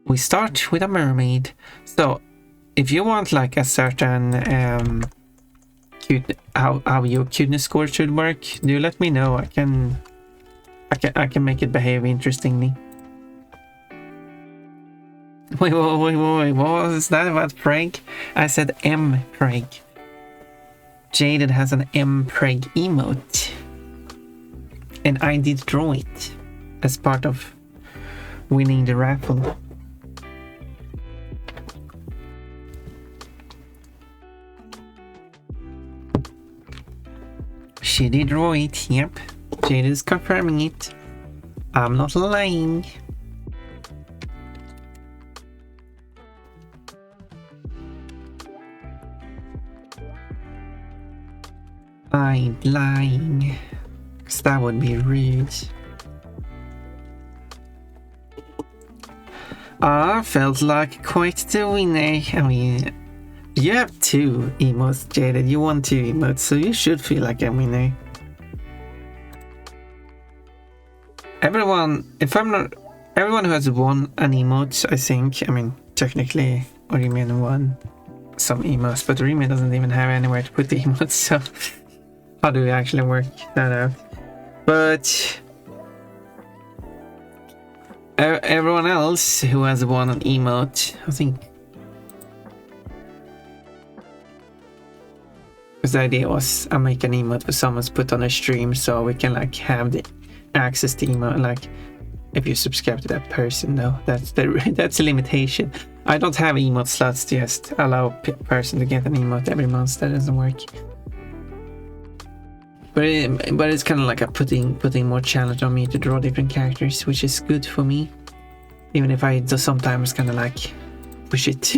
we start with a mermaid. So if you want like a certain how your cuteness score should work, do let me know. I can make it behave interestingly. Wait, what was that about Preg? I said M Preg. Jaded has an M Preg emote, and I did draw it as part of winning the raffle. She did draw it, yep. Jaded is confirming it. I'm not lying. I ain't lying, because that would be rude. Felt like quite the winner. I mean, you have 2 emotes, Jaded. You won 2 emotes, so you should feel like a winner. Everyone who has won an emote, I think, I mean, technically, Orimen won some emotes, but Orimen doesn't even have anywhere to put the emotes, so how do we actually work that out? But everyone else who has won an emote, I think, because the idea was I make an emote for someone's put on a stream, so we can like have the access to emote, like if you subscribe to that person. Though that's a limitation. I don't have emote slots to just allow a person to get an emote every month. That doesn't work. But it's kind of like a putting more challenge on me to draw different characters, which is good for me. Even if I do sometimes kind of like push it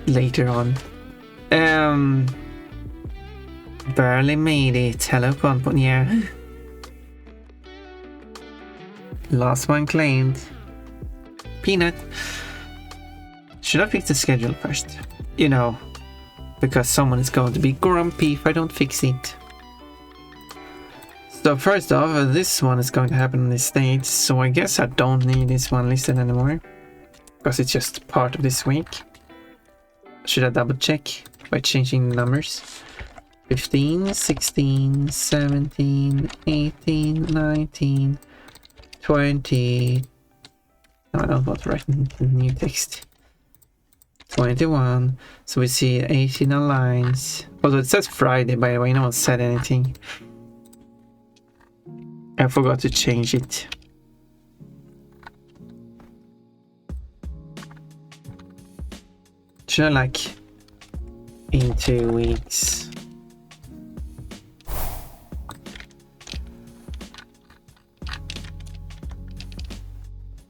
later on. Barely made it. Hello, Ponpon. Yeah. Last one claimed. Peanut. Should I fix the schedule first? You know, because someone is going to be grumpy if I don't fix it. So first off, this one is going to happen on this date, so I guess I don't need this one listed anymore, because it's just part of this week. Should I double check by changing the numbers? 15, 16, 17, 18, 19, 20... No, I don't want to write new text. 21, so we see 18 lines. Although it says Friday, by the way, no one said anything. I forgot to change it. Should I like in 2 weeks?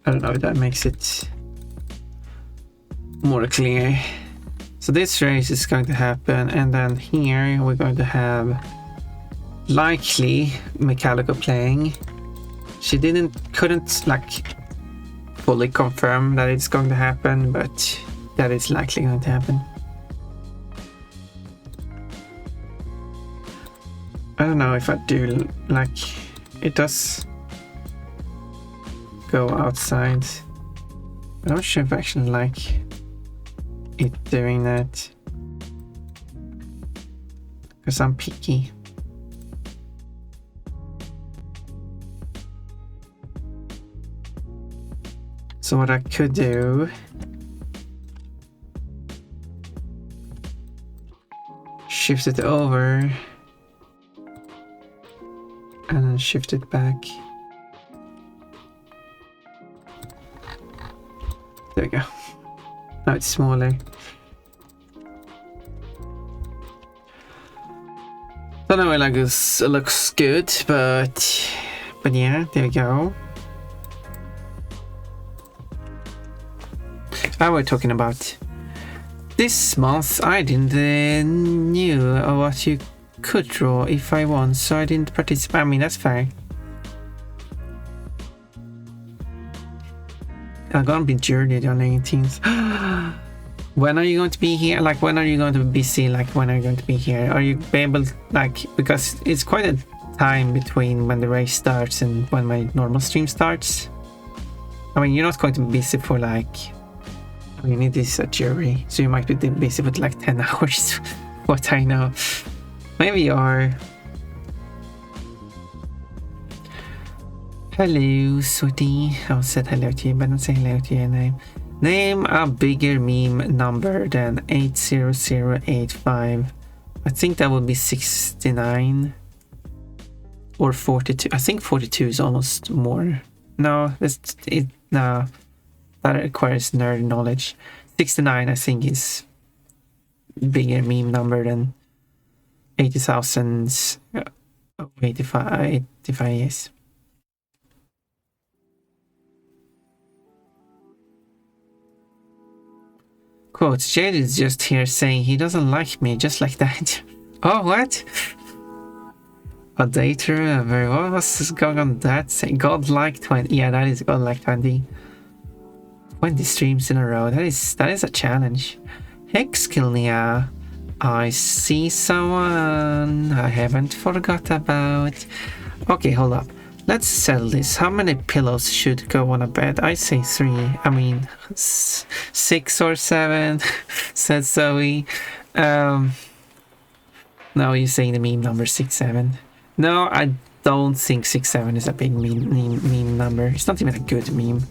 I don't know if that makes it more clear. So this race is going to happen, and then here we're going to have likely Mechalico playing. She couldn't like fully confirm that it's going to happen, but that is likely going to happen. I don't know if I do, like, it does go outside. I'm not sure if I actually like it doing that, because I'm picky. So what I could do, shift it over and then shift it back. There we go. Now it's smaller. Don't know, like it looks good, but yeah, there we go. We're talking about this month. I didn't knew what you could draw if I won, so I didn't participate. I mean, that's fair. I'm gonna be journeyed on the 18th. When are you going to be here? Like, when are you going to be busy? Like, when are you going to be here? Are you able, like, because it's quite a time between when the race starts and when my normal stream starts. I mean, you're not going to be busy for like... I mean, it is a jury, so you might be busy with like 10 hours. What I know. Maybe you are. Hello, sweetie. I said hello to you, but don't say hello to your name. Name a bigger meme number than 80085. I think that would be 69 or 42. I think 42 is almost more. No, no, that requires nerd knowledge. 69, I think, is bigger meme number than 80,000. 85 yes. Quote, Jade is just here saying he doesn't like me, just like that. Oh, what? A dater ever. What was going on that? Say godlike 20. Yeah, that is godlike 20. 20 streams in a row. That is a challenge. Hexkilnia. I see someone I haven't forgot about. Okay, hold up. Let's settle this. How many pillows should go on a bed? I say 3. I mean, 6 or 7, said Zoe. No, you're saying the meme number 67. No, I don't think 67 is a big meme number. It's not even a good meme.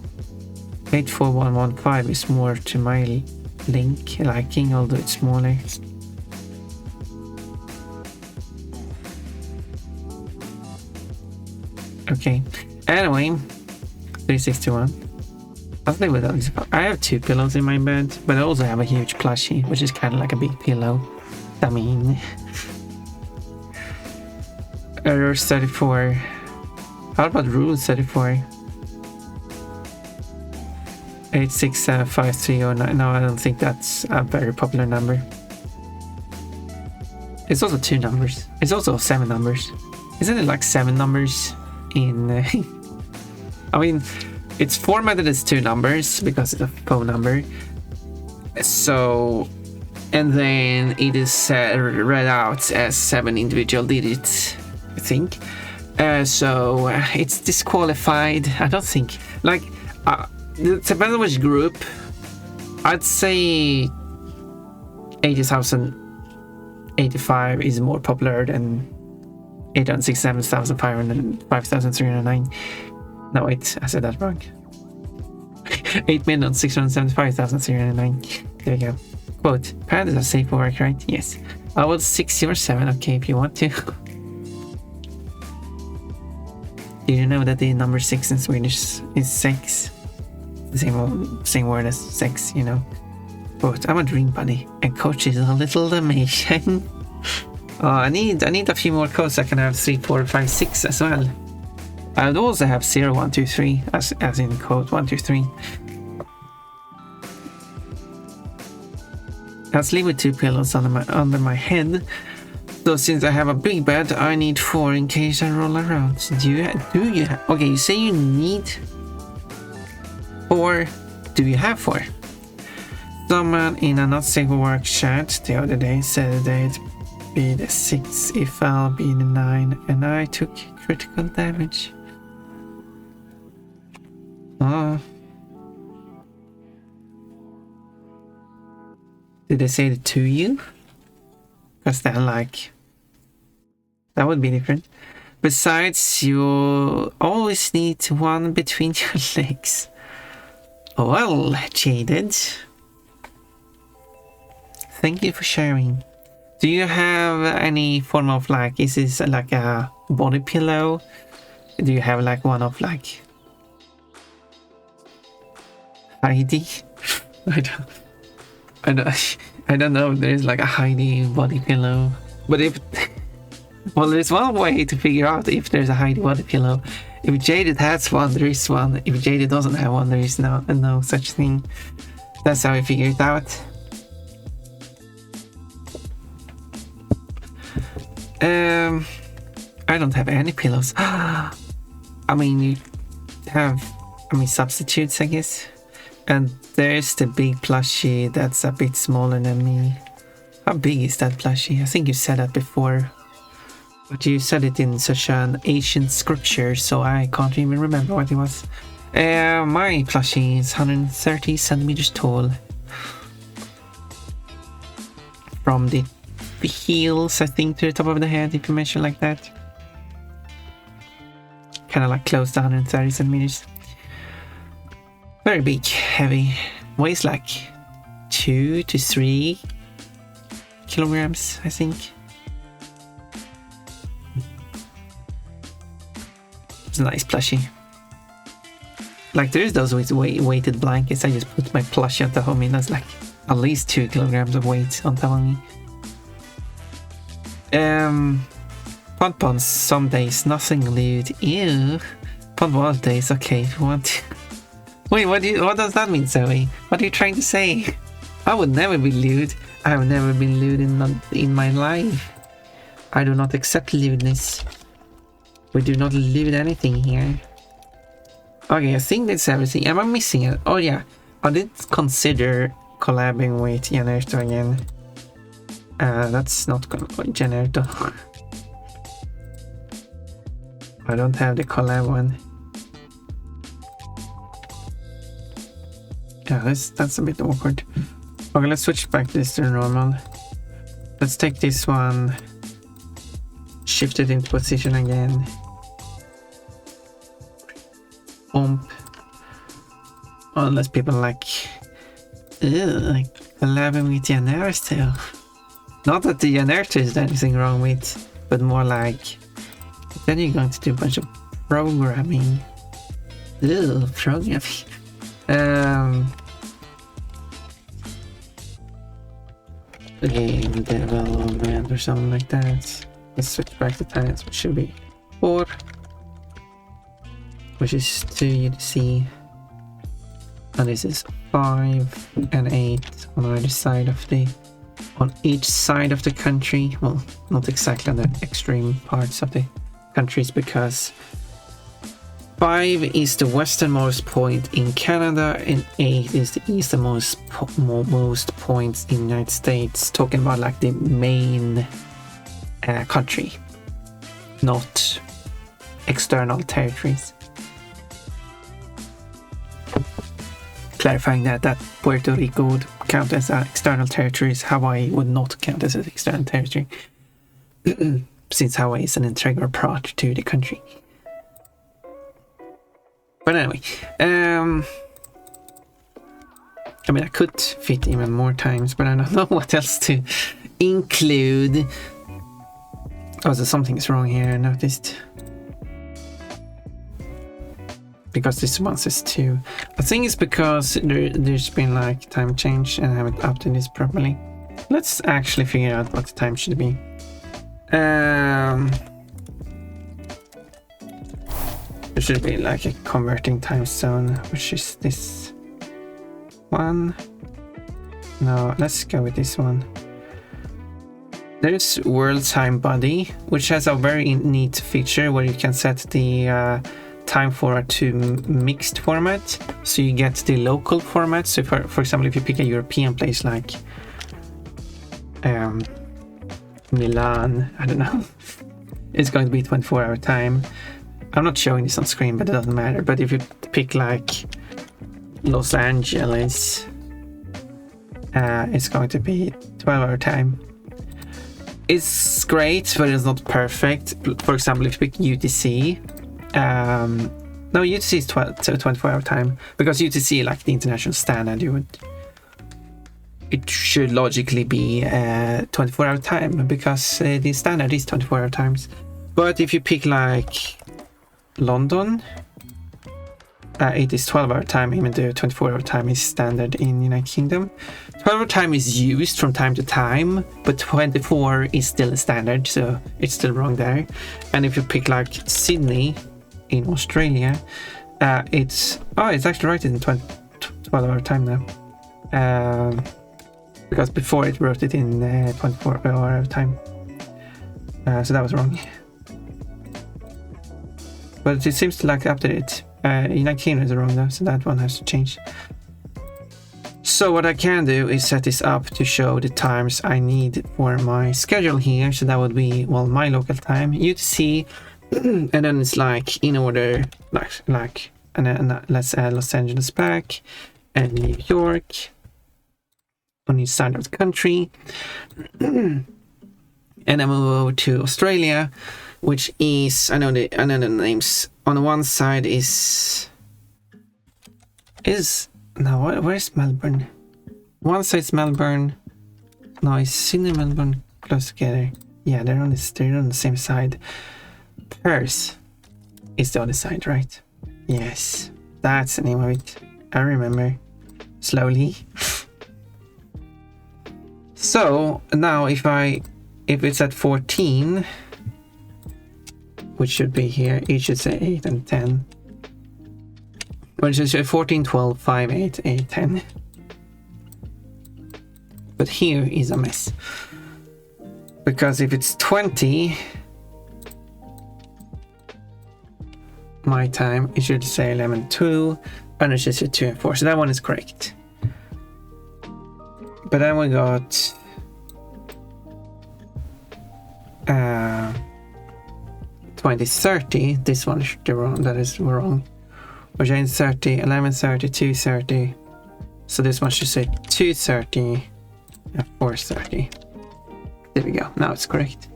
84115 is more to my liking, although it's smaller. Okay, anyway, 361. I'll stay with those. I have 2 pillows in my bed, but I also have a huge plushie, which is kind of like a big pillow. I mean, error 34. How about rule 34? 8675309. No, I don't think that's a very popular number. It's also 2 numbers. It's also 7 numbers. Isn't it like 7 numbers? In I mean, it's formatted as 2 numbers because it's a phone number, so, and then it is read out as 7 individual digits, I think. So it's disqualified. I don't think, like, it depends on which group. I'd say 80,085 is more popular than 867,500 5,309. No, wait, I said that wrong. 8,675,309. There we go. Quote, pandas are safe for work, right? Yes. I will 6 or 7, okay, if you want to. Did you know that the number 6 in Swedish is sex? The same word as sex, you know. Quote, I'm a dream bunny, and coach is a little Dalmatian. I need a few more codes. I can have 3, 4, 5, 6 as well. I would also have 0, 1, 2, 3 as in code 1, 2, 3. I'll sleep with 2 pillows under my head. So since I have a big bed, I need 4 in case I roll around. Do you have? Okay, you say you need 4. Do you have 4? Someone in a not safe for work chat the other day said they'd be the 6 if I'll be the 9, and I took critical damage. Oh. Did they say it to you? Because then, like, that would be different. Besides, you always need 1 between your legs. Well, Jaded. Thank you for sharing. Do you have any form of, like, is this like a body pillow? Do you have like one of like Heidi? I don't know if there's like a Heidi body pillow. But if well, there's one way to figure out if there's a Heidi body pillow. If Jaded has one, there is one. If Jaded doesn't have one, there is no such thing. That's how I figure it out. I don't have any pillows. I mean, you have, substitutes, I guess. And there's the big plushie that's a bit smaller than me. How big is that plushie? I think you said that before. But you said it in such an ancient scripture, so I can't even remember what it was. My plushie is 130 centimeters tall. From the heels, I think, to the top of the head, if you measure like that. Kind of like close to 130 centimeters. Very big, heavy. Weighs like 2 to 3 kilograms, I think. It's a nice plushie. Like, there's those with weighted blankets. I just put my plushie on top of me. That's like at least 2 kilograms of weight on top of me. Pompons, some days, nothing lewd. Ew. Pompon days, okay, if you want to. Wait, what does that mean, Zoe? What are you trying to say? I would never be lewd. I have never been lewd in my life. I do not accept lewdness. We do not lewd anything here. Okay, I think that's everything. Am I missing it? Oh yeah, I did consider collabing with Generto again. That's not gonna go Generto. I don't have the collab one. Yeah, that's a bit awkward. Okay, let's switch back this to normal. Let's take this one, shift it into position again. Bump. Unless people like, collabing with Generto. Not that the Generto is anything wrong with, but more like, then you're going to do a bunch of programming. Programming. Game development or something like that. Let's switch back the times, which should be 4, which is 2 UTC, and this is 5 and 8 on either side of on each side of the country. Well, not exactly on the extreme parts of the countries, because 5 is the westernmost point in Canada and 8 is the easternmost most points in the United States, talking about like the main country, not external territories. Clarifying that Puerto Rico would count as external territories, Hawaii would not count as an external territory, since Hawaii is an integral part to the country. But anyway, I mean, I could fit even more times, but I don't know what else to include. Oh, so something's wrong here, I noticed. Because this one says 2. I think it's because there's been like time change and I haven't updated this properly. Let's actually figure out what the time should be. There should be like a converting time zone, which is this one. No, let's go with this one. There's World Time Body, which has a very neat feature where you can set the time format to mixed format, so you get the local format. So for example, if you pick a European place like Milan, I don't know, it's going to be 24-hour time. I'm not showing this on screen, but it doesn't matter. But if you pick like Los Angeles, it's going to be 12-hour time. It's great, but it's not perfect. For example, if you pick UTC, no, UTC is 24-hour time, because UTC, like the international standard, it should logically be 24-hour time, because the standard is 24-hour times. But if you pick like London, it is 12-hour time, even though 24-hour time is standard in United Kingdom. 12-hour time is used from time to time, but 24 is still a standard, so it's still wrong there. And if you pick like Sydney in Australia, it's actually right in 12-hour time now, because before it wrote it in 24-hour time, so that was wrong. But it seems to like update it. United Kingdom is wrong though, so that one has to change. So what I can do is set this up to show the times I need for my schedule here. So that would be, well, my local time, UTC, and then it's like in order, like and then let's add Los Angeles back and New York on each side of the country. And then move over to Australia, which is, I know the names. On one side is no, where's Melbourne? One side's Melbourne. No, it's Sydney, Melbourne close together. Yeah, they're on the same side. Perth is the other side, right? Yes, that's the name of it. I remember. Slowly. So now if it's at 14, which should be here, it should say 8 and 10. Which is 14, 12, 5, 8, 8, 10. But here is a mess. Because if it's 20, my time, it should say 11, 2, and it should say 2 and 4. So that one is correct. But then we got 2030. This one should be wrong. That is wrong. We're saying 30, 11:30, 2:30. So this one should say 2:30 and 4:30. There we go. Now it's correct.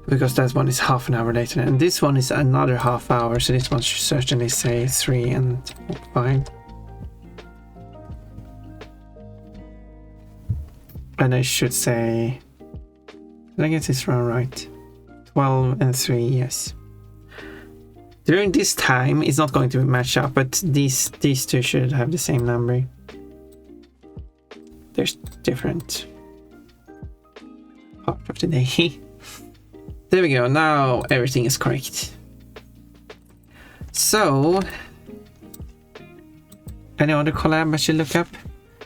Because that one is half an hour later, and this one is another half hour. So this one should certainly say 3 and 5. And I should say, I guess it's wrong, right? 12 and 3, yes. During this time, it's not going to match up, but these two should have the same number. There's different part of the day. There we go. Now everything is correct. So, any other collab I should look up?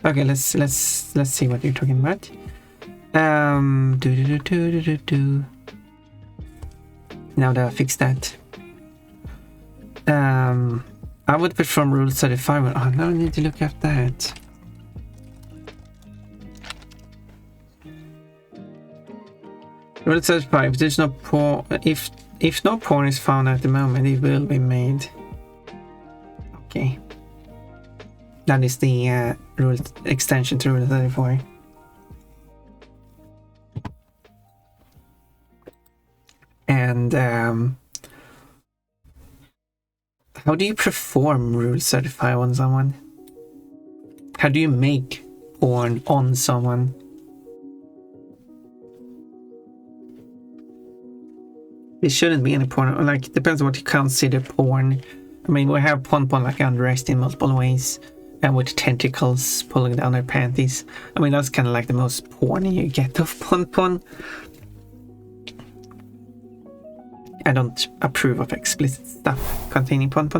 Okay, let's see what you're talking about. Now that I fixed that. I would perform Rule 35. Oh, now I need to look up that. Rule 35. There's no porn. If no porn is found at the moment, it will be made. Okay. That is the rule extension to Rule 34. And how do you perform Rule 35 on someone? How do you make porn on someone? There shouldn't be any porn. Like, it depends on what you consider porn. I mean, we have porn like undressed in multiple ways. And with tentacles pulling down their panties. I mean, that's kind of like the most porn you get of porn. I don't approve of explicit stuff containing porn.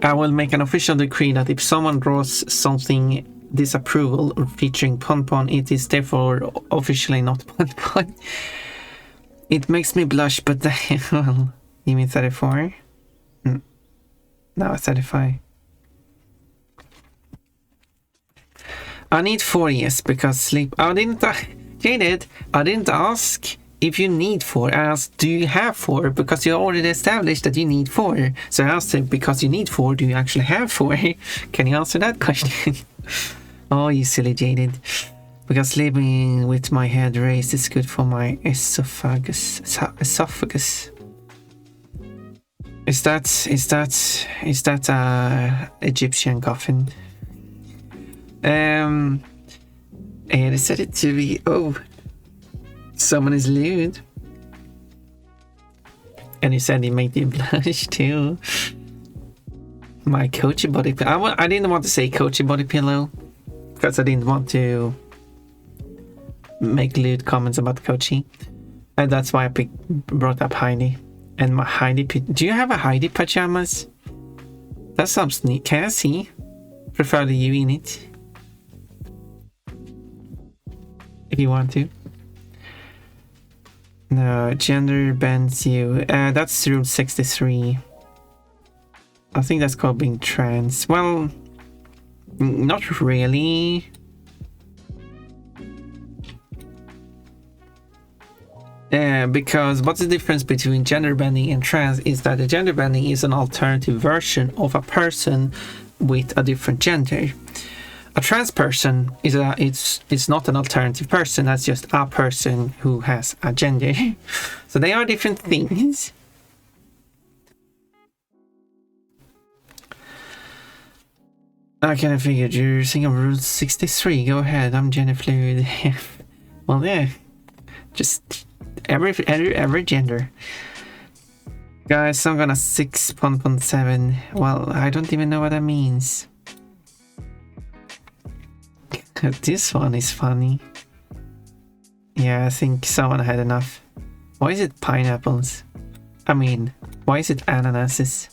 I will make an official decree that if someone draws something disapproval or featuring porn, it is therefore officially not porn. It makes me blush, but well, you mean 34? No, 35. I need 4 years because sleep. I didn't ask if you need 4. I asked, do you have 4? Because you already established that you need 4. So I asked, because you need 4, do you actually have 4? Can you answer that question? Oh, you silly Jaded. Because sleeping with my head raised is good for my esophagus. Is that Egyptian coffin? And I said it to be, oh, someone is lewd. And he said he made you blush too. My coachy body pillow. I didn't want to say coachy body pillow because I didn't want to make lewd comments about coachy. And that's why I brought up Heidi. And my Heidi, do you have a Heidi pajamas? That sounds neat. Can I see? Preferably you in it. If you want to. No, gender bends you. That's Rule 63. I think that's called being trans. Well, not really. Because what's the difference between gender bending and trans is that the gender bending is an alternative version of a person with a different gender. A trans person is it's not an alternative person, that's just a person who has a gender. So they are different things. Okay, I figured you're thinking of Rule 63. Go ahead, I'm gender fluid. Well, yeah, just every gender. Guys, I'm gonna 6.7. Well, I don't even know what that means. This one is funny. Yeah, I think someone had enough. Why is it pineapples? I mean, why is it ananases?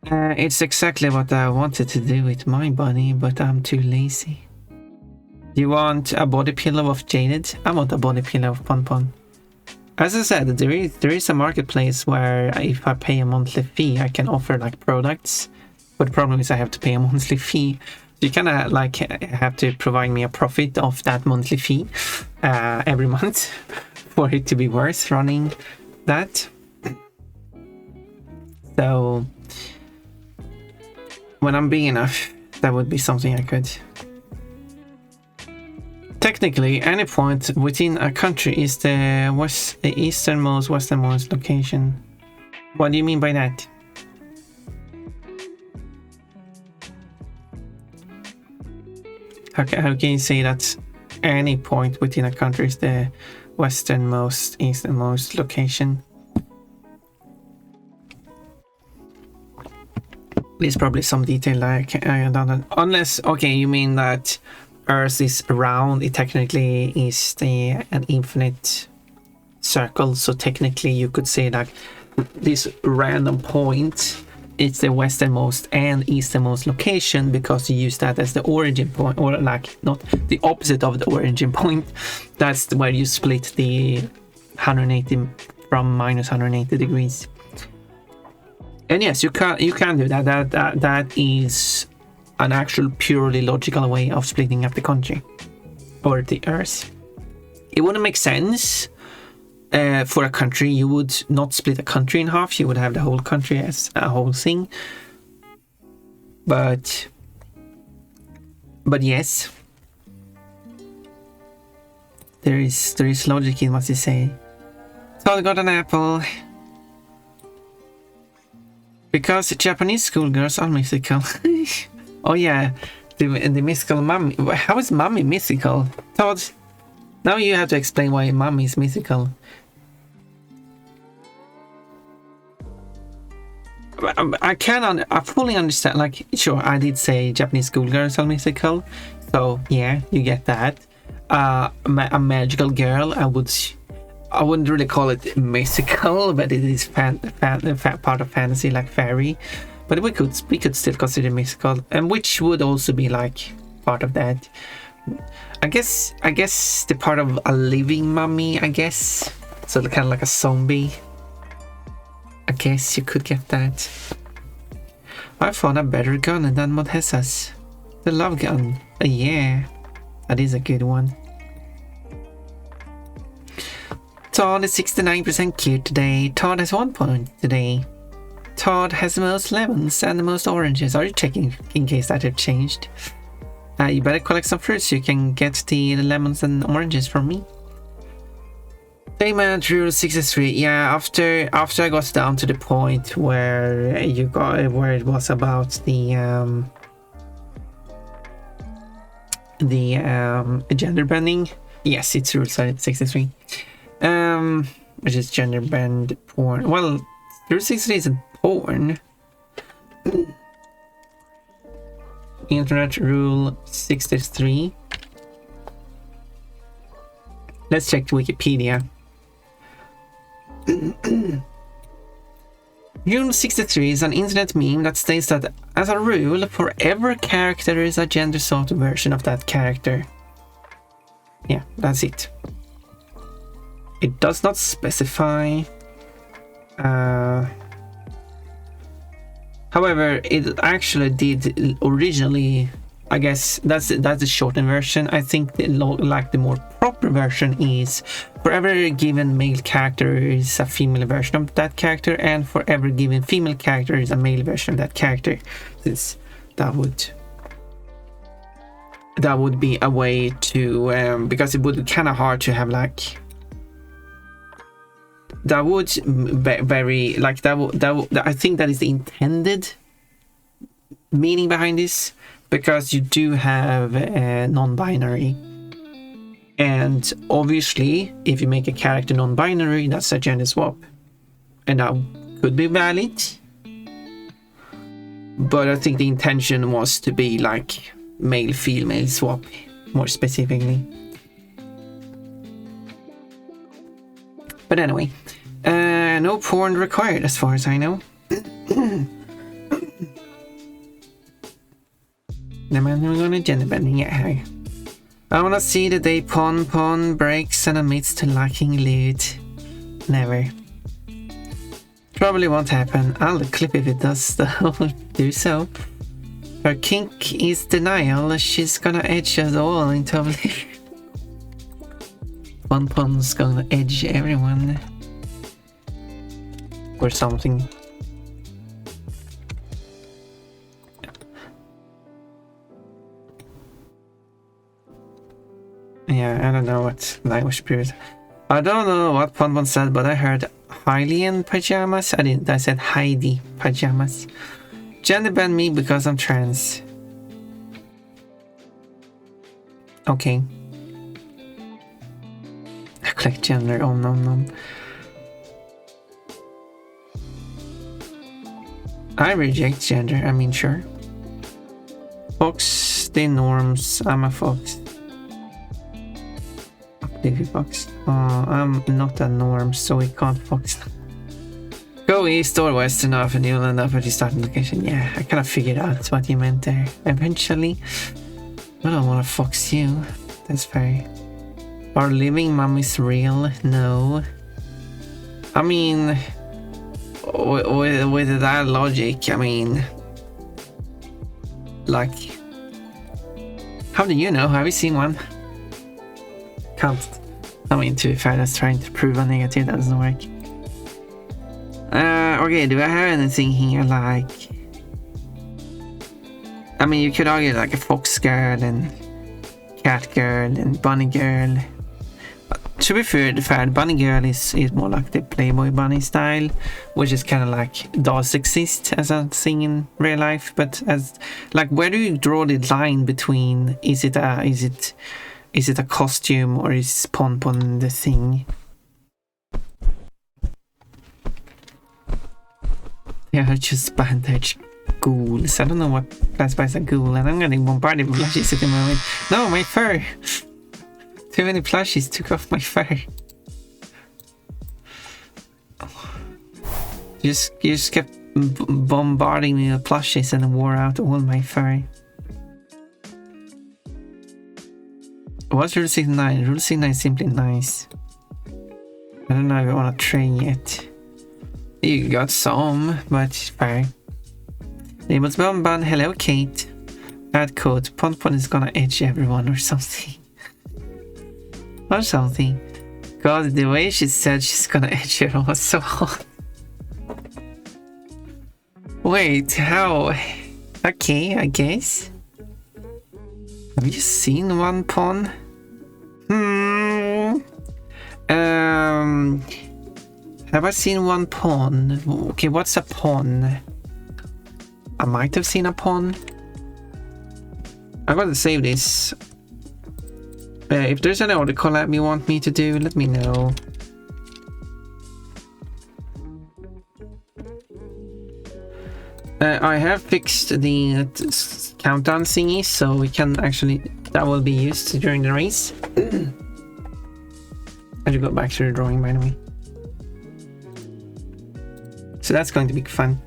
It's exactly what I wanted to do with my body, but I'm too lazy. Do you want a body pillow of Jaded? I want a body pillow of Pon Pon. As I said, there is a marketplace where if I pay a monthly fee, I can offer like products. But the problem is I have to pay a monthly fee. You kind of like have to provide me a profit of that monthly fee every month for it to be worth running that. So when I'm big enough, that would be something I could. Technically, any point within a country is the easternmost, westernmost location. What do you mean by that? How can you say that any point within a country is the westernmost, easternmost location? There's probably some detail like I don't know. Unless, okay, you mean that Earth is round, it technically is an infinite circle, so technically you could say that this random point is the westernmost and easternmost location because you use that as the origin point, or like not the opposite of the origin point. That's where you split the 180 from minus 180 degrees. And yes, you can do that. That is an actual purely logical way of splitting up the country or the Earth. It wouldn't make sense for a country. You would not split a country in half. You would have the whole country as a whole thing. But yes, there is logic in what you say. So I got an apple. Because Japanese schoolgirls are mythical. Oh yeah, the mythical mummy. How is mummy mythical? Todd, now you have to explain why mummy is mythical. I fully understand. Like, sure, I did say Japanese schoolgirls are mythical, so yeah, you get that. A magical girl, I wouldn't really call it mythical, but it is part of fantasy, like fairy. But we could still consider mythical, and which would also be like part of that. I guess the part of a living mummy. I guess so, kind of like a zombie. I guess you could get that. I found a better gun than Modhessa's. The love gun. Yeah, that is a good one. Todd is 69% cute today. Todd has 1 point today. Todd has the most lemons and the most oranges. Are you checking in case that have changed? You better collect some fruits so you can get the lemons and oranges from me. Payment Rule 63. Yeah, after I got down to the point where it was about the gender bending. Yes, it's Rule 63. Which is gender bend porn. Well, Rule 63 isn't porn. Internet Rule 63. Let's check Wikipedia. Rule 63 is an internet meme that states that, as a rule, for every character there is a gender sort version of that character. Yeah, that's it. It does not specify. However, it actually did originally. I guess that's the shortened version. I think the more proper version is for every given male character is a female version of that character, and for every given female character is a male version of that character. Since that would be a way to because it would be kind of hard to have like that would very like that would I think that is the intended meaning behind this, because you do have non-binary, and obviously if you make a character non-binary, that's a gender swap, and that could be valid, but I think the intention was to be like male-female swap more specifically. But anyway, no porn required as far as I know. We're gonna gender bending it here. I wanna see the day Pon breaks and admits to lacking loot. Never. Probably won't happen. I'll clip if it does though. Do so. Her kink is denial. She's gonna edge us all into oblivion. Pon's gonna edge everyone. Or something. Yeah, I don't know what language period. I don't know what Pon said, but I heard Hylian pajamas. I didn't. I said Heidi pajamas. Gender bend me because I'm trans. Okay. I click gender. Oh no. I reject gender. I mean, sure. Fox, the norms. I'm a fox. Fox. I'm not a norm, so we can't fox. Go east or west enough and you'll end up at your starting location. Yeah, I kind of figured out what you meant there. Eventually. I don't want to fox you. That's fair. Our living mom is real? No. I mean, with that logic, I mean, like, how do you know? Have you seen one? Can't. I mean, to be fair, that's trying to prove a negative. That doesn't work. Okay, do I have anything here like... I mean, you could argue like a fox girl and cat girl and bunny girl. But to be fair, bunny girl is more like the Playboy bunny style, which is kind of like does exist as a thing in real life. But as like, where do you draw the line between is it a costume or is Pon the thing? Yeah, just bandage ghouls. I don't know what classifies a ghoul, and I'm getting bombarded with plushies at the moment. No, my fur! Too many plushies took off my fur. You just kept bombarding me with plushies and wore out all my fur. What's Rule 69? Rule 69 is simply nice. I don't know if I want to train yet. You got some, but fair. Labels Bun, hello Kate. Bad code. Pon is gonna edge everyone or something. Or something. God, the way she said she's gonna edge everyone was so hot. Wait, how? Okay, I guess. Have you seen one Pon? Have I seen one Pon? Okay, what's a Pon? I might have seen a Pon. I'm gonna save this. If there's any other collab you want me to do, let me know. I have fixed the countdown thingy, so we can actually, that will be used during the race. I should go back to the drawing, by the way. So that's going to be fun.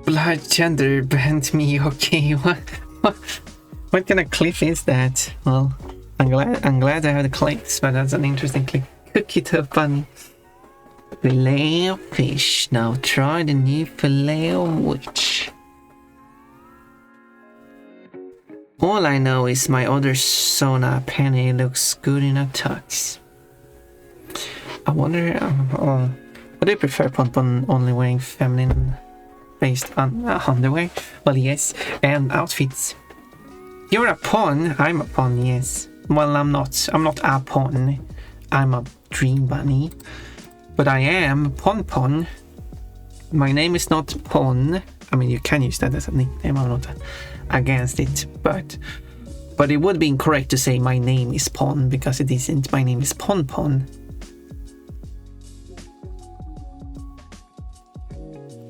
Blood gender bent me. Okay, what kind of clip is that? Well, I'm glad I have the clips, but that's an interesting clip. Cook it up, bunny. Filet of fish. Now try the new filet of witch. All I know is my other Sona Penny looks good in a tux. I wonder, would I prefer Pon only wearing feminine based on underwear? Well, yes, and outfits. You're a pawn. I'm a pawn, yes. Well, I'm not a pawn. I'm a dream bunny. But I am Pon. My name is not Pon. I mean, you can use that as a nickname. I'm not against it, but it would be incorrect to say my name is Pon, because it isn't. My name is Pon.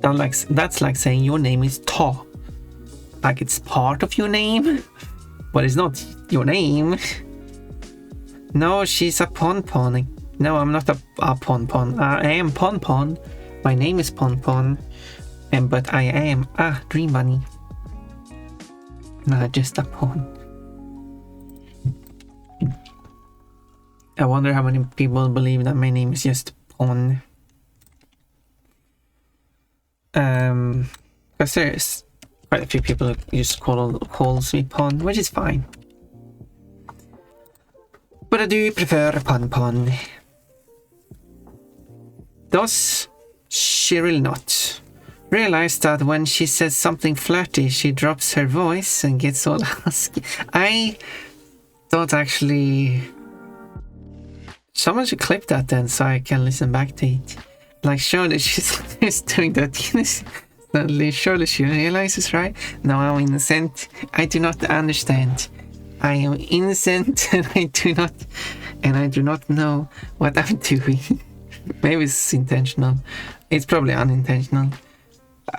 That's like saying your name is Ta. Like it's part of your name, but it's not your name. No, she's a Pon. No, I'm not a Pon. I am Pon. My name is Pon. But I am a dream bunny. Not just a pawn. I wonder how many people believe that my name is just Pawn. Because there's quite a few people who just calls me Pawn, which is fine. But I do prefer Pawn. Does she really not realize that when she says something flirty, she drops her voice and gets all husky? I don't actually... Someone should clip that then so I can listen back to it. Like, surely she's doing that. Surely she realizes, right? No, I'm innocent. I do not understand. I am innocent and I do not know what I'm doing. Maybe it's intentional. It's probably unintentional.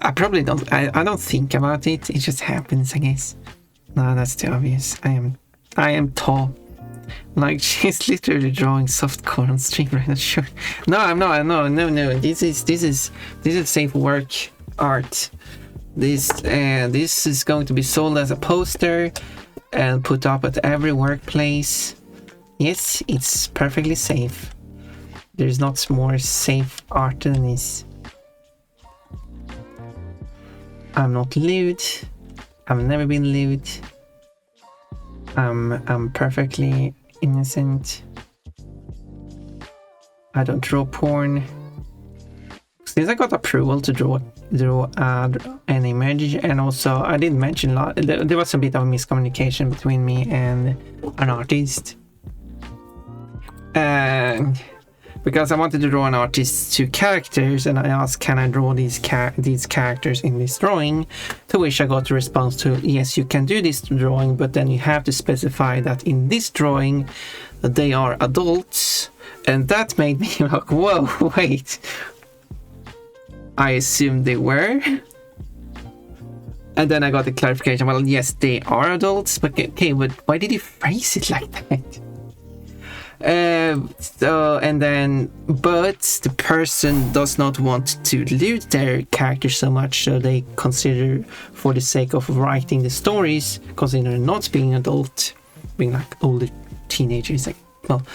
I probably don't. I don't think about it. It just happens, I guess. No, that's too obvious. I am tall. Like, she's literally drawing softcore on stream right now. Sure. No, I'm not. No. This is safe work art. This is going to be sold as a poster and put up at every workplace. Yes, it's perfectly safe. There's not more safe art than this. I'm not lewd. I've never been lewd. I'm perfectly innocent. I don't draw porn. Since I got approval to draw an image, and also I did mention there was a bit of miscommunication between me and an artist. Because I wanted to draw an artist's two characters, and I asked, can I draw these characters in this drawing? To which I got a response to, yes, you can do this drawing, but then you have to specify that in this drawing they are adults. And that made me like, whoa, wait. I assumed they were. And then I got the clarification, well, yes, they are adults, but okay, but why did you phrase it like that? But the person does not want to loot their character so much, so they consider, for the sake of writing the stories, consider not being adult, being like older teenagers, like, well,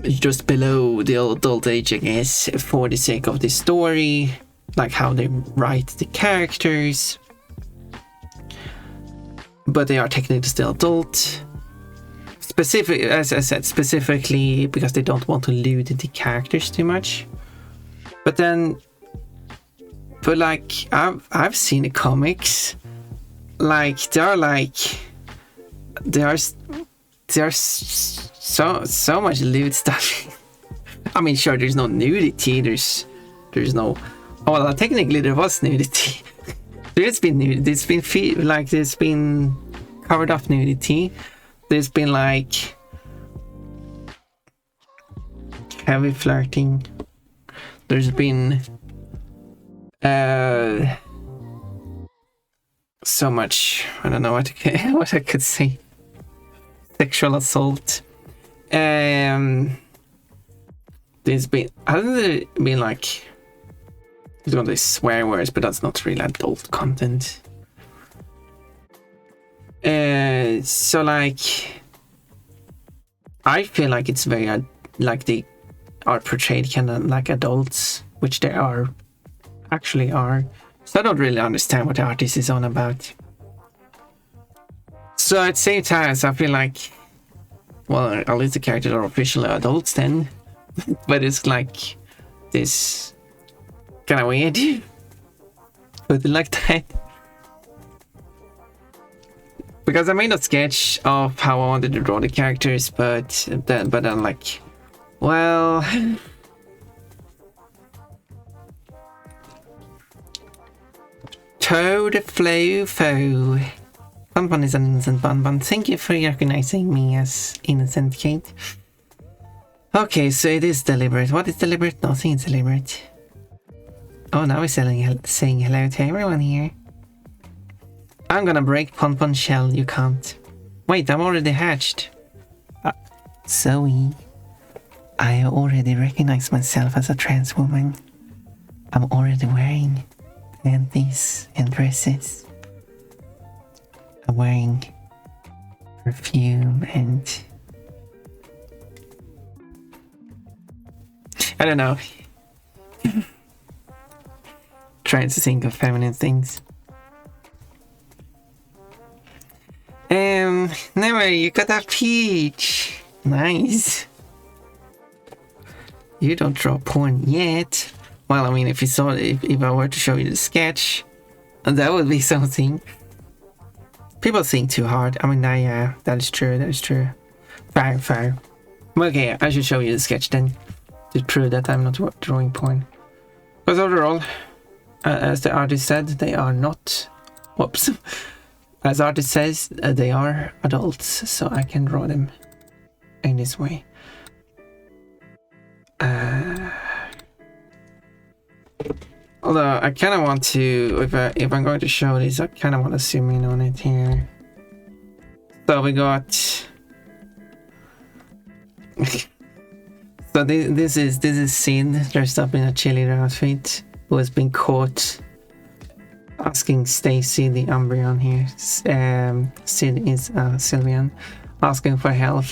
just below the adult age, I guess, for the sake of the story, like how they write the characters. But they are technically still adult. As I said, specifically because they don't want to loot the characters too much. But like I've seen the comics, like there's so much loot stuff. I mean, sure, there's no nudity. There's no. Well, technically there was nudity. There's been covered up nudity. There's been like heavy flirting. There's been so much, I don't know what I could say. Sexual assault. There's been, hasn't there been like, there's gonna be swear words, but that's not really adult content. So like, I feel like it's very like they are portrayed kind of like adults, which they actually are. So I don't really understand what the artist is on about. So at the same time, I feel like, well, at least the characters are officially adults then. But it's like this kind of weird. Put it like that. Because I made a sketch of how I wanted to draw the characters, but then like, well, toe the flow foe. Bonbon is an innocent Bonbon. Thank you for recognizing me as innocent, Kate. Okay, so it is deliberate. What is deliberate? Nothing is deliberate. Oh, now we're saying hello to everyone here. I'm gonna break Bonbon's shell, you can't. Wait, I'm already hatched. Zoe, I already recognize myself as a trans woman. I'm already wearing panties and dresses. I'm wearing perfume and... I don't know. Trying to think of feminine things. Never, you got a peach. Nice. You don't draw porn yet. Well, I mean, if you saw it, if I were to show you the sketch, that would be something. People think too hard. I mean, yeah, that is true. That is true. Fair. Okay, I should show you the sketch then, to prove that I'm not drawing porn. Because overall, as the artist said, they are not. Whoops. As artist says, they are adults, so I can draw them in this way. Although I kind of want to, if I'm going to show this, I kind of want to zoom in on it here. So we got. So this is Sid dressed up in a cheerleader outfit, who has been caught asking Stacy, the Umbreon here. Sid is Sylveon, asking for help.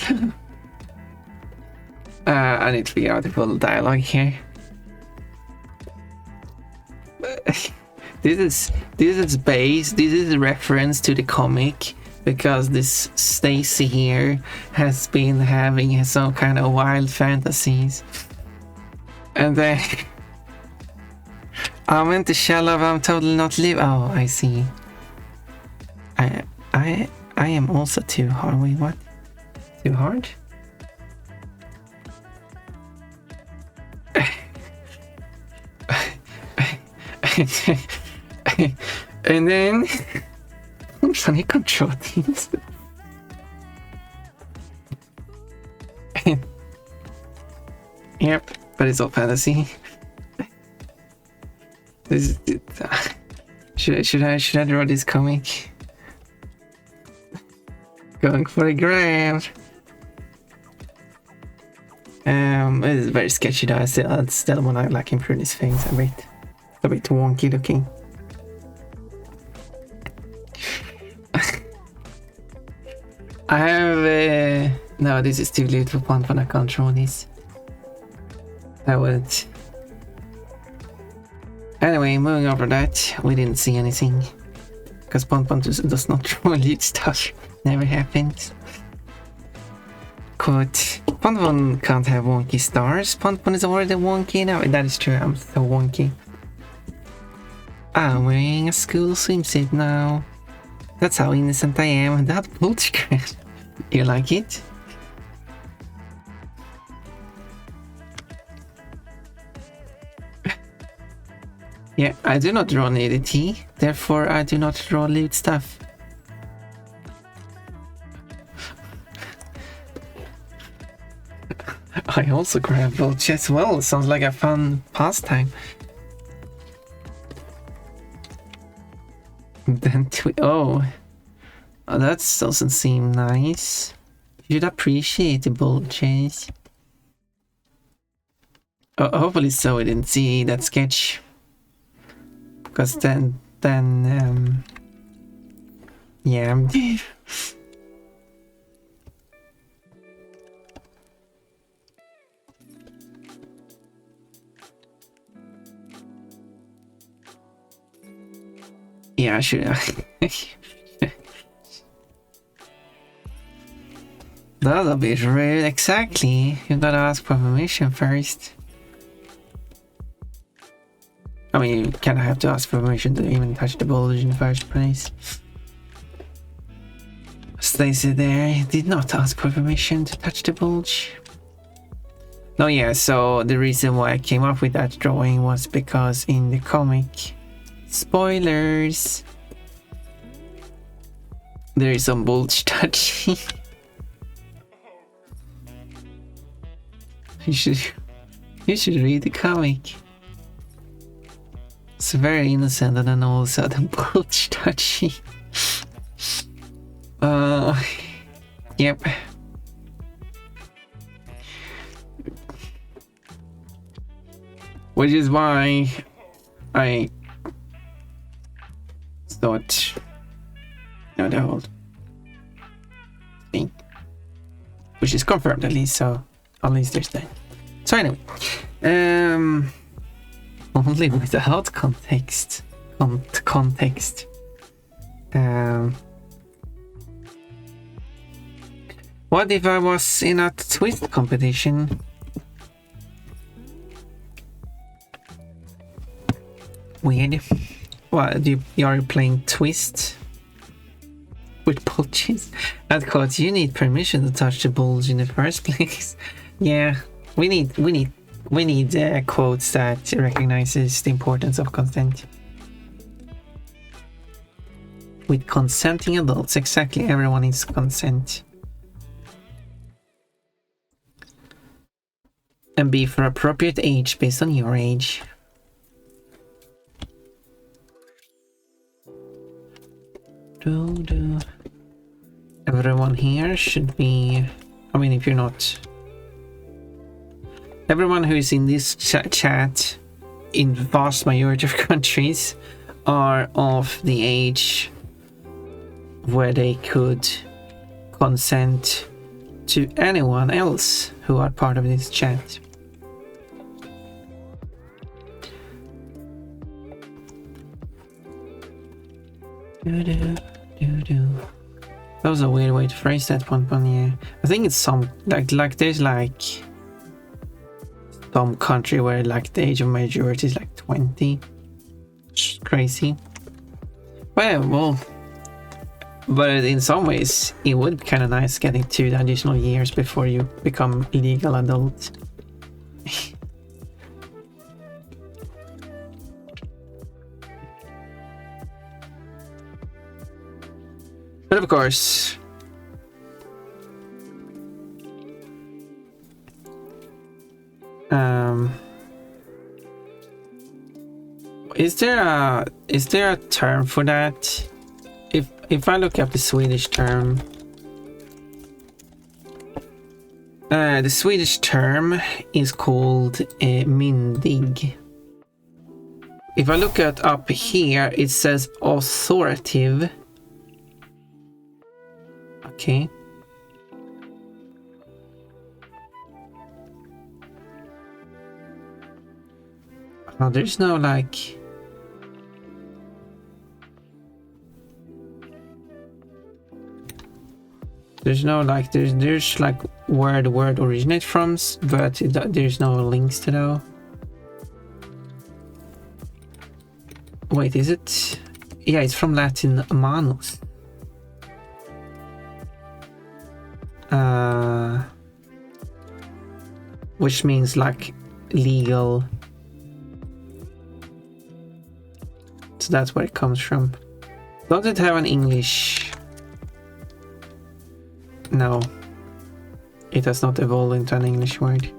I need to figure out the full dialogue here. This is a reference to the comic, because this Stacy here has been having some kind of wild fantasies, and then I'm in the shell of I'm totally not live. Oh, I see. I am also too hard. Wait, what? Too hard? And then I'm trying to control things. Yep, but it's all fantasy. Should I draw this comic? Going for a grab. It is very sketchy though. I still want to like improve his face a bit wonky looking. I have no, this is too little for fun, I can't draw this. I would. Anyway, moving over that, we didn't see anything. Because Pon does not draw lead stuff. Never happens. Quote, Pon can't have wonky stars. Pon is already wonky now. That is true, I'm so wonky. I'm wearing a school swimsuit now. That's how innocent I am. That bullshit. You like it? Yeah, I do not draw nudity, therefore I do not draw lewd stuff. I also grab bulge as well, sounds like a fun pastime. Then oh, that doesn't seem nice. You'd appreciate the bulges. Hopefully so I didn't see that sketch. Because then yeah. Yeah, I should. That'll be rude, exactly. You gotta ask for permission first. I mean, you kinda have to ask for permission to even touch the bulge in the first place. Stacy there did not ask for permission to touch the bulge. No, yeah, so the reason why I came up with that drawing was because in the comic, spoilers, there is some bulge touching. You should read the comic. It's very innocent and then all of a sudden bulge touching. Yep. Which is why I thought, you know, the whole thing, which is confirmed at least, so at least there's that. So anyway, only without context, what if I was in a twist competition? Weird. What, you're playing twist with bulges? Of course, you need permission to touch the bulge in the first place. Yeah, we need quotes that recognizes the importance of consent. With consenting adults, exactly, everyone needs consent. And be for appropriate age based on your age. Everyone here should be, I mean, if you're not, everyone who is in this chat in the vast majority of countries are of the age where they could consent to anyone else who are part of this chat. That was a weird way to phrase that one, but yeah. I think it's some like there's like some country where like the age of majority is like 20. It's crazy. Well, but in some ways it would be kind of nice getting 2 additional years before you become legal adult. But of course, is there a term for that? If I look up the Swedish term, the Swedish term is called myndig. If I look at up here, it says authoritative. Okay. Oh, there's no like. There's no like. There's like where the word originates from, but there's no links to that. Wait, is it? Yeah, it's from Latin manus. Which means like legal. So that's where it comes from. Does it have an English? No. It has not evolved into an English word.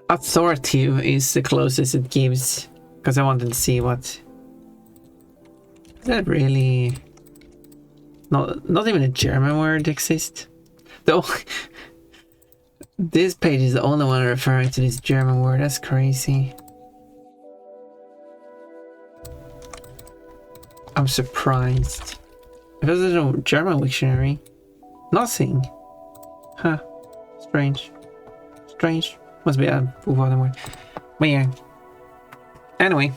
Authoritative is the closest it gives, because I wanted to see what. Is that really? Not even a German word exists. Though this page is the only one referring to this German word. That's crazy. I'm surprised. If there's no German dictionary, nothing. Huh? Strange. Strange. Must be a word. But yeah. Anyway.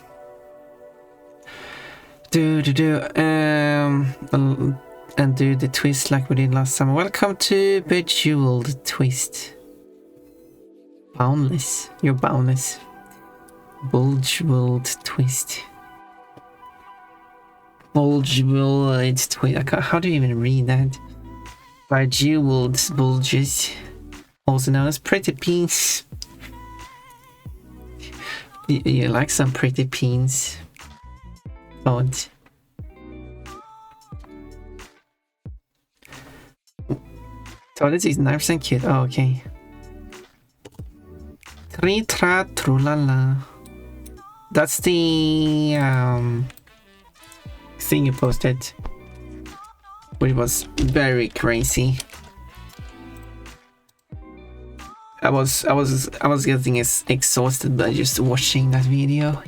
And do the twist like we did last summer. Welcome to Bejeweled Twist. Boundless. You're boundless. Bulgeweld Twist. Bulgeweld Twist. How do you even read that? Bejeweled Bulges. Also known as Pretty Beans. You like some pretty beans? Odd. So this is 9% cute. Oh, okay. Tri tra trulala. That's the thing you posted, which was very crazy. I was getting exhausted by just watching that video.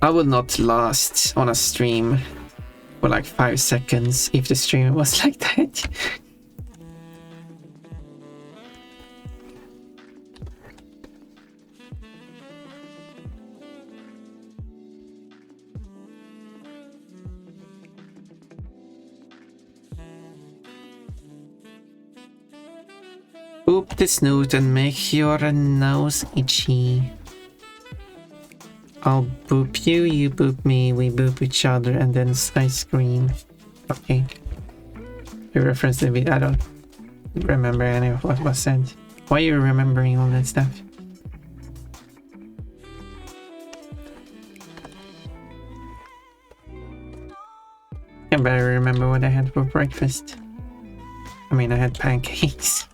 I would not last on a stream for like 5 seconds if the stream was like that. Boop the snoot and make your nose itchy. I'll boop you, you boop me, we boop each other, and then I scream. Okay. You referenced the video. I don't remember any of what was said. Why are you remembering all that stuff? I better remember what I had for breakfast. I mean, I had pancakes.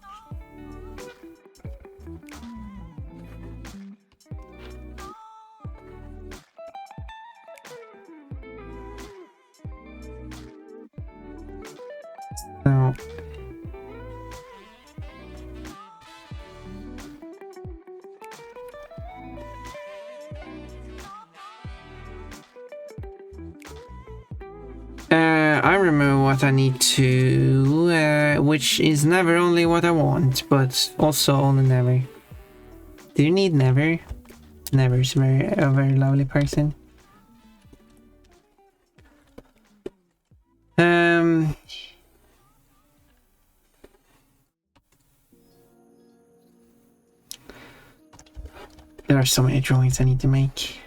So I remember what I need to, which is never only what I want, but also only never. Do you need never? Never is a very lovely person. There are so many drawings I need to make.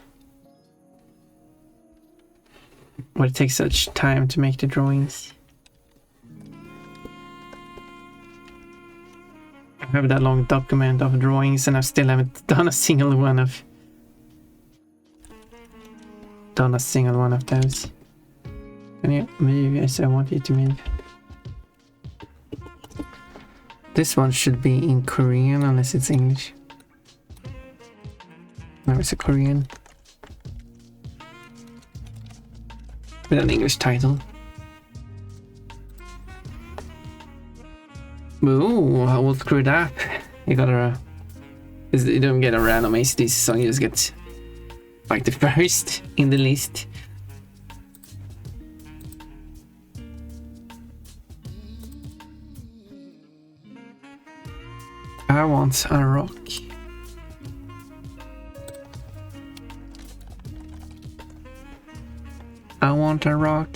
But it takes such time to make the drawings. I have that long document of drawings and I still haven't done a single one of those. Can you move? Yes, I want you to move. This one should be in Korean unless it's English. No, it's a Korean. With an English title. Ooh, I will screw that. You gotta... You don't get a random AC song, you just get... like the first in the list. I want a rock. I want a rock.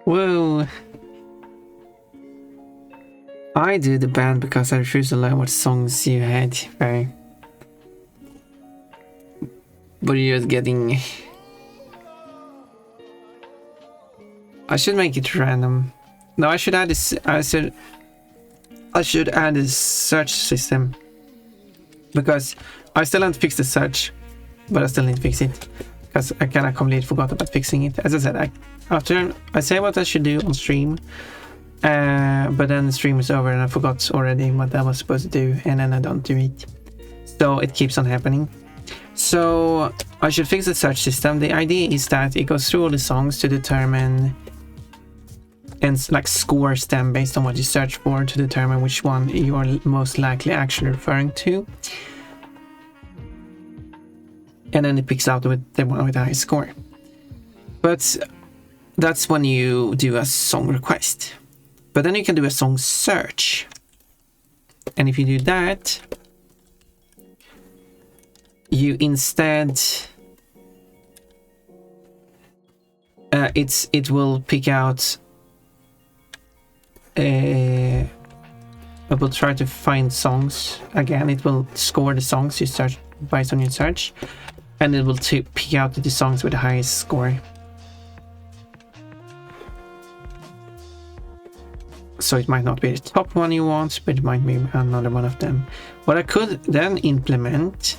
Whoa. I do the band because I refuse to learn what songs you had. Right. But you're just getting... I should make it random. No, I should add this. I should add a search system because I still haven't fixed the search, but I still need to fix it because I kind of completely forgot about fixing it. As I said, after I say what I should do on stream, but then the stream is over and I forgot already what I was supposed to do, and then I don't do it. So it keeps on happening. So I should fix the search system. The idea is that it goes through all the songs to determine and like scores them based on what you search for to determine which one you are most likely actually referring to. And then it picks out with the one with the highest score. But that's when you do a song request. But then you can do a song search. And if you do that, you instead it will pick out it will try to find songs again. It will score the songs you search based on your search, and it will pick out the songs with the highest score. So it might not be the top one you want, but it might be another one of them. What I could then implement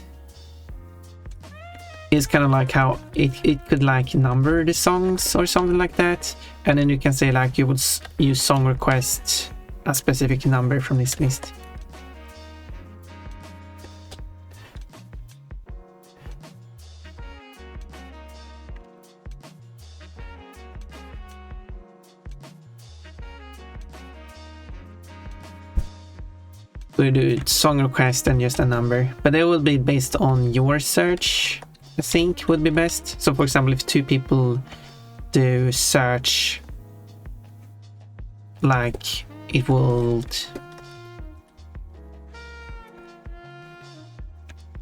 is kind of like how it could like number the songs or something like that, and then you can say like you would use song request a specific number from this list. We do song request and just a number, but they will be based on your search, I think would be best. So for example, if two people do search, like it will,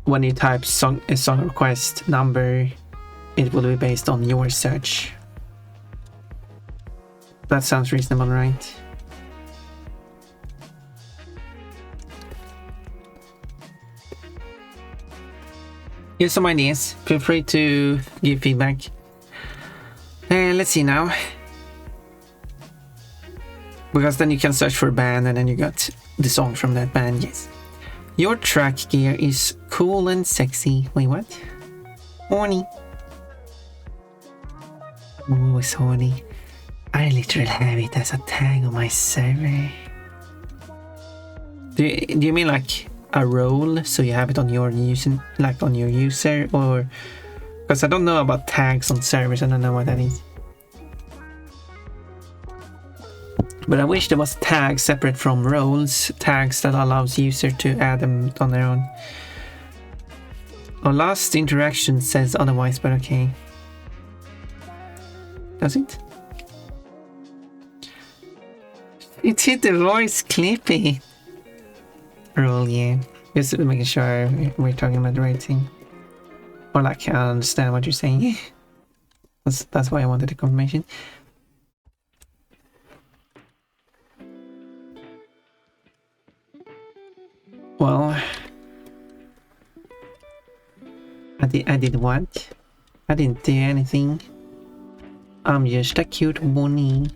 when you type a song request number, it will be based on your search. That sounds reasonable, right? Here's some ideas. Feel free to give feedback. Let's see now. Because then you can search for a band and then you got the song from that band, yes. Your track gear is cool and sexy. Wait, what? Horny. Oh, it's horny. I literally have it as a tag on my server. Do you mean like a role, so you have it on your user, like on your user, or because I don't know about tags on servers, I don't know what that is. But I wish there was tags separate from roles, tags that allows user to add them on their own. Our last interaction says otherwise, but okay. Does it? It hit the voice clippy. Role, yeah. Just making sure we're talking about the right thing. Or like, I understand what you're saying. That's why I wanted the confirmation. Well, I did what? I didn't do anything. I'm just a cute bunny.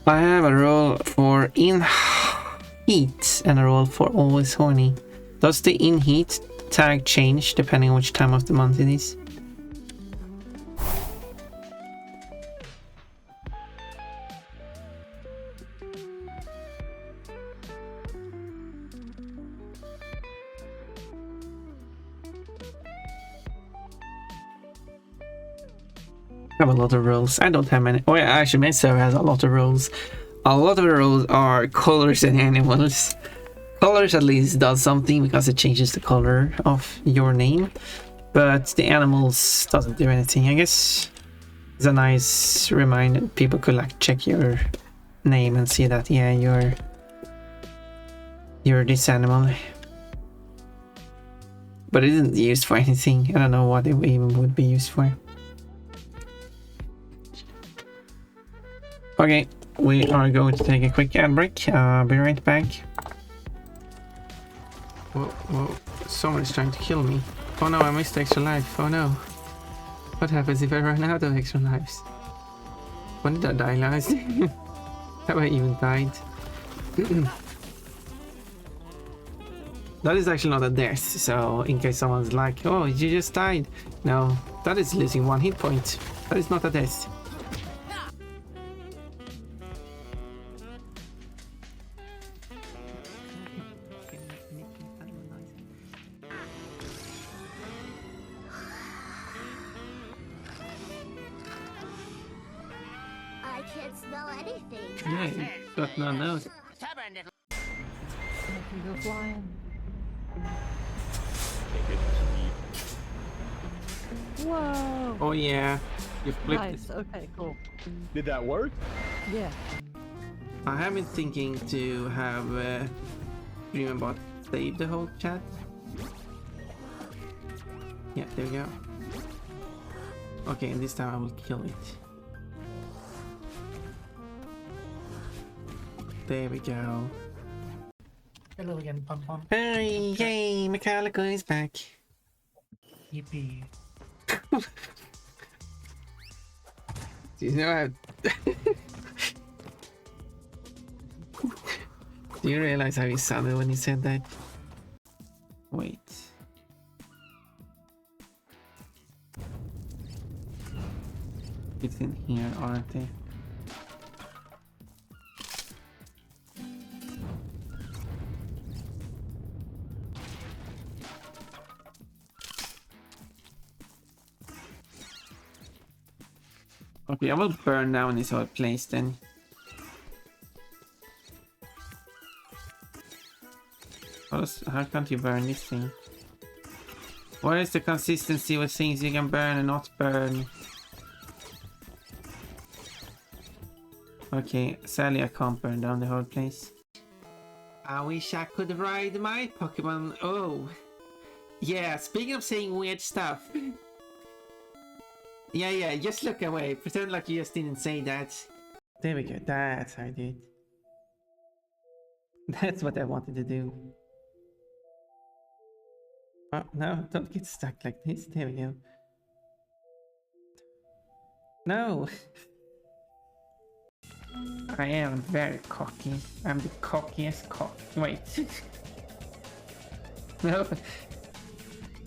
I have a role for in heat and a role for always horny. Does the in heat tag change depending on which time of the month it is? I have a lot of roles. I don't have many. Oh yeah, actually my server has a lot of roles. A lot of the roles are colors and animals. Colors at least does something because it changes the color of your name. But the animals doesn't do anything. I guess it's a nice reminder. People could like check your name and see that, yeah, you're this animal. But it isn't used for anything. I don't know what it even would be used for. Okay, we are going to take a quick ad break. I'll be right back. Whoa, someone's trying to kill me. Oh no, I missed extra life. Oh no. What happens if I run out of extra lives? When did I die last? Have I even died? That is actually not a death, so in case someone's like, oh, you just died. No, that is losing 1 hit point. That is not a death. I can't smell Yeah, you got no nose. I can go flying. Whoa! Oh yeah, you flipped Nice. it. Okay, cool. Did that work? Yeah. I have been thinking to have Dreambot save the whole chat. Yeah, there we go. Okay, and this time I will kill it. There we go. Hello again, Pom Pom. Hey, yay, Mechanical is back. Yippee. Do you know how... Do you realize how you sounded when you said that? Wait. It's in here, aren't they? Okay, I will burn down this whole place then. How can't you burn this thing? What is the consistency with things you can burn and not burn? Okay, sadly I can't burn down the whole place. I wish I could ride my Pokemon. Oh. Yeah, speaking of saying weird stuff. Yeah, just look away. Pretend like you just didn't say that. There we go, that's how I did. That's what I wanted to do. Oh, no, don't get stuck like this. There we go. No! I am very cocky. I'm the cockiest cock. Wait. No.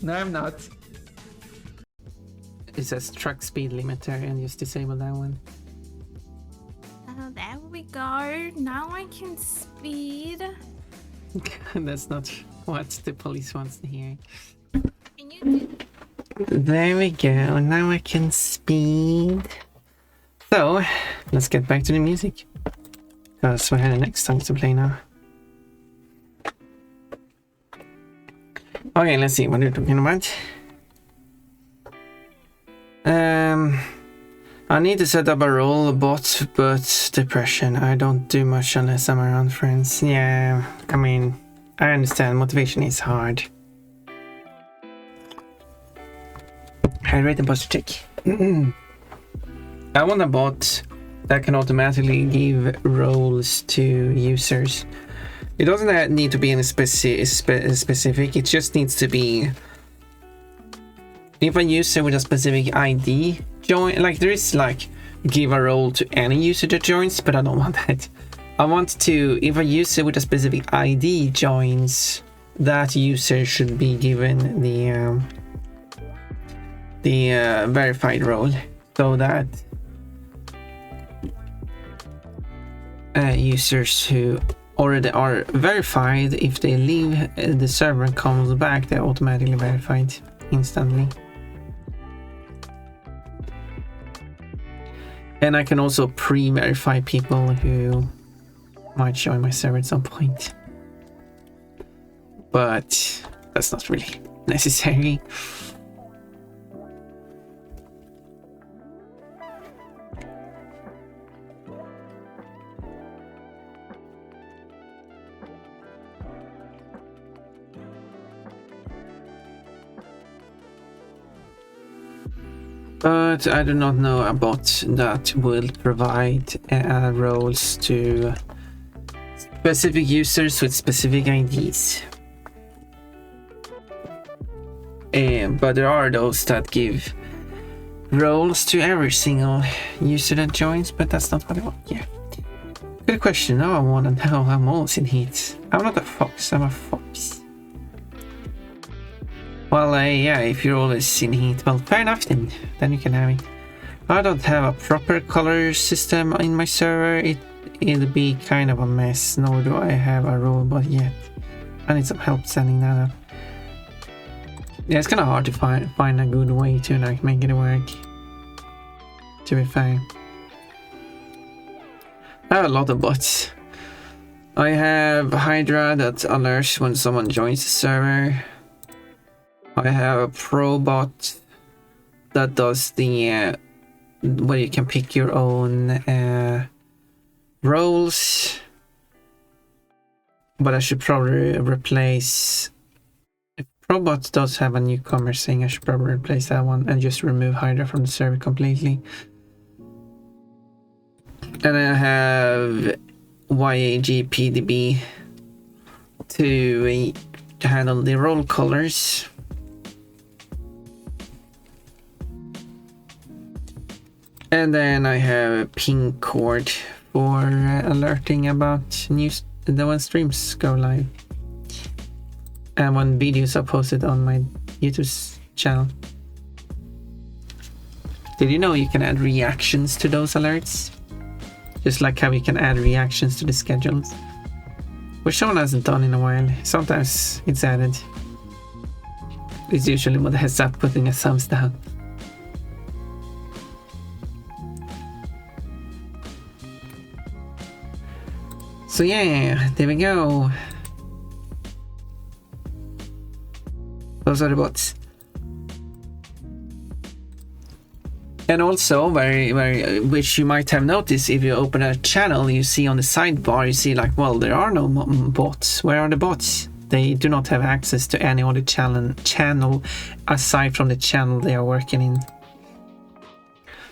No, I'm not. It says truck speed limiter and just disable that one. There we go. Now I can speed. That's not what the police wants to hear. Can you do? There we go. Now I can speed. So, let's get back to the music. Because we have the next song to play now. Okay, let's see what we're talking about. I need to set up a role bot, but depression. I don't do much unless I'm around friends. Yeah, I mean, I understand motivation is hard. Hydrate and posture check. I want a bot that can automatically give roles to users. It doesn't need to be any specific, it just needs to be if a user with a specific ID join, like there is like give a role to any user that joins, but I don't want that. I want to, if a user with a specific ID joins, that user should be given the verified role, so that users who already are verified, if they leave the server and comes back, they're automatically verified instantly. And I can also pre-verify people who might join my server at some point. But that's not really necessary. But I do not know a bot that will provide roles to specific users with specific IDs. But there are those that give roles to every single user that joins, but that's not what I want. Yeah. Good question. Now I want to know I'm always in heat. I'm not a fox, I'm a fox. Well, yeah, if you're always in heat, well, fair enough then you can have it. I don't have a proper color system in my server. It'll be kind of a mess, nor do I have a robot yet. I need some help setting that up. Yeah, it's kind of hard to find a good way to like make it work, to be fair. I have a lot of bots. I have Hydra that alerts when someone joins the server. I have a pro bot that does the where you can pick your own roles. But I should probably replace... If Probot does have a newcomer thing, I should probably replace that one and just remove Hydra from the server completely. And I have YAGPDB to handle the roll colors. And then I have a ping cord for alerting about news when streams go live. And when videos are posted on my YouTube channel. Did you know you can add reactions to those alerts? Just like how you can add reactions to the schedules. Which someone hasn't done in a while. Sometimes it's added. It's usually with a heads up putting a thumbs down. So yeah, there we go. Those are the bots. And also, which you might have noticed if you open a channel, you see on the sidebar, you see like, well, there are no bots. Where are the bots? They do not have access to any other channel aside from the channel they are working in.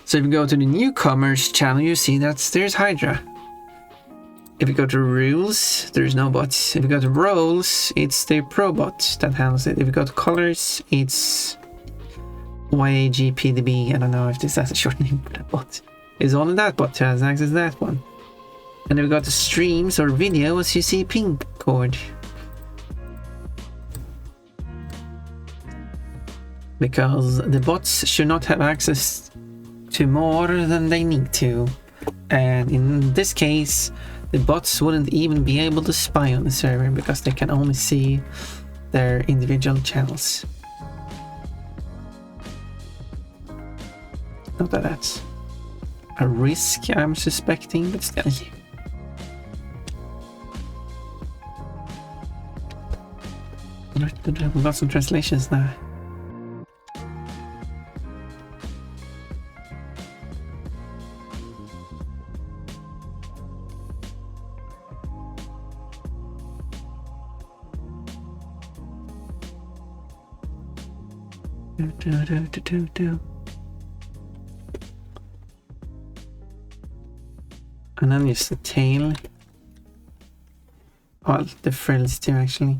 So if you go to the newcomers channel, you see that there's Hydra. If you go to rules, there's no bots. If you go to roles, it's the pro bot that handles it. If you go to colors, it's YAGPDB. I don't know if this has a short name for that bot. It's only that bot who has access to that one. And if you go to streams or videos, you see ping cord. Because the bots should not have access to more than they need to. And in this case, the bots wouldn't even be able to spy on the server because they can only see their individual channels. Not that that's a risk I'm suspecting, but still. We've got some translations now. And then there's the tail. Well, the frills too, actually.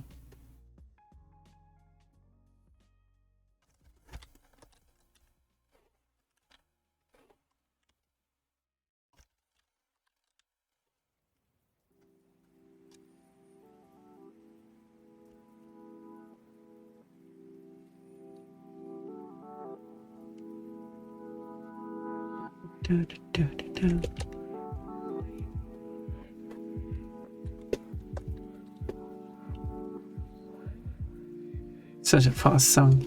Such a fast song.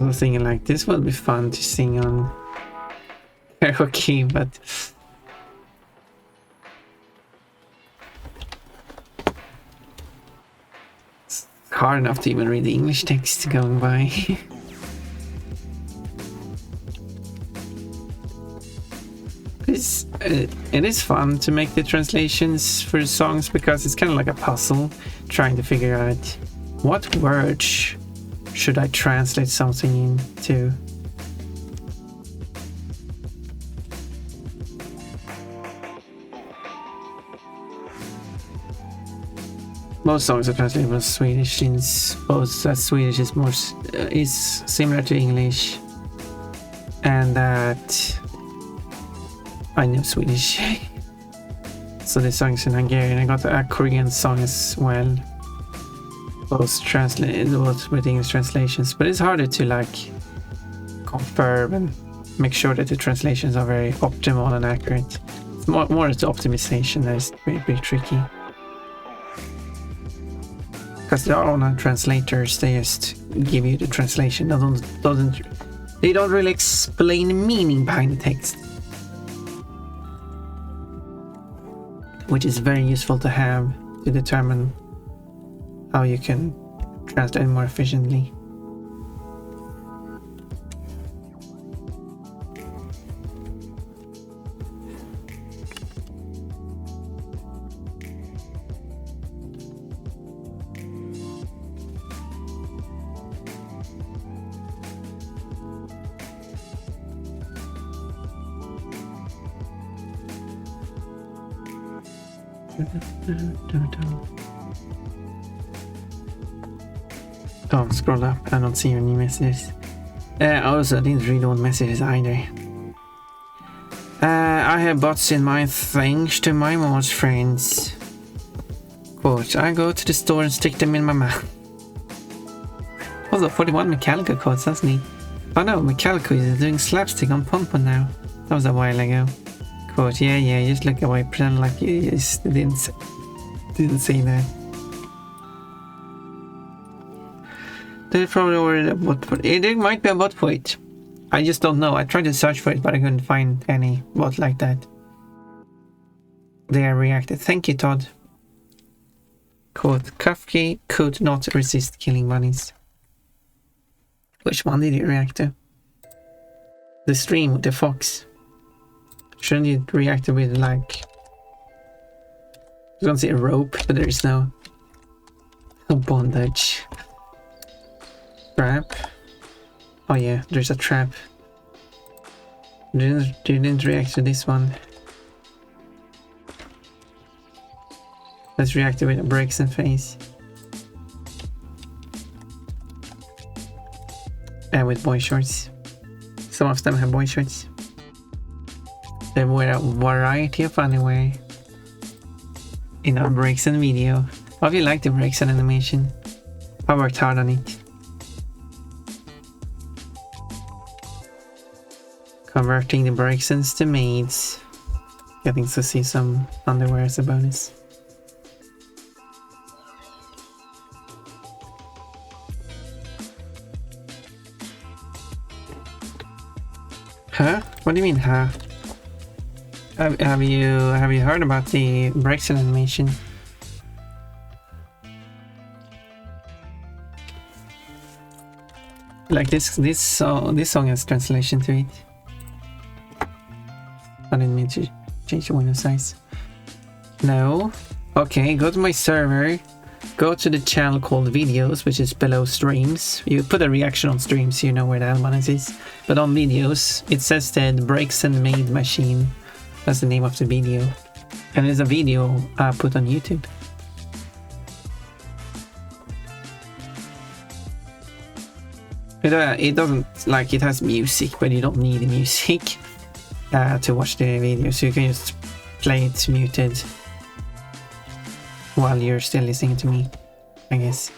I was thinking like this would be fun to sing on karaoke, but it's hard enough to even read the English text going by. It is fun to make the translations for songs because it's kind of like a puzzle, trying to figure out what words should I translate something into. Most songs are translated from Swedish, since both that Swedish is more is similar to English, and that I know Swedish. So the songs in Hungarian. I got a Korean song as well. Both translated, both with English translations, but it's harder to like confirm and make sure that the translations are very optimal and accurate. It's more the optimization that is pretty tricky. Because there are online translators, they just give you the translation. They don't really explain the meaning behind the text. Which is very useful to have to determine how you can translate more efficiently. Don't scroll up, I don't see any messages. Also, I didn't read all messages either. I have bots in my thanks to my most friends. Quote, I go to the store and stick them in my mouth. Also, 41 Metallica codes, that's neat. Oh no, Metallica is doing slapstick on Pompon now. That was a while ago. Quote, yeah, just look away, pretend like you just didn't say that. They're probably already a bot for it. It might be a bot for it. I just don't know. I tried to search for it, but I couldn't find any bot like that. They are reacted. Thank you, Todd. Quote, Kafki could not resist killing bunnies. Which one did he react to? The stream with the fox. Shouldn't you react with like... I was gonna say a rope, but there is no bondage. Trap. Oh yeah, there's a trap. Didn't react to this one. Let's react with a breaks and face. And with boy shorts. Some of them have boy shorts. They wear a variety of underwear in our breaks and video. I really like the breaks and animation. I worked hard on it. Converting the breaks to maids. Getting to see some underwear as a bonus. Huh? What do you mean, huh? Have you heard about the breaks and animation? Like this song has translation to it. I didn't mean to change the window size. No. Okay, go to my server. Go to the channel called videos, which is below streams. You put a reaction on streams, so you know where that one is. But on videos, it says that breaks and made machine. That's the name of the video. And it's a video I put on YouTube. It doesn't, like, it has music, but you don't need the music to watch the video. So you can just play it muted while you're still listening to me, I guess.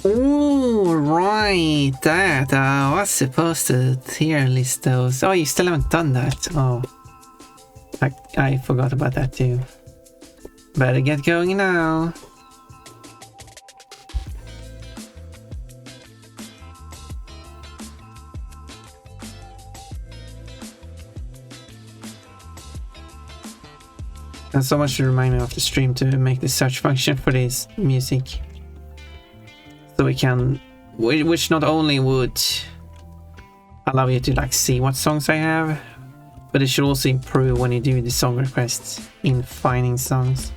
Oh, right, that I was supposed to tier list those. Oh, you still haven't done that. Oh, I forgot about that too. Better get going now. And someone should remind me of the stream to make the search function for this music. So we can, which not only would allow you to like see what songs I have, but it should also improve when you do the song requests in finding songs.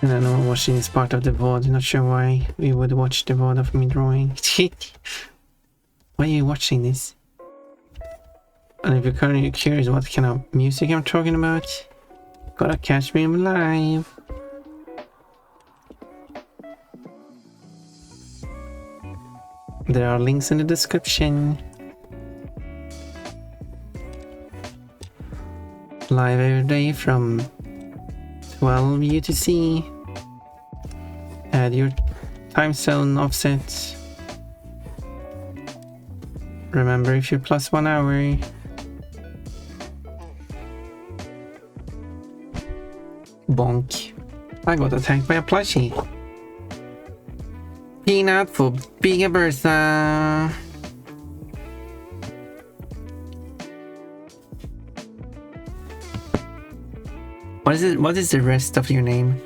And I know watching is part of the VOD. Not sure why we would watch the VOD of me drawing. Why are you watching this? And if you're currently curious what kind of music I'm talking about, gotta catch me live. There are links in the description. Live every day from 12 UTC. Add your time zone offset. Remember, if you're plus 1 hour. Bonk. I got attacked by a plushie. Peanut for Bigger Bertha. What is it? What is the rest of your name?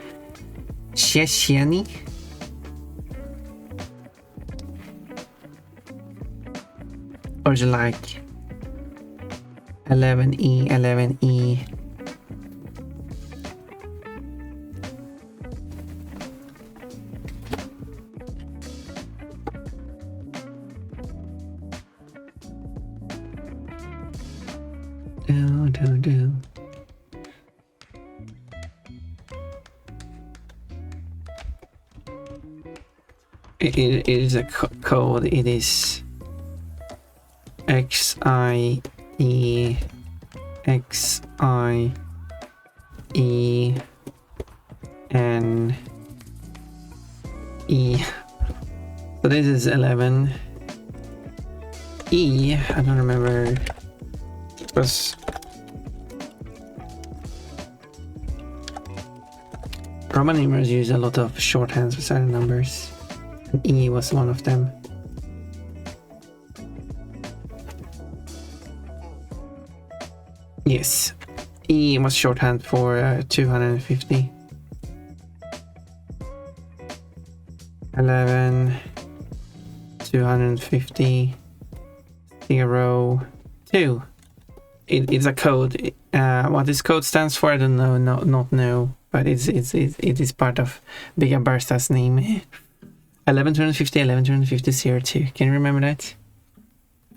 Sheshiani? Or is it like 11E, 11E? Do. It is a code. It is XIE XIENE. So this is 11 E. I don't remember. It was Roman numerals use a lot of shorthands for certain numbers. And E was one of them. Yes, E was shorthand for 250. 11, 250, 0, 2. It's a code. What this code stands for, I don't know. Not know. But it is part of Bigger Barsta's name. 11, 250, 11, 250, 02. Can you remember that?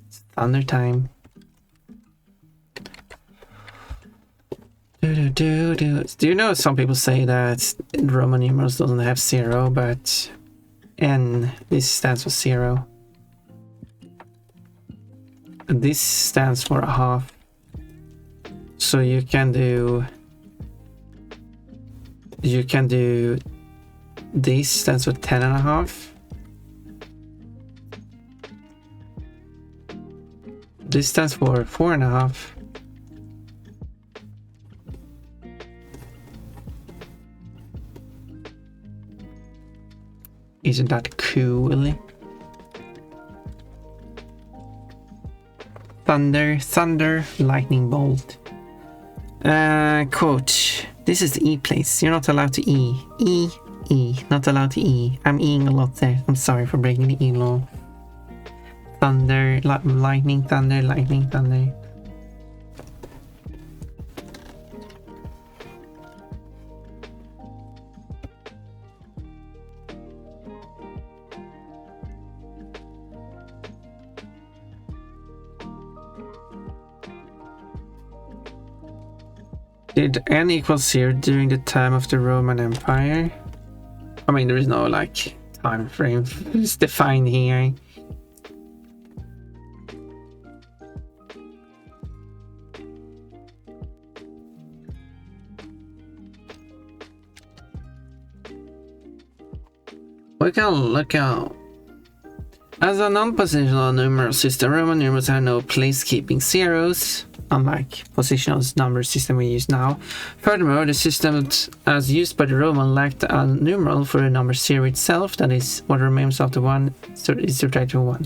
It's thunder time. Do you know some people say that Roman numerals doesn't have 0, but N, this stands for 0. And this stands for a half. So you can do this stands for 10.5. This stands for 4.5. Isn't that cool? Thunder, lightning bolt. Quote. This is the E place. You're not allowed to E. E. Not allowed to E. I'm Eing a lot there. I'm sorry for breaking the E law. Thunder, lightning, thunder, lightning, thunder. Did n equal 0 during the time of the Roman Empire? I mean, there is no like time frame. It's defined here. We can look out. As a non-positional numeral system, Roman numerals have no place-keeping zeros, unlike positional number system we use now. Furthermore, the system as used by the Roman lacked a numeral for the number 0 itself, that is, what remains after 1 is subtracted from 1.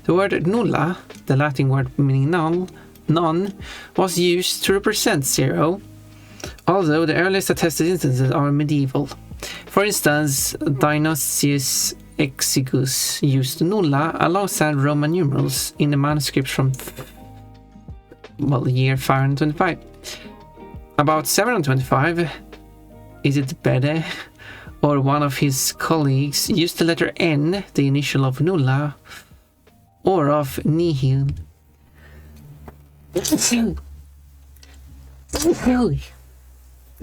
The word nulla, the Latin word meaning none, was used to represent 0, although the earliest attested instances are medieval. For instance, Dionysius Exiguus used nulla alongside Roman numerals in the manuscripts from the year 525. About 725, Is it Bede or one of his colleagues used the letter N, the initial of nulla, or of nihil? The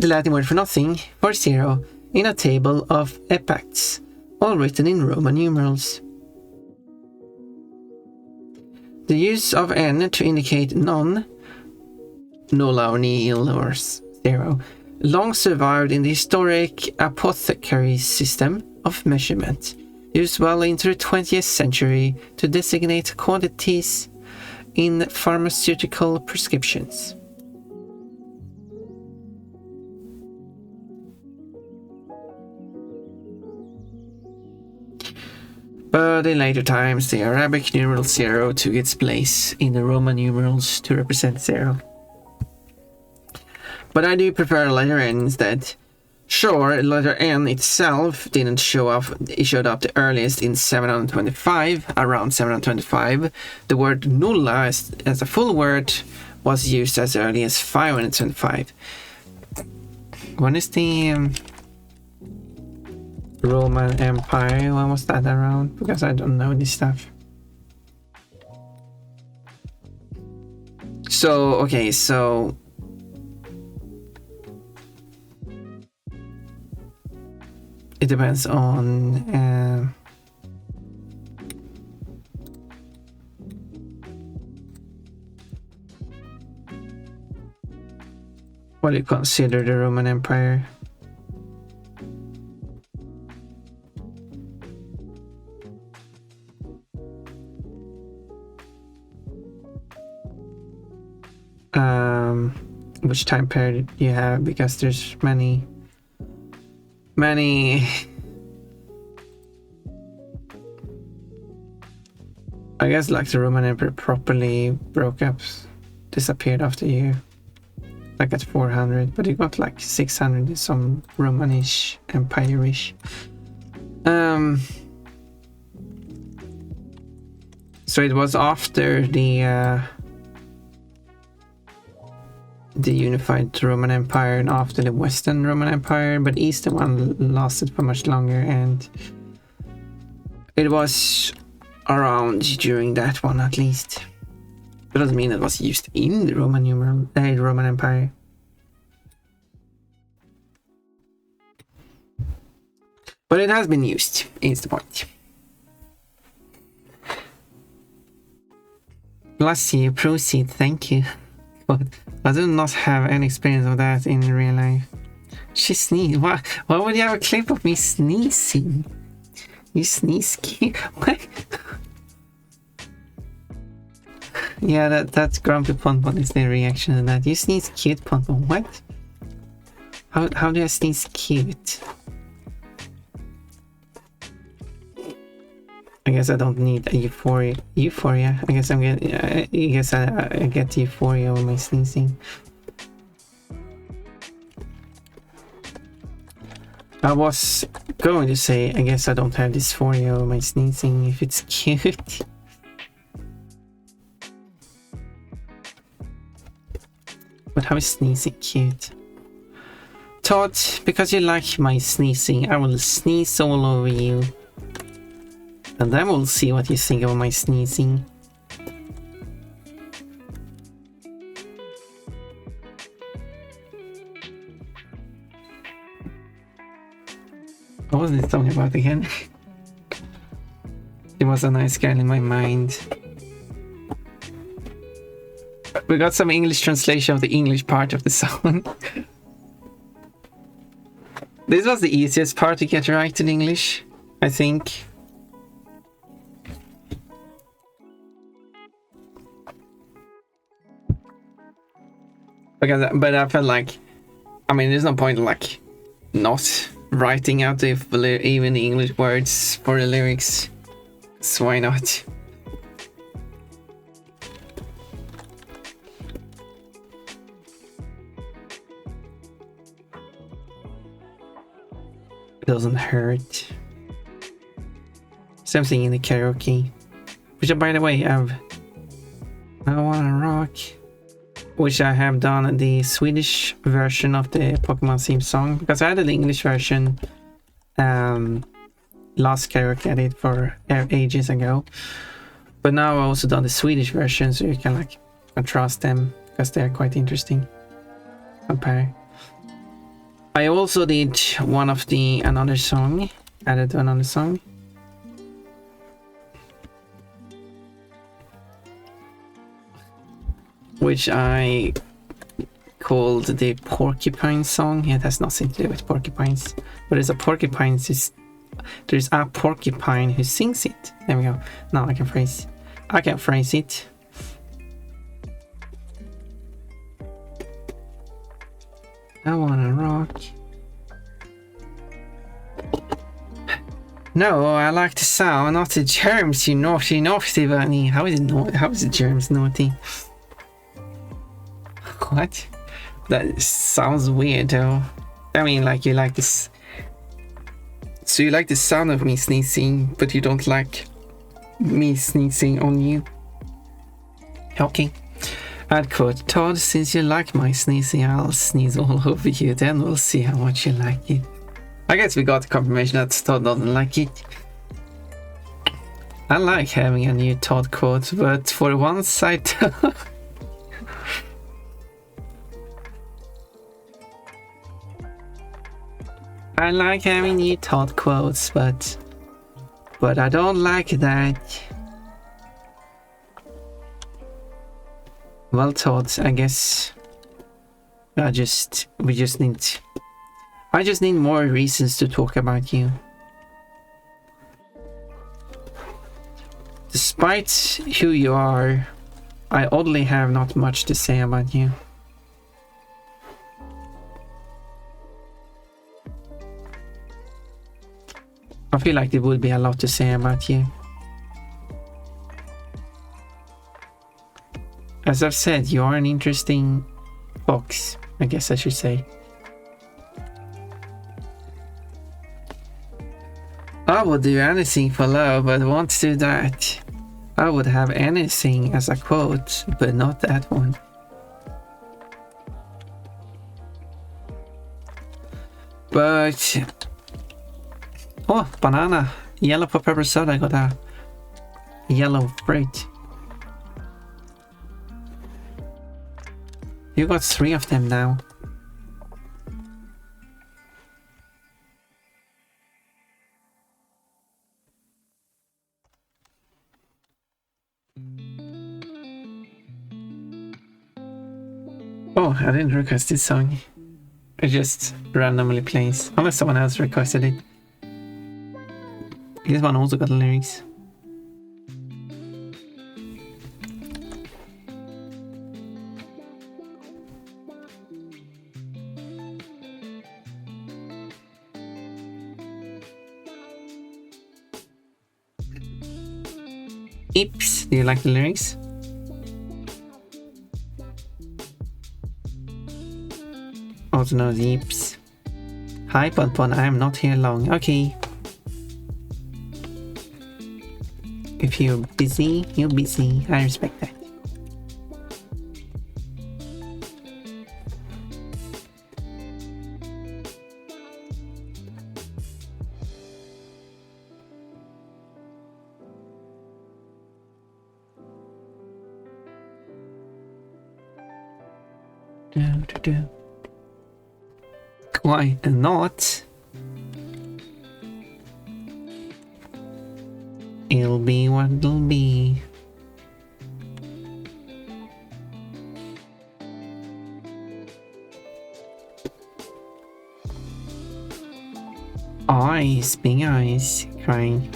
Latin word for nothing, for zero, in a table of epacts, all written in Roman numerals. The use of N to indicate none, nulla or nihil or zero, long survived in the historic apothecary system of measurement, used well into the 20th century to designate quantities in pharmaceutical prescriptions. But in later times, the Arabic numeral 0 took its place in the Roman numerals to represent 0. But I do prefer letter N instead. Sure, letter N itself didn't show up. It showed up the earliest in 725, around 725. The word nulla as a full word was used as early as 525. When is the Roman Empire? When was that around? Because I don't know this stuff. So, okay, so it depends on what you consider the Roman Empire. Which time period you have, because there's many I guess like the Roman Empire properly broke up, disappeared after you, like at 400, but you got like 600 some Romanish Empire-ish. So it was after the unified Roman Empire and after the Western Roman Empire, but Eastern one lasted for much longer, and it was around during that one at least. But doesn't mean it was used in the Roman Empire. But it has been used, is the point. Bless you, proceed, thank you. But I do not have any experience of that in real life. She sneezed. Why would you have a clip of me sneezing? You sneeze cute. What? Yeah, that's Grumpy Ponpon is the reaction to that. You sneeze cute, Ponpon. What? How do I sneeze cute? I guess I don't need a euphoria. I guess I get euphoria with my sneezing. I was going to say, I guess I don't have dysphoria with my sneezing if it's cute. But how is sneezing cute? Todd, because you like my sneezing, I will sneeze all over you. And then we'll see what you think of my sneezing. What was this song about again? It was a nice girl in my mind. We got some English translation of the English part of the song. This was the easiest part to get right in English, I think. But I felt like, I mean, there's no point in like not writing out even the English words for the lyrics. So why not? It doesn't hurt. Something in the karaoke, which by the way, I wanna rock. which I have done the Swedish version of the Pokemon theme song, because I had the English version last karaoke I did for ages ago, but now I've also done the Swedish version, so you can like contrast them because they're quite interesting. Compare. I also did one of the another song, added another song, which I called the Porcupine song. It has nothing to do with porcupines, but there's a porcupine who sings it. There we go. Now I can phrase it. I wanna rock. No, I like the sound, not the germs, you naughty bunny. How is the germs naughty? What? That sounds weird though. I mean, like, you like this. So you like the sound of me sneezing, but you don't like me sneezing on you. Okay. Add quote, Todd, since you like my sneezing, I'll sneeze all over you, then we'll see how much you like it. I guess we got confirmation that Todd doesn't like it. I like having a new Todd quote, but for once I don't. I like having new Todd quotes, but I don't like that. Well, Todd, I guess I just need more reasons to talk about you. Despite who you are, I oddly have not much to say about you. I feel like there would be a lot to say about you. As I've said, you are an interesting fox, I guess I should say. I would do anything for love, but won't do that. I would have anything as a quote, but not that one. But... oh, banana. Yellow for pepper soda, I got a yellow fruit. You got 3 of them now. Oh, I didn't request this song. It just randomly plays, unless someone else requested it. This one also got lyrics. Ips, do you like the lyrics? Also known as Ips. Hi Bonbon, I am not here long. Okay. If you're busy, you're busy. I respect that. Why not? It'll be what it'll be. Eyes, big eyes, crying.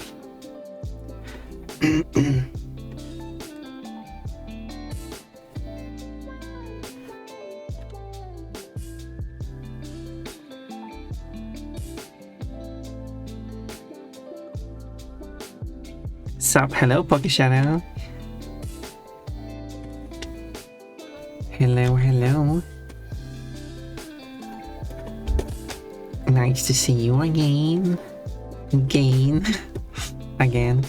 Sup, hello, Poké Shadow. Hello, hello. Nice to see you again. Again.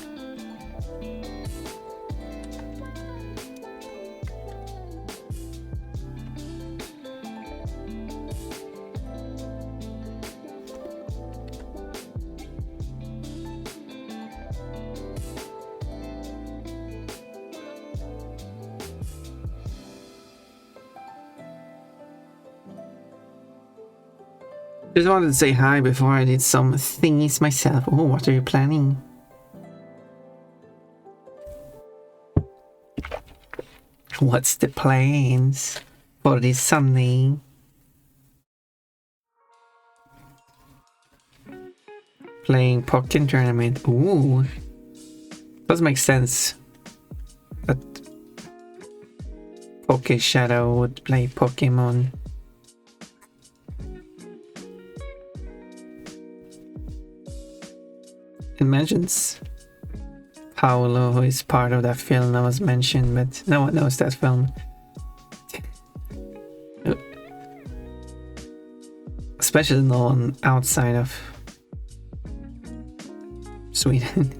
Just wanted to say hi before I did some thingies myself. Oh, what are you planning? What's the plans for this Sunday? Playing Pokken Tournament. Ooh. Does make sense that Poke Shadow would play Pokemon. It mentions Paolo, who is part of that film that was mentioned, but no one knows that film. Especially no one outside of Sweden.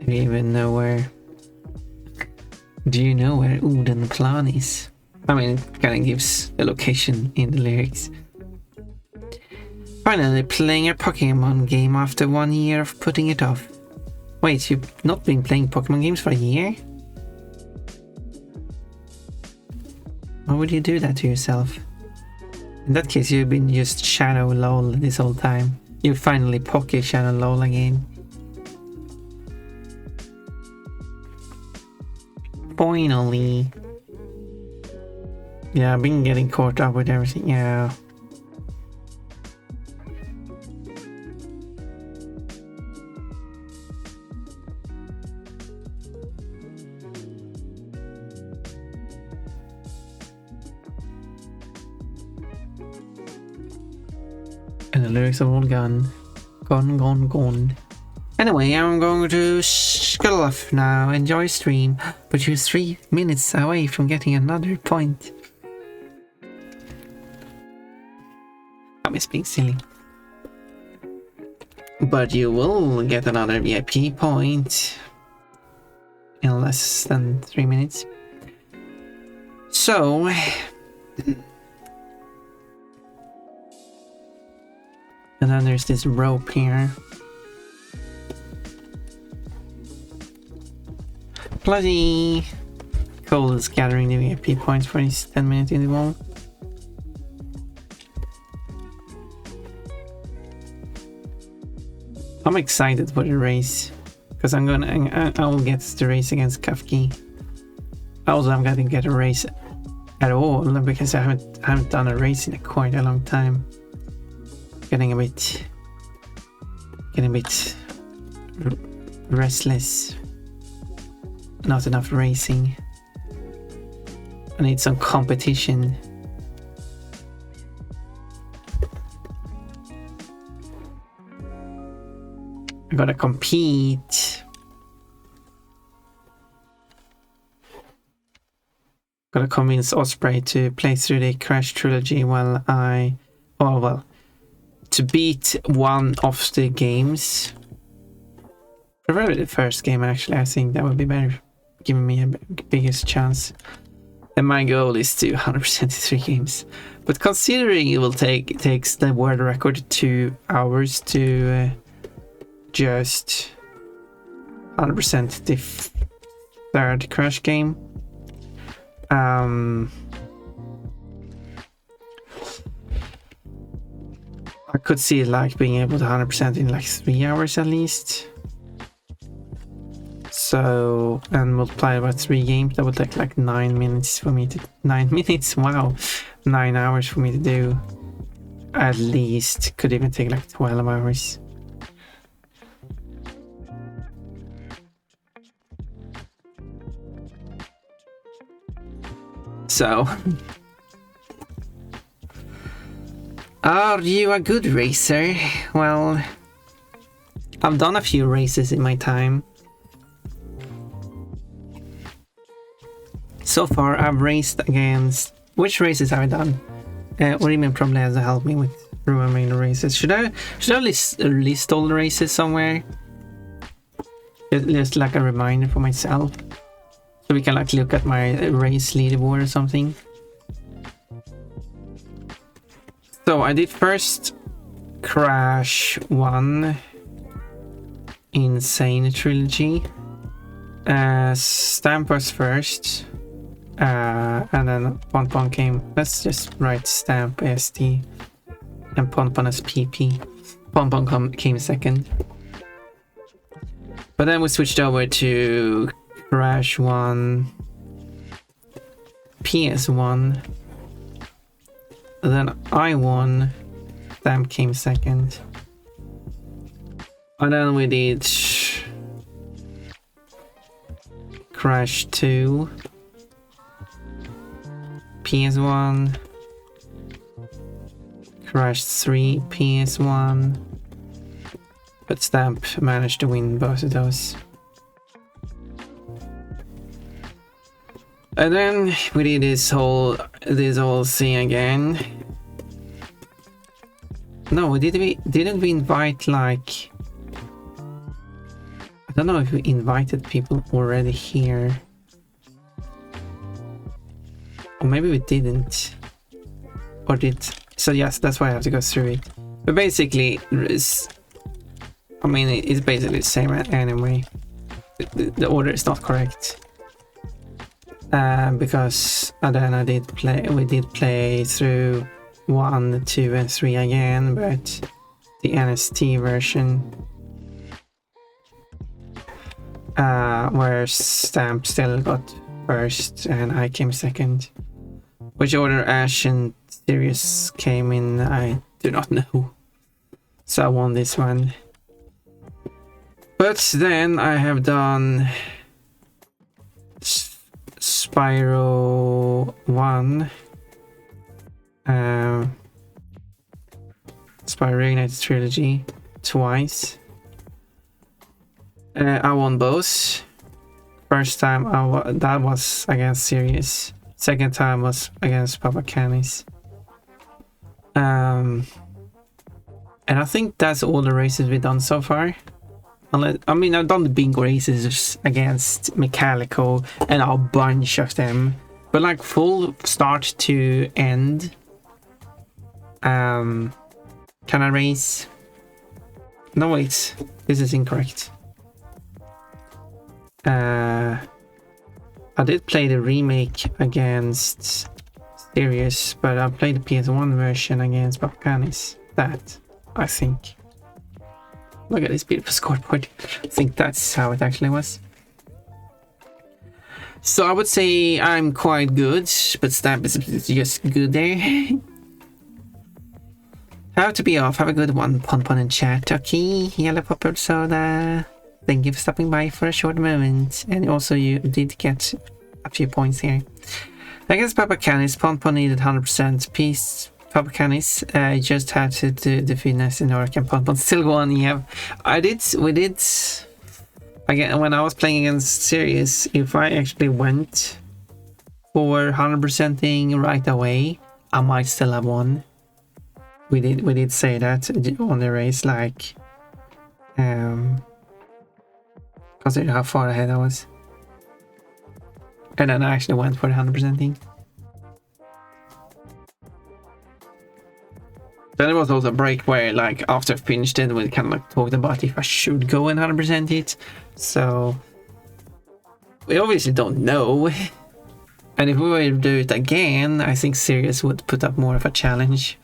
Do you even know where? Do you know where Odenplan is? I mean, it kind of gives the location in the lyrics. Finally playing a Pokemon game after 1 year of putting it off. Wait, you've not been playing Pokemon games for a year? Why would you do that to yourself? In that case, you've been just Shadow LOL this whole time. You finally Poke Shadow LOL again. Finally. Yeah, I've been getting caught up with everything, yeah. And the lyrics are all gone. Gone. Anyway, I'm going to scuttle off now. Enjoy stream. But you're 3 minutes away from getting another point. I'm just being silly. But you will get another VIP point in less than 3 minutes. So... and then there's this rope here. Bloody Cole is gathering the VIP points for his 10-minute interval. I'm excited for the race because I will get the race against Kafki. Also, I'm gonna get a race at all because I haven't done a race in quite a long time. Getting a bit restless. Not enough racing. I need some competition. I gotta compete. Gotta convince Osprey to play through the Crash trilogy while to beat one of the games. Preferably the first game, actually. I think that would be better, giving me a biggest chance. And my goal is to 100% 3 games. But considering it will takes the world record 2 hours to just 100% the third Crash game. I could see like being able to 100% in like 3 hours at least. So, and multiply by 3 games, that would take like 9 minutes for me to... 9 minutes? Wow! 9 hours for me to do. At least. Could even take like 12 hours. So... Are you a good racer? Well... I've done a few races in my time. So far, I've raced against... Which races have I done? Urimen probably has to help me with remembering the races. Should I list all the races somewhere? Just like a reminder for myself. So we can like look at my race leaderboard or something. So I did first Crash 1 Insane Trilogy. Stamp was first. and then Pon came. Let's just write stamp ST and Pon as PP. Pon came second. But then we switched over to Crash 1, PS1, then I won, Stamp came second. And then we did Crash 2, PS1, Crash 3, PS1, but Stamp managed to win both of those. And then we did this whole thing again. No, didn't we invite, like, I don't know if we invited people already here. Or maybe we didn't. Or did. So yes, that's why I have to go through it. But basically, it's basically the same anyway. The order is not correct. Because then we did play through 1, 2 and 3 again, but the NST version, where Stamp still got first and I came second. Which order Ash and Sirius came in, I do not know. So I won this one. But then I have done Spyro 1, Spyro Reignited Trilogy twice. I won both. First time that was against Sirius. Second time was against Papa Canis. And I think that's all the races we've done so far. I've done the bingo races against Mechalico and a bunch of them, but like full start to end kind of race. No, wait, this is incorrect. I did play the remake against Sirius, but I played the PS1 version against Papacanis. That, I think. Look at this beautiful scoreboard. I think that's how it actually was. So I would say I'm quite good, but Stamp is just good there. Have to be off. Have a good one, Pon in chat. Okay, Yellow Popper Soda. Thank you for stopping by for a short moment. And also you did get a few points here. Against Papa Canis, Pon needed 100% peace. Papa Canis just had to defeat Nestinoric and Pon still won. Yeah, we did again when I was playing against Sirius. If I actually went for 100%ing right away, I might still have won. We did say that on the race, like consider how far ahead I was, and then I actually went for the 100%ing. Then there was also a break where, like, after I finished it, we kind of like talked about if I should go and 100% it. So we obviously don't know. And if we were to do it again, I think Sirius would put up more of a challenge.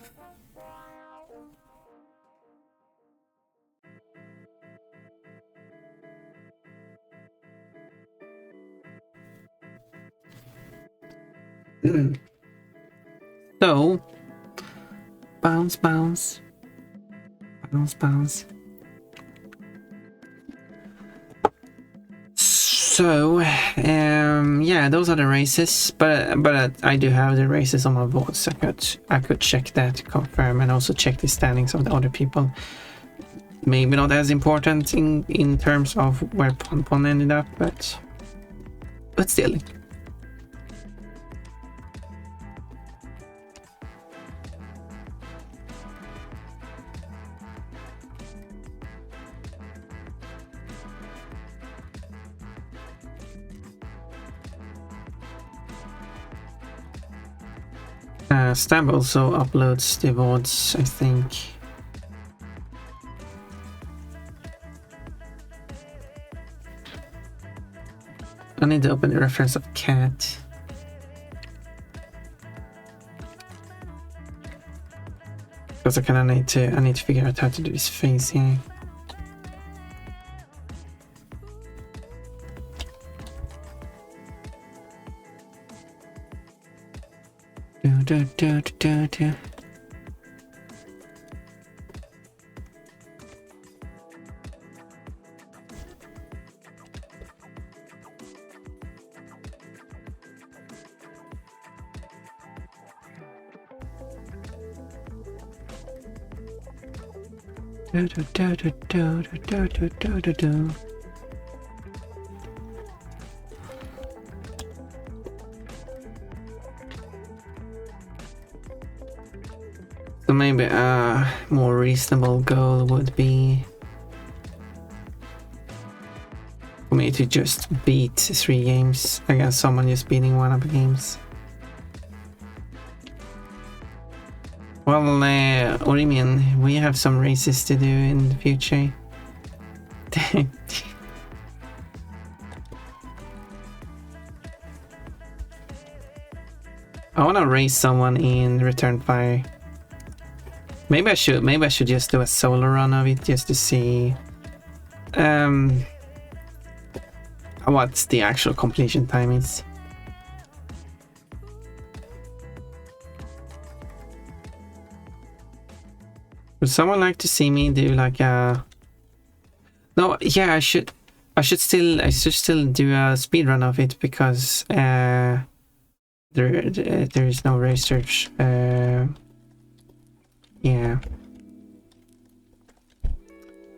So bounce, bounce, bounce, bounce. So yeah, those are the races, but I do have the races on my board, so I could check that, confirm, and also check the standings of the other people. Maybe not as important in terms of where Pon ended up, but still. Stamp also uploads the VODs, I think. I need to open the reference of cat. Because I kind of need to figure out how to do this phase here. Do. Do. So maybe a more reasonable goal would be for me to just beat 3 games against someone just beating 1 of the games. Well, what do you mean? We have some races to do in the future. I wanna race someone in Return Fire. Maybe I should just do a solo run of it just to see what the actual completion time is. Would someone like to see me do like a... No, yeah, I should still do a speed run of it because there is no research. Yeah,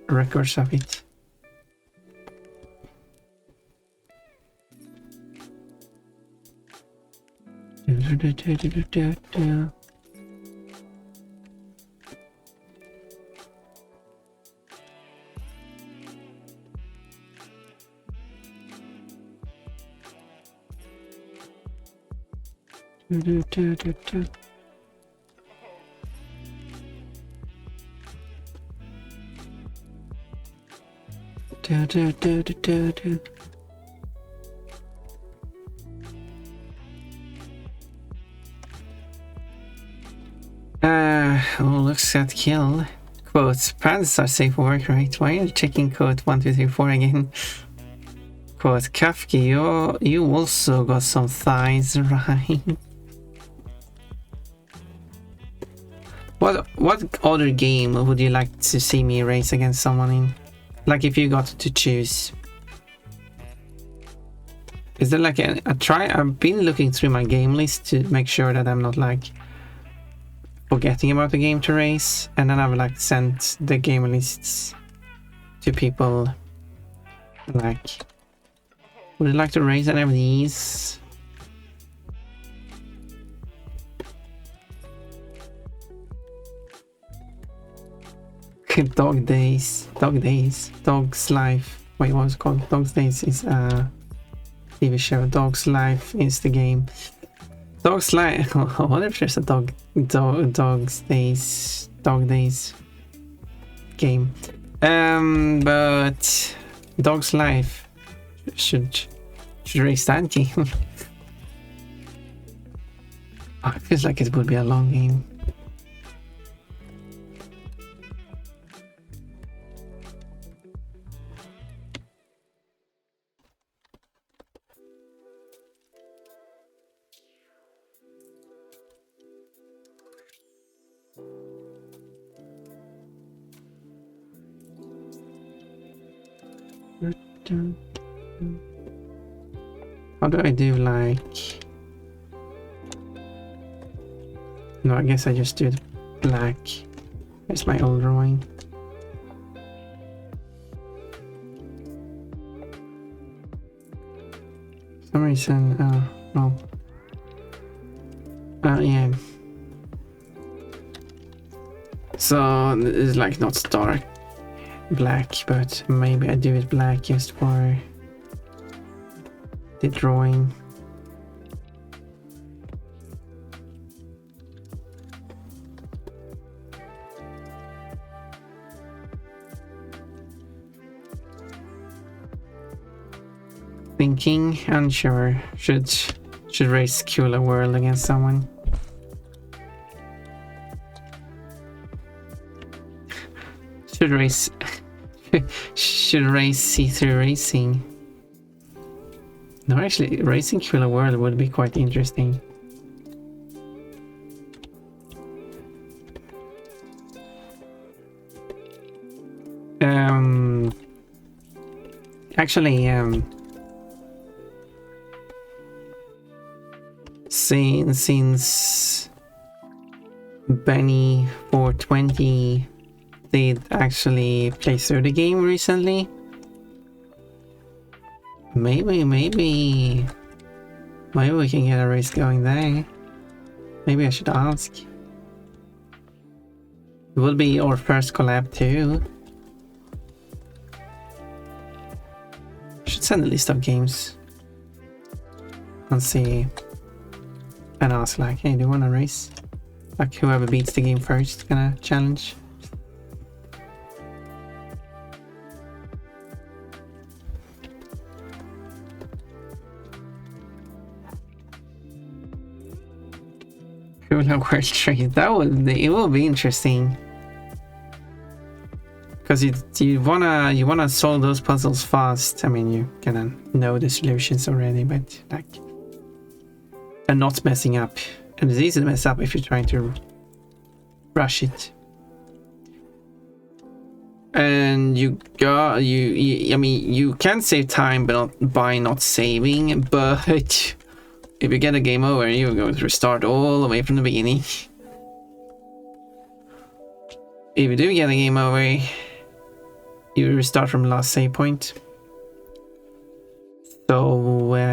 records of it. Oh, looks at kill. Quote, pants are safe for work, right? Why are you checking code 1, 2, 3, 4 again? Quote, Kafki, you also got some thighs, right? What other game would you like to see me race against someone in? Like if you got to choose. Is there like a try? I've been looking through my game list to make sure that I'm not like forgetting about the game to race, and then I've like sent the game lists to people like, would you like to race any of these? Dog's Life. Wait, what was it called? Dog's Days is a TV show. Dog's Life is the game. Dog's Life. I wonder if there's a Dog's Days game. But Dog's Life should race that game. Oh, it feels like it would be a long game. How do I do like... No, I guess I just do it black. There's my old drawing. For some reason, no. Yeah. So it's like not dark black, but maybe I do it black just for the drawing. Thinking, unsure. Should race Cooler World against someone. Should race. Should race see through racing. No, actually, racing Killer World would be quite interesting. Actually, since Benny 420 did actually play through the game recently, maybe we can get a race going there. Maybe I should ask. It will be our first collab too. Should send a list of games and see, and ask like, hey, do you want to race? Like whoever beats the game first, gonna challenge. Cool World Trade. It will be interesting. Because you wanna solve those puzzles fast. I mean, you kind of know the solutions already, but like, and not messing up. And it's easy to mess up if you're trying to rush it. And I mean, you can save time, but by not saving. But if you get a game over, you're going to restart all the way from the beginning. If you do get a game over, you restart from the last save point. So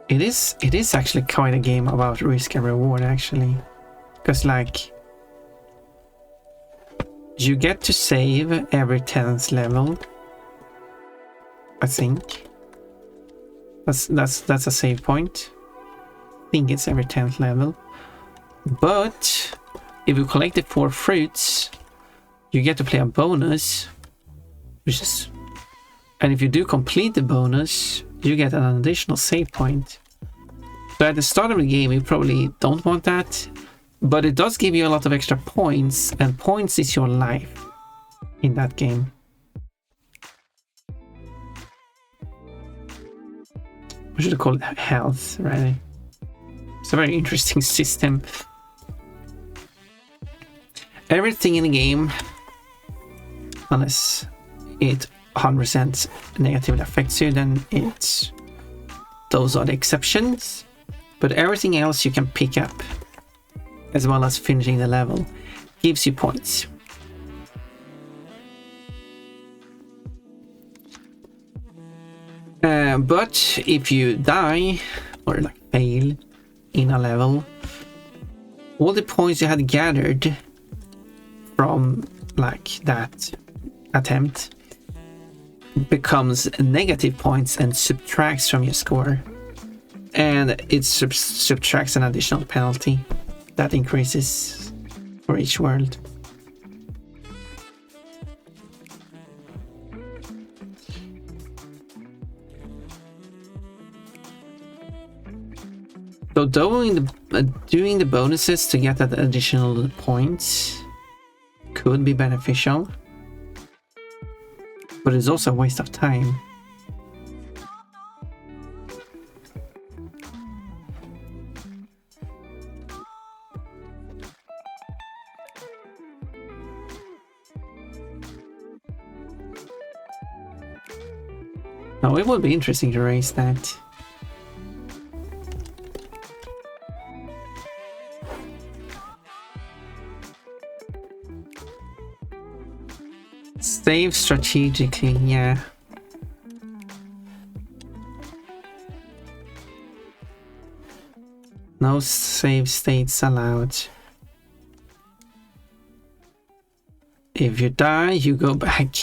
it is actually quite a game about risk and reward, actually, because like you get to save every 10th level. I think that's a save point. I think it's every 10th level, but if you collect the 4 fruits, you get to play a bonus, and if you do complete the bonus, you get an additional save point. So at the start of the game, you probably don't want that, but it does give you a lot of extra points, and points is your life in that game. What should I call it? Health, right? It's a very interesting system. Everything in the game, unless it 100% negatively affects you, then those are the exceptions. But everything else you can pick up, as well as finishing the level, gives you points. But if you die or like fail in a level, all the points you had gathered from like that attempt becomes negative points and subtracts from your score, and it subtracts an additional penalty that increases for each world. So doing the bonuses to get that additional points could be beneficial, but it's also a waste of time. Now it would be interesting to raise that. Save strategically, yeah. No save states allowed. If you die, you go back.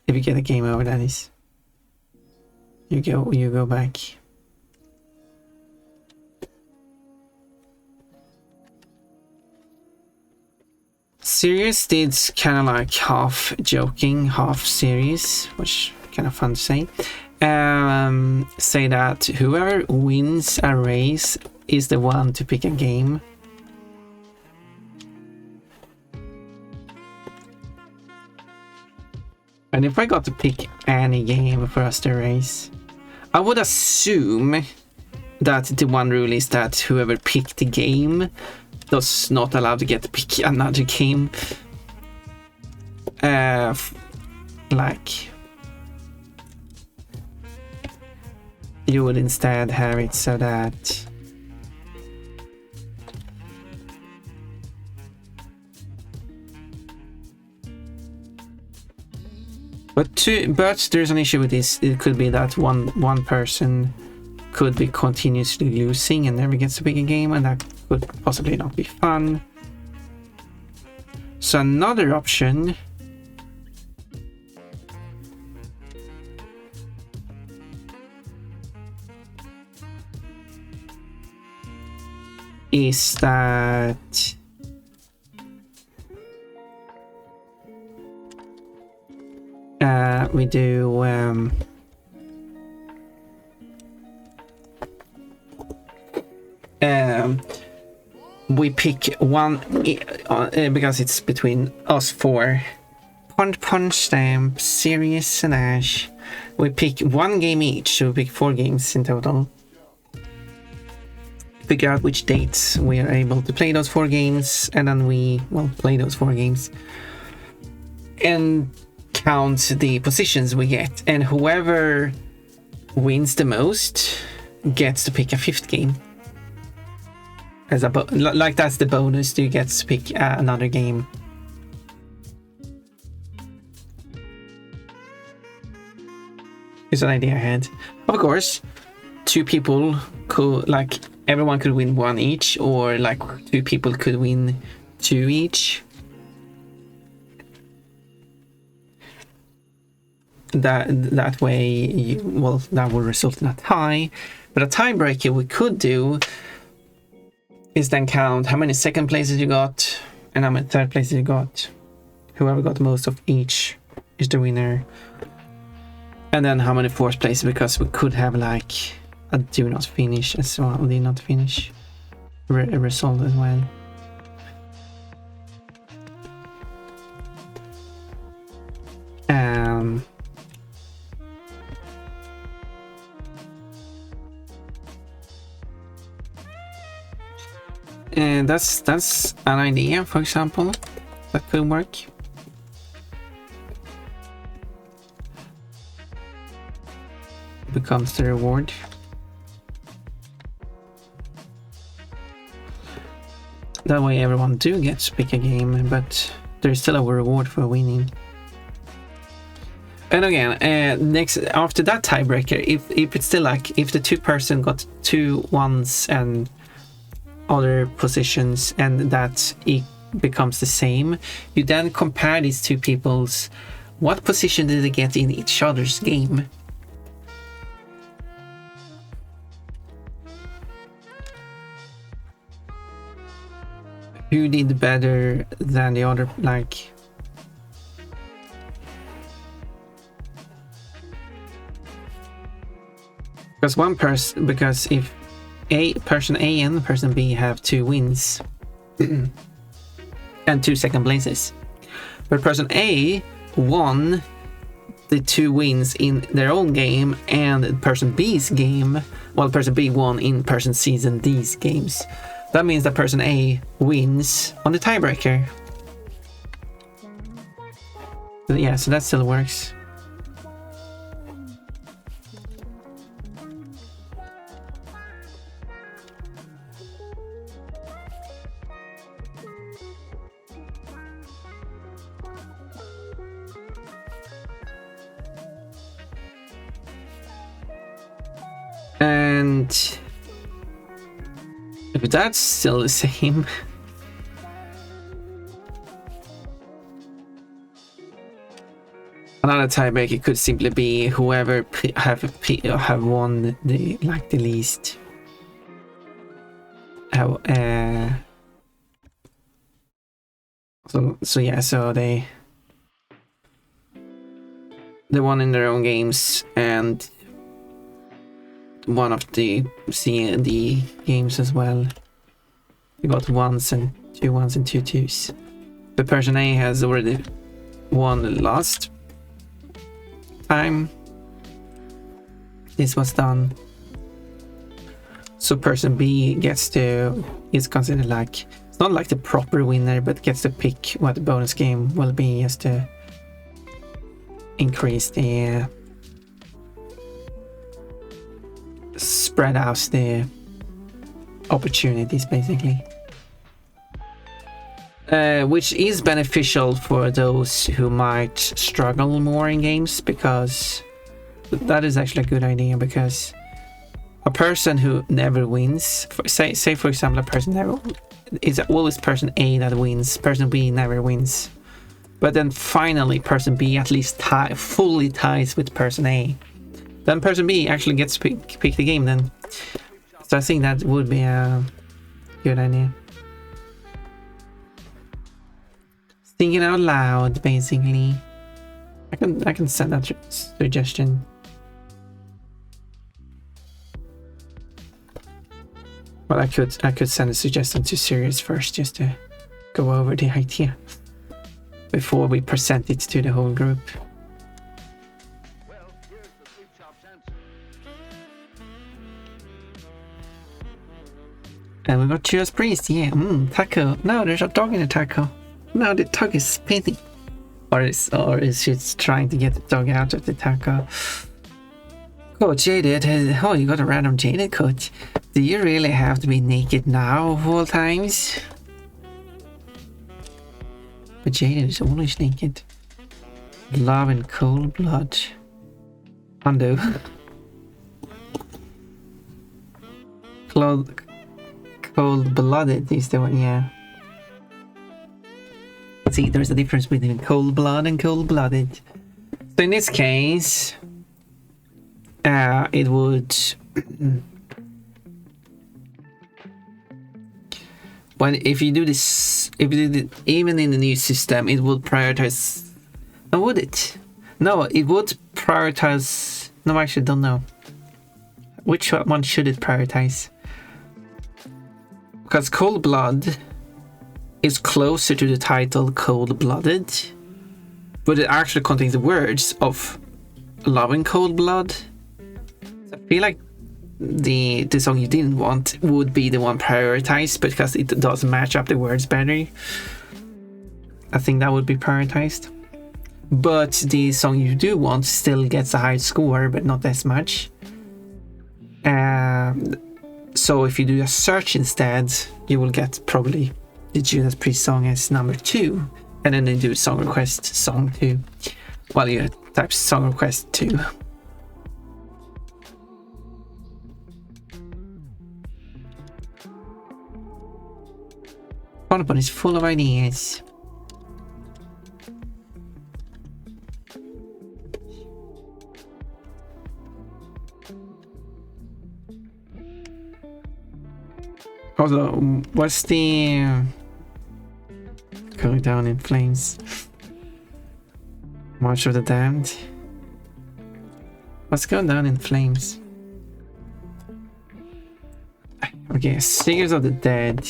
If you get a game over, that is. You go back. Serious did kind of like half joking, half serious, which kind of fun to say. Say that whoever wins a race is the one to pick a game. And if I got to pick any game for us to race, I would assume that the one rule is that whoever picked the game does not allowed to get to pick another game. Like, you would instead have it so that but there's an issue with this. It could be that one person could be continuously losing and never gets to pick a game, and that could possibly not be fun. So another option is that we do we pick one because it's between us four. Punch, Stamp, Sirius, and Ash. We pick one game each, so we pick 4 games in total. Figure out which dates we are able to play those 4 games, and then we will play those 4 games. And count the positions we get, and whoever wins the most gets to pick a 5th game. As a like that's the bonus, you get to pick another game. Here's an idea I had. Of course, 2 people could, like, everyone could win 1 each, or like 2 people could win 2 each. That way, well, that will result in a tie. But a tiebreaker we could do is then count how many second places you got and how many third places you got. Whoever got most of each is the winner. And then how many fourth places, because we could have like a do not finish as well, did not finish result as well. And that's an idea, for example, that could work. Becomes the reward. That way everyone do get to pick a game, but there's still a reward for winning. And again, next after that tiebreaker, if it's still like, if the 2 person got 2 1s and other positions, and that it becomes the same, you then compare these 2 people's, what position did they get in each other's game. Who did better than the other, like, because if person A and person B have 2 wins and 2 second places, but person A won the 2 wins in their own game, and person B's game, while person B won in person C's and D's games. That means that person A wins on the tiebreaker. But yeah, so that still works. And if that's still the same, another tiebreaker could simply be whoever have won the least. So yeah, so they won in their own games, and one of the C and D games as well. You got 1s and 2 1s and 2 2s. But person A has already won the last time this was done. So person B is considered like, it's not like the proper winner, but gets to pick what the bonus game will be, just to increase the spread out the opportunities, basically. Which is beneficial for those who might struggle more in games, because that is actually a good idea, because a person who never wins, say for example, a person never is always person A that wins, person B never wins, but then finally person B at least fully ties with person A, then person B actually gets to pick the game then. So I think that would be a good idea. Thinking out loud, basically. I can send that suggestion. Well, I could send a suggestion to Sirius first, just to go over the idea before we present it to the whole group. Well, here's the sweet shop's answer. And we got Judas Priest, yeah. Taco. No, there's a dog in the taco. No, the dog is spinning. Or is she trying to get the dog out of the taco? Coach Jaded, oh, you got a random Jaded, Coach. Do you really have to be naked now of all times? But Jaded is always naked. Love and cold blood. Undo. Cold-blooded is the one, yeah. See, there's a difference between cold blood and cold-blooded. So in this case, it would if you do this, even in the new system, it would prioritize. No, would it? No, it would prioritize. No, I actually don't know. Which one should it prioritize? Because cold blood is closer to the title cold-blooded, but it actually contains the words of loving cold blood. So I feel like the song you didn't want would be the one prioritized, because it does match up the words better. I think that would be prioritized. But the song you do want still gets a high score, but not as much. So if you do a search instead, you will get probably the Judas Priest song as number 2, and then they do song request song 2. Well, you type song request 2. Bonaparte is full of ideas. Also, what's the going down in flames? March of the Damned. What's going down in flames? Okay, Singers of the Dead.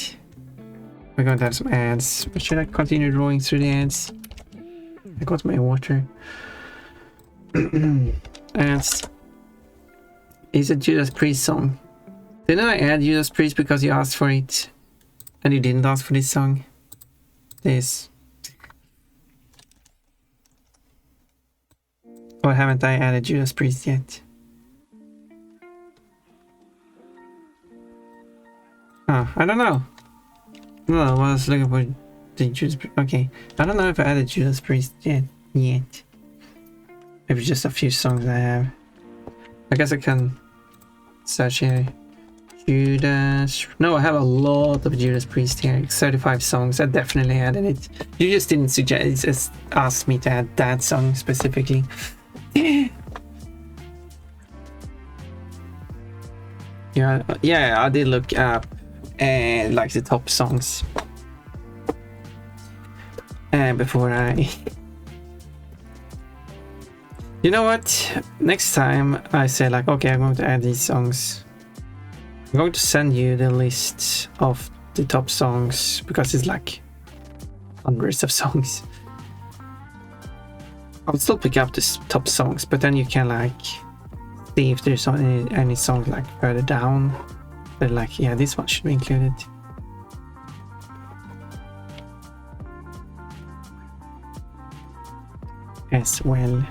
We're going to have some ads. But should I continue drawing through the ads? I got my water. Ads. It's a Judas Priest song. Didn't I add Judas Priest because you asked for it? And you didn't ask for this song? This. Or haven't I added Judas Priest yet? Oh, I don't know. No, I was looking for the Judas Priest. Okay. I don't know if I added Judas Priest yet. Maybe just a few songs I have. I guess I can search here. Judas. No, I have a lot of Judas Priest here. 35 songs. I definitely added it. You just didn't suggest, just asked me to add that song specifically. Yeah, I did look up like the top songs before I. You know what? Next time I say like, okay, I'm going to add these songs. I'm going to send you the list of the top songs, because it's like hundreds of songs. I'll still pick up the top songs, but then you can like see if there's any song like further down. But like, yeah, this one should be included as well.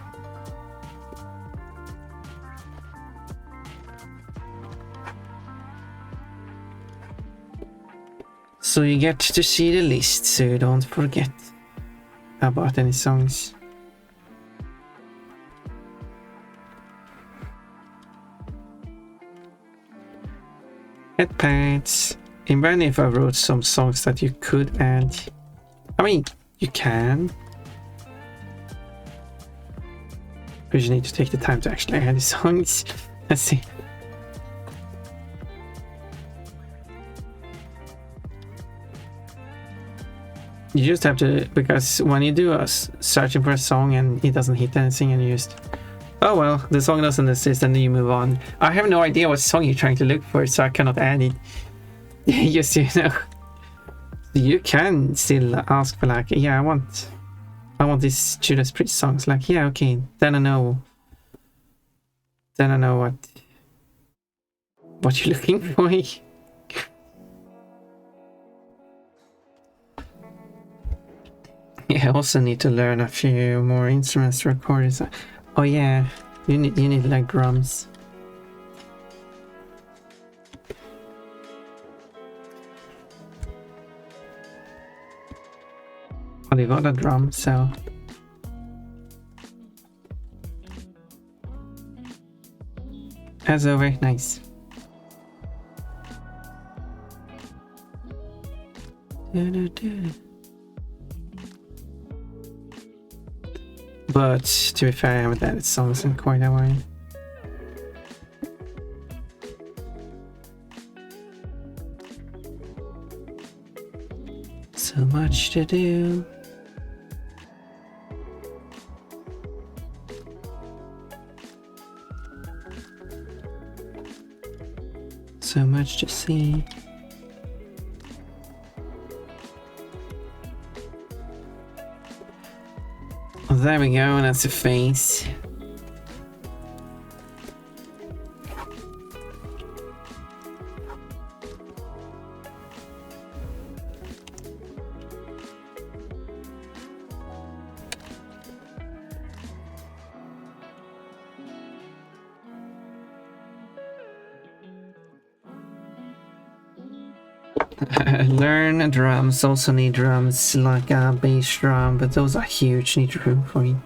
So you get to see the list, so you don't forget about any songs. Headpads. Even if I wrote some songs that you could add. I mean, you can. But you need to take the time to actually add the songs. Let's see. You just have to, because when you do a searching for a song and it doesn't hit anything and you just, oh well, the song doesn't exist, and then you move on. I have no idea what song you're trying to look for, so I cannot add it. Just, you know. You can still ask for like, yeah, I want this Judas Priest songs. Like, yeah, okay, then I know what you're looking for. Yeah, I also need to learn a few more instruments to record it. Oh yeah, you need like drums. Oh, they got a drum, so that's over. Nice. But to be fair, I haven't added songs in quite a while. So much to do. So much to see. Oh, there we go, that's a face. Learn drums, also need drums like a bass drum, but those are huge, need room for you.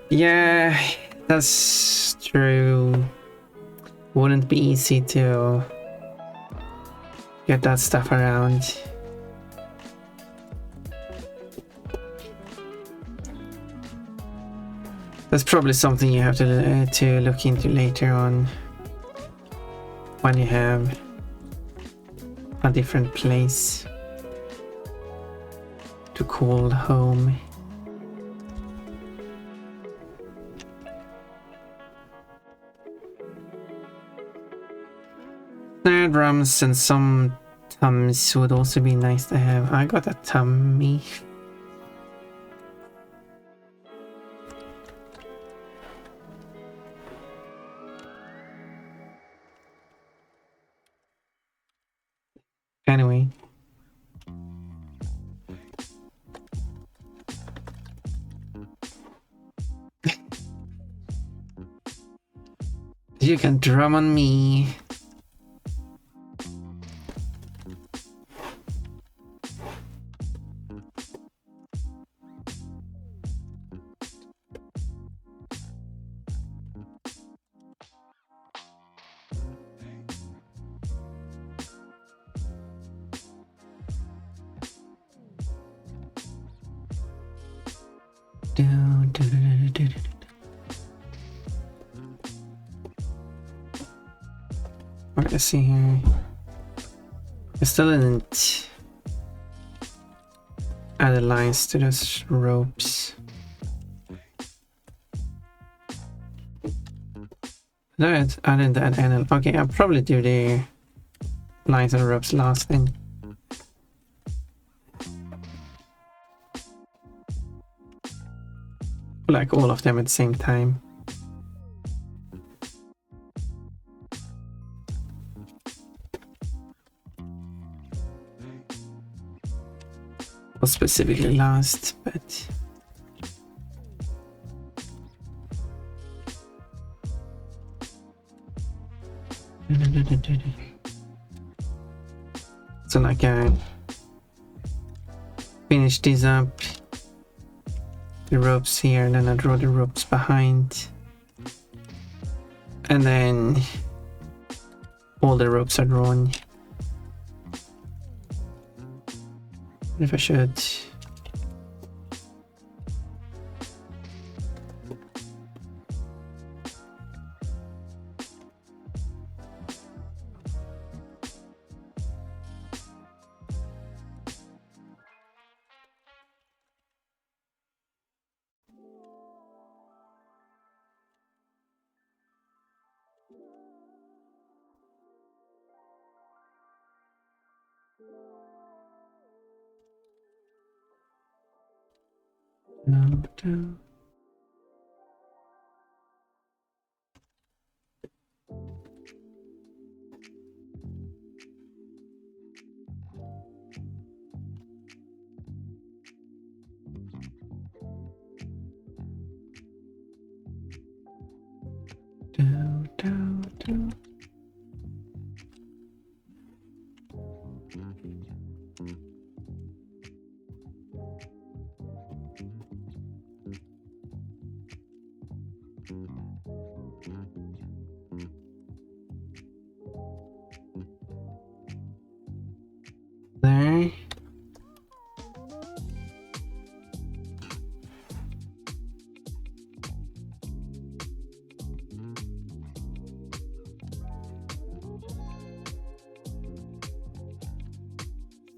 Yeah, that's true. Wouldn't be easy to get that stuff around. That's probably something you have to look into later on when you have a different place to call home. Snare drums and some tums would also be nice to have. I got a tummy. Anyway. You can drum on me. Let's see here. I still didn't add the lines to those ropes. I didn't add any. Okay, I'll probably do the lines and ropes last thing. like all of them at the same time. Or specifically last, but so like I finish this up, the ropes here, and then I draw the ropes behind, and then all the ropes are drawn. If I should down. Down. There.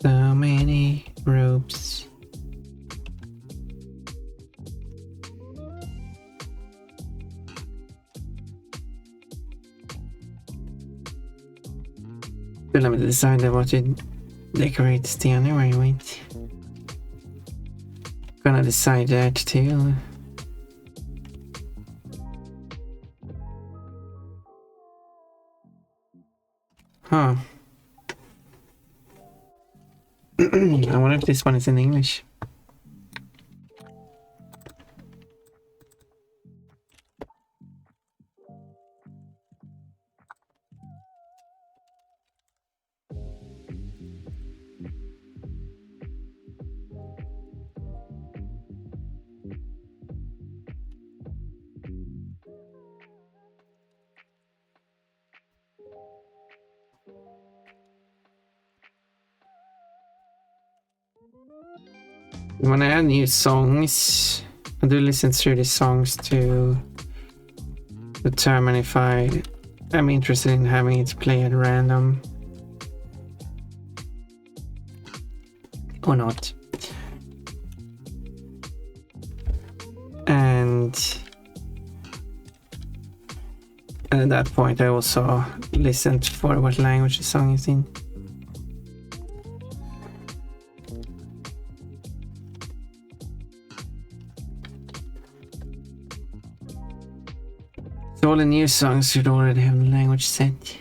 So many ropes. Still haven't decided what to decorate the anyway, wait. Gonna decide that too. Huh. I wonder if this one is in English. When I add new songs, I do listen through the songs to determine if I am interested in having it play at random or not. And at that point I also listened for what language the song is in. So all the new songs should already have the language set.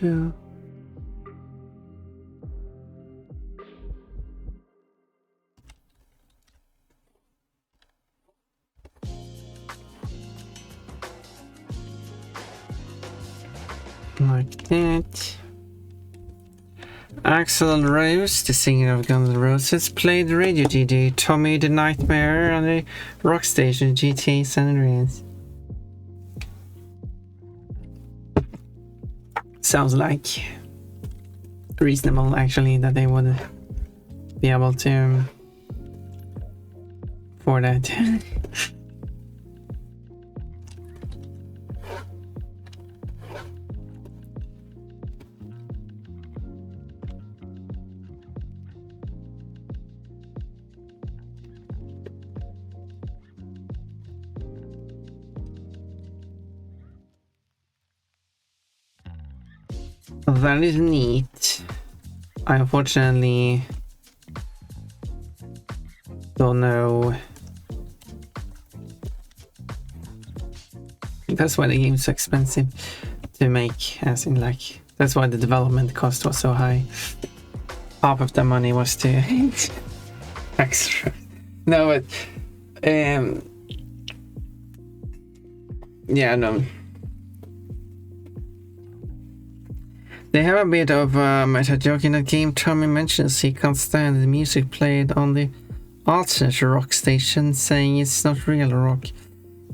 Da. Like that. Axl Rose, the singer of Guns N' Roses, played radio DJ Tommy the Nightmare on the rock station GTA San Andreas. Sounds like reasonable actually that they would be able to for that. That is neat. I unfortunately don't know. That's why the game's so expensive to make, as in like, that's why the development cost was so high. Half of the money was to extra. No, but yeah, no. They have a bit of meta joke in that game. Tommy mentions he can't stand the music played on the alternate rock station, saying it's not real rock.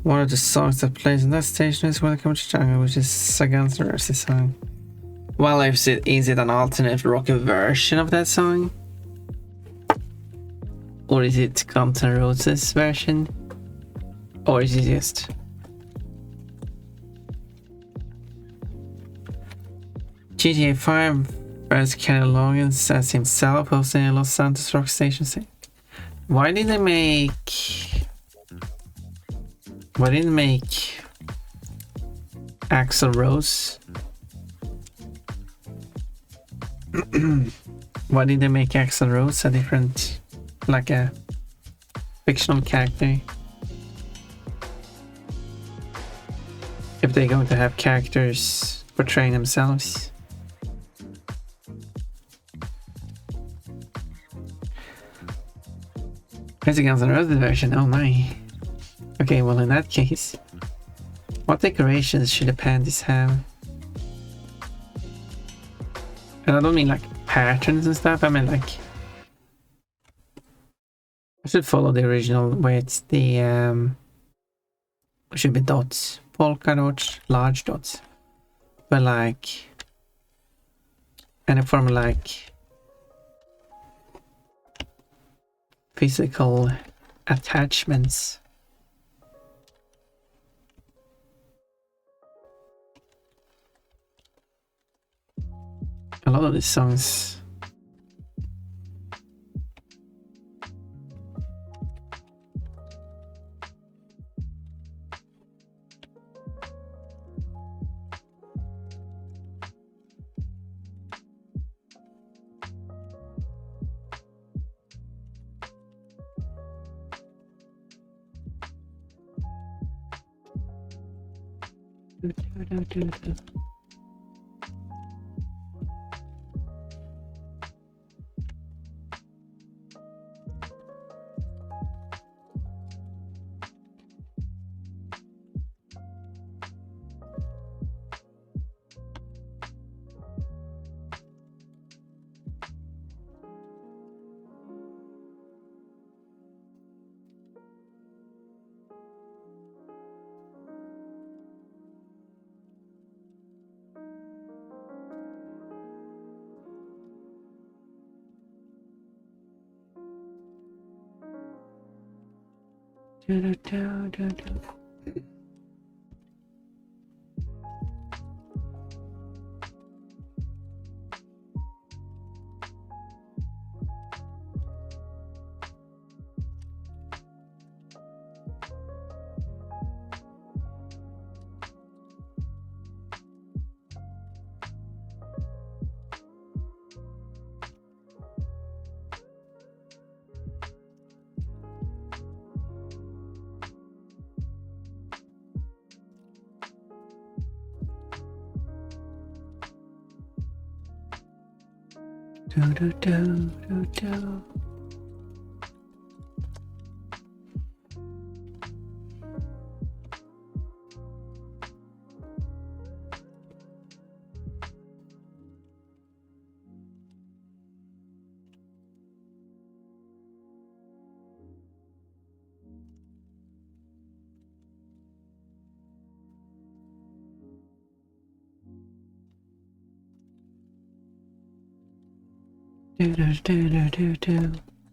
One of the songs that plays on that station is Welcome to Jungle, which is Sagan's Rossi song. Well, is it an alternate rock version of that song? Or is it Guns N' Roses version? Or is it just... GTA 5 first Kenny Loggins says himself hosting a Los Santos rock station saying, Why didn't they make Axl Rose? Why did they make Axl Rose a different, like a fictional character? If they're going to have characters portraying themselves. Here's a Guns N' Roses version, oh my. Okay, well in that case, what decorations should the panties have? And I don't mean like patterns and stuff, I mean like... I should follow the original where it's the... it should be dots. Polka dots, large dots. But like... any form of like... physical attachments. A lot of these songs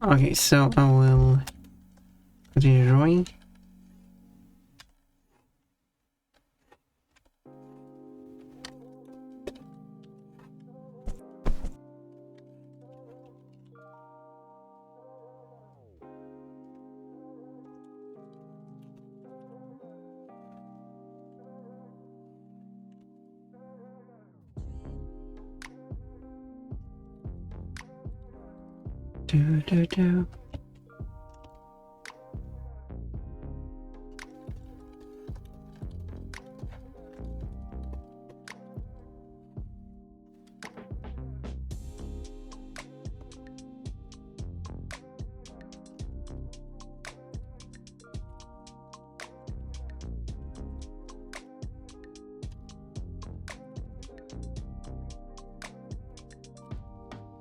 Okay, so I will continue drawing. Do do do.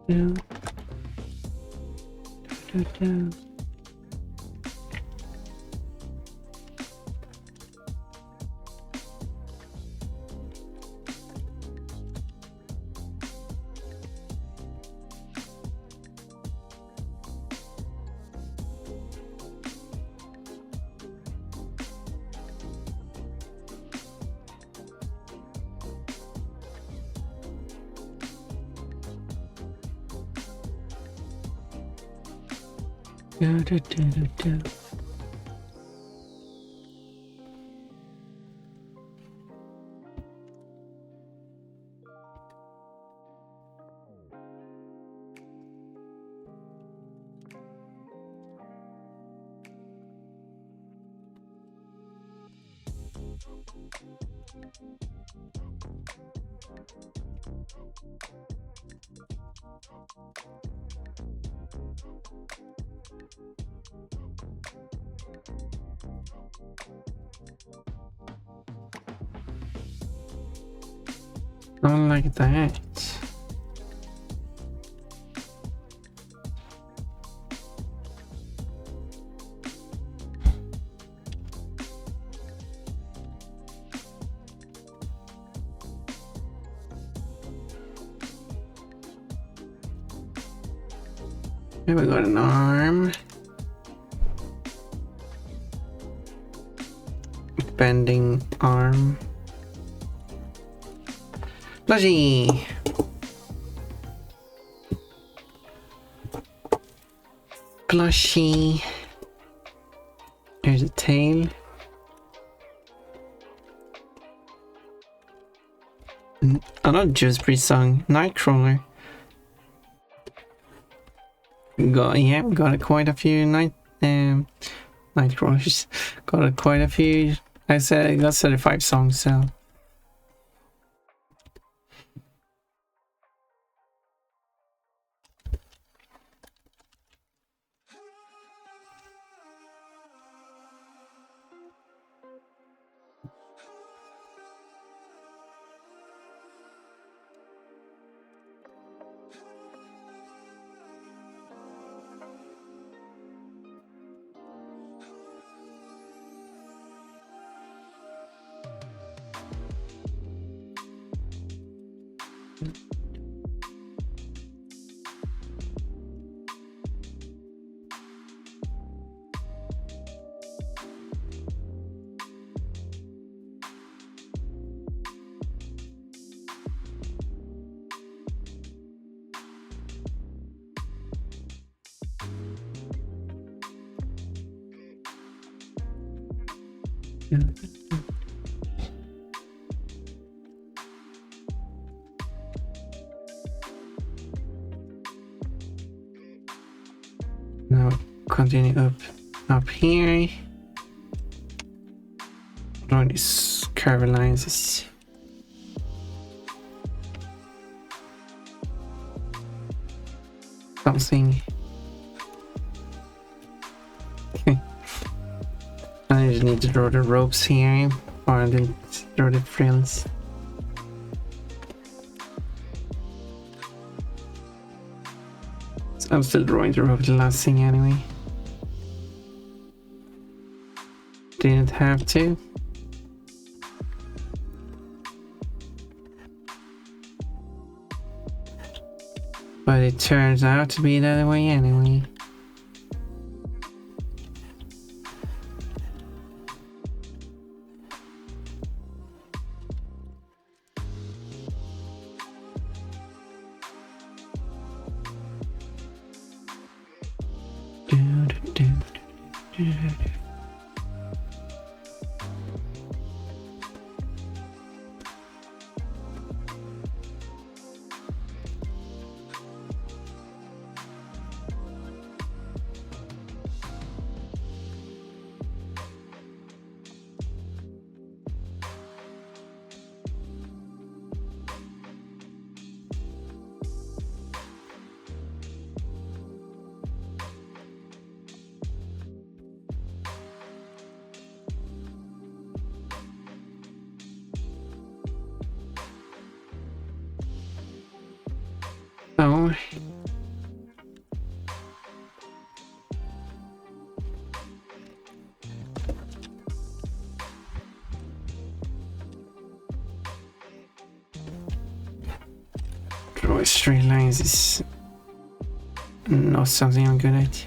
Do do do. Do do do do do. Not like that. Here we got an arm. Bending arm. Plushy! Plushy. Here's a tail. Another Judas Priest song, Nightcrawler. Got quite a few Nightcrawlers. Got quite a few. I said I got 35 songs, so. Now continue up here. Drawing these curved lines. Something. Okay. I just need to draw the ropes here, or I didn't draw the frills. I'm still drawing the rope, the last thing anyway. Didn't have to. But it turns out to be that way anyway. Oh. Draw straight lines is not something I'm good at.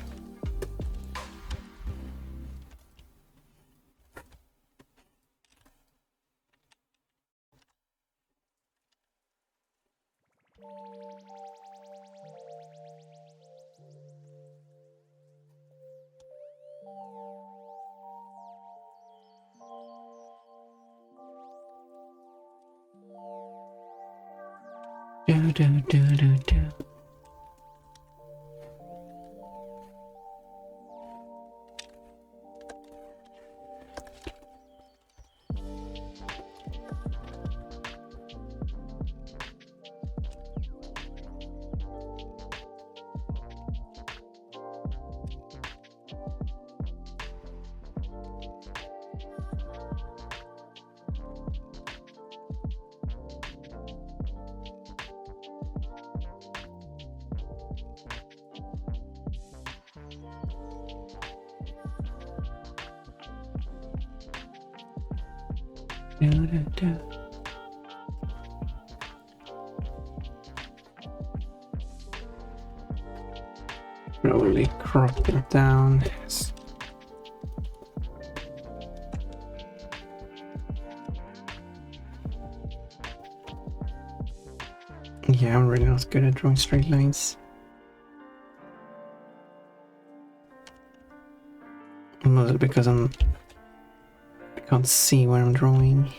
Do. Probably crop it down. Yeah, I'm really not good at drawing straight lines. Mostly because I can't see where I'm drawing.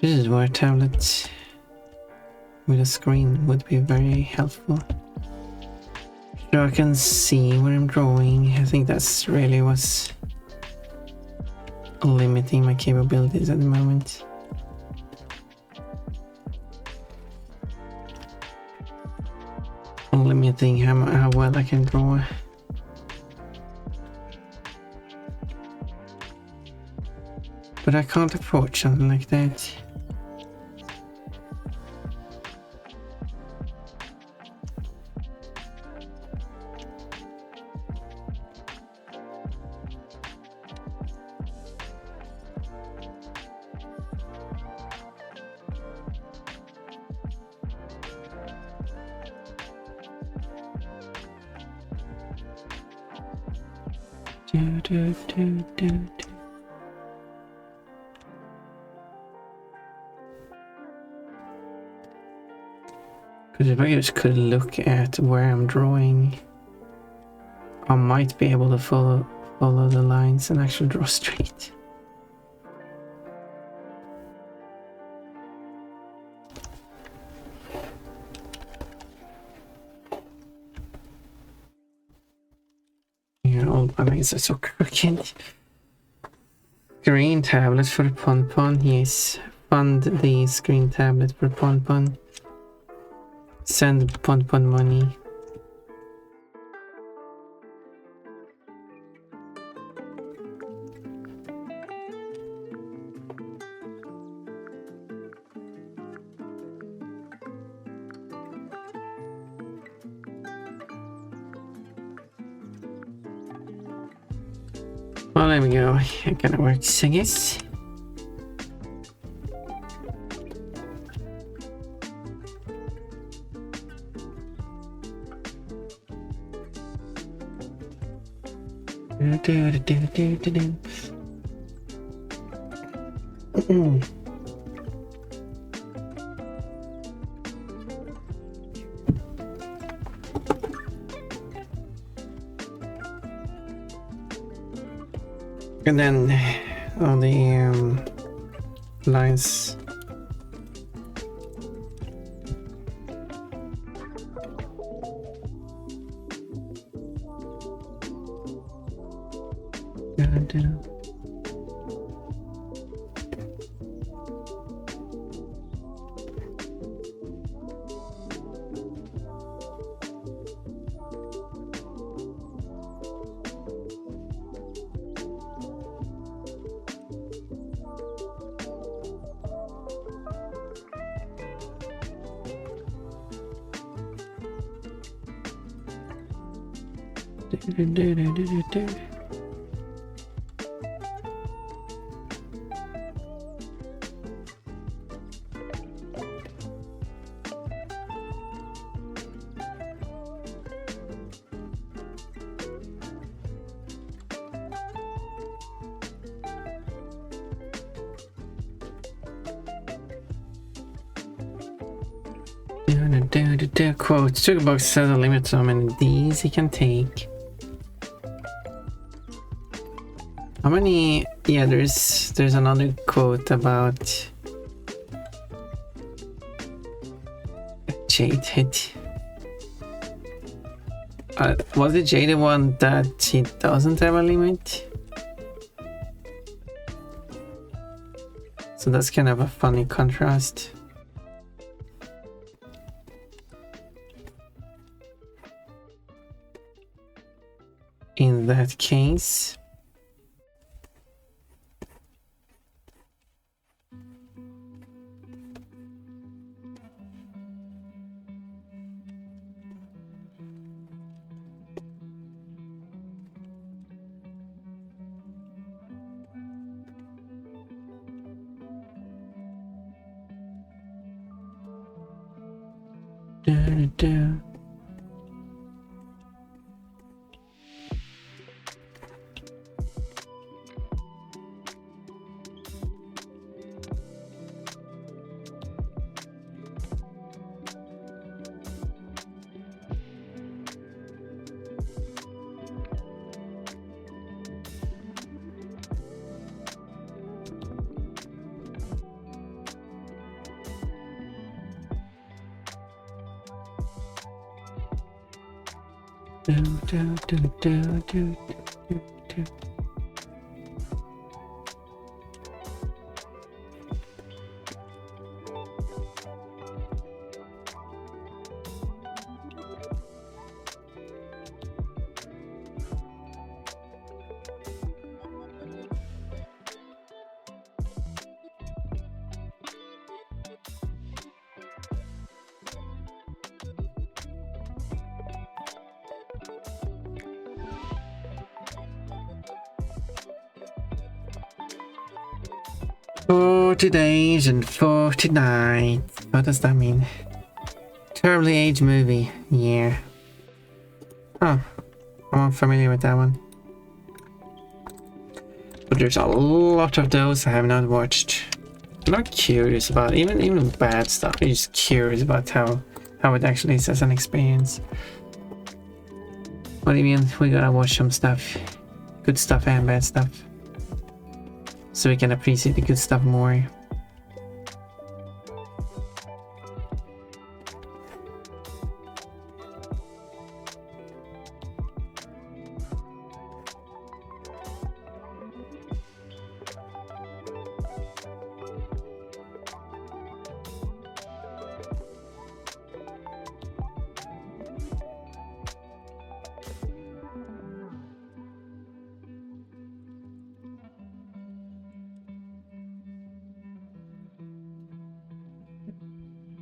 This is where a tablet with a screen would be very helpful. So I can see where I'm drawing. I think that's really what's limiting my capabilities at the moment. Limiting how well I can draw. But I can't approach something like that. Because if I just could look at where I'm drawing, I might be able to follow the lines and actually draw straight. Yeah, all my lines are so crooked. Green tablet for Pon. Yes. Fund the screen tablet for Pon. Send Pon money. Well, there we go. It kind of works, I guess. And then all the lines. Quote, Sugarbug set a limit to how many Ds he can take. How many? Yeah, there's another quote about Jade hit. Was it Jade the one that he doesn't have a limit? So that's kind of a funny contrast. In that case, days and 40 nights. What does that mean? Terribly aged movie. Yeah. Oh, I'm unfamiliar with that one. But there's a lot of those I have not watched. I'm not curious about even bad stuff. I'm just curious about how it actually is as an experience. What do you mean? We gotta watch some stuff, good stuff and bad stuff, so we can appreciate the good stuff more.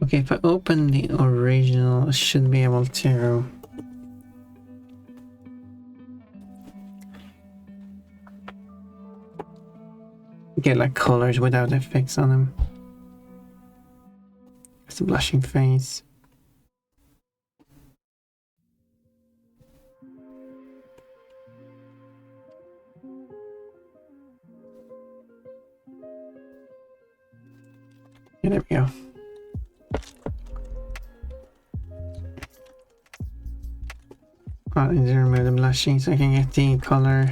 Okay, if I open the original, I should be able to get like colors without effects on them. It's a blushing face. Yeah, there we go. I need to remove the blushing so I can get the color.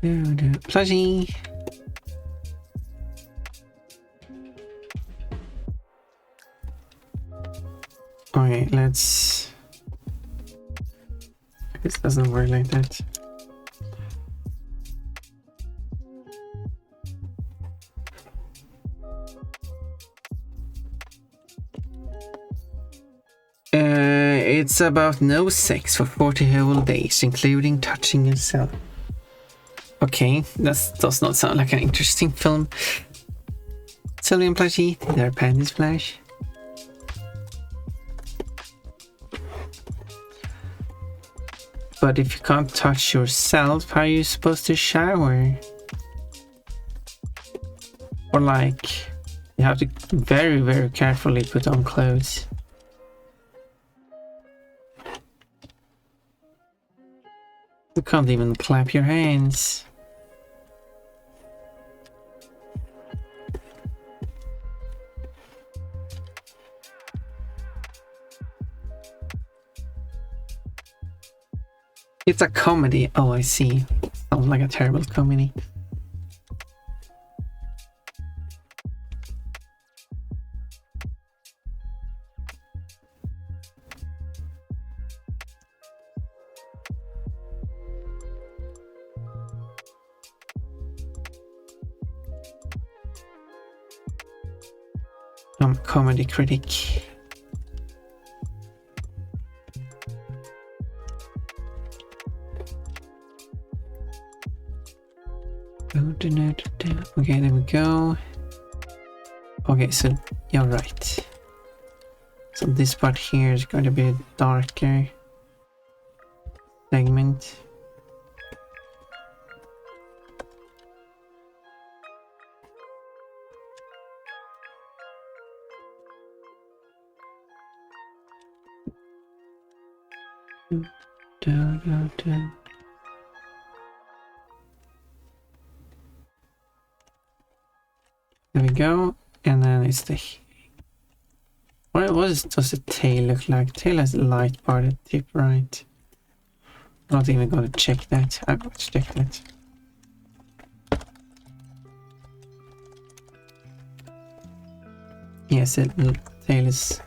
Plushie. Okay, let's. This doesn't work like that. It's about no sex for 40 whole days, including touching yourself. Okay, that does not sound like an interesting film. Sylvian plushie, did our panties flash? But if you can't touch yourself, how are you supposed to shower? Or like, you have to very, very carefully put on clothes. You can't even clap your hands. It's a comedy. Oh, I see. Sounds like a terrible comedy. I'm a comedy critic. Okay, there we go. Okay, so you're right. So this part here is going to be a darker segment. There we go, and then it's the... What does the tail look like? Tail has a light part at the tip, right? I'm not even going to check that. I'm going to check that. Yes, the tail is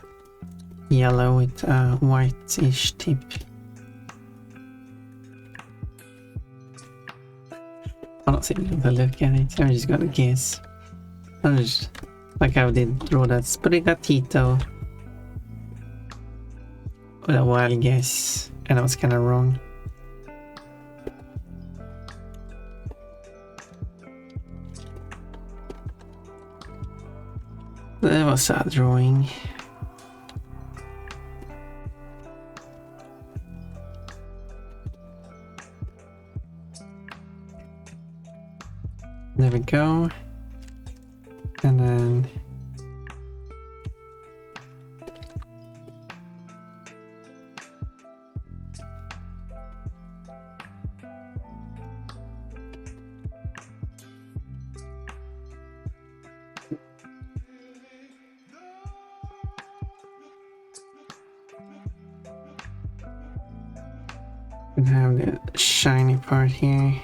yellow with a whitish tip. I'm not even going to look at it. I'm just going to guess. I'm just like I did draw that Sprigatito with a wild guess, and I was kind of wrong. That was a drawing. There we go. And then we have the shiny part here.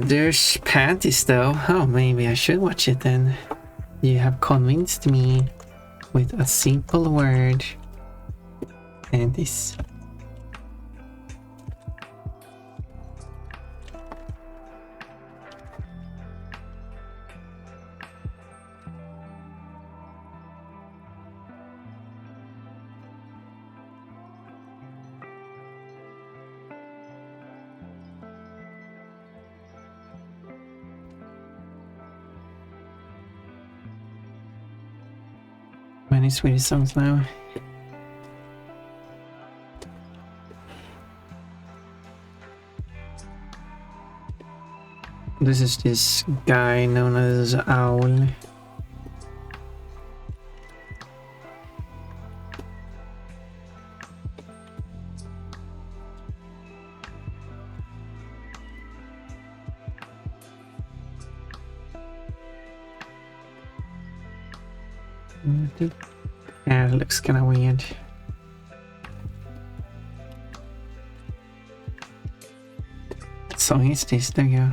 There's panties though. Oh, maybe I should watch it then. You have convinced me with a simple word. Panties. Many Swedish songs now. This is this guy known as Owl. Yeah, it looks kind of weird. What song is this? There you go.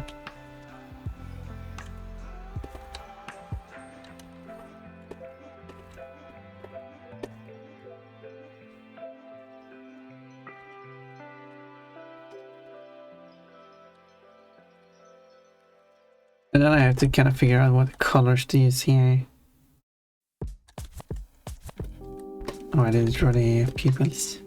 And then I have to kind of figure out what colors to use here. Oh, I didn't draw the pupils.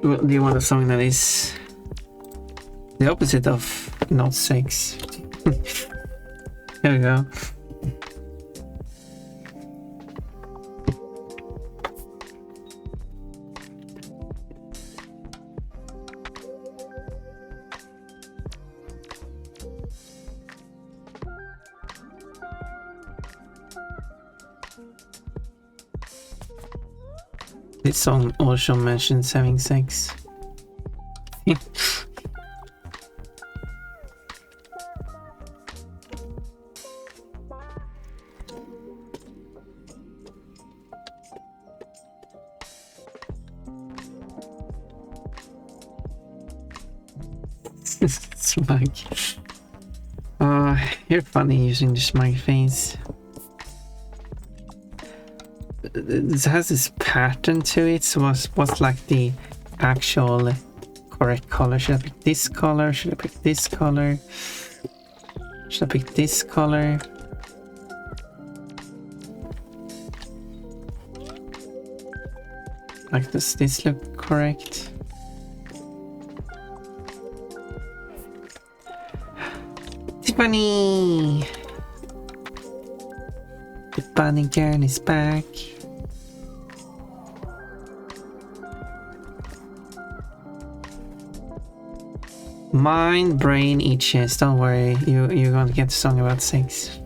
Well, do you want a song that is the opposite of note 6? Here we go. This song also mentions having sex. Smug. You're funny using the smug face. It has this pattern to it, so what's like the actual correct color? Should I pick this color? Should I pick this color? Should I pick this color? Like, does this look correct? Tiffany! The bunny girl is back. Mind, brain, itches. Don't worry, you're gonna get a song about sex.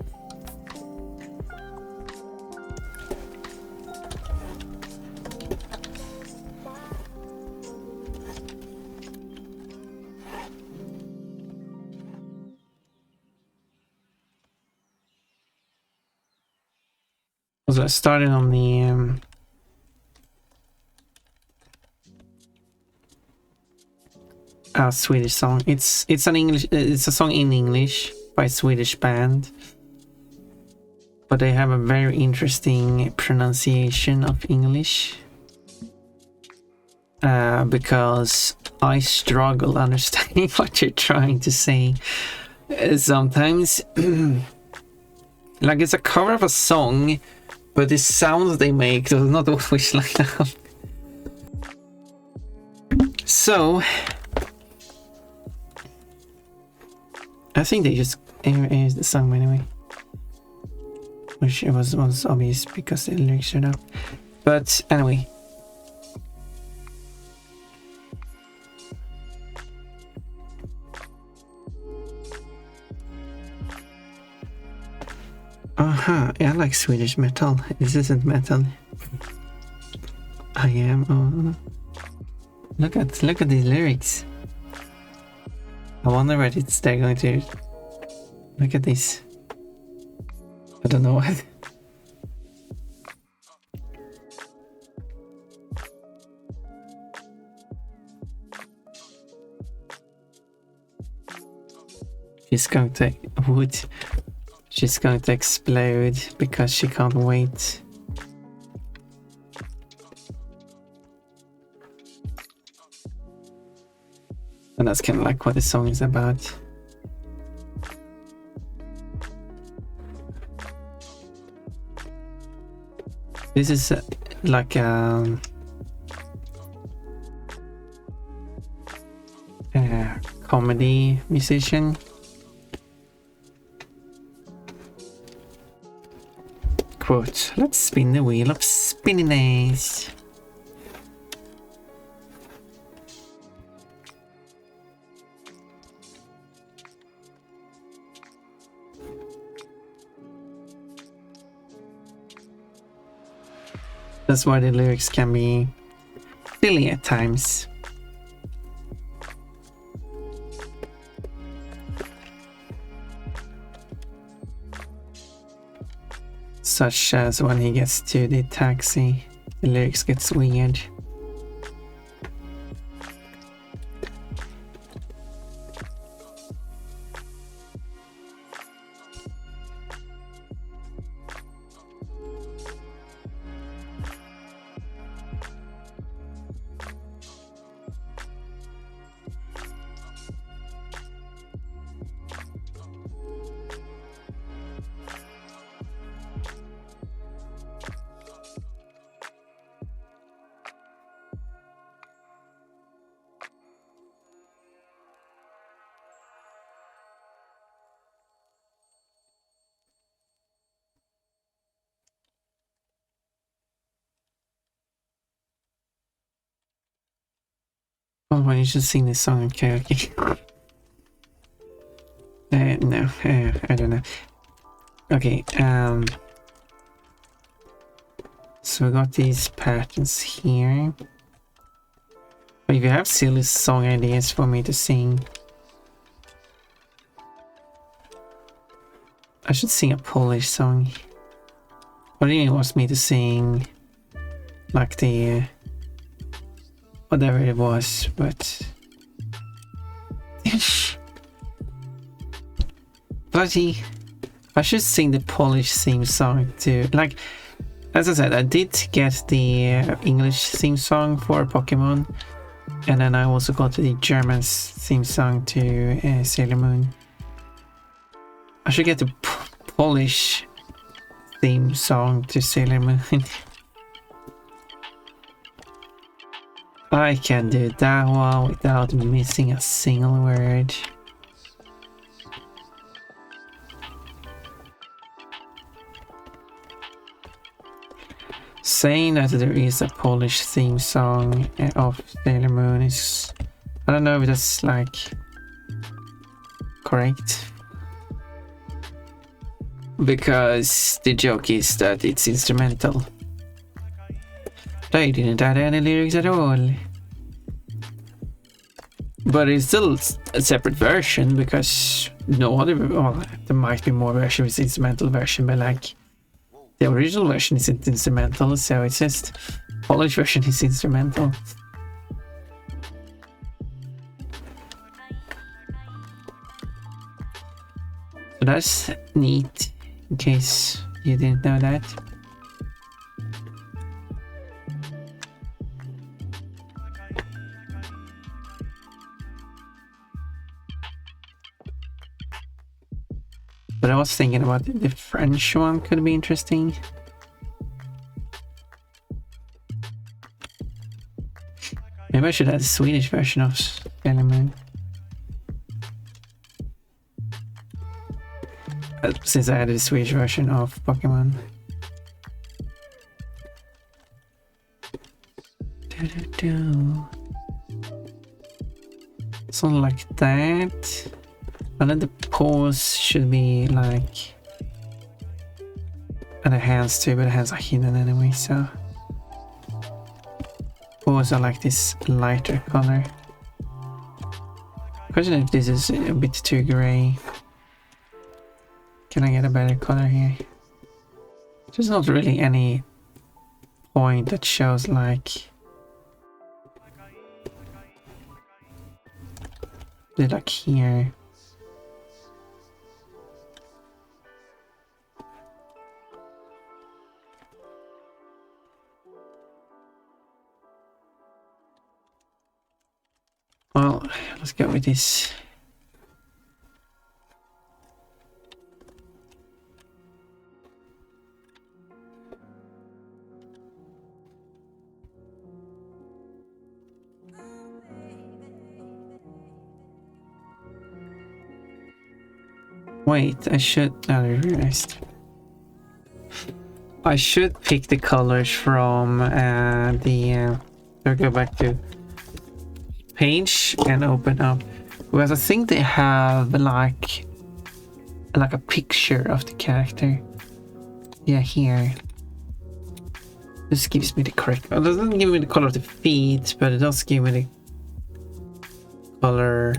So I started on the Swedish song. It's an English. It's a song in English by a Swedish band, but they have a very interesting pronunciation of English. Because I struggle understanding what you're trying to say sometimes. Like, it's a cover of a song, but the sounds they make does not always line up. So I think they just erased the song anyway, which it was obvious because the lyrics showed up. But anyway, yeah, I like Swedish metal. This isn't metal. I am. Oh no! Look at these lyrics. I wonder what they're going to. Look at this. I don't know what. She's going to wood. She's going to explode because she can't wait. And that's kind of like what the song is about. This is like a comedy musician. Quote, let's spin the wheel of spinniness. That's why the lyrics can be silly at times. Such as when he gets to the taxi, the lyrics gets weird. Oh, why you should sing this song in karaoke. No, I don't know. Okay, so we got these patterns here. But if you have silly song ideas for me to sing, I should sing a Polish song. But he wants me to sing like the whatever it was, but bloody, I should sing the Polish theme song too. Like, as I said, I did get the English theme song for Pokemon, and then I also got the German theme song to Sailor Moon. I should get the Polish theme song to Sailor Moon. I can do that one without missing a single word. Saying that there is a Polish theme song of Sailor Moon is... I don't know if that's like correct. Because the joke is that it's instrumental. They didn't add any lyrics at all. But it's still a separate version because no other... Well, there might be more versions with instrumental version, but like... The original version isn't instrumental, so it's just Polish version is instrumental. So that's neat, in case you didn't know that. But I was thinking about the French one could be interesting. Maybe I should add a Swedish version of Sailor Moon. Since I added a Swedish version of Pokemon. Something like that. And then the paws should be like... And the hands too, but the hands are hidden anyway, so... Paws are like this lighter color. Question if this is a bit too gray. Can I get a better color here? There's not really any point that shows like... They're like here. Well, let's go with this. Wait, I should... I realized. I should pick the colors from the... I'll go back to page and open up, because I think they have like a picture of the character. Yeah, here. This gives me the correct... It doesn't give me the color of the feet, but it does give me the color...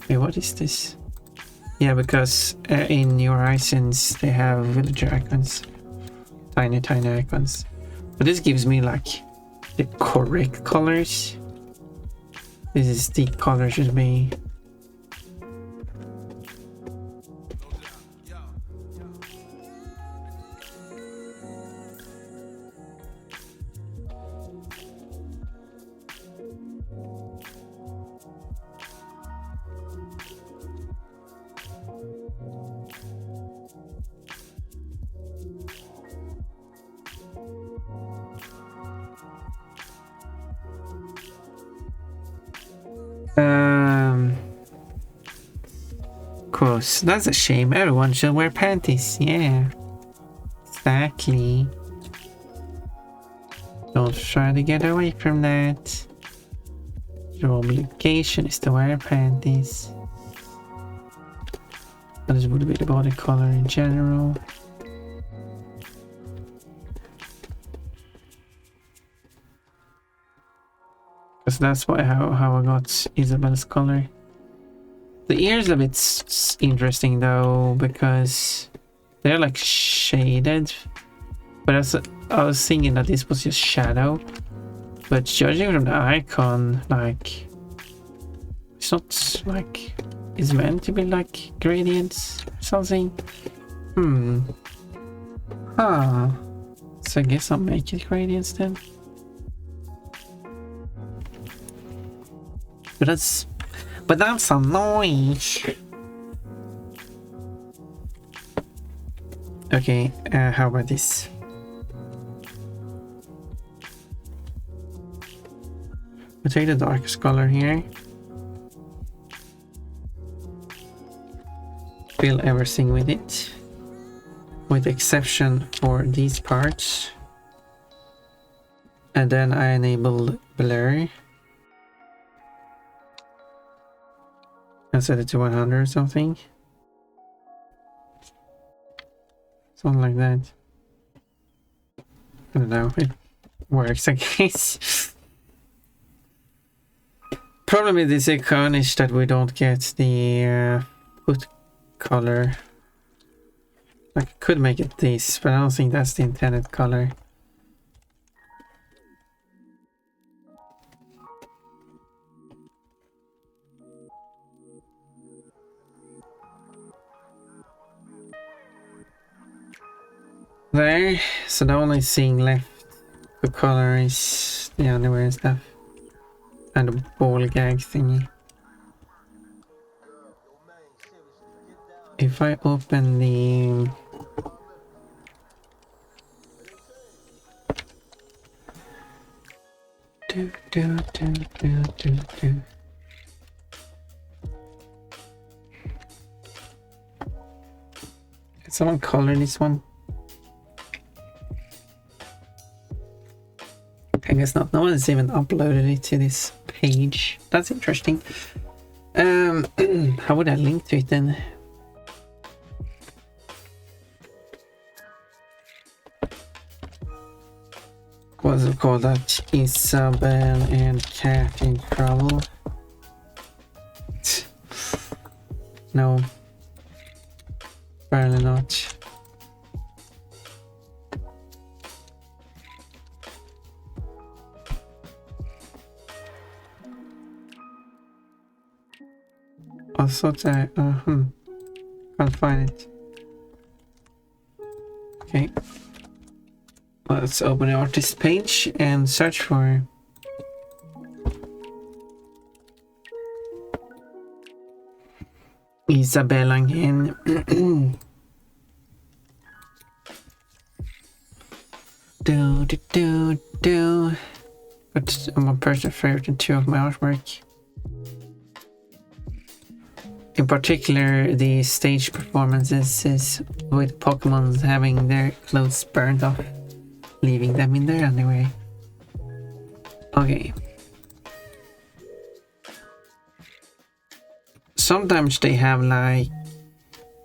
Wait, what is this? Yeah, because in New Horizons they have villager icons. Tiny icons. But this gives me like the correct colors. This is the color should be. Course, that's a shame. Everyone should wear panties. Yeah, exactly. Don't try to get away from that. Your obligation is to wear panties. And this would be the body color in general. Because that's how I got Isabel's color. The ears a bit interesting though, because they're like shaded. But I was thinking that this was just shadow. But judging from the icon, like, it's not like it's meant to be like gradients or something. Huh. So I guess I'll make it gradients then. But that's annoying. Okay, how about this? We'll take the darkest color here. Fill everything with it. With the exception for these parts. And then I enable blur. And set it to 100 or something. Something like that. I don't know, it works I guess. Problem with this icon is that we don't get the foot color. I could make it this, but I don't think that's the intended color. There, so the only thing left for color is the underwear and stuff. And the ball gag thingy. If I open the Can someone color this one? I guess not. No one has even uploaded it to this page. That's interesting. How would I link to it then? What's it called? That Isabel and Cat in Trouble. No. Apparently not. I thought I can't find it. Okay. Let's open the artist page and search for Isabel again. do. But I'm a personal favorite in two of my artwork. In particular, the stage performances with Pokemon having their clothes burned off, leaving them in their underwear. Okay. Sometimes they have like...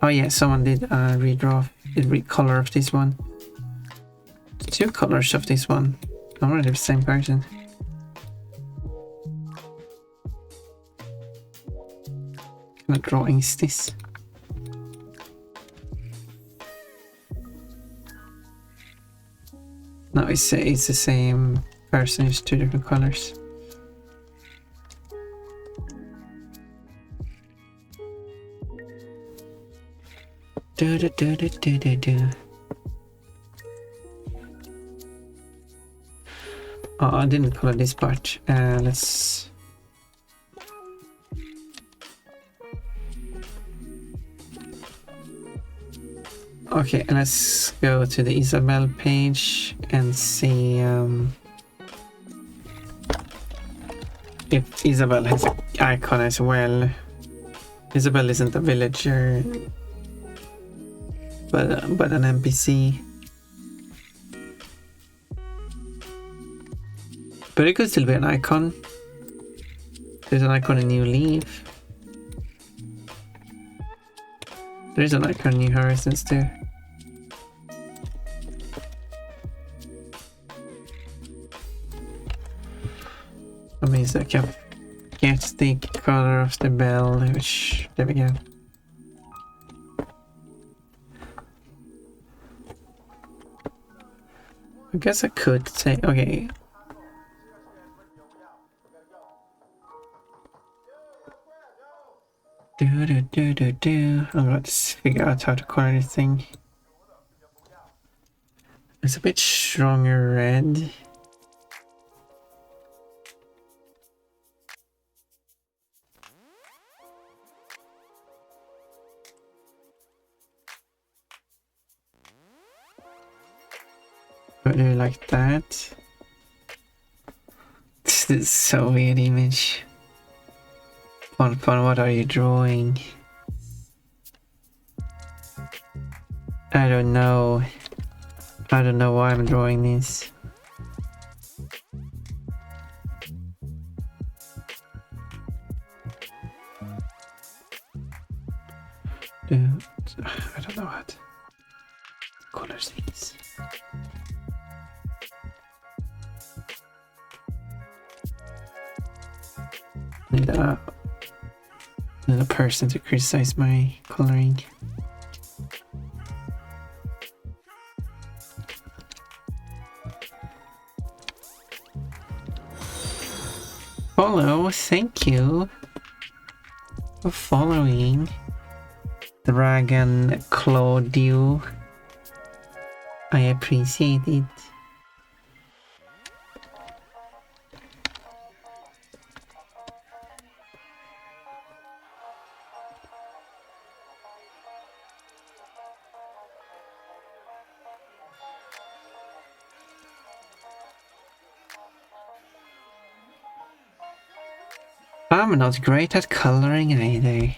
Oh yeah, someone did recolor of this one. The two colors of this one. I'm already the same person. What drawing is this? No, it's the same person, it's two different colors. Oh, I didn't color this part. Let's... Okay, let's go to the Isabel page and see if Isabel has an icon as well. Isabel isn't a villager, but an NPC. But it could still be an icon. There's an icon in New Leaf. There's an icon in New Horizons too. That means I can get the color of the bell, which, there we go. I guess I could say, okay. I'm going to figure out how to color this thing. It's a bit stronger red. I do like that. This is so weird image. Fun, what are you drawing? I don't know. I don't know why I'm drawing this. Dude, I don't know what colors these. Need a person to criticize my coloring. Follow, thank you for following. Dragon Claudio. I appreciate it. I'm not great at coloring either.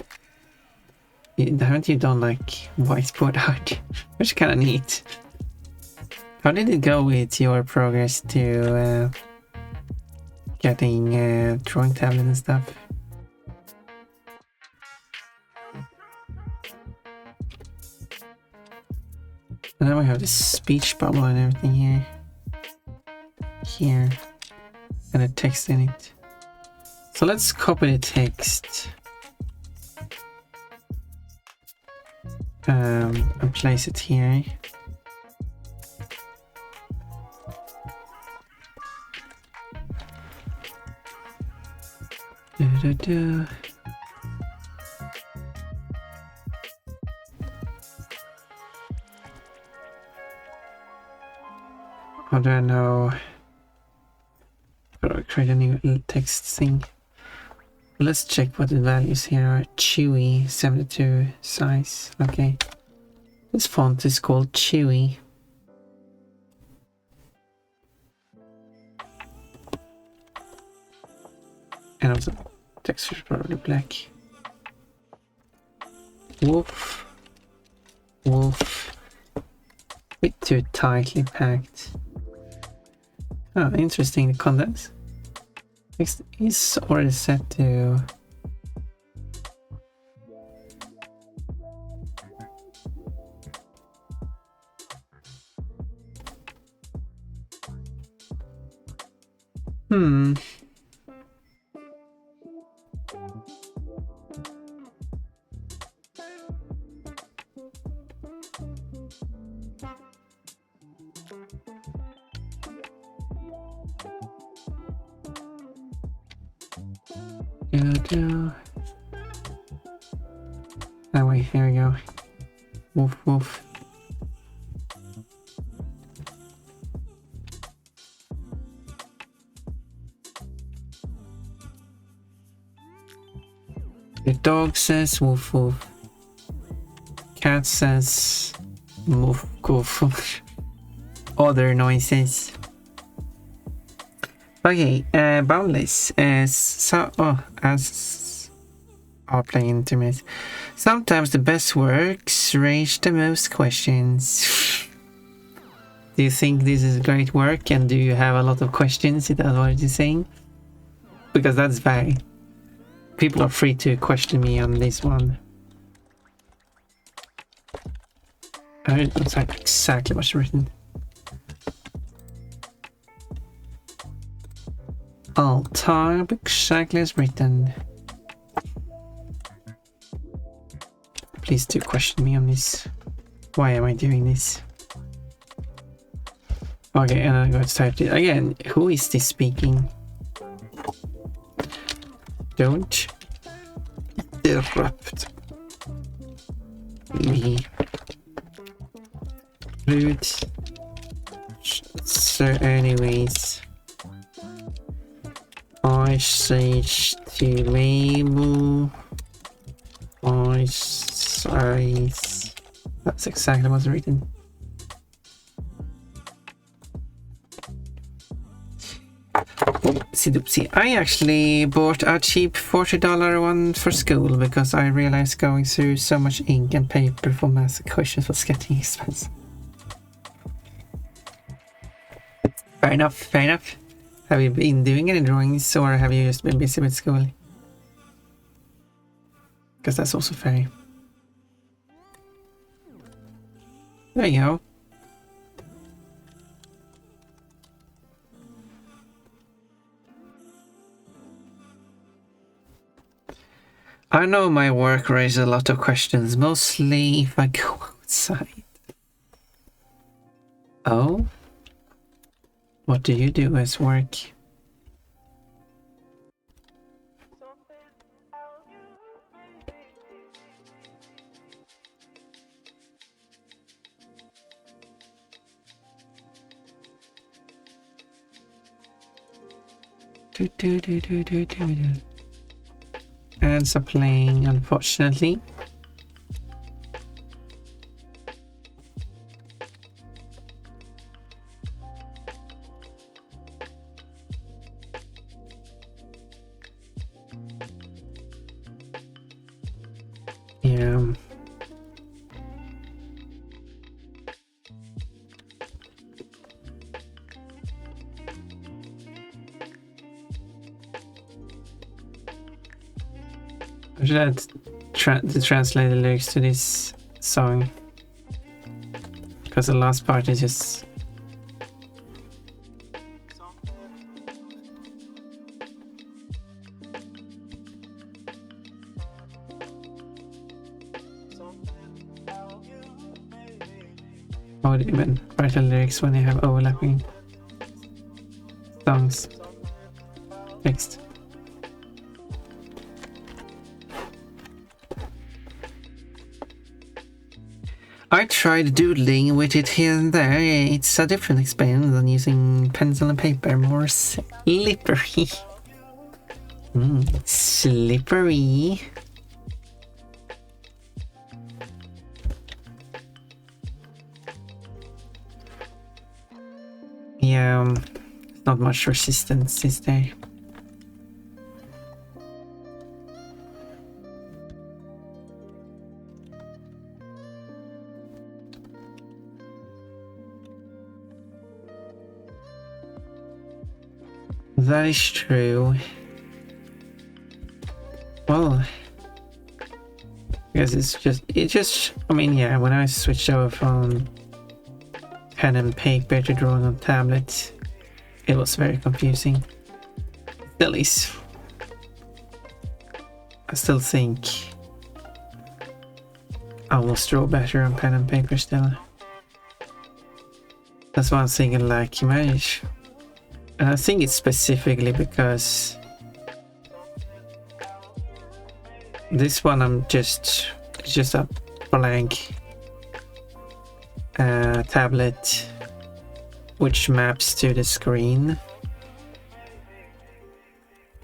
Haven't you done like whiteboard art? Which is kind of neat. How did it go with your progress to getting drawing tablet and stuff? And then we have this speech bubble and everything here. Here. And a text in it. So let's copy the text and place it here. How do I know? How do I create a new text thing? Let's check what the values here are. Chewy 72 size. Okay. This font is called Chewy. And also texture is probably black. Wolf. Wolf. Bit too tightly packed. Oh, interesting. The condense text is already set to that way. Here we go. Wolf, wolf. The dog says woof woof. Cat says woof woof. Other noises. Okay, boundless as are playing to me. Sometimes the best works raise the most questions. Do you think this is great work, and do you have a lot of questions? Is that what you're saying? Because that's very. People are free to question me on this one. I don't know exactly what's written. I'll type exactly as written. Please do question me on this. Why am I doing this? Okay, and I'm going to type it again. Who is this speaking? Don't interrupt me. Rude. So anyways, I say to label. I say that's exactly what's written. Oopsie doopsie. I actually bought a cheap $40 one for school because I realized going through so much ink and paper for math questions was getting expensive. Fair enough, fair enough. Have you been doing any drawings or have you just been busy with school? Because that's also fair. There you go. I know my work raises a lot of questions, mostly if I go outside. Oh? What do you do as work? Ads are playing, unfortunately. Yeah. I should add to translate the lyrics to this song, because the last part is just how would you even write the lyrics when you have overlapping songs? Text. I tried doodling with it here and there. It's a different experience than using pencil and paper. More slippery. Slippery. Yeah, not much resistance, is there? That is true. Well, I guess it just, I mean, yeah, when I switched over from pen and paper to drawing on tablet, it was very confusing. Still is. I still think I will draw better on pen and paper still. That's why I'm thinking, like, image. And I think it's specifically because this one it's just a blank tablet which maps to the screen,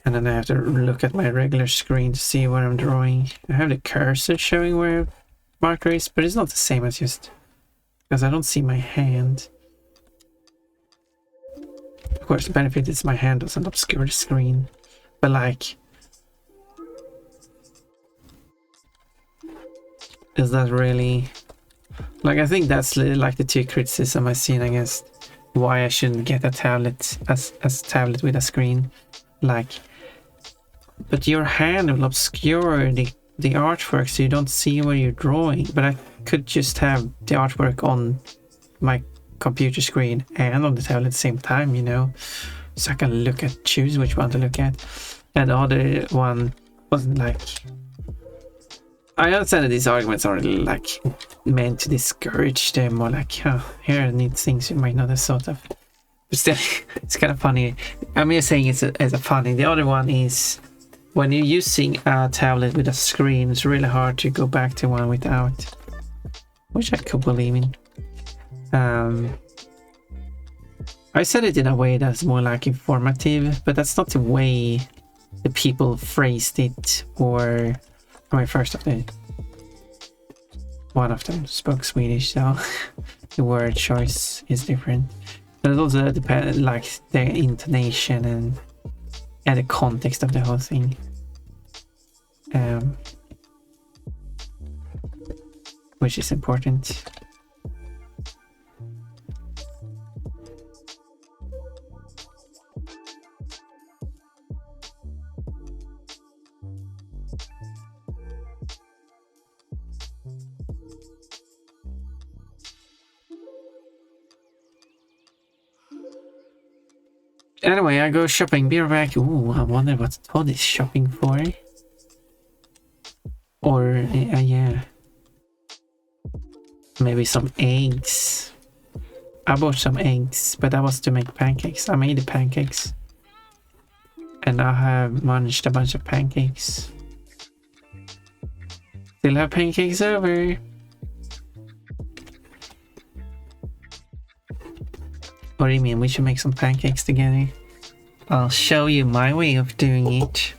and then I have to look at my regular screen to see what I'm drawing. I have the cursor showing where marker is, but it's not the same as just because I don't see my hand. Of course, the benefit is my hand doesn't obscure the screen, but like, is that really, like, I think that's like the two criticism I've seen, I guess, why I shouldn't get a tablet as tablet with a screen. Like, But your hand will obscure the artwork so you don't see where you're drawing. But I could just have the artwork on my computer screen and on the tablet at the same time, you know, so I can choose which one to look at. And the other one wasn't like, I understand that these arguments are like meant to discourage them, or like, oh, here are neat things you might not have thought of. But still, it's kind of funny. I'm just saying it's as a funny. The other one is when you're using a tablet with a screen, it's really hard to go back to one without, which I could believe in. I said it in a way that's more like informative, but that's not the way the people phrased it. Or I mean, one of them spoke Swedish, so the word choice is different. But it also depends, like the intonation and the context of the whole thing. Which is important. Anyway, I go shopping, be right back. Ooh, I wonder what Todd is shopping for. Or, yeah. Maybe some eggs. I bought some eggs, but that was to make pancakes. I made the pancakes. And I have munched a bunch of pancakes. Still have pancakes over. What do you mean? We should make some pancakes together. I'll show you my way of doing it.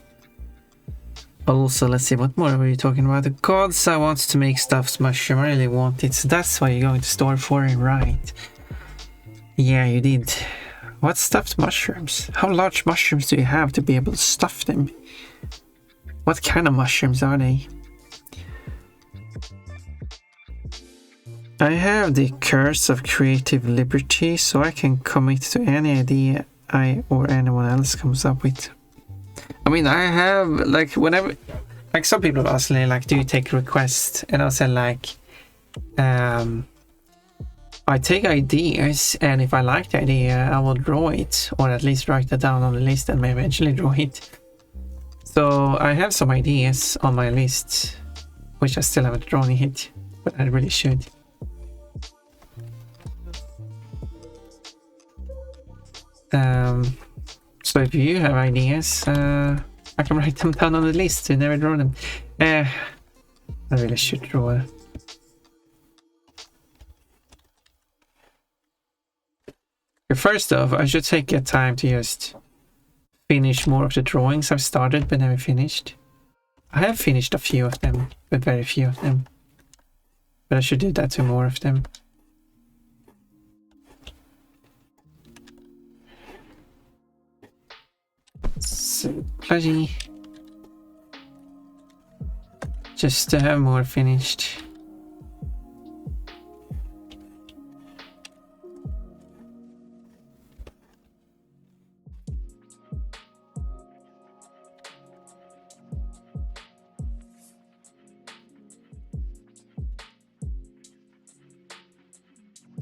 Also, let's see, what more were you talking about? The gods, I want to make stuffed mushroom. I really want it. So that's why you're going to store for it, right? Yeah, you did. What stuffed mushrooms? How large mushrooms do you have to be able to stuff them? What kind of mushrooms are they? I have the curse of creative liberty, so I can commit to any idea I or anyone else comes up with. I mean, I have, like, whenever, like, some people ask me, like, do you take requests? And I'll say, like, I take ideas, and if I like the idea, I will draw it, or at least write it down on the list and may eventually draw it. So I have some ideas on my list, which I still haven't drawn yet, but I really should. So if you have ideas, I can write them down on the list to never draw them. I really should draw. First off, I should take a time to just finish more of the drawings I've started but never finished. I have finished a few of them, but very few of them. But I should do that to more of them. So bloody just to have more finished.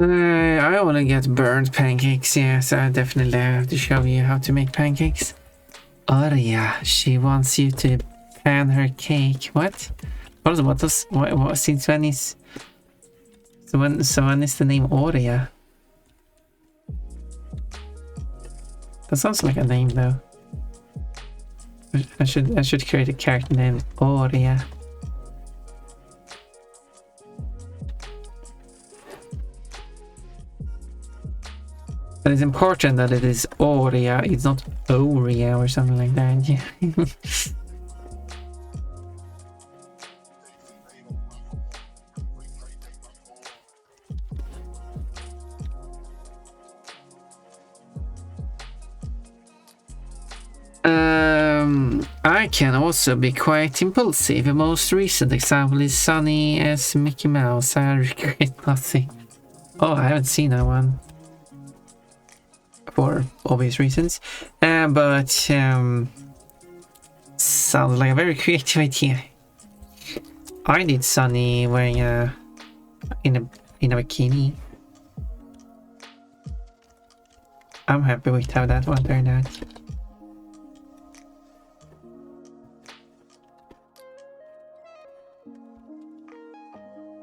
I want to get burnt pancakes, yes, I definitely have to show you how to make pancakes. Arya, she wants you to pan her cake. What? What since when is... So when is the name Arya? That sounds like a name though. I should create a character named Arya. But it's important that it is Aurea, it's not Aurea or something like that. Yeah. I can also be quite impulsive. The most recent example is Sunny as Mickey Mouse. I regret nothing. Oh, I haven't seen that one. For obvious reasons. But sounds like a very creative idea. I did Sunny wearing in a bikini. I'm happy with how that one turned out.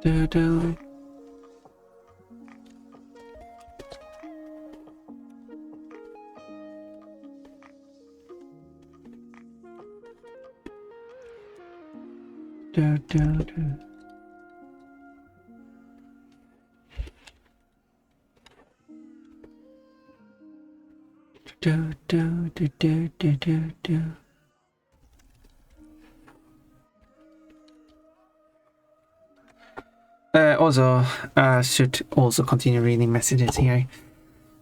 Do. Do. Do. Also, should also continue reading messages here.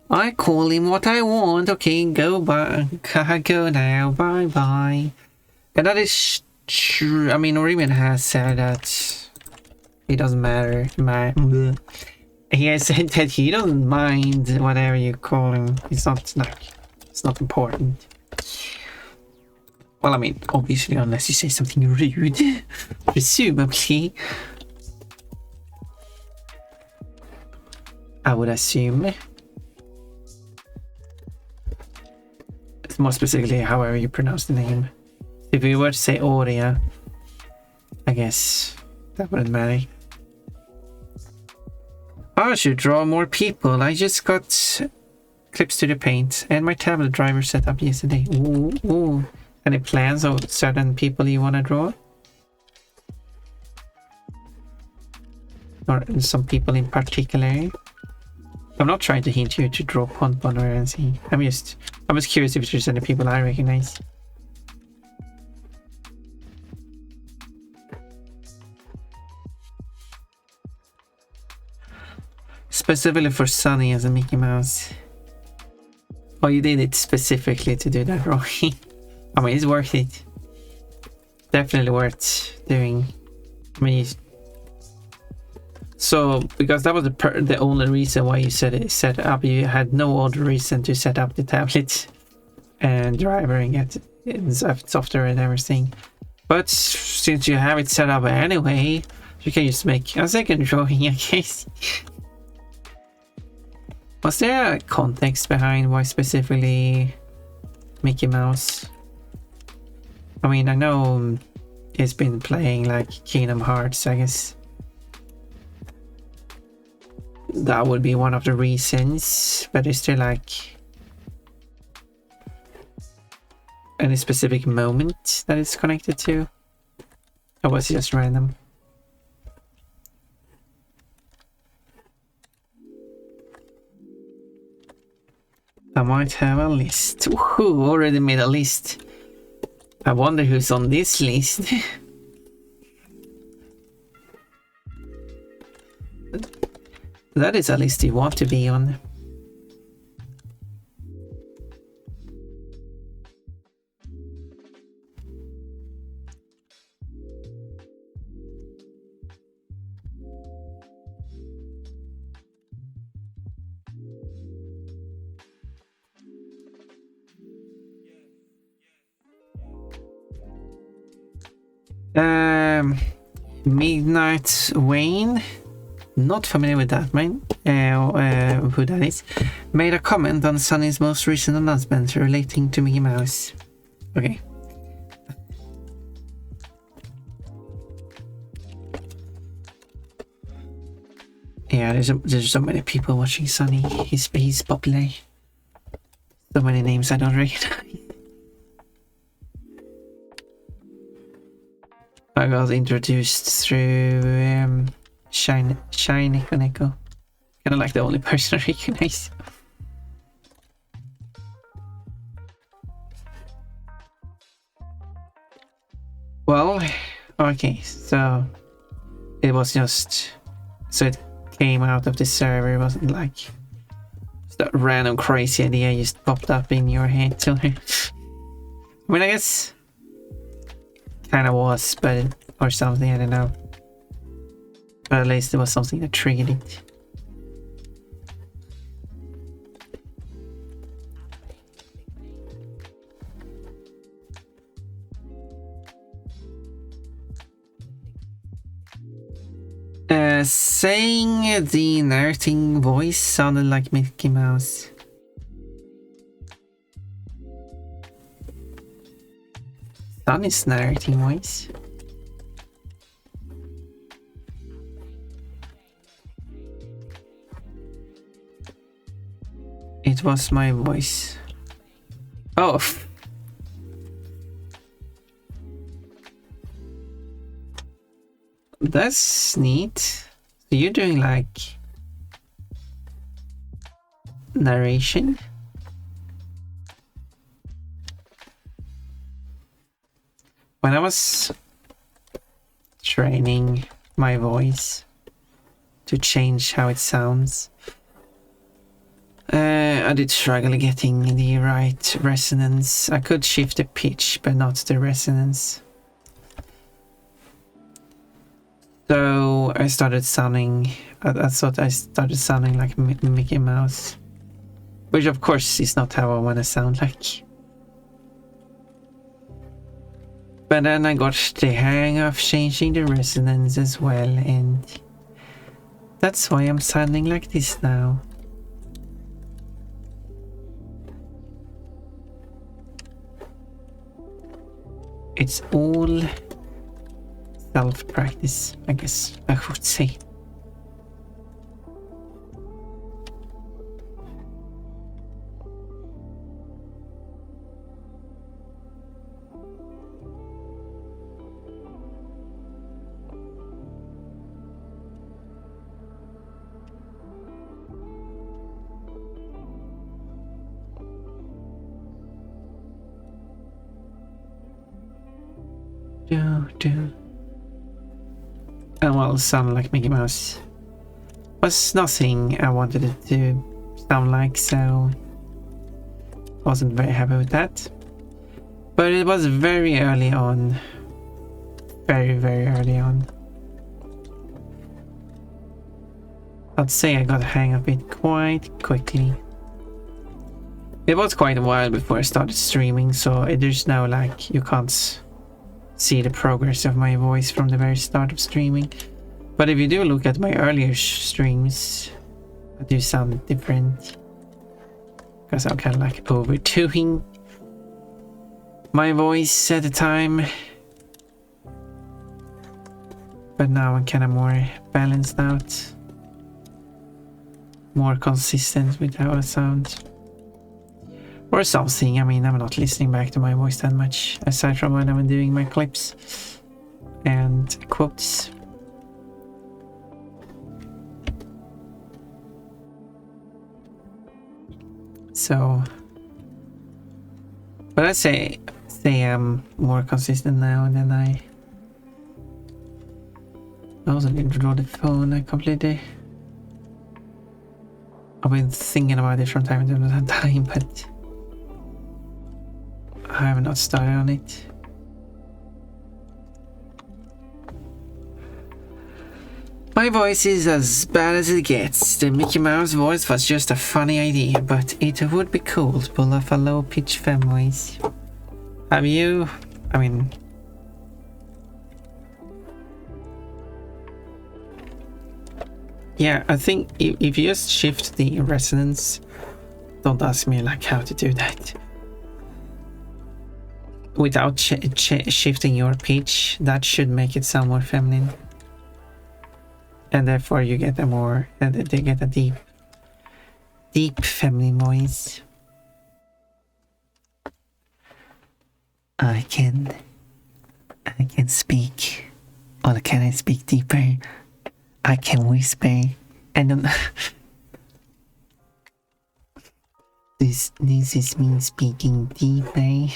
I call him what I want. Okay, go go now. Bye bye. And that is true. I mean, Oriman has said that it doesn't matter. He has said that he doesn't mind whatever you call him. It's not important. Well, I mean, obviously, unless you say something rude, presumably. I would assume. It's more specifically however you pronounce the name. If you were to say Aurea, I guess that wouldn't matter. I should draw more people. I just got clips to the paint and my tablet driver set up yesterday. Ooh. Any plans of certain people you want to draw? Or some people in particular? I'm not trying to hint you to draw Ponpon or anything. I'm just curious if there's any people I recognize. Specifically for Sunny as a Mickey Mouse. Oh, you did it specifically to do that drawing. I mean, it's worth it. Definitely worth doing. I mean, so because that was the only reason why you set up. You had no other reason to set up the tablet and driver and get software and everything. But since you have it set up anyway, you can just make a second drawing, I guess. Was there a context behind why specifically Mickey Mouse? I mean, I know it's been playing like Kingdom Hearts, I guess. That would be one of the reasons, but is there like any specific moment that it's connected to? Or was it just random? I might have a list. Who already made a list? I wonder who's on this list. That is a list you want to be on. Midnight Wayne, not familiar with that man, who that is, made a comment on Sunny's most recent announcement relating to Mickey Mouse. Okay. Yeah, there's so many people watching Sunny. He's popular. So many names I don't recognize. I got introduced through Shiny Neko. Kind of like the only person I recognize. Well, okay, so it was just so it came out of the server. It wasn't like that random crazy idea just popped up in your head. So I mean, I guess. Kind of was, but or something, I don't know. But at least there was something that triggered it. Saying the narrating voice sounded like Mickey Mouse. Sunny's narrating voice. It was my voice. Oh. That's neat. So you're doing like narration? When I was training my voice to change how it sounds, I did struggle getting the right resonance. I could shift the pitch, but not the resonance. So I started sounding, I thought I started sounding like Mickey Mouse, which of course is not how I want to sound like. But then I got the hang of changing the resonance as well, and that's why I'm sounding like this now. It's all self-practice, I guess I would say. And well, sound like Mickey Mouse was nothing I wanted it to sound like, so wasn't very happy with that. But it was very early on, very early on. I'd say I got the hang of it quite quickly. It was quite a while before I started streaming, so there's no like, you can't see the progress of my voice from the very start of streaming. But if you do look at my earlier streams, I do sound different, because I'm kind of like overdoing my voice at the time. But now I'm kind of more balanced out, more consistent with how I sound. Or something. I mean, I'm not listening back to my voice that much, aside from when I'm doing my clips and quotes. So, but I say I'm more consistent now than I also didn't draw the phone. I've been thinking about it from time to time, but I have not started on it. My voice is as bad as it gets. The Mickey Mouse voice was just a funny idea, but it would be cool to pull off a low-pitch femme voice. Have you? I mean... yeah, I think if you just shift the resonance, don't ask me like how to do that. Without shifting your pitch, that should make it sound more feminine, and therefore you get a more, they get a deep feminine voice. I can speak, or can I speak deeper? I can whisper, and then this is me speaking deeper.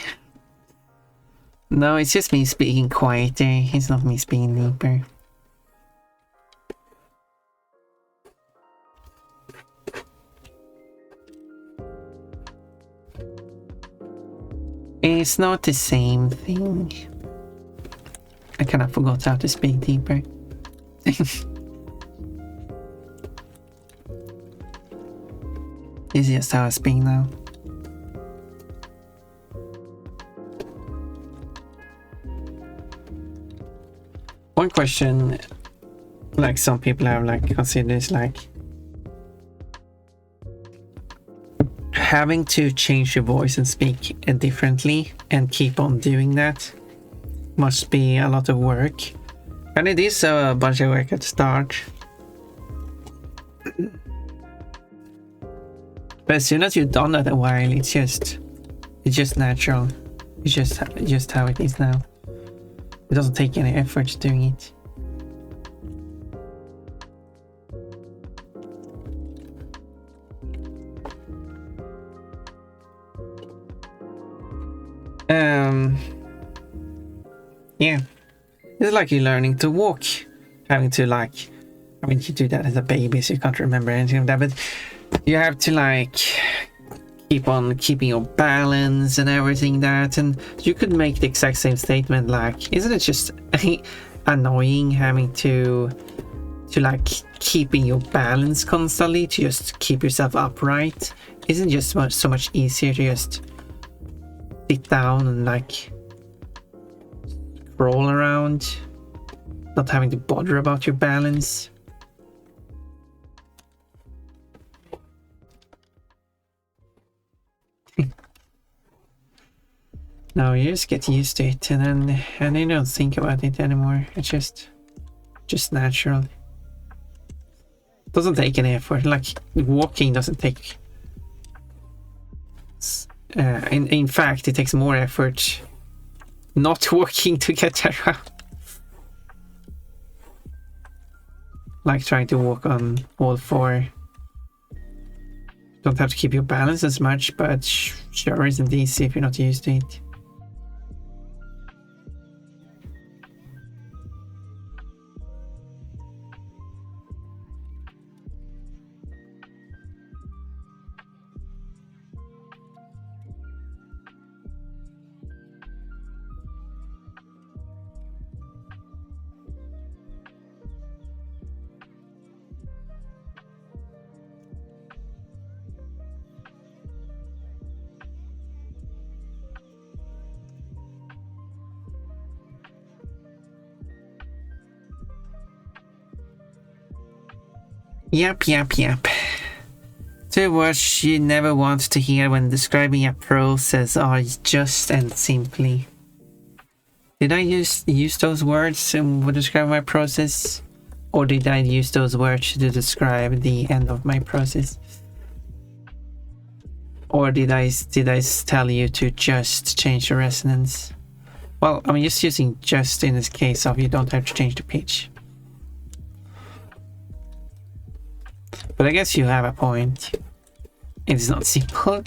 No, it's just me speaking quieter. It's not me speaking deeper. It's not the same thing. I kind of forgot how to speak deeper. This is just how I speak now. One question Like some people have like considered this like having to change your voice and speak differently and keep on doing that must be a lot of work. And it is a bunch of work at the start. But as soon as you've done that a while, it's just natural. It's just how it is now. It doesn't take any effort doing it. Yeah. It's like you're learning to walk. Having to like, I mean, you do that as a baby, so you can't remember anything of that, but you have to like keep on keeping your balance and everything that, and you could make the exact same statement like, isn't it just annoying having to like keeping your balance constantly to just keep yourself upright? Isn't it just so much easier to just sit down and like roll around, not having to bother about your balance? No, you just get used to it, and then you don't think about it anymore. It's just natural. Doesn't take any effort. Like walking doesn't take. In fact, it takes more effort not walking to get around. Like trying to walk on all four. Don't have to keep your balance as much, but sure isn't easy if you're not used to it. Yep. Two words you never want to hear when describing a process are just and simply. Did I use those words when describing my process? Or did I use those words to describe the end of my process? Or did I tell you to just change the resonance? Well, I'm just using just in this case of you don't have to change the pitch. But I guess you have a point. It's not simple.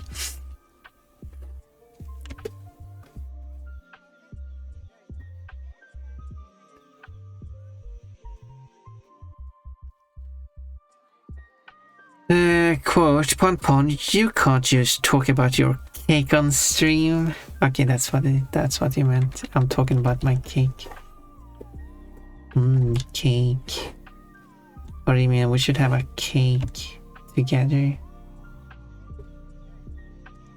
Quote, Pon, you can't just talk about your cake on stream. Okay, that's what you meant. I'm talking about my cake. Cake. What do you mean? We should have a cake together.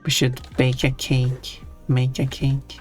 We should bake a cake. Make a cake.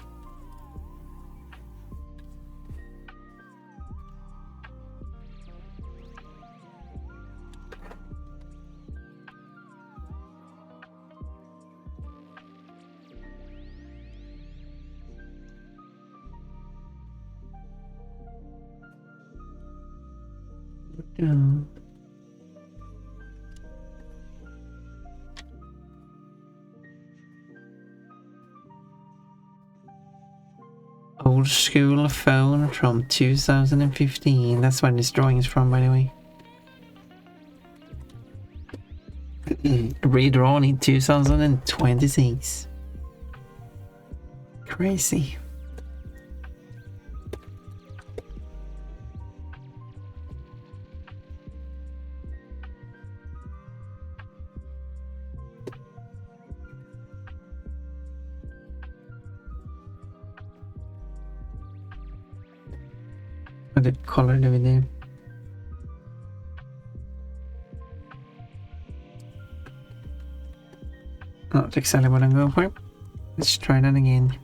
Old school phone from 2015. That's where this drawing is from, by the way. Redrawn in 2026. Crazy. What color do we do? Not exactly what I'm going for. Let's try that again.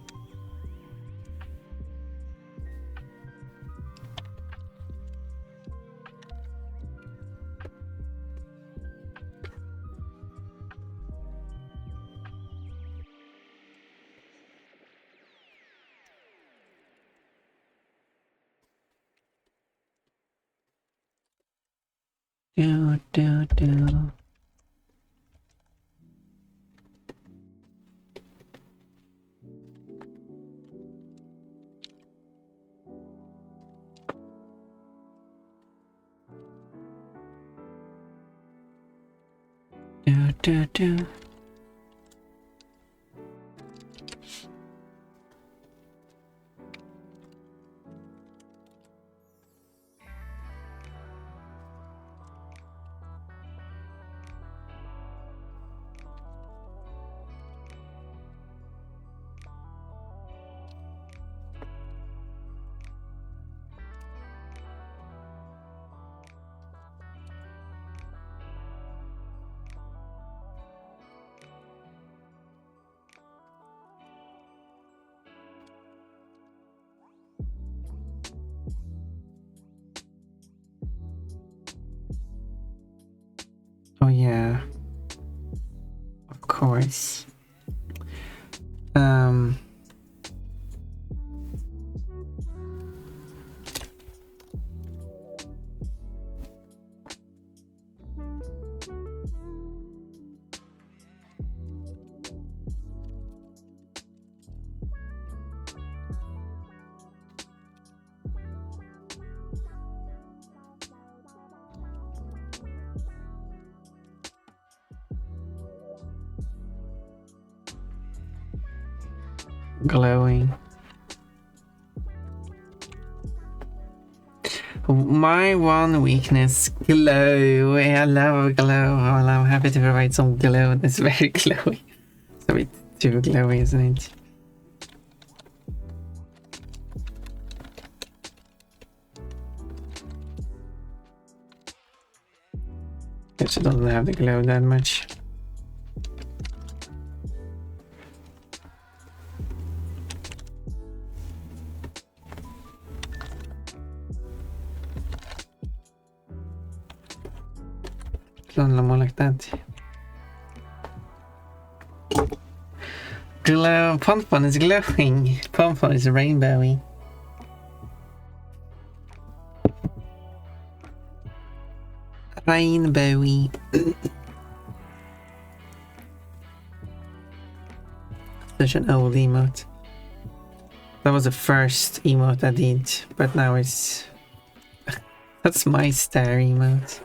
Do, do, do. Do, do, do. Oh yeah, of course. Glowing. My one weakness, glow. I love glow. Well, I'm happy to provide some glow. It's very glowy. It's a bit too glowy, isn't it? Guess it doesn't have the glow that much. Don't more like that. Glow. Pompon is glowing. Pompon is rainbowy. Rainbowy. Such an old emote. That was the first emote I did, but now it's... That's my star emote.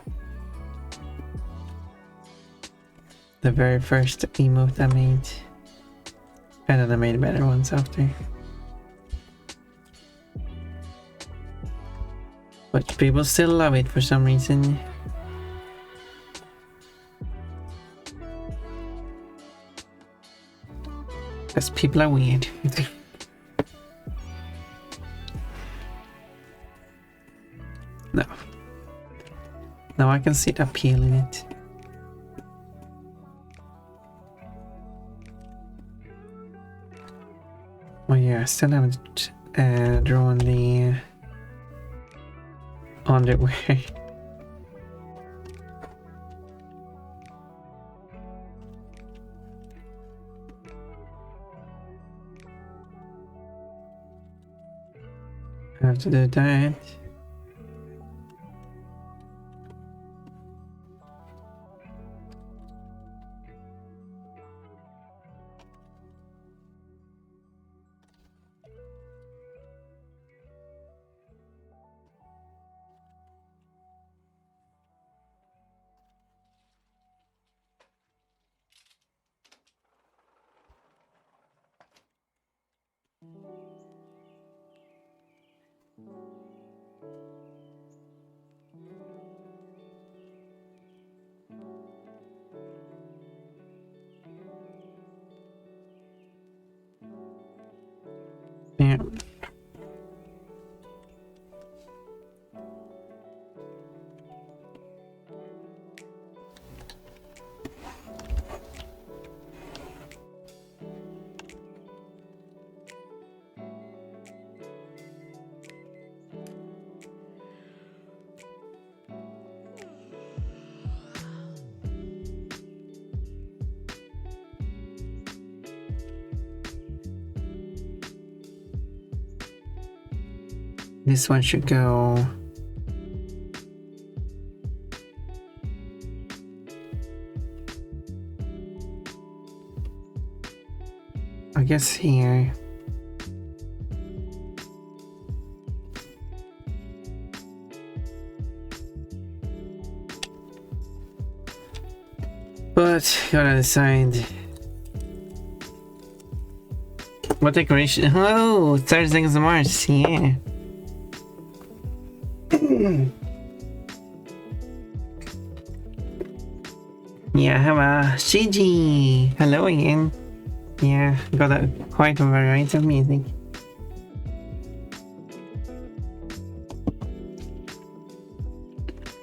The very first emote I made. And then I made better ones after. But people still love it for some reason. Because people are weird. No. Now I can see the appeal in it. Oh yeah, I still haven't drawn the underwear. I have to do that. Yeah. This one should go guess here. But gotta decide what decoration. Oh, 30 seconds of Mars, yeah. Yeah, hello, Shiji. Hello again. Yeah, got a quite a variety of music.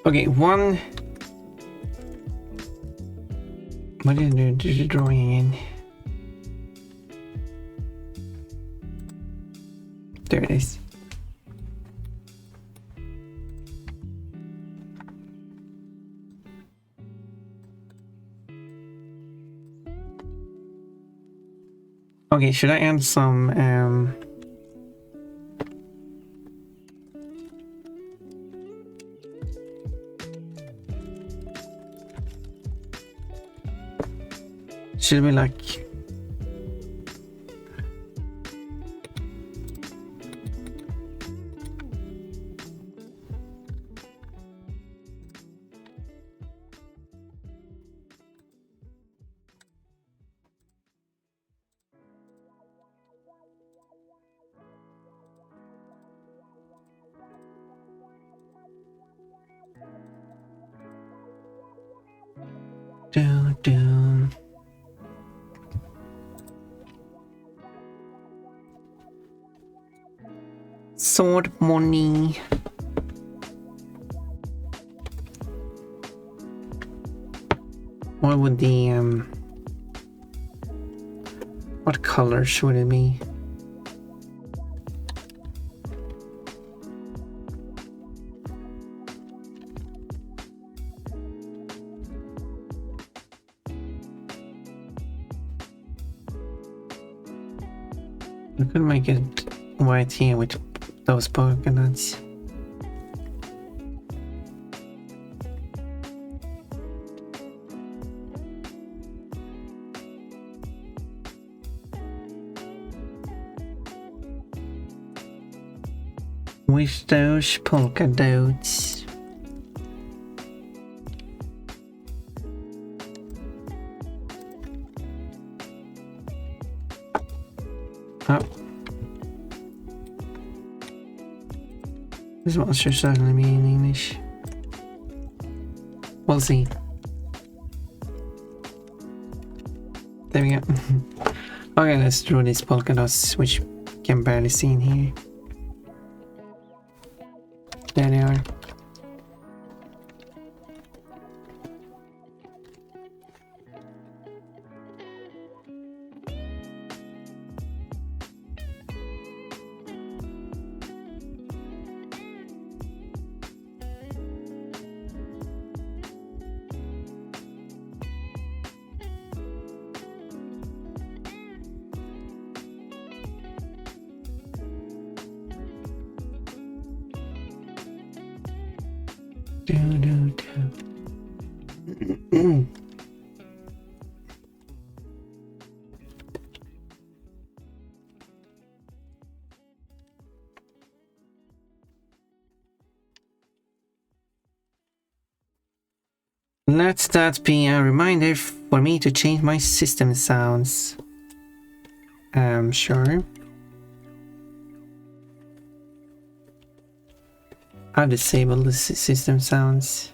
Okay, one. What did I do the drawing again? There it is. Okay, should I add some should we like do. Sword money. What would the what color should it be? I could make it white here with those polka dots. With those polka dots. Oh. This monster's not gonna be in English. We'll see. There we go. Okay, let's draw these polka dots, which can barely see in here. There they are. Let that be a reminder for me to change my system sounds. Sure. I'll disable the system sounds.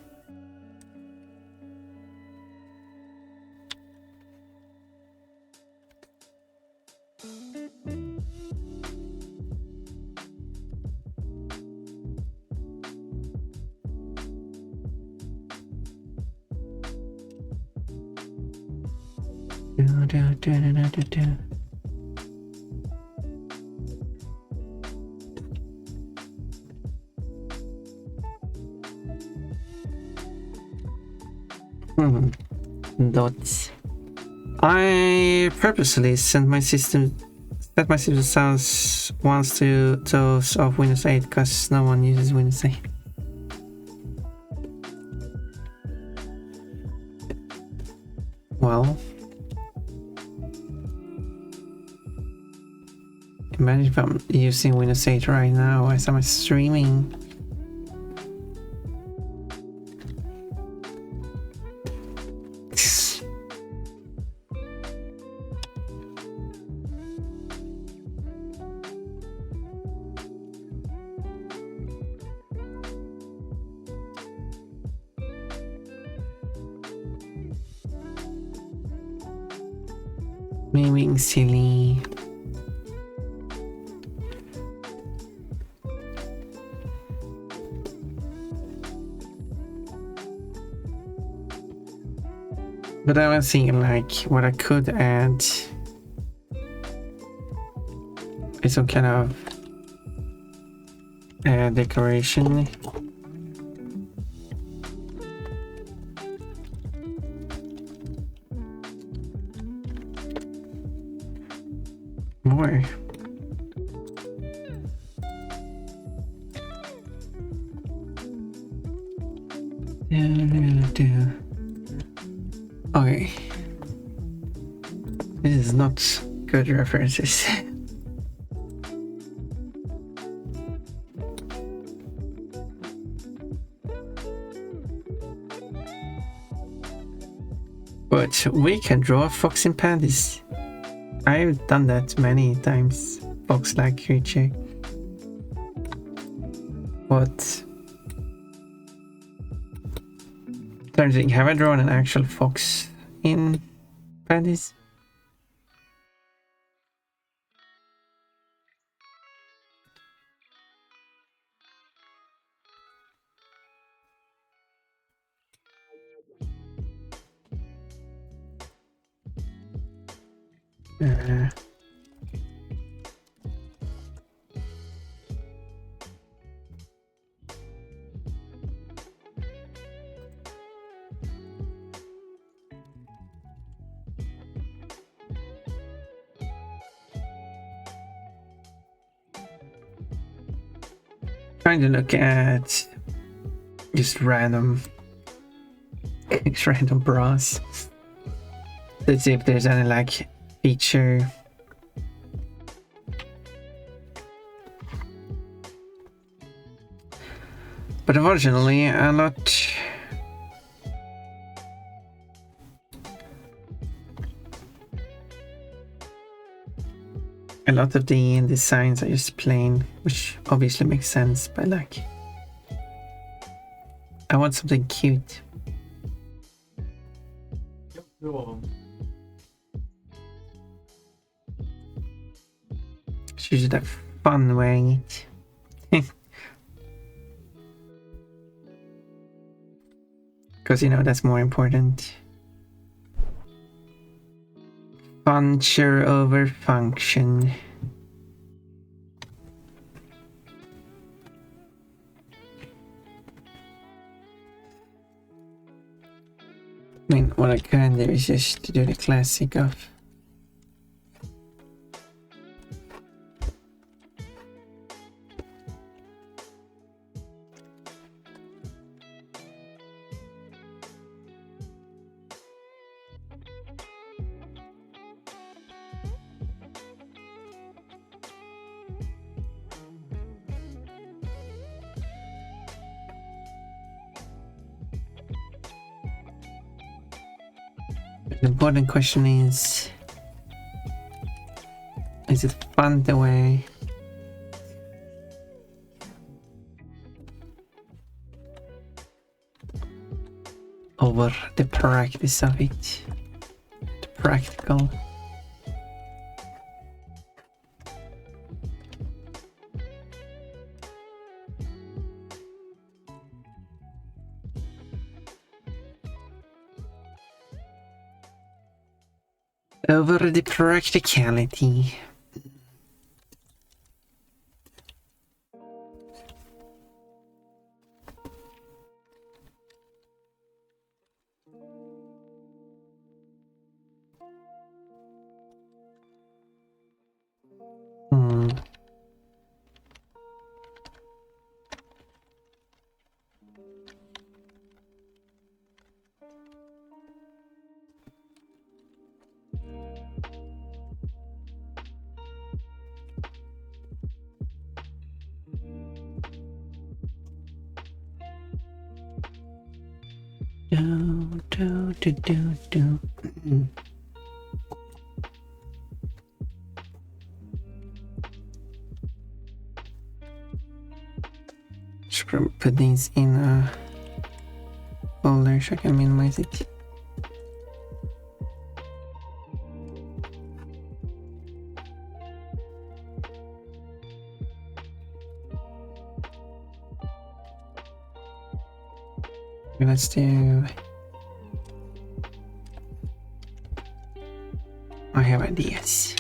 Dots. I purposely set my system sounds once to those of Windows 8 because no one uses Windows 8. Well, imagine if I'm using Windows 8 right now as I'm streaming. Me being silly. But I was thinking like what I could add is some kind of decoration. More. Okay. This is not good references. But we can draw a fox in panties. I've done that many times. Fox-like creature. What? Trying to think, have I drawn an actual fox in panties? Trying to look at just random bras. Let's see if there's any like feature. But unfortunately, a lot of the designs are just plain, which obviously makes sense, but like I want something cute. She should have fun wearing it. Because you know that's more important. Function over function. I mean, what I can do is just do the classic of the important question is it fun the way? Over the practice of it. The practical. Over the practicality. Do, do, do, do, do. Should probably put these in a folder so I can minimize it. Let's do... I have ideas.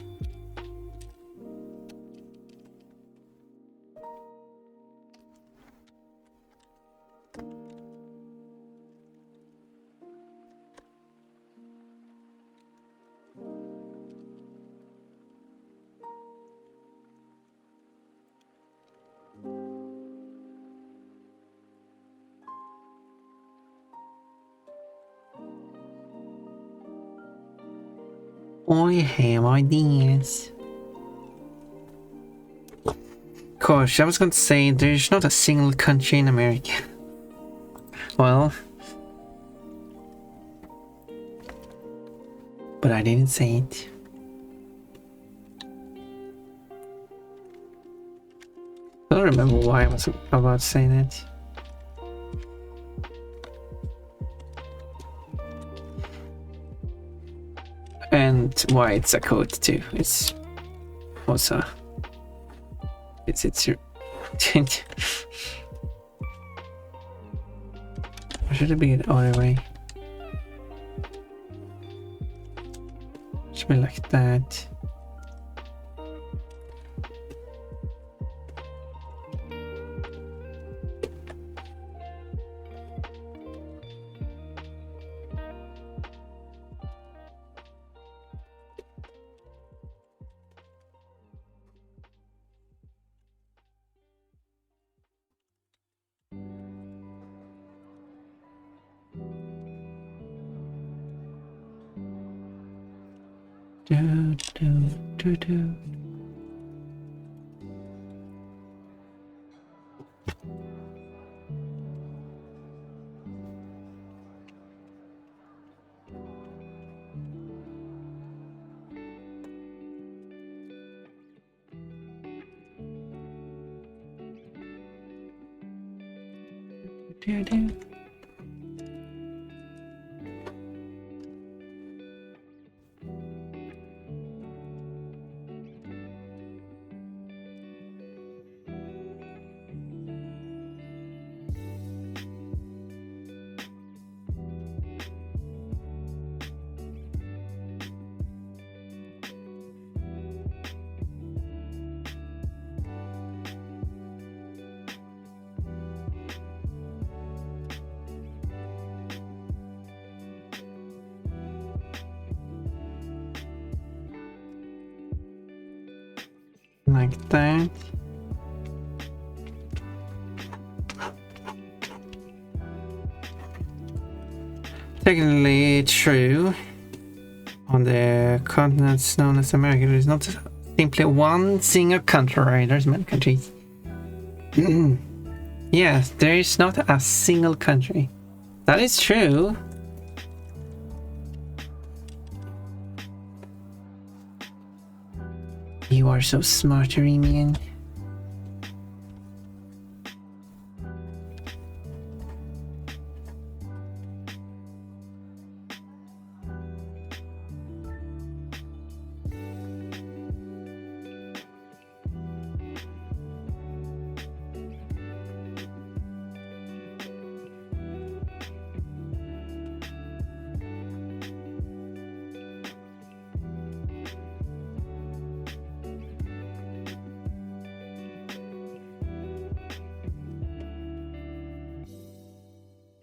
I have ideas. Gosh, I was going to say there's not a single country in America. Well, but I didn't say it. I don't remember why I was about to say that. And why it's a code too. It's also it's or should it be the other way? Should be like that. Do, do, do, do. Do, do. Like that. Technically true. On the continents known as America, there is not simply one single country, right? There's many countries. Yes, there is not a single country. That is true. You are so smart, Remian.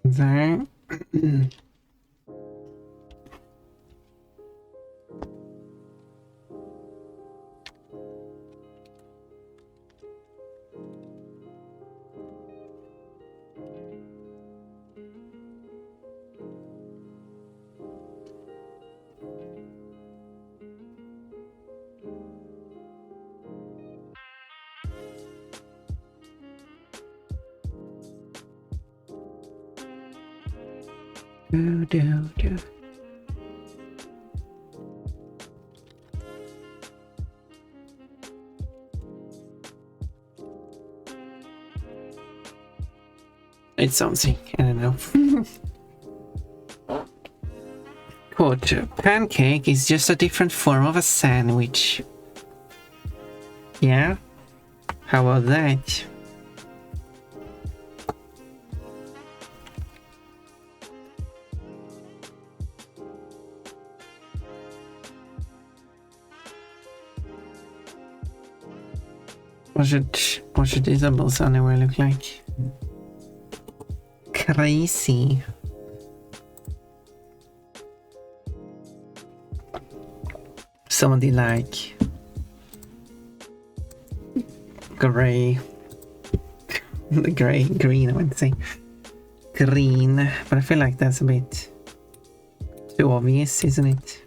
There. Do, do, do. It's something, I don't know. Quote, pancake is just a different form of a sandwich. Yeah? How about that? What should these bubbles anyway look like? Crazy. Somebody like gray. The green, I would say. Green, but I feel like that's a bit too obvious, isn't it?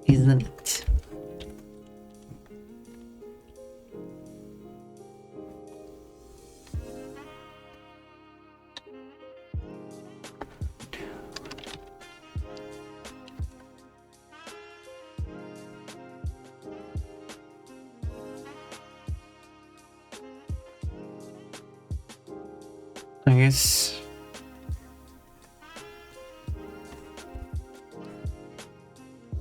Isn't it?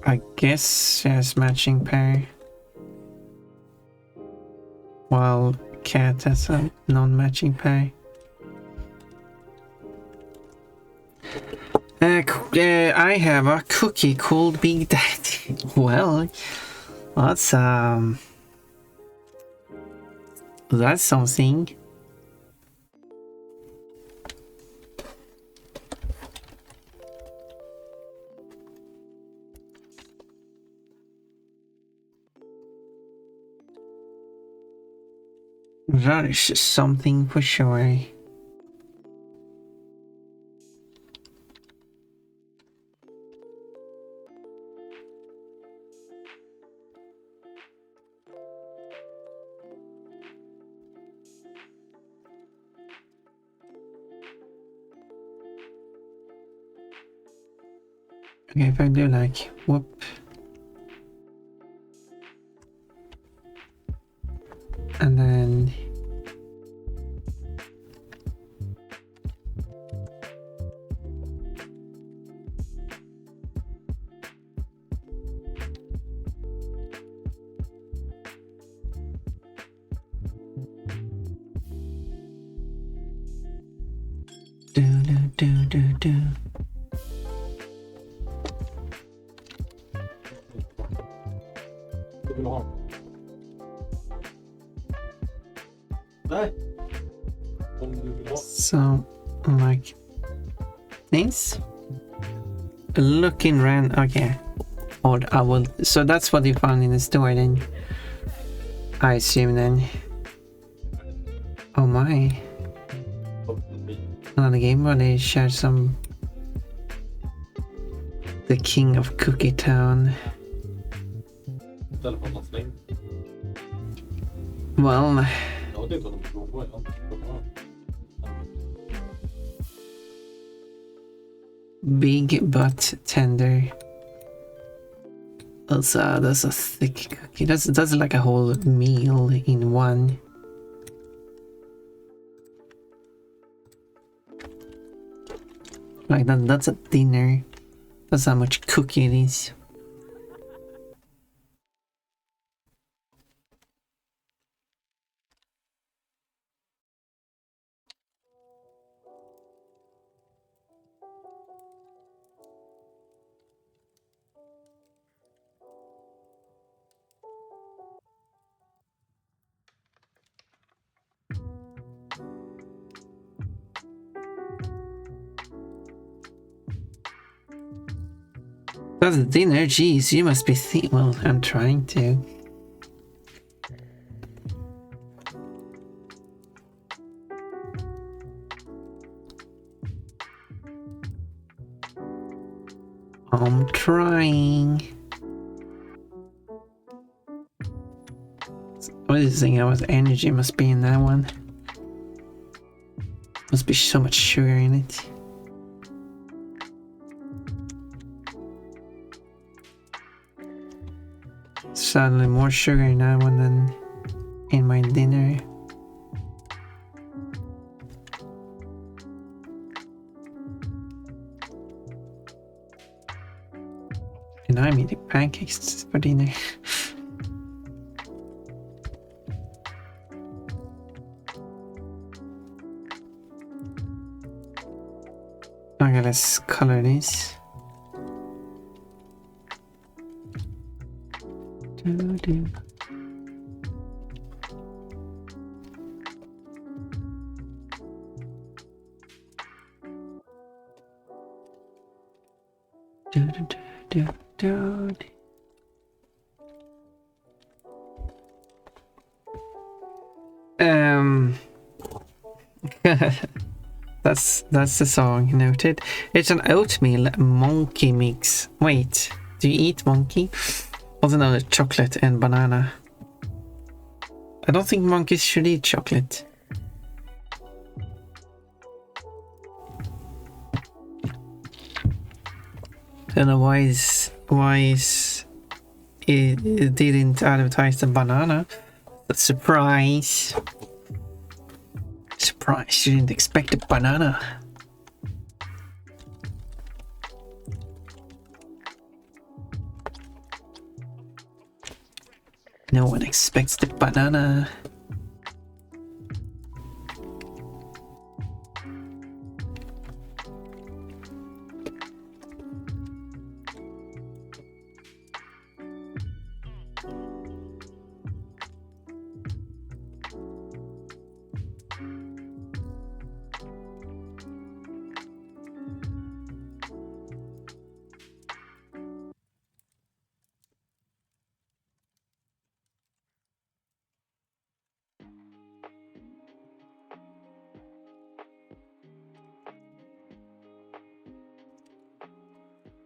I guess there's matching pair. While cat has a non-matching pair. I have a cookie called Big Daddy. Well, that's something. That is something for sure. Okay, if I do like whoop, and then do. So, like this. Looking around, okay. Or I will. So that's what you found in the store, then. I assume then. Oh my. Another game where they share some. The King of Cookie Town. Well. Big but tender. Also, that's a thick cookie. That's like a whole meal in one. Like that's a dinner. That's how much cookie it is. That's dinner, jeez, you must be well, I'm trying to. I'm trying. What is this thing? How much energy must be in that one? Must be so much sugar in it. Suddenly more sugar in that one than in my dinner. And I'm eating pancakes for dinner. Okay, let's color this. Do. Do. That's the song, noted. It's an oatmeal monkey mix. Wait, do you eat monkey? Also known as chocolate and banana. I don't think monkeys should eat chocolate. Don't know why it didn't advertise the banana. But surprise. Surprise, you didn't expect a banana. No one expects the banana.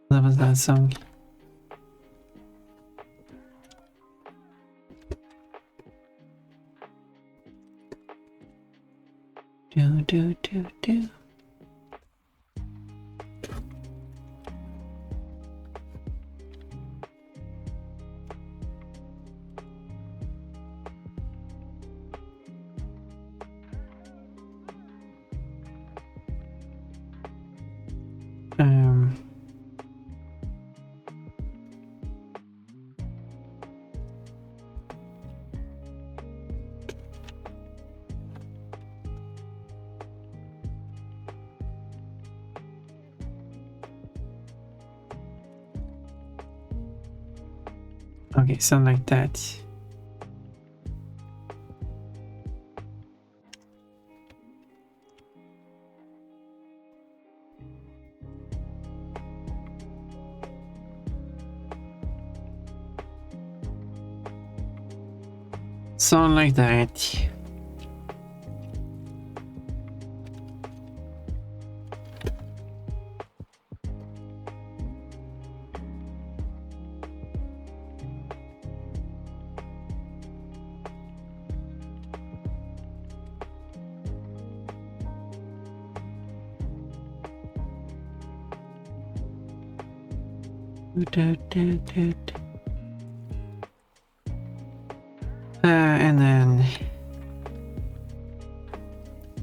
What was that song? Do. Okay, something like that. Something like that.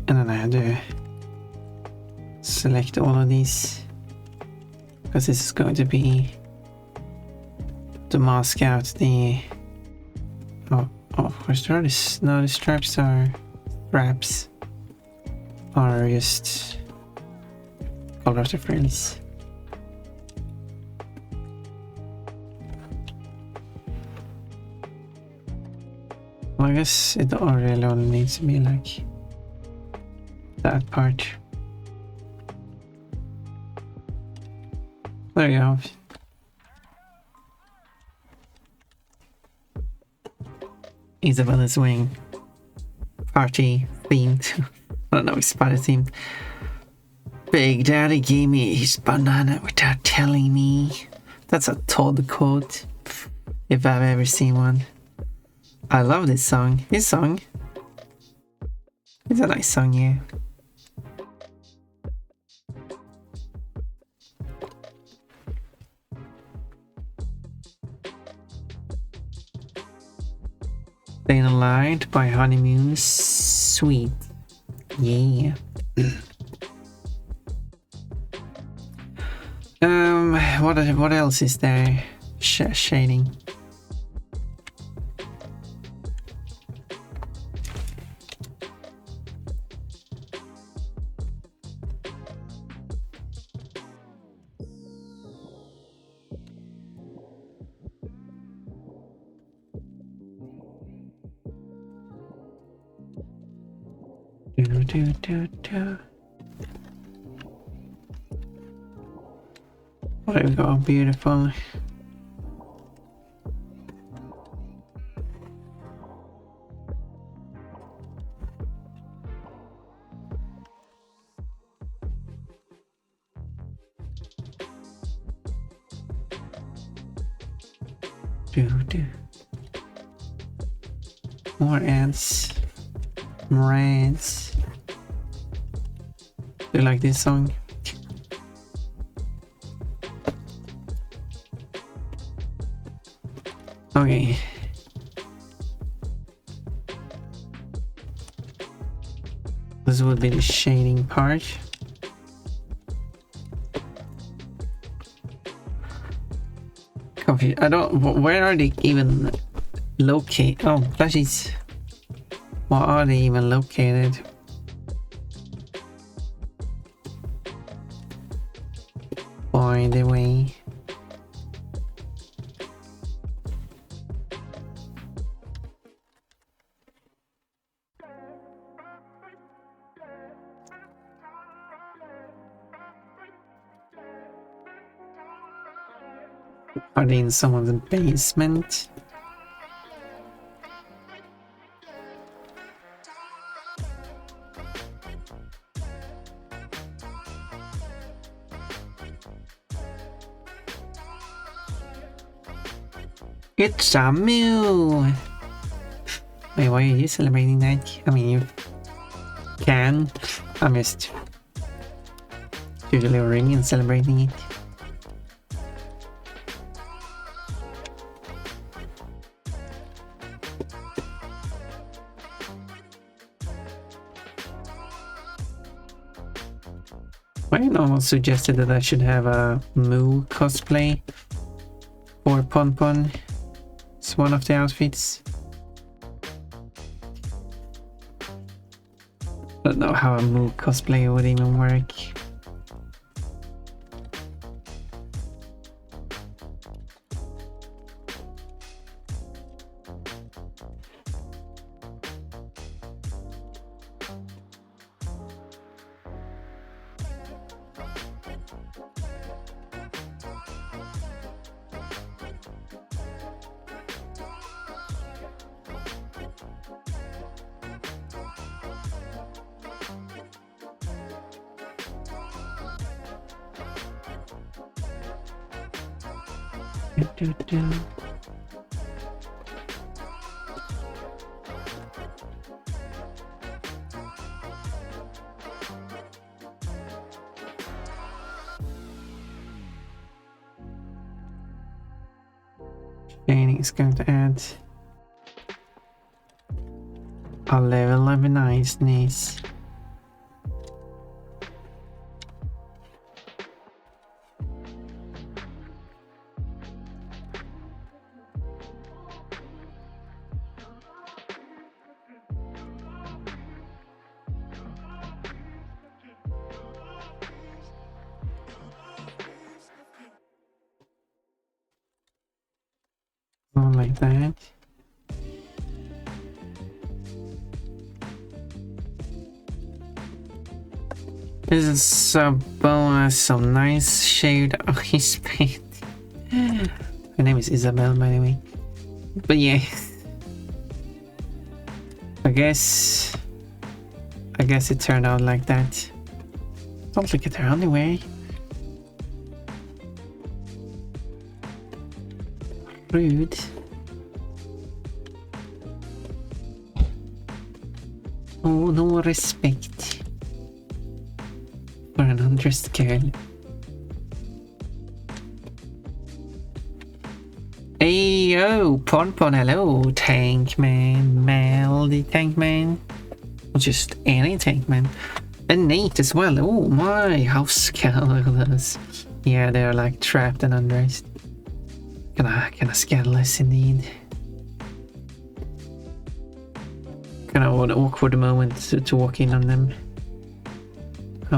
And then I had to select all of these because this is going to be to mask out the of course there are the straps are just color of the frills. Well, I guess it really only needs to be like that part. There you go. Isabella's wing. Party themed. I don't know, it's party themed. Big Daddy gave me his banana without telling me. That's a Todd quote, if I've ever seen one. I love this song. This song. It's a nice song, yeah. Staying Alive by Honeymoon Sweet. Yeah. What else is there? Shading. What have we got? Beautiful. More ants. More ants. Do you like this song? Okay. This would be the shading part. Confused. I don't. Where are they even located? Oh, plushies. Where are they even located? By the way. Are they in someone's basement? It's a moo! Wait, why are you celebrating that? I mean, you can. I'm just usually ringing and celebrating it. Ryan suggested that I should have a Moo cosplay for Pon Pon. It's one of the outfits. I don't know how a Moo cosplay would even work. Training is going to add a level of niceness. Like that. This is a bonus, some nice shade of his paint. Her name is Isabel, by the way. But yeah, I guess it turned out like that. Don't look at her underwear. Rude. Oh, no respect for an undressed girl. Hey yo, Pon, hello, Tank Man, Melody Tank Man, or just any Tank Man, and Nate as well. Oh my, how scandalous! Yeah, they're like trapped and undressed. Kinda scandalous indeed. Kind of an awkward moment to walk in on them. I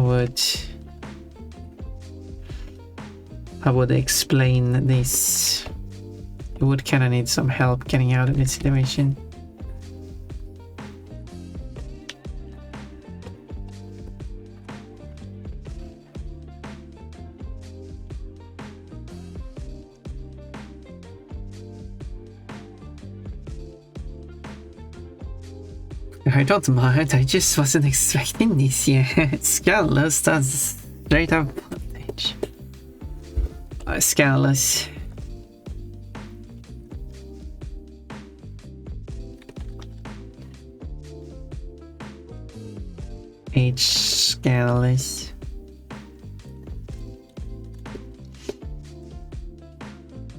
would explain this. You would kind of need some help getting out of this situation. I don't mind, I just wasn't expecting this yet. Scandalous, that's straight up advantage. Scandalous. Scandalous.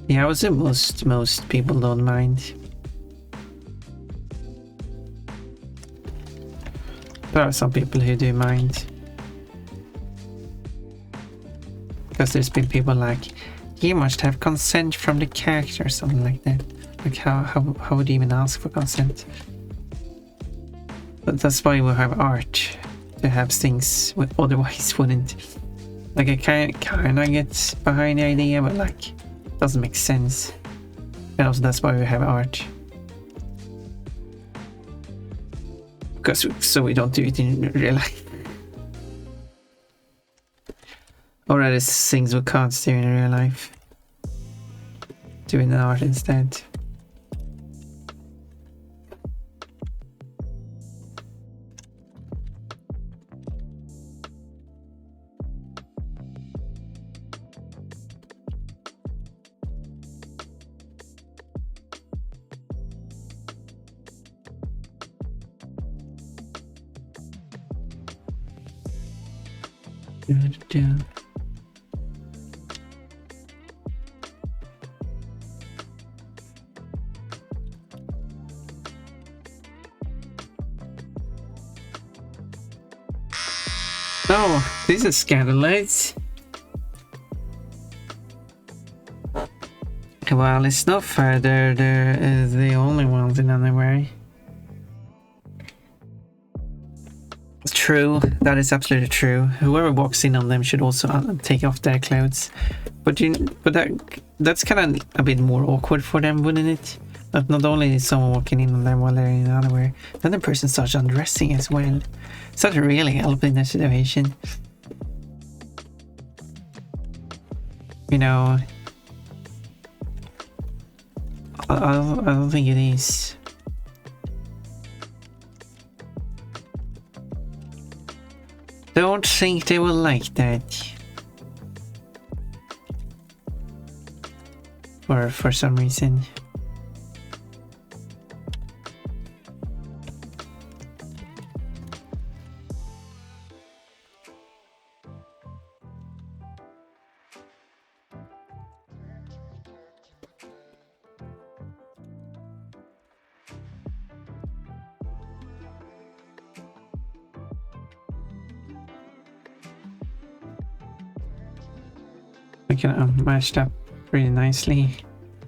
Yeah, I would say most people don't mind. There are some people who do mind. Because there's been people like, you must have consent from the character or something like that. Like how would you even ask for consent? But that's why we have art. To have things otherwise wouldn't. Like I kinda get behind the idea, but like it doesn't make sense. And also that's why we have art. Because so we don't do it in real life. Or that is things we can't do in real life. Do it in art instead. Oh, this is scandalous. Well, it's not fair. They're the only ones in underwear. True, that is absolutely true. Whoever walks in on them should also take off their clothes. But that's kind of a bit more awkward for them, wouldn't it? That not only is someone walking in on them while they're in underwear, then the person starts undressing as well. It's not really helping the situation. You know, I don't think it is. Don't think they will like that. For some reason. We can matched up pretty nicely.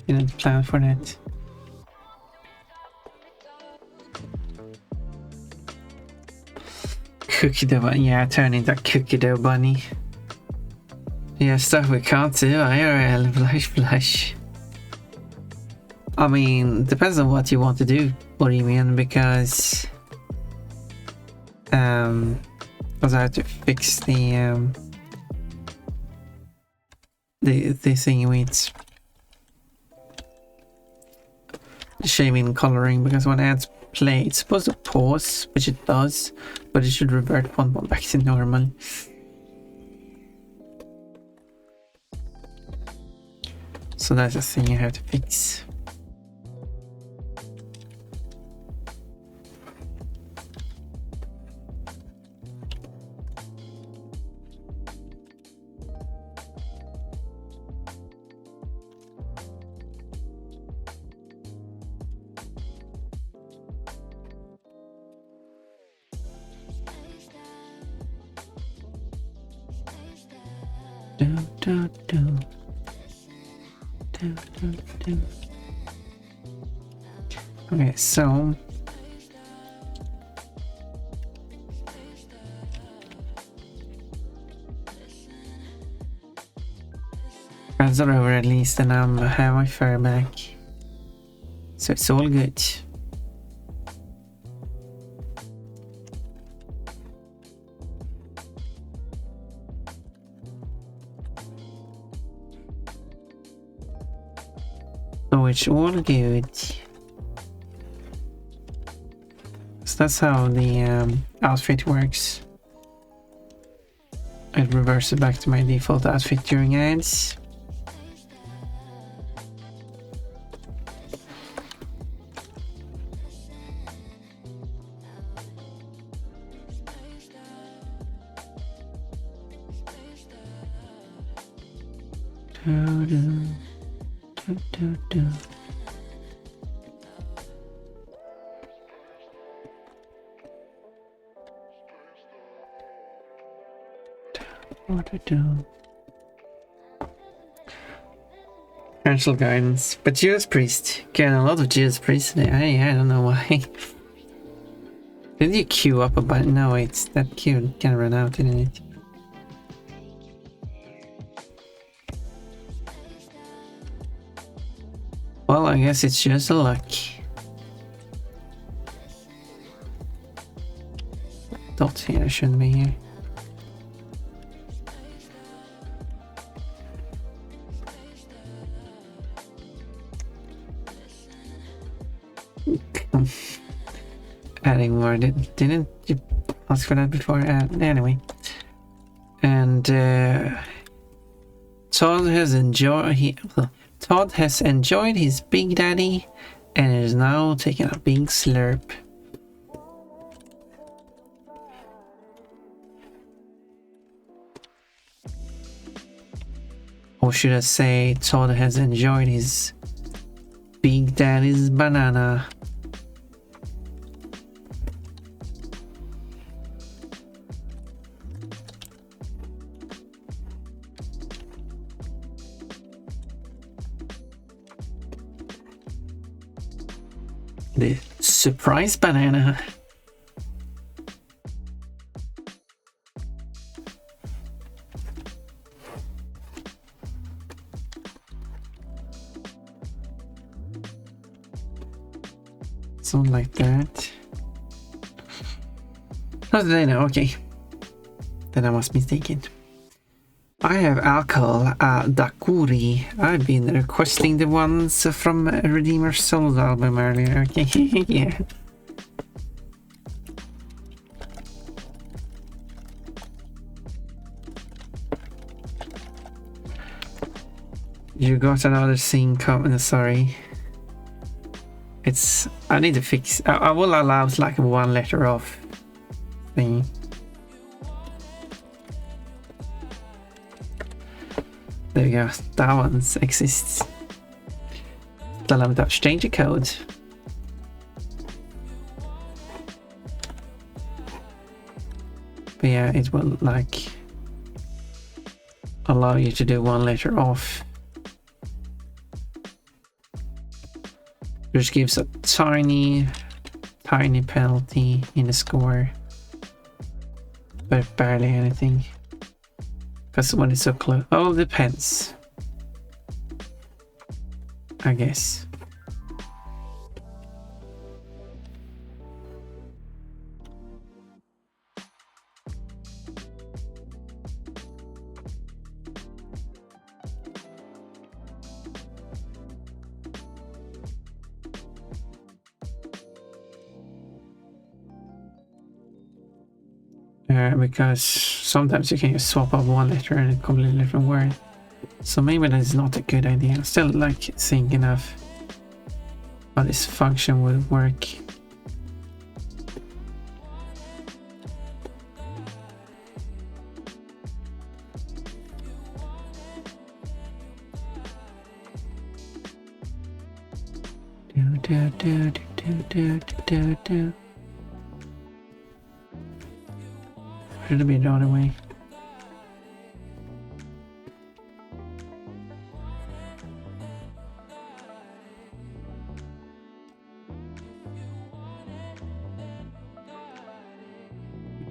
Didn't plan for that. Cookie dough bunny. Yeah, turn into a cookie dough bunny. Yeah, stuff we can't do IRL. Blush. I mean, depends on what you want to do, Bohemian, because I have to fix the thing with the shaming coloring, because when ads play it's supposed to pause, which it does, but it should revert one back to normal. So that's a thing I have to fix. Okay, so fans are over at least, and I have my fur back, so it's all good. So it's all good. So that's how the outfit works. It reverses back to my default outfit during ads. What to do? Potential guidance, but Judas Priest. Getting a lot of Judas Priest today. I don't know why. Did you queue up a button? No, it's that queue can run out, didn't it? Well, I guess it's just a luck. Dot here shouldn't be here. Adding more, didn't you ask for that before? Anyway, and Todd has enjoyed his Big Daddy and is now taking a big slurp. Or should I say Todd has enjoyed his Big Daddy's banana. The surprise banana. Something like that. How did I know? Okay. Then I was mistaken. I have alcohol, daiquiri. I've been requesting the ones from Redeemer Souls album earlier. Okay, yeah. You got another scene coming, sorry. I need to fix, I will allow like a one letter off thing. There you go, that one exists. Then I'm to change the code. But yeah, it will like allow you to do one letter off. Which gives a tiny penalty in the score. But barely anything. Because when it's so close, oh, it depends. I guess. Because sometimes you can just swap out one letter and a completely different word. So maybe that's not a good idea. I'm still like thinking of how this function would work. Should it be the other way?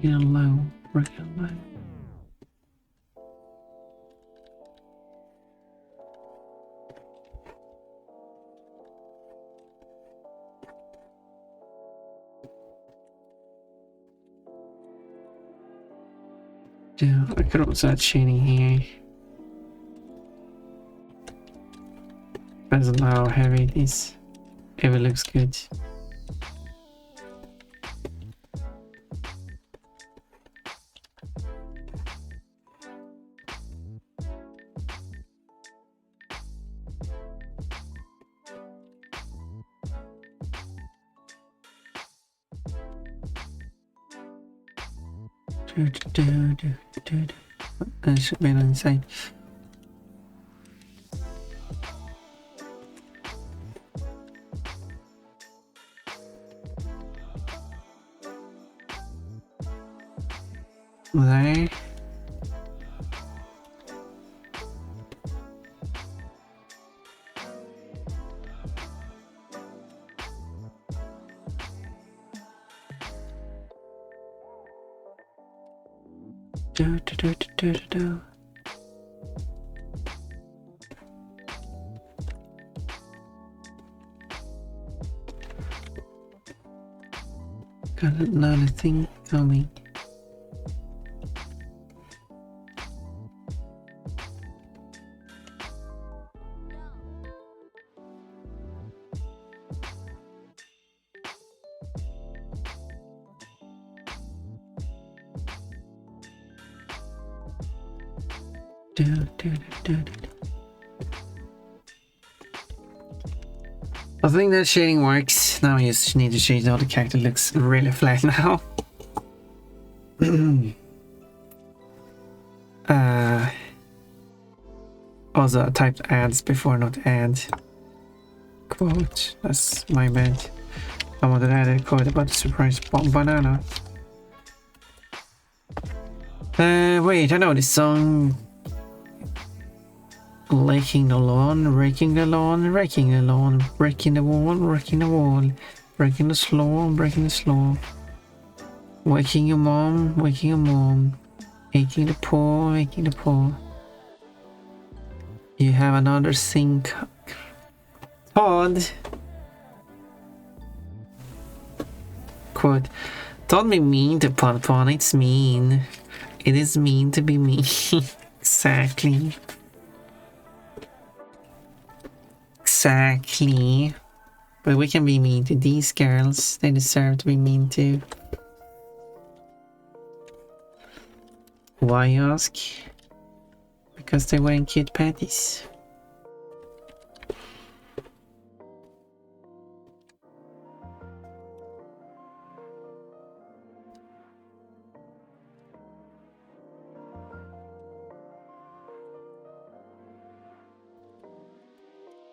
Breaking low, breaking low. Yeah, I could also add shading here. Depends on how heavy it is. If it looks good. That should be inside. There. Do. Got another thing coming. I think that shading works. Now you just need to change how the character looks really flat now. Also I typed ads before, not add. Quote, that's my bad. I wanted to add a quote about the surprise banana. Wait, I know this song. Raking the lawn, raking the lawn, raking the lawn, breaking the wall, breaking the wall, breaking the slaw, breaking the slaw. Waking your mom, waking your mom, aching the paw, aching the paw. You have another sink. Todd. Quote, don't be mean to Pon, it's mean. It is mean to be mean. Exactly. Exactly. But we can be mean to these girls. They deserve to be mean too. Why, you ask? Because they're wearing cute panties.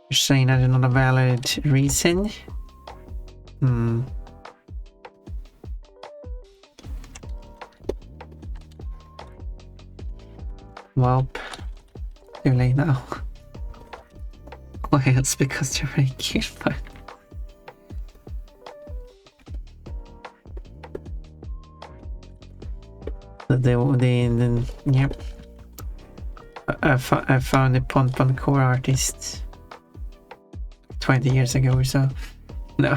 You're saying that is not a valid reason? Well, too late now. Why else? Because they're very cute, but... Yep. I found the Pon core artist 20 years ago or so. No.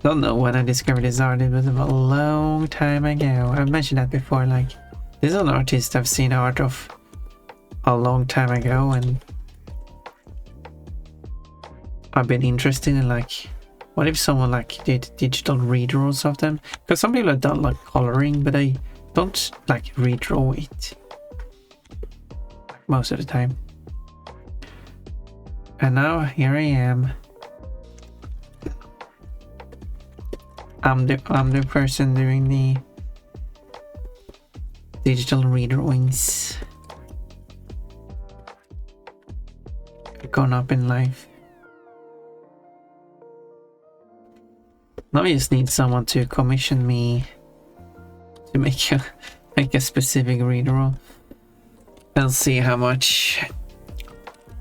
Don't know when I discovered this artist, but it was a long time ago. I've mentioned that before, like, this is an artist I've seen art of a long time ago, and I've been interested in, like, what if someone, like, did digital redraws of them? Because some people have done, like, coloring, but they don't, like, redraw it. most of the time. And now here I am. I'm the person doing the digital redrawings. Gone up in life. Now I just need someone to commission me to make a specific redraw. I'll see how much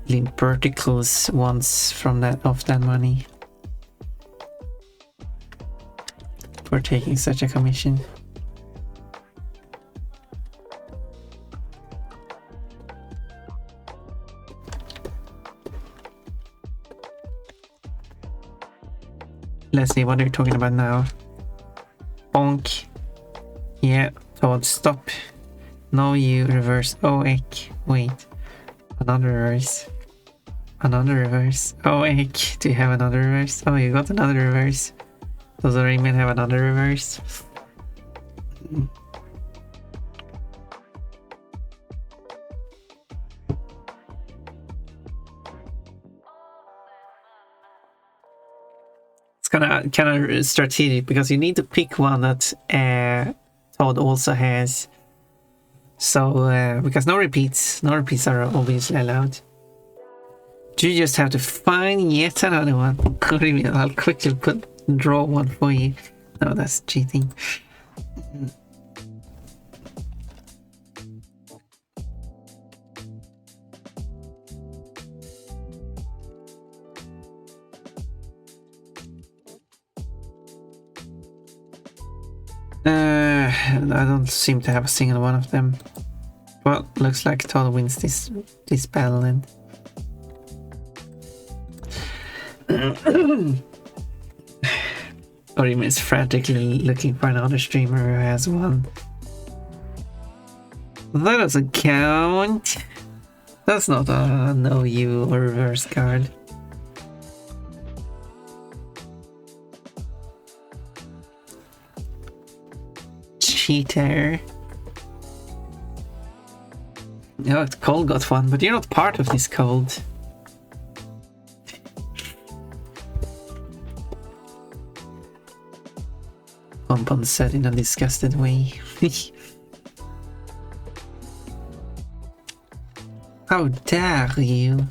Link Particles wants from that money for taking such a commission. Let's see what they're talking about now. Bonk. Yeah, Todd, stop. No, you reverse. Oh, eck. Wait. Another reverse. Another reverse. Oh, eck. Do you have another reverse? Oh, you got another reverse. Does the Rayman have another reverse? Kind of strategic because you need to pick one that Todd also has. So because no repeats are obviously allowed. You just have to find yet another one. What do you mean? I'll quickly draw one for you. No, that's cheating. I don't seem to have a single one of them. Well, looks like Todd wins this battle then. Orima is frantically looking for another streamer who has one. That doesn't count. That's not a no you or reverse card. Cheater. No, Cole got one, but you're not part of this cold. Pompon said in a disgusted way. How dare you?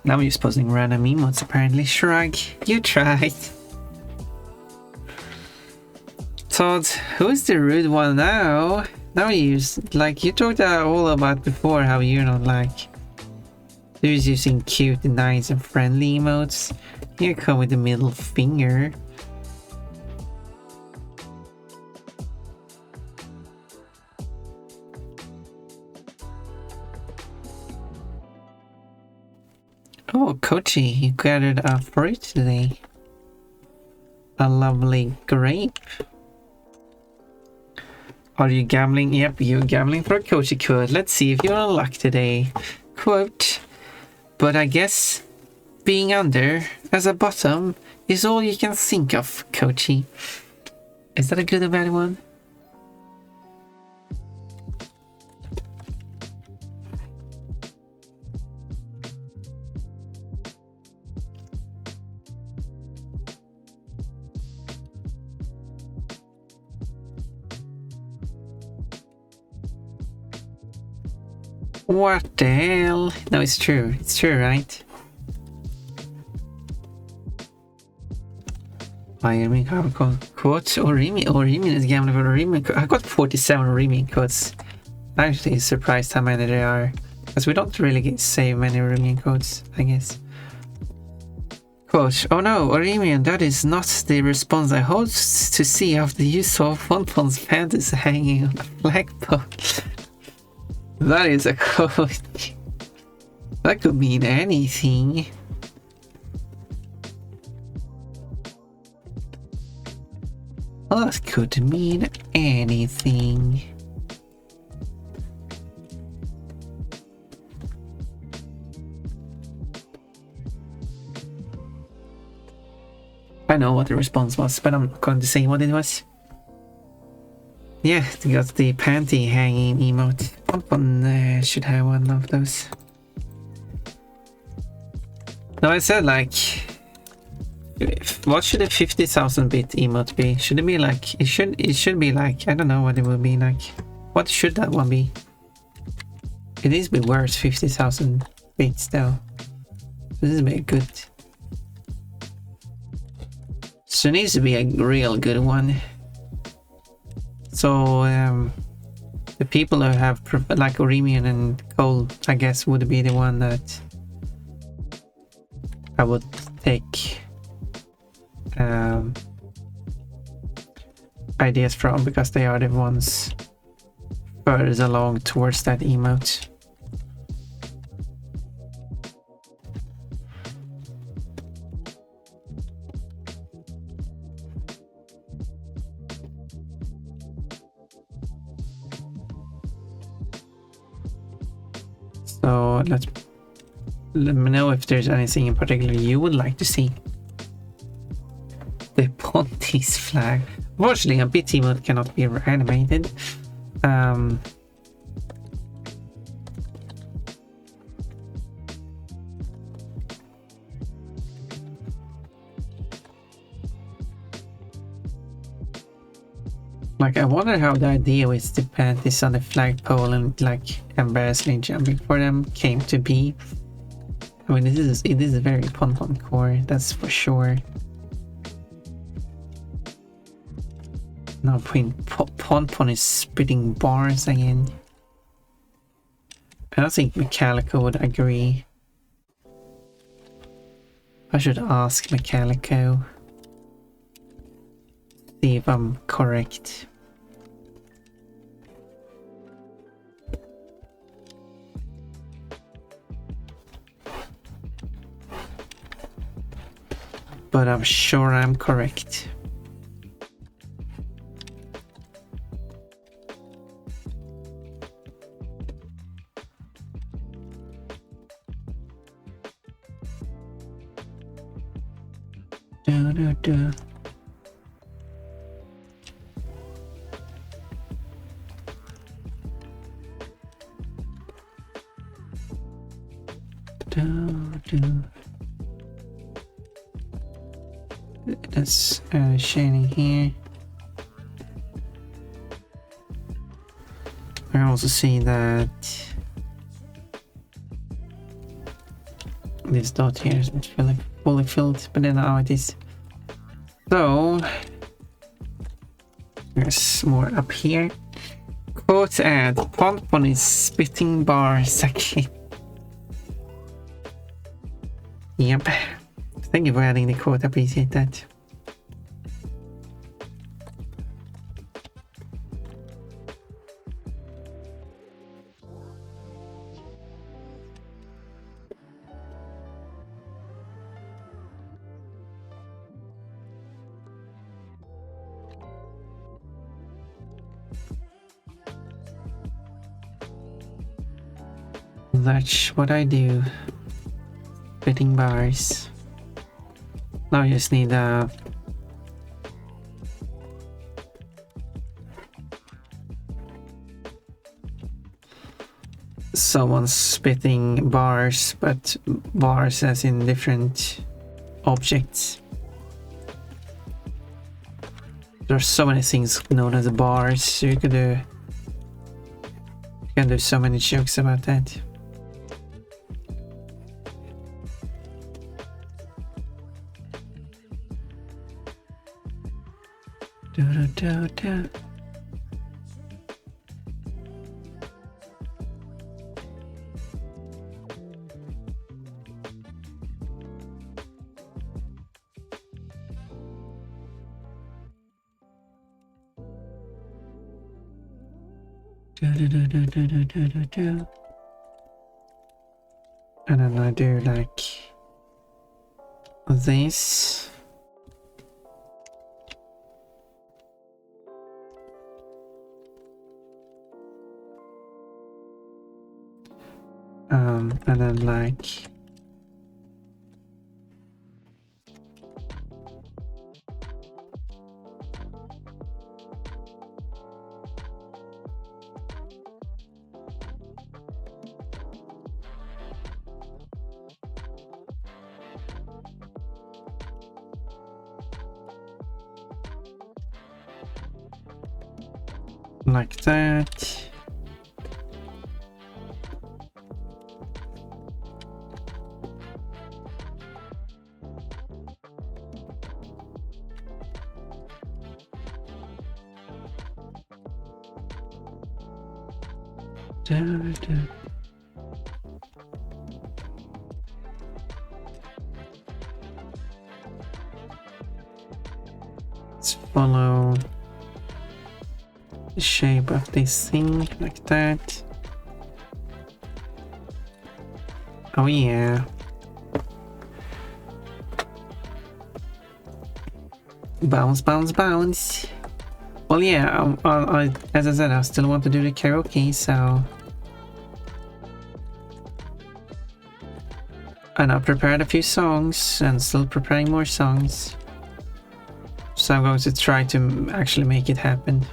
Now I'm just posting random emotes apparently. Shrug, you tried. Todd, who's the rude one now? Now you talked all about before how you're not like. Who's using cute and nice and friendly emotes? You come with the middle finger. Oh, Kochi, you gathered a fruit today. A lovely grape. Are you gambling? Yep, you're gambling for a Kochi quote. Let's see if you're on luck today. Quote. But I guess being under as a bottom is all you can think of, Kochi. Is that a good or bad one? What the hell? No, it's true. It's true, right? Irimi quotes Orimi is gambling for Orimi. I got 47 Orimi quotes. I'm actually surprised how many there are. Because we don't really save many Orimi quotes, I guess. Quote, oh no, Orimi, that is not the response I hoped to see after you saw Fonfon's panties hanging on a flagpole. That is a code. That could mean anything. That could mean anything. I know what the response was, but I'm not going to say what it was. Yeah, they got the panty hanging emote. One should have one of those. No, I said like, what should a 50,000 bit emote be? Should it be like, it should be like, I don't know what it would be like. What should that one be? It needs to be worth 50,000 bits though. This is very good. So it needs to be a real good one. So the people who have like Oremian and Cole, I guess, would be the one that I would take ideas from, because they are the ones furthest along towards that emote. So let me know if there's anything in particular you would like to see. The Pontis flag. Unfortunately, a bit emote cannot be animated. Like, I wonder how the idea with the panties on the flagpole and like embarrassingly jumping for them came to be. I mean, it is very Pon-Pon core, that's for sure. Now Pon-Pon is spitting bars again. I don't think Metallica would agree. I should ask Metallica. See if I'm correct. But I'm sure I'm correct. Da. That's shining here. I also see that this dot here is not fully filled, but then now it is. So there's more up here. Quote ad: Pon-Pon is spitting bars again. Yep. Thank you for adding the quote, I appreciate that. That's what I do. Spitting bars. Now I just need someone spitting bars, but bars as in different objects. There are so many things known as bars, so you can do so many jokes about that. Da. And then I do like this. And then like that. Let's follow the shape of this thing like that. Oh yeah. Bounce, bounce, bounce. Well, yeah, as I said, I still want to do the karaoke, so... And I prepared a few songs, and still preparing more songs. So I'm going to try to actually make it happen.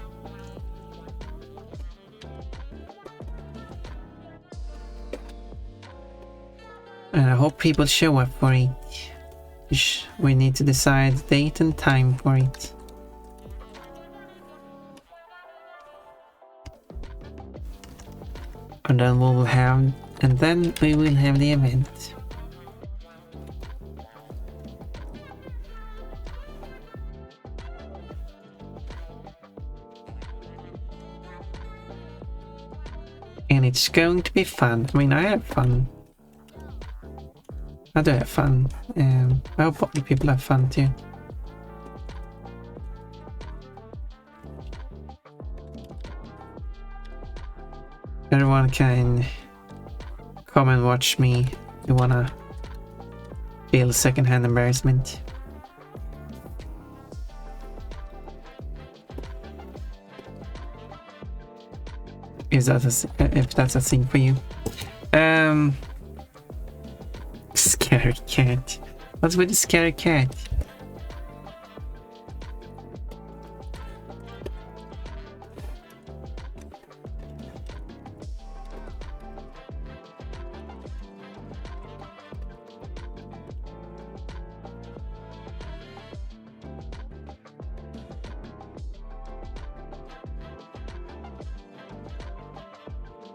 And I hope people show up for it. We need to decide date and time for it. And then we will have the event. And it's going to be fun. I mean, I have fun. I do have fun. I hope other people have fun too. Everyone can come and watch me if you wanna feel secondhand embarrassment. If that's a thing for you. Scary cat. What's with the scary cat?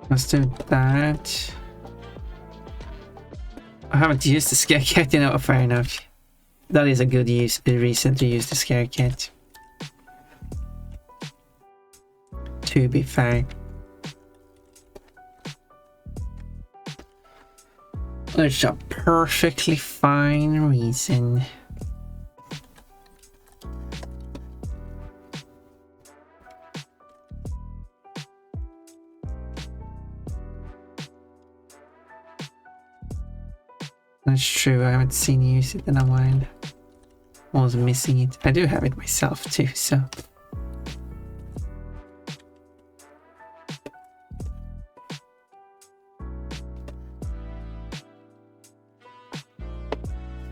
Let's do that. I haven't used the scare cat, you know, fair enough. That is a good reason to use the scare cat. To be fair. It's a perfectly fine reason. That's true, I haven't seen you use it in a while. I was missing it. I do have it myself too, so...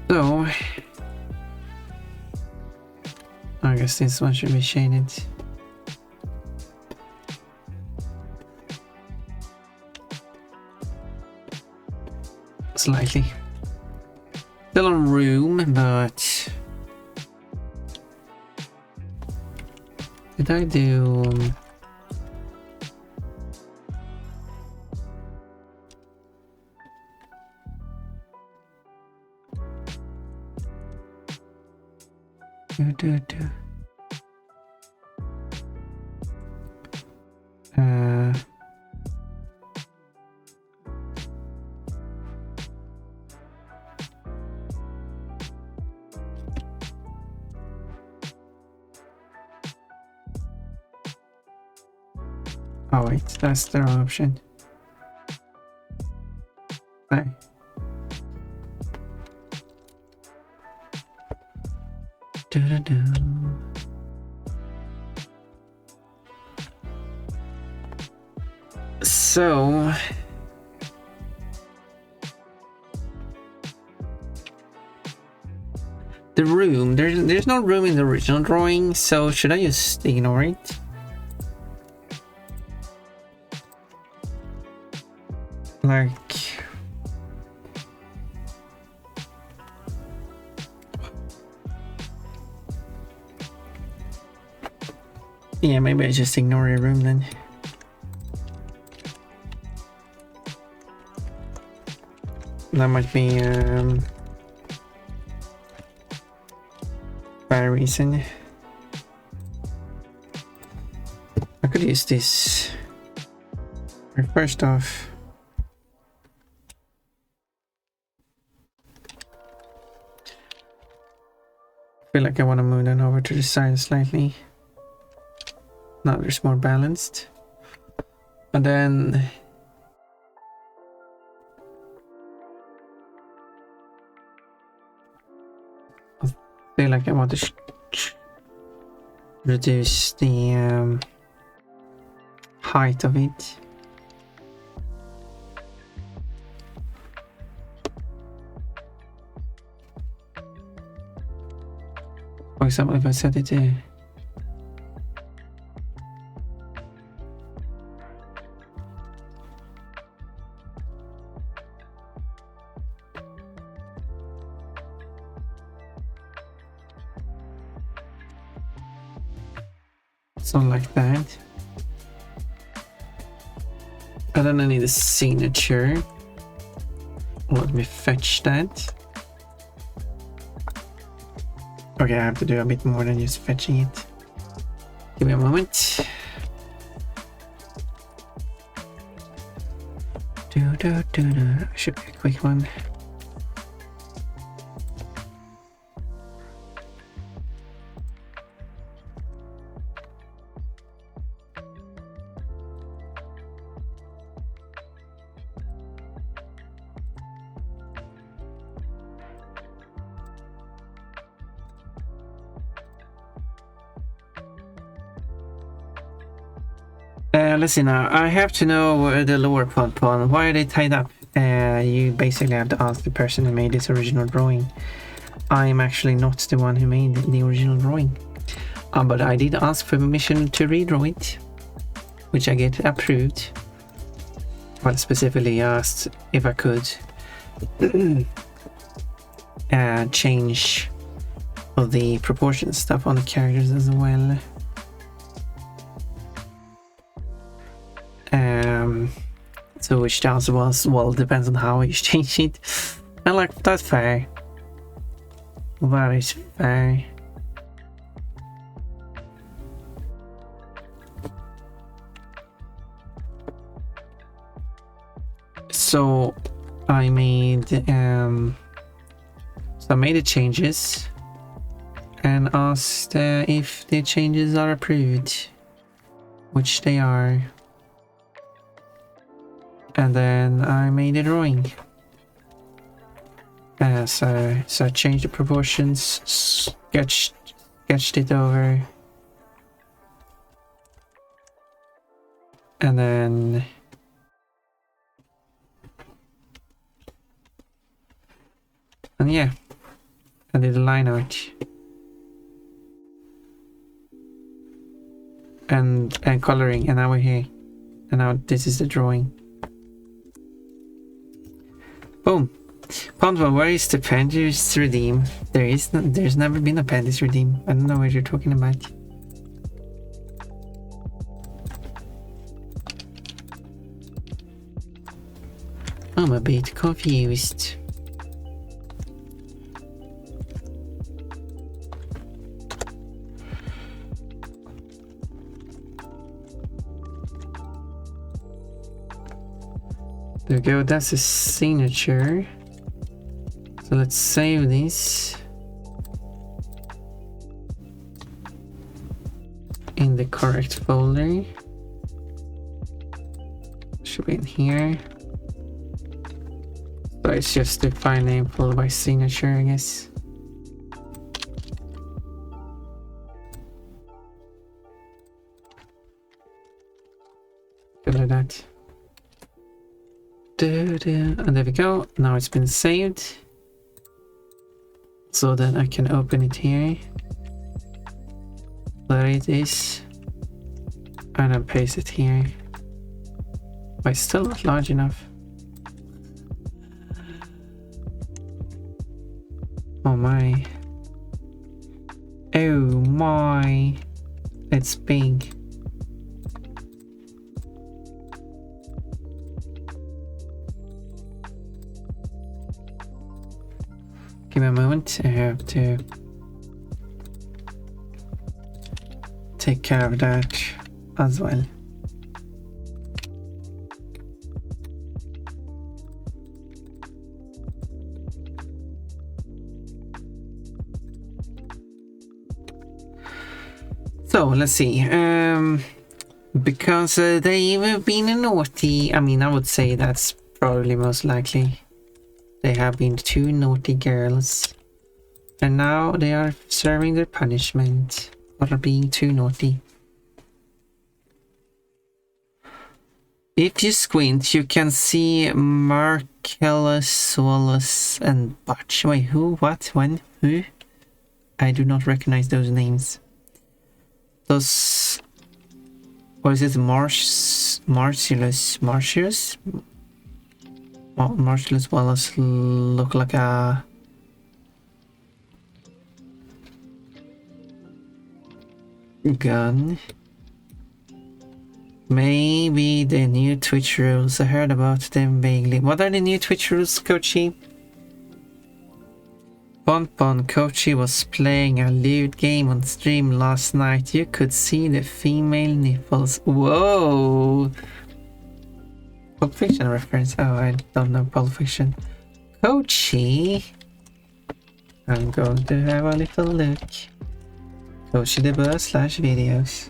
So... I guess this one should be shaded. Slightly. Still on room, but... Did I do... Oh wait, that's the wrong option. No. Do-do-do. So the room, there's no room in the original drawing, so should I just ignore it? Like, yeah, maybe I just ignore your room then. That might be bad reason. I could use this. First off, I feel like I want to move that over to the side slightly. Now there's more balanced. And then I feel like I want to reduce the height of it. For example, if I set it here. Something like that. And then I need a signature. Let me fetch that. Okay, I have to do a bit more than just fetching it. Give me a moment. Should be a quick one. Listen, I have to know the lower pod. Why are they tied up? You basically have to ask the person who made this original drawing. I'm actually not the one who made the original drawing. But I did ask for permission to redraw it, which I get approved. Well, specifically asked if I could change all the proportion stuff on the characters as well. So which the answer was, well, depends on how you change it. And like, that's fair. That is fair. So I made the changes and asked if the changes are approved, which they are. And then I made a drawing. So I changed the proportions, sketched it over, and then yeah, I did a line art and coloring, and now we're here, and now this is the drawing. Boom. Pondwa, where is the Pandas redeem? There's never been a Pandas redeem. I don't know what you're talking about. I'm a bit confused. There we go, that's a signature. So let's save this in the correct folder. Should be in here. So it's just the file name followed by signature, I guess. Good like that. And there we go. Now it's been saved. So then I can open it here. There it is. And then paste it here. But it's still not large enough. Oh my. Oh my. It's big. Give me a moment. I have to take care of that as well. So let's see. Because they've been naughty. I mean, I would say that's probably most likely. They have been two naughty girls. And now they are serving their punishment for being too naughty. If you squint, you can see Marcellus, Wallace, and Butch. Wait, who? What? When? Who? I do not recognize those names. Those... What is it? Marcellus Wallace look like a... gun. Maybe the new Twitch rules. I heard about them vaguely. What are the new Twitch rules, Coachy? Coachy was playing a lewd game on stream last night. You could see the female nipples. Whoa! Pulp Fiction reference. Oh, I don't know Pulp Fiction. Coachy. I'm going to have a little look. Coachy the Bird /videos.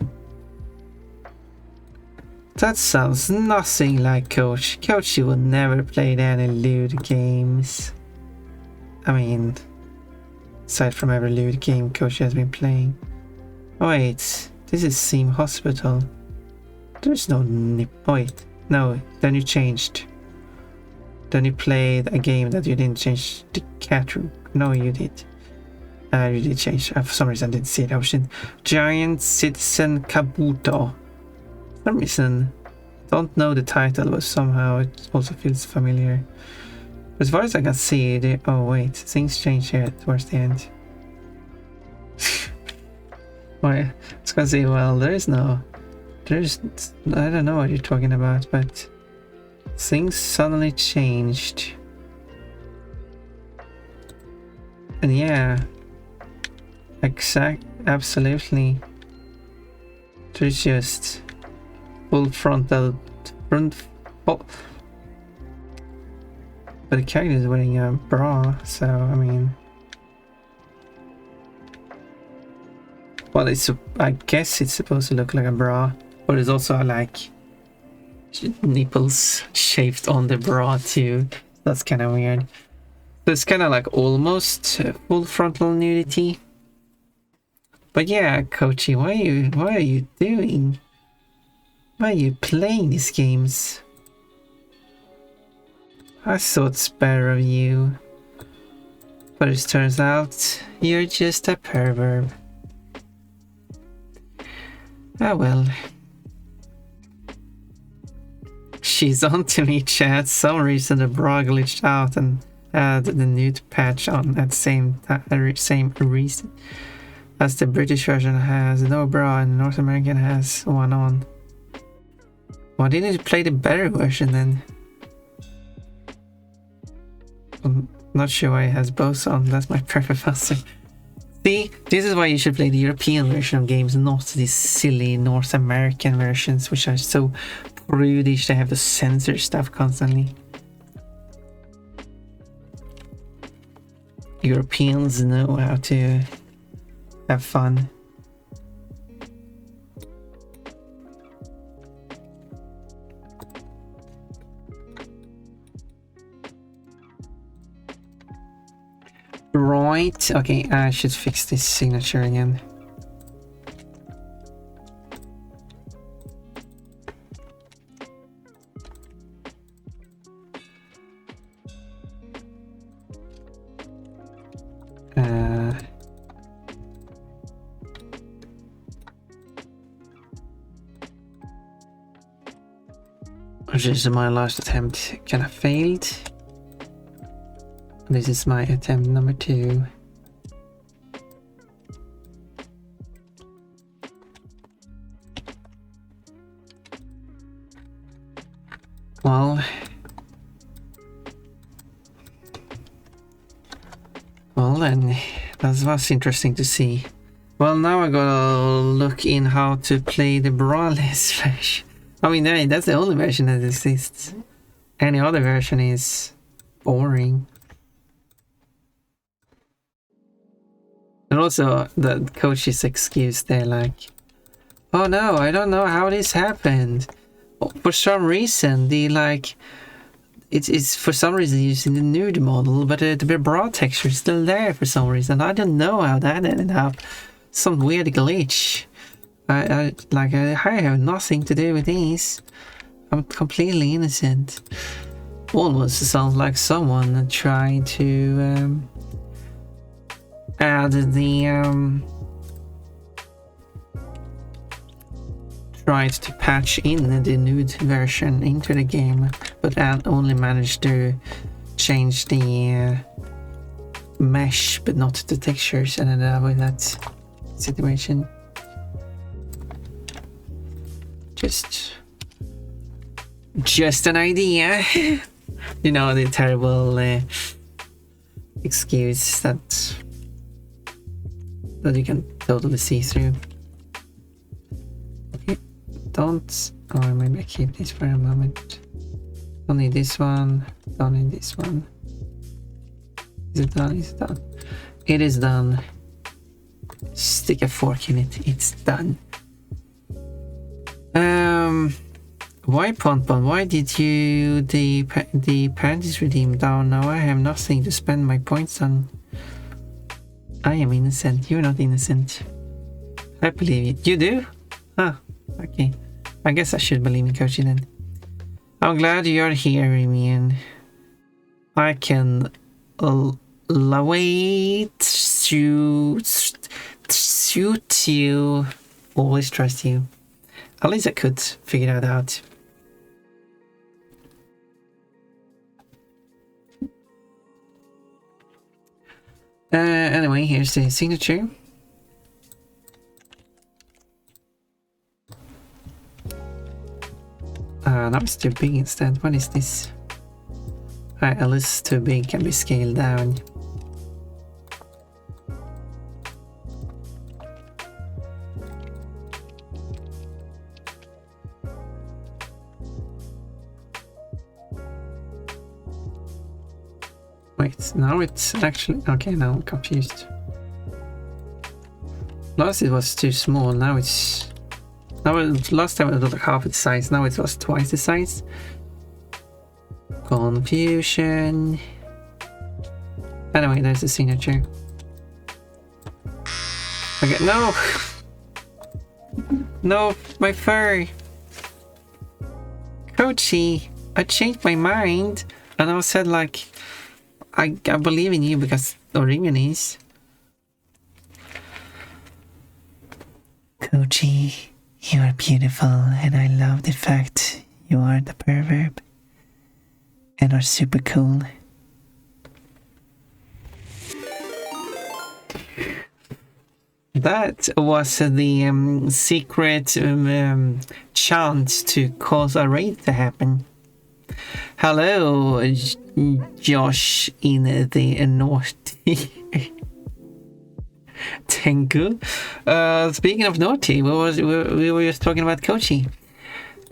That sounds nothing like Coach. Coachy would never play any lewd games. I mean, aside from every lewd game Coachy has been playing. Oh wait, this is Seam Hospital. There's no nip. Oh wait, no, then you changed. Then you played a game that you didn't change the cat room. No, you did. You did change. For some reason I didn't see it. I was in Giant Citizen Kabuto. For some reason, don't know the title, but somehow it also feels familiar. As far as I can see, oh wait, things change here towards the end. I was gonna say, well, I don't know what you're talking about, but things suddenly changed. And yeah, absolutely. There's just full frontal oh. But the character is wearing a bra, so I mean, well, I guess it's supposed to look like a bra, but it's also like nipples shaved on the bra too. That's kind of weird. So it's kind of like almost full frontal nudity. But yeah, Coachy, what are you doing? Why are you playing these games? I thought better of you. But it turns out you're just a pervert. Ah well. She's on to me, chat. Some reason the bra glitched out and had the nude patch on at same reason as the British version has no bra and North American has one on. Why didn't you play the better version then? I'm not sure why it has both on. That's my perfect answer. See, this is why you should play the European version of games, not these silly North American versions, which are so prudish. They have to censor stuff constantly. Europeans know how to have fun. Wait, okay, I should fix this signature again. This is my last attempt. Kinda failed. This is my attempt number 2. Well then, that was interesting to see. Well, now I gotta look in how to play the brawlers version. I mean, that's the only version that exists. Any other version is boring. And also, the coach's excuse, they're like, oh no, I don't know how this happened. For some reason, it's for some reason using the nude model, but the broad texture is still there for some reason. I don't know how that ended up. Some weird glitch. I have nothing to do with these. I'm completely innocent. Almost sounds like someone tried to add the tried to patch in the nude version into the game, but only managed to change the mesh but not the textures, and ended up with that situation. Just an idea. You know, the terrible excuse that you can totally see through. Okay, don't. Oh, maybe I keep this for a moment. Don't need this one. Don't need this one. Is it done? Is it done? It is done. Stick a fork in it. It's done. Why Ponpon? Why did you the panties redeem down? Now I have nothing to spend my points on. I am innocent. You're not innocent. I believe you. You do? Ah, okay. I guess I should believe in Kochi then. I'm glad you're here, Remian. I can wait to suit you. Always trust you. At least I could figure that out. Anyway, here's the signature. Now it's too big instead. What is this? At least too big can be scaled down. Wait, now it's actually... Okay, now I'm confused. Last it was too small, now it's... Last time it was like half its size, now it was twice the size. Confusion. Anyway, there's the signature. Okay, no! No, my fur! Kochi, I changed my mind, and I said like... I believe in you because Orion is. Kochi, you are beautiful, and I love the fact you are the pervert and are super cool. That was the secret chance to cause a raid to happen. Hello, Josh in the naughty. Tengu. Speaking of naughty, we were just talking about Kochi.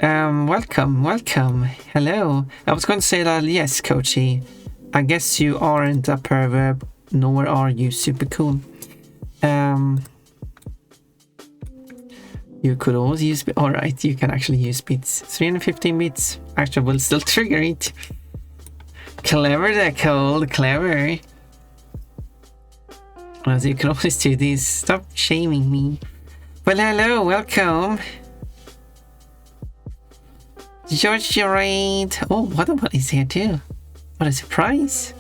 Welcome. Hello. I was going to say that yes, Kochi. I guess you aren't a pervert, nor are you super cool. You could always use... Alright, you can actually use bits. 315 bits. Actually, will still trigger it. Clever there, Cole. Clever. As you can always do this. Stop shaming me. Well, hello, welcome. George Raid. Oh, what is here too? What a surprise.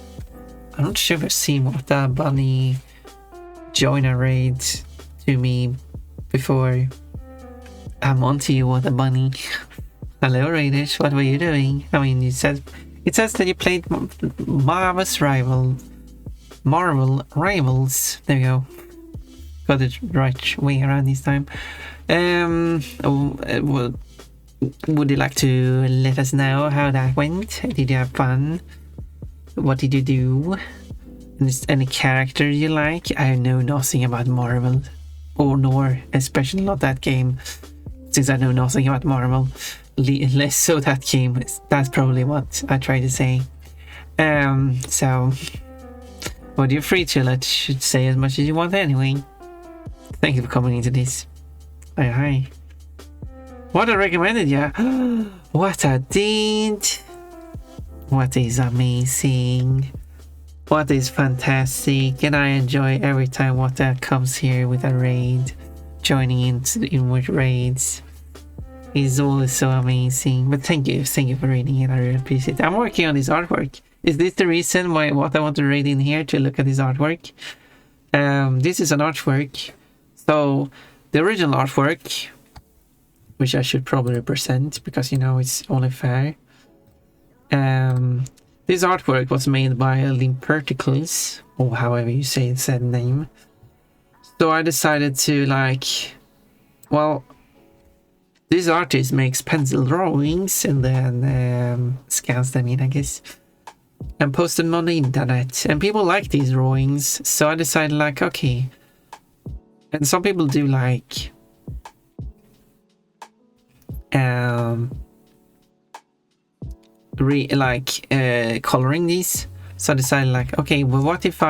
I'm not sure if I've seen what that bunny join a raid to me before. I'm on to you, what a bunny. Hello, Raiders. What were you doing? I mean, it says that you played Marvel Rivals. There you go. Got it right way around this time. Well, would you like to let us know how that went? Did you have fun? What did you do? Any character you like? I know nothing about Marvel, or nor especially not that game. Since I know nothing about Marvel, less so that game. That's probably what I try to say. So, well, you're free to should say as much as you want anyway. Thank you for coming into this. Hi. What I recommended, yeah. What I did. What is amazing. What is fantastic. And I enjoy every time Wata comes here with a raid. Joining in with raids. Is always so amazing. But thank you for reading it. I really appreciate it. I'm working on this artwork. Is this the reason why what I want to raid in here, to look at this artwork? This is an artwork. So the original artwork, which I should probably represent because you know it's only fair. This artwork was made by Limperticles, or however you say said name. So I decided to well, this artist makes pencil drawings and then scans them in, I guess, and posts them on the internet. And people like these drawings, so I decided okay. And some people do coloring these. So I decided okay, well, what if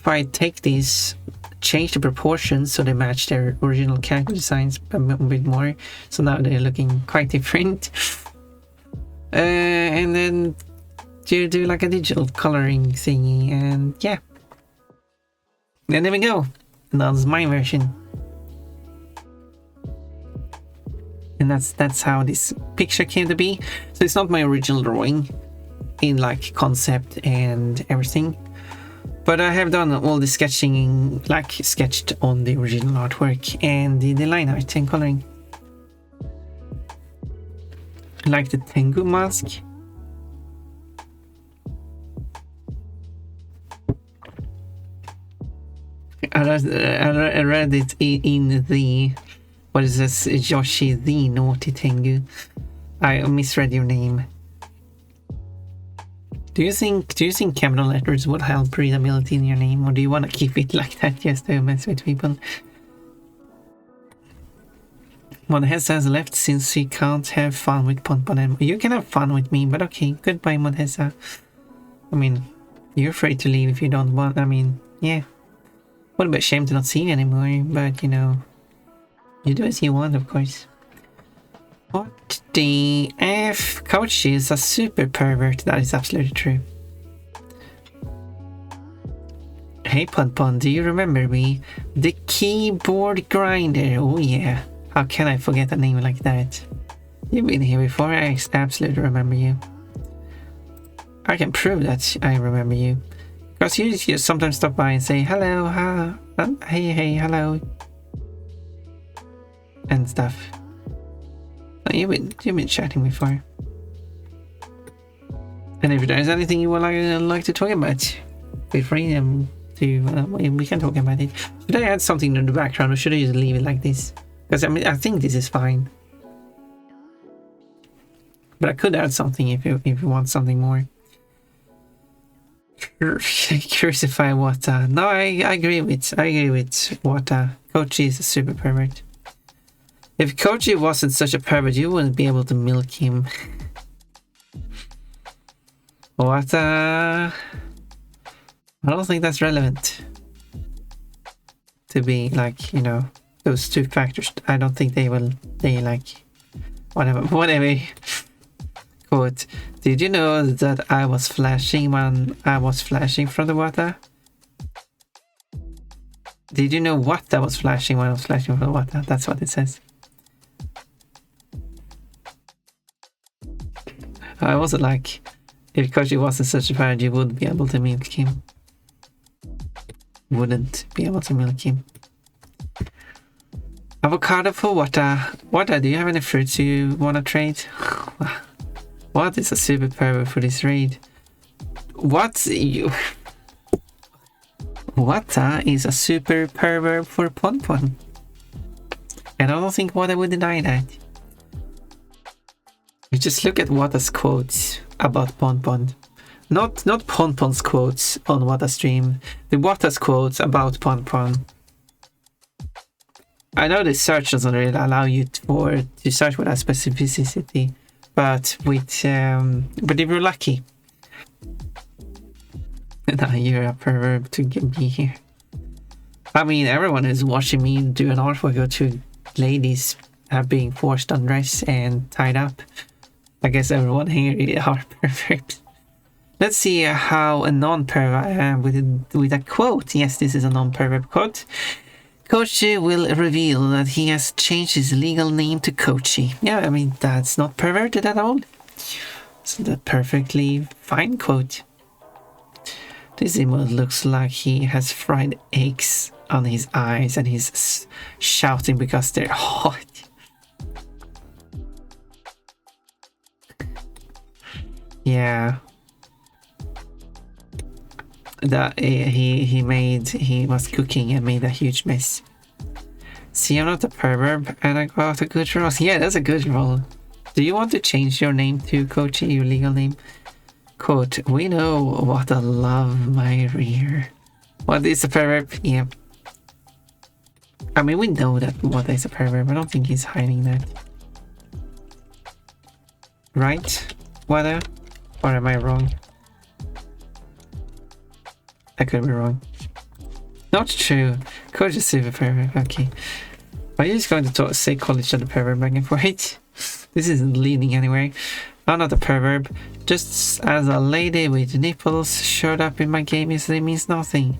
I take these, change the proportions so they match their original character designs a bit more, so now they're looking quite different. And then do a digital coloring thingy, and yeah. And there we go. And that's my version. And that's how this picture came to be. So it's not my original drawing in concept and everything, but I have done all the sketching, sketched on the original artwork and the line art and coloring. Like the Tengu mask. I read it in the, what is this, Yoshi the Naughty Tengu. I misread your name. Do you think capital letters would help readability in your name, or do you want to keep it like that just to mess with people? Monhesa has left since she can't have fun with Ponpon anymore. You can have fun with me, but okay, goodbye Monhesa. I mean, you're free to leave if you don't want. I mean, yeah. What a bit shame to not see you anymore, but you know, you do as you want, of course. What the F? Coach is a super pervert. That is absolutely true. Hey Ponpon, do you remember me? The keyboard grinder. Oh yeah. How can I forget a name like that? You've been here before. I absolutely remember you. I can prove that I remember you. Because you just sometimes stop by and say hello, hey, hello, and stuff. You've been chatting before. And if there's anything you would like to talk about, feel free to we can talk about it. Should I add something in the background, or should I just leave it like this? Because I mean, I think this is fine. But I could add something if you want something more. Crucify Wata. No, I agree with Wata. Kochi is a super pervert. If Kochi wasn't such a pervert, you wouldn't be able to milk him. Wata. I don't think that's relevant. To be you know, those two factors. I don't think whatever. Quote, did you know that I was flashing when I was flashing from the water? Did you know what I was flashing when I was flashing from the water? That's what it says. I also like, if Kochi wasn't such a parent, you would be able to milk him. Wouldn't be able to milk him. Avocado for water. Water, do you have any fruits you want to trade? What is a super pervert for this raid? What is a super pervert for Pon? And I don't think Wata would deny that. You just look at Wata's quotes about Pon. Not Pon's quotes on Wata stream. The Wata's quotes about Pon. I know the search doesn't really allow you to search with that specificity, but if you're lucky, now you're a pervert to be here. I mean, everyone who's watching me do an artwork or two ladies being forced undressed and tied up. I guess everyone here are perverts. Let's see how a non-pervert with a quote. Yes, this is a non-pervert quote. Kochi will reveal that he has changed his legal name to Kochi. Yeah, I mean, that's not perverted at all. It's a perfectly fine quote. This emote looks like he has fried eggs on his eyes and he's shouting because they're hot. Yeah. That he was cooking and made a huge mess. See, I'm not a pervert and I got a good roll. Yeah, that's a good roll. Do you want to change your name to Kochi, your legal name? Quote, we know what I love my rear. What is a pervert? Yeah. I mean, we know that what is a pervert, but I don't think he's hiding that. Right? Wada? Or am I wrong? I could be wrong. Not true. Coach is super pervert. Okay. Are you just going to say college and the pervert back and forth? This isn't leading anywhere. I'm not a pervert. Just as a lady with nipples showed up in my game yesterday means nothing.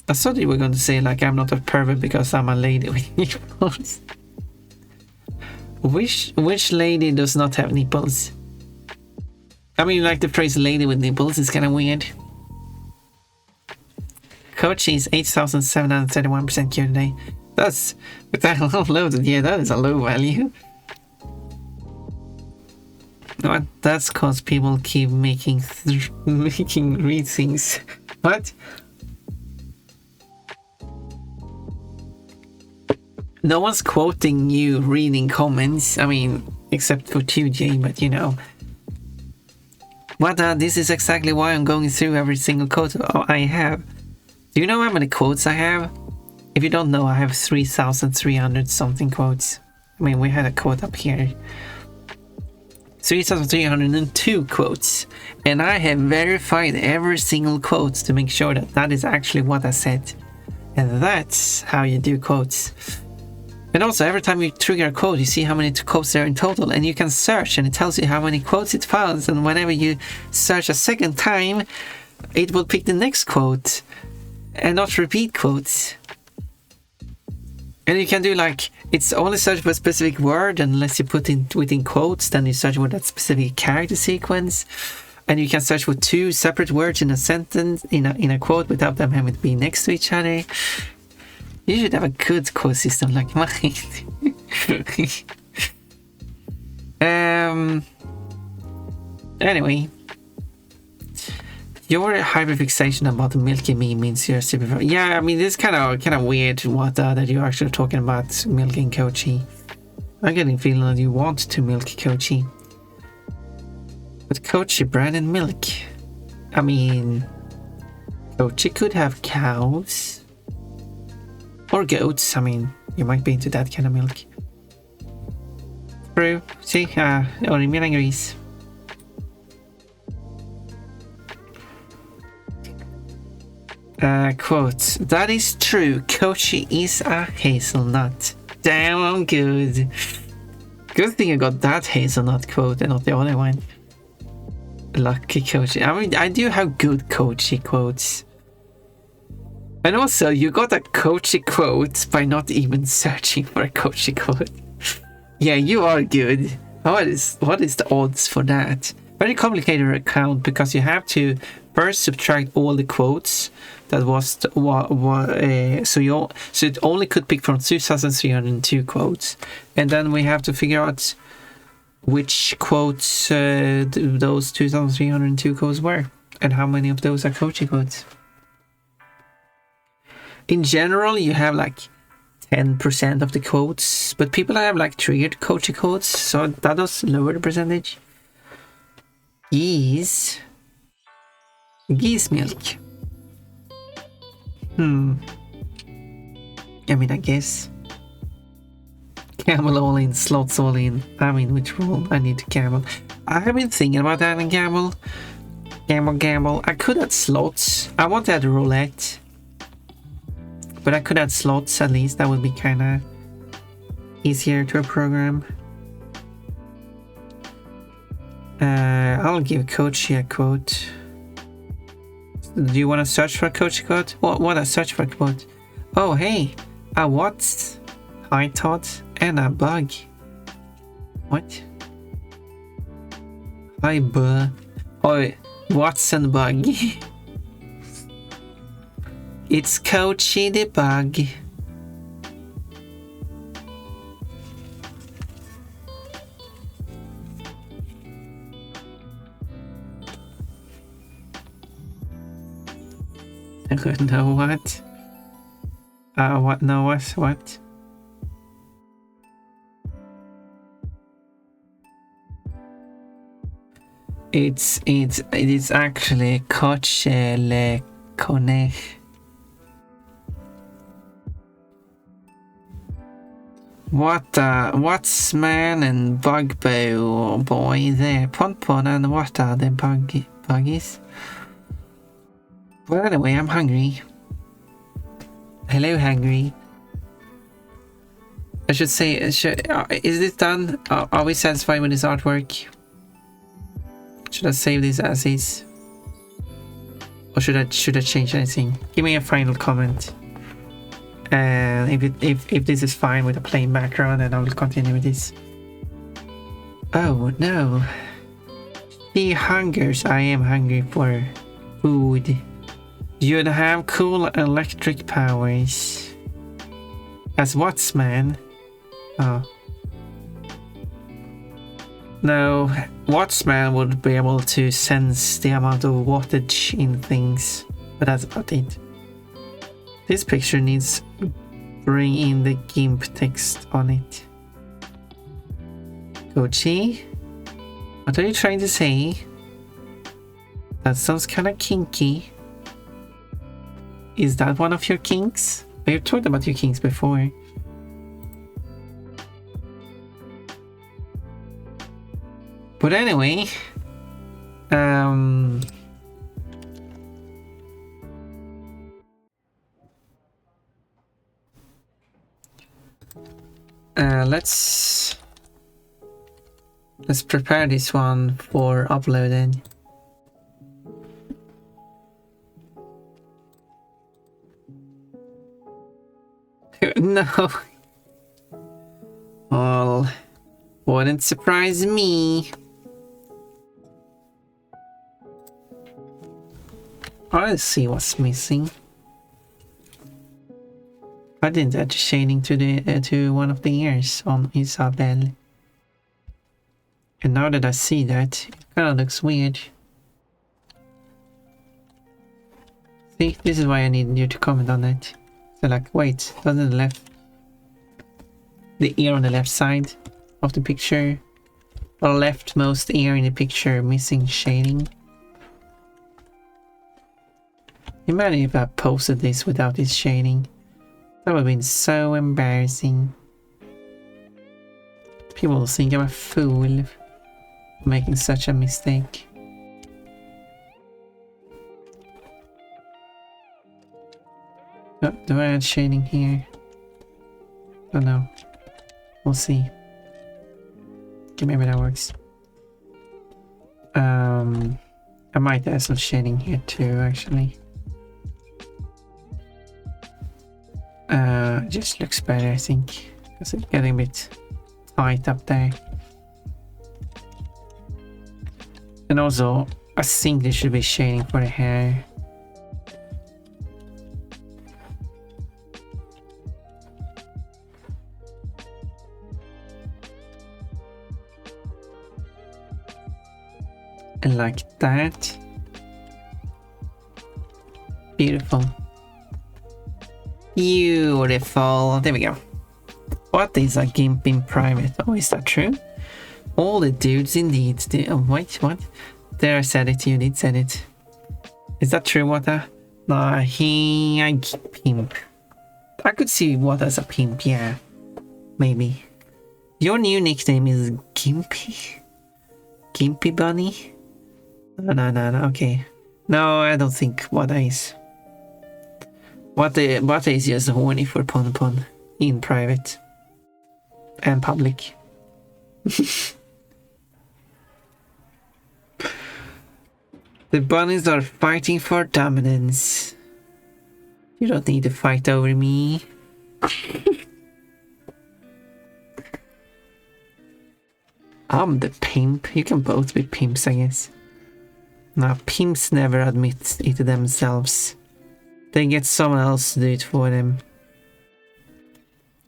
I thought you were going to say like I'm not a pervert because I'm a lady with nipples. Which lady does not have nipples? I mean, like the phrase lady with nipples is kind of weird. Coach is 8,731% Q today. That's with that loaded. Yeah, that is a low value. What? That's cause people keep making read things. What? No one's quoting you reading comments. I mean, except for 2J, but you know. What? This is exactly why I'm going through every single quote I have. Do you know how many quotes I have? If you don't know, I have 3,300 something quotes. I mean, we had a quote up here. 3,302 quotes. And I have verified every single quote to make sure that that is actually what I said. And that's how you do quotes. And also, every time you trigger a quote, you see how many quotes there are in total. And you can search and it tells you how many quotes it found. And whenever you search a second time, it will pick the next quote. And not repeat quotes. And you can do like, it's only search for a specific word unless you put it within quotes, then you search for that specific character sequence. And you can search for two separate words in a sentence, in a quote, without them having to be next to each other. You should have a good quote system like mine. Anyway. Your hyperfixation about milking me means you're super. Yeah, I mean, this is kind of weird. What that you're actually talking about milking Kochi. I'm getting feeling that you want to milk Kochi, but Kochi bread and milk. I mean, Kochi could have cows or goats. I mean, you might be into that kind of milk. True. See, Orimian agrees. Quote, that is true. Kochi is a hazelnut. Damn, I'm good. Good thing I got that hazelnut quote and not the other one. Lucky coach. I mean, I do have good coachy quotes. And also, you got a coachy quote by not even searching for a coachy quote. Yeah, you are good. What is the odds for that? Very complicated account because you have to first subtract all the quotes. That was so it only could pick from 2,302 quotes, and then we have to figure out which quotes those 2,302 quotes were, and how many of those are coaching quotes. In general, you have like 10% of the quotes, but people have like triggered coaching quotes, so that does lower the percentage. Geese milk. I mean, I guess. Camel all in, slots all in. I mean, which rule? I need to gamble. I have been thinking about that and gamble. Gamble. I could add slots. I want to add roulette. But I could add slots at least. That would be kind of easier to program. I'll give Coach a quote. Do you want to search for a coach quote? What a search for a quote? Oh, hey, a what? I thought, and a bug. What? Hi, oh, what's and bug? It's Coachy the bug. No, what? What? No, what? It is actually Coach le Conne. What's man and bugbear boy there? Pon and what are the buggies? Well, anyway, I'm hungry. Hello, hungry. I should say, is this done? Are we satisfied with this artwork? Should I save this as is? Or should I change anything? Give me a final comment. And if this is fine with a plain background, then I will continue with this. Oh no. She hungers. I am hungry for food. You'd have cool electric powers. As what's man? Oh. No, Watchman would be able to sense the amount of wattage in things, but that's about it. This picture needs bring in the GIMP text on it. Gochi? What are you trying to say? That sounds kind of kinky. Is that one of your kinks? We've talked about your kinks before. But anyway, let's prepare this one for uploading. No. Well, wouldn't surprise me. Let's see what's missing. I didn't add shading to one of the ears on Isabel. And now that I see that, it kind of looks weird. See, this is why I need you to comment on it. So like, wait, doesn't the ear on the left side of the picture, or leftmost ear in the picture missing shading? Imagine if I posted this without this shading. That would have been so embarrassing. People will think I'm a fool for making such a mistake. Oh, do I add shading here? Don't know. We'll see. Okay, maybe that works. I might add some shading here too, actually. Just looks better, I think, because it's getting a bit tight up there. And also, I think there should be shading for the hair. And like that. Beautiful. Beautiful. There we go. What is a GIMP in private? Oh, is that true? All the dudes indeed. Oh, wait, what? There, I said it. You did said it. Is that true, Wata? Nah, I pimp. I could see Wata as a pimp, yeah. Maybe. Your new nickname is Gimpy? Gimpy Bunny? No, okay. No, I don't think Wata is. Wata is just horny for Pon in private. And public. The bunnies are fighting for dominance. You don't need to fight over me. I'm the pimp. You can both be pimps, I guess. Now, pimps never admit it to themselves. They get someone else to do it for them.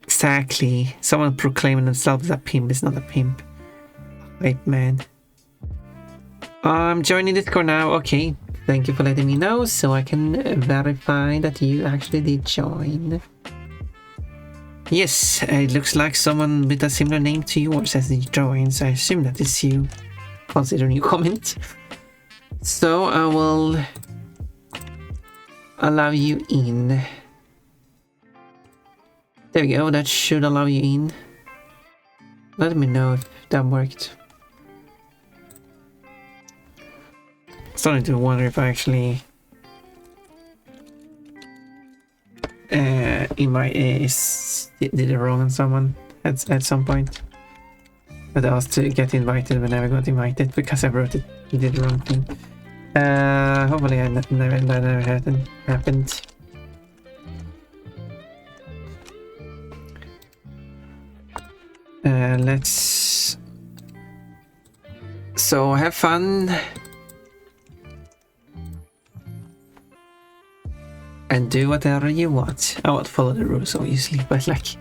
Exactly. Someone proclaiming themselves as a pimp is not a pimp. Hype man. I'm joining Discord now. Okay. Thank you for letting me know so I can verify that you actually did join. Yes, it looks like someone with a similar name to yours has joined, so I assume that is you, considering your comment. So I will allow you in. There we go, that should allow you in. Let me know if that worked. Starting to wonder if I actually did it wrong on someone at some point. But I asked to get invited but never got invited because I wrote it, you did the wrong thing. Hopefully that never happened. Let's... So have fun. And do whatever you want. I won't follow the rules obviously, but like...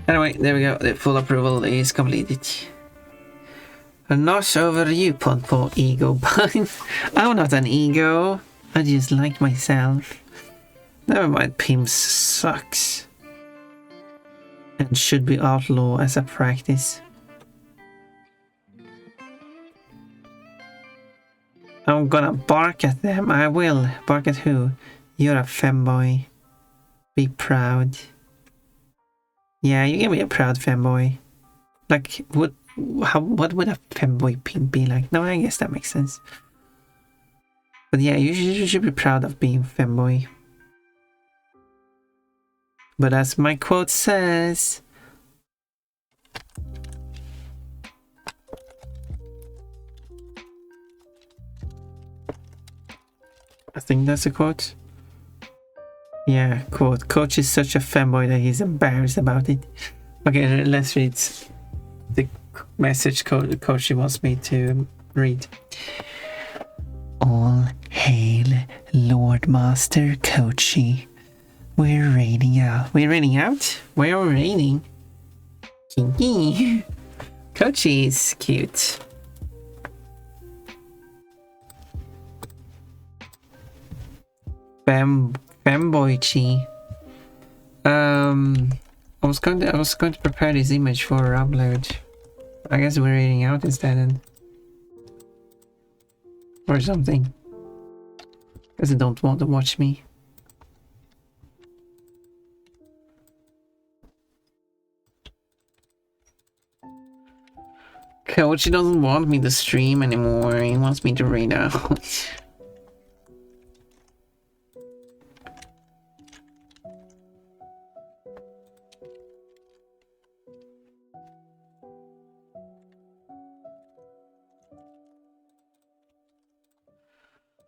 Anyway, there we go. The full approval is completed. Not over you, Ponpo ego pun. I'm not an ego. I just like myself. Never mind, pimps sucks. And should be outlawed as a practice. I'm gonna bark at them. I will. Bark at who? You're a femboy. Be proud. Yeah, you can be a proud femboy. Like, what would a femboy pimp be like? No, I guess that makes sense. But yeah, you should be proud of being femboy. But as my quote says... I think that's a quote. Yeah, quote. Coach is such a femboy that he's embarrassed about it. Okay, let's read the message coach wants me to read. All hail Lord Master Kochi. We're raiding out. We're raiding out? Where are we raiding? Kinky. Kochi is cute. Femboy-chi. I was going to prepare this image for upload. I guess we're reading out instead then. Or something. Because they don't want to watch me. Coach doesn't want me to stream anymore. He wants me to read out.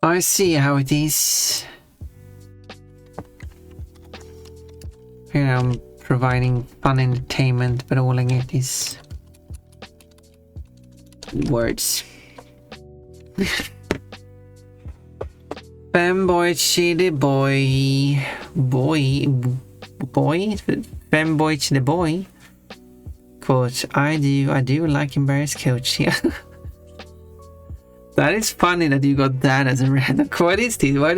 I see how it is. Here I'm providing fun entertainment, but all I get is words. Femboy chili boy. Boy. Femboy chili boy. Coach, I do like embarrassed coach. Yeah. That is funny that you got that as a random. What is this? Why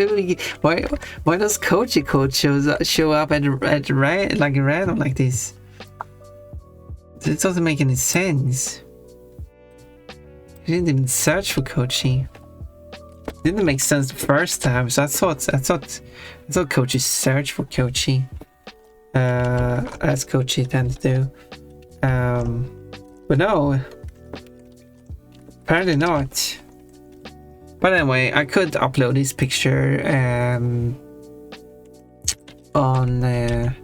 does Coachy Coach show up at like random like this? This doesn't make any sense. You didn't even search for Coachy. It didn't make sense the first time, so I thought Coachy searched for Coachy, as Coachy tends to do. But no, apparently not. But anyway, I could upload this picture on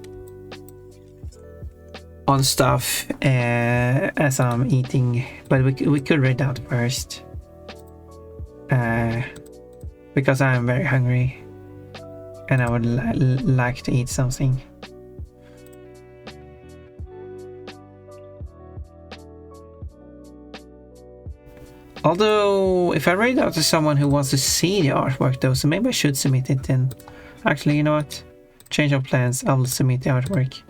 stuff as I'm eating, but we could read out first because I am very hungry and I would like to eat something. Although, if I read out to someone who wants to see the artwork though, so maybe I should submit it then. Actually, you know what? Change of plans, I will submit the artwork.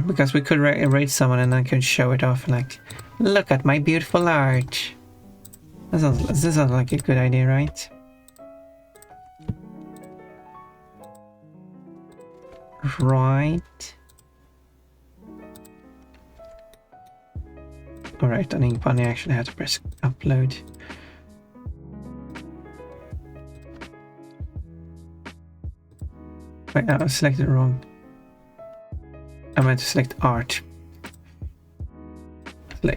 Because we could rate someone and I could show it off like, look at my beautiful art. This sounds like a good idea, right? Right. Alright, I think Bunny actually had to press upload. Wait, I selected wrong. I meant to select art.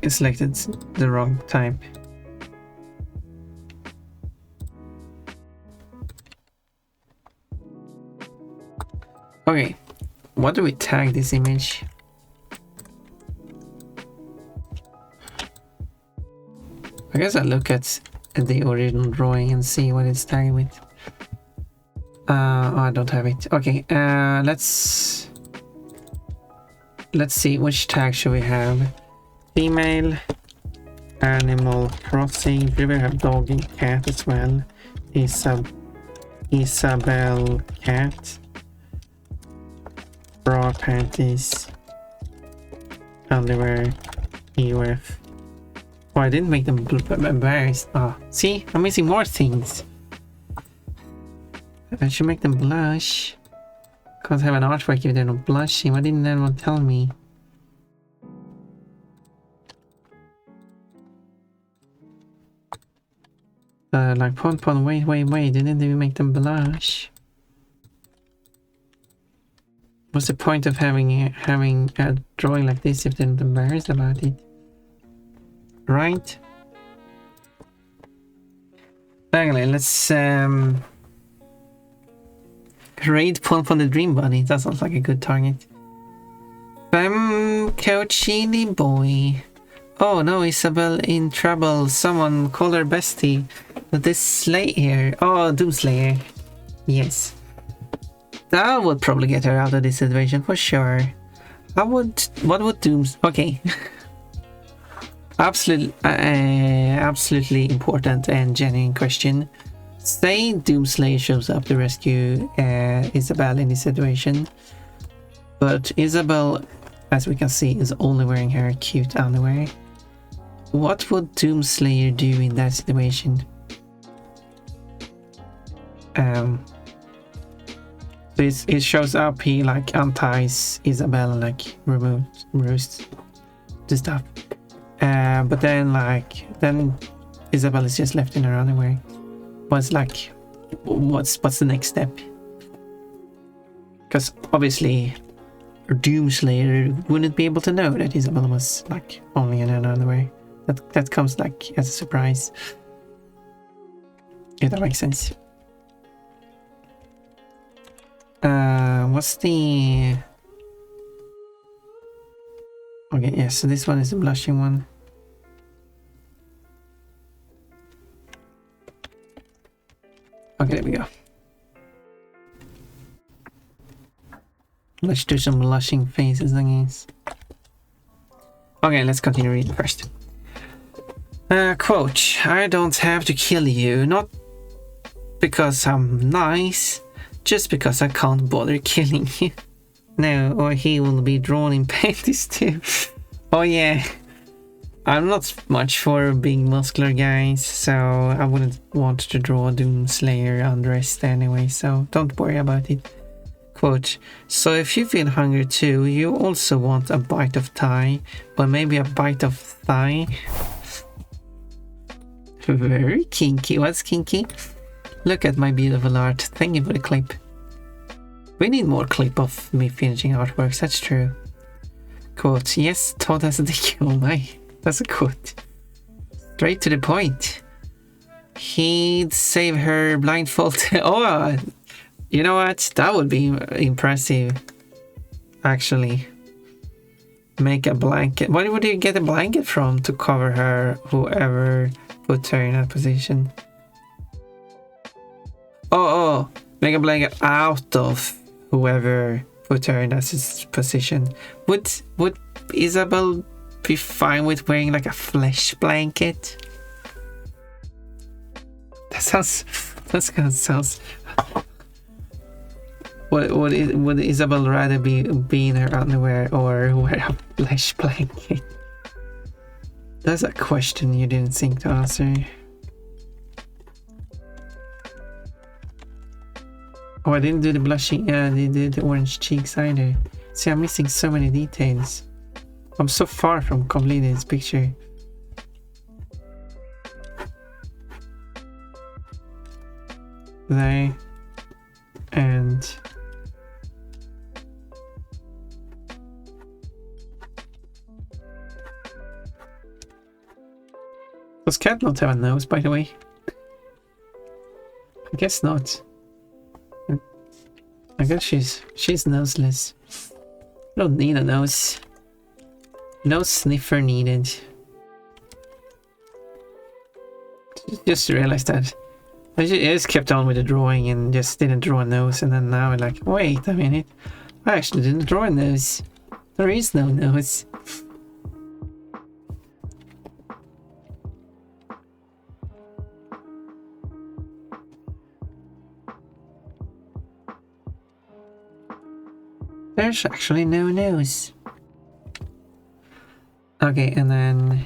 Selected the wrong type. Okay, what do we tag this image? I guess I'll look at the original drawing and see what it's tagged with. Oh, I don't have it. Okay, let's see, which tag should we have? Female, Animal Crossing. We will have dog and cat as well. Isabel cat. Bra, panties, underwear, EOF. Oh, I didn't make them embarrassed. Oh, see, I'm missing more things. I should make them blush. Can't have an artwork if they're not blushing. Why didn't anyone tell me? Like Pon, wait, didn't even make them blush. What's the point of having a drawing like this if they're not embarrassed about it? Right? Finally, let's raid Pon the Dream Bunny. That sounds like a good target. Coachini boy. Oh no, Isabel in trouble. Someone call her bestie. This Slayer. Oh, Doomslayer. Yes. That would probably get her out of this situation for sure. What would Dooms... Okay. Absolutely important and genuine question. Say Doomslayer shows up to rescue Isabel in this situation. But Isabel, as we can see, is only wearing her cute underwear. What would Doomslayer do in that situation? So it shows up, he like unties Isabel and like removes the stuff. But then Isabel is just left in her underwear. What's the next step? Because obviously Doomslayer wouldn't be able to know that Isabel was like only in another way. That comes like as a surprise. If that makes sense. What's the... Okay, yeah, so this one is the blushing one. Okay, there we go. Let's do some blushing faces, I guess. Okay, let's continue reading first. Quote, I don't have to kill you, not because I'm nice, just because I can't bother killing you. No, or he will be drawn in panties too. Oh yeah, I'm not much for big muscular guys, so I wouldn't want to draw Doomslayer undressed anyway, so don't worry about it. Quote, so if you feel hungry too, you also want a bite of thigh, or maybe a bite of thigh. Very kinky. What's kinky? Look at my beautiful art. Thank you for the clip. We need more clip of me finishing artworks, that's true. Quote, yes, Todd has a dick. Oh my, that's a quote. Straight to the point. He'd save her blindfolded. Oh, you know what? That would be impressive. Actually. Make a blanket. Where would you get a blanket from to cover her, whoever put her in that position? Oh, make a blanket out of whoever put her in that position. Would Isabel be fine with wearing like a flesh blanket? That kind of sounds. Would Isabel rather be in her underwear or wear a flesh blanket? That's a question you didn't think to answer. Oh, I didn't do the blushing. Yeah, I didn't do the orange cheeks either. See, I'm missing so many details. I'm so far from completing this picture. There. And... does cat not have a nose, by the way? I guess not. I guess she's noseless. Don't need a nose. No sniffer needed. Just realized that. I just kept on with the drawing and just didn't draw a nose, and then now I'm like, wait a minute. I actually didn't draw a nose. There is no nose. There's actually no nose. Okay, and then...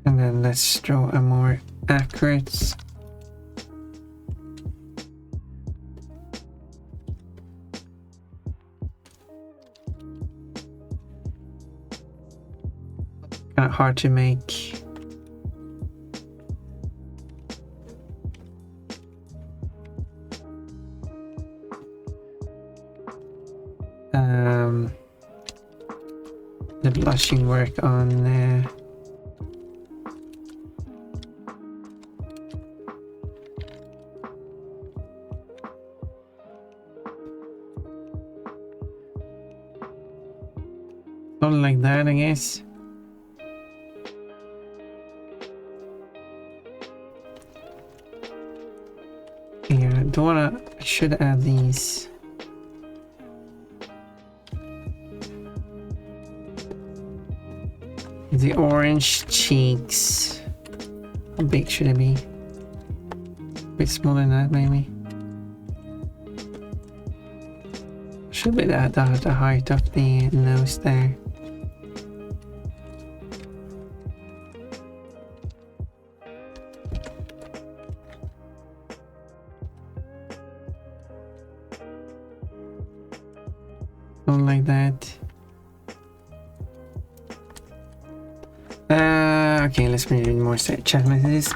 and then let's draw a more accurate... kind of hard to make. The blushing work on something like that, I guess. Here, I should add these. The orange cheeks. How big should it be? A bit smaller than that, maybe. Should be the height of the nose there. don't like that. Okay, let's read more chat messages.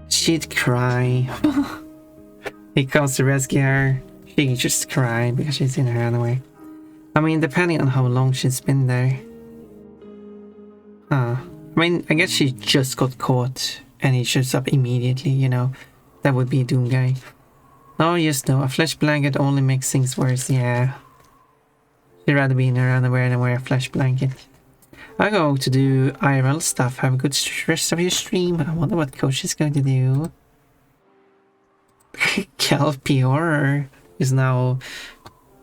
She'd cry. He comes to rescue her. She just cry because she's in her underwear. I mean, depending on how long she's been there. Huh. I mean, I guess she just got caught and he shows up immediately, you know. That would be Doom Guy. Oh, yes, no. A flesh blanket only makes things worse, yeah. She'd rather be in her underwear than wear a flesh blanket. I go to do IRL stuff. Have a good rest of your stream. I wonder what Coach is going to do. Kelpie Horror is now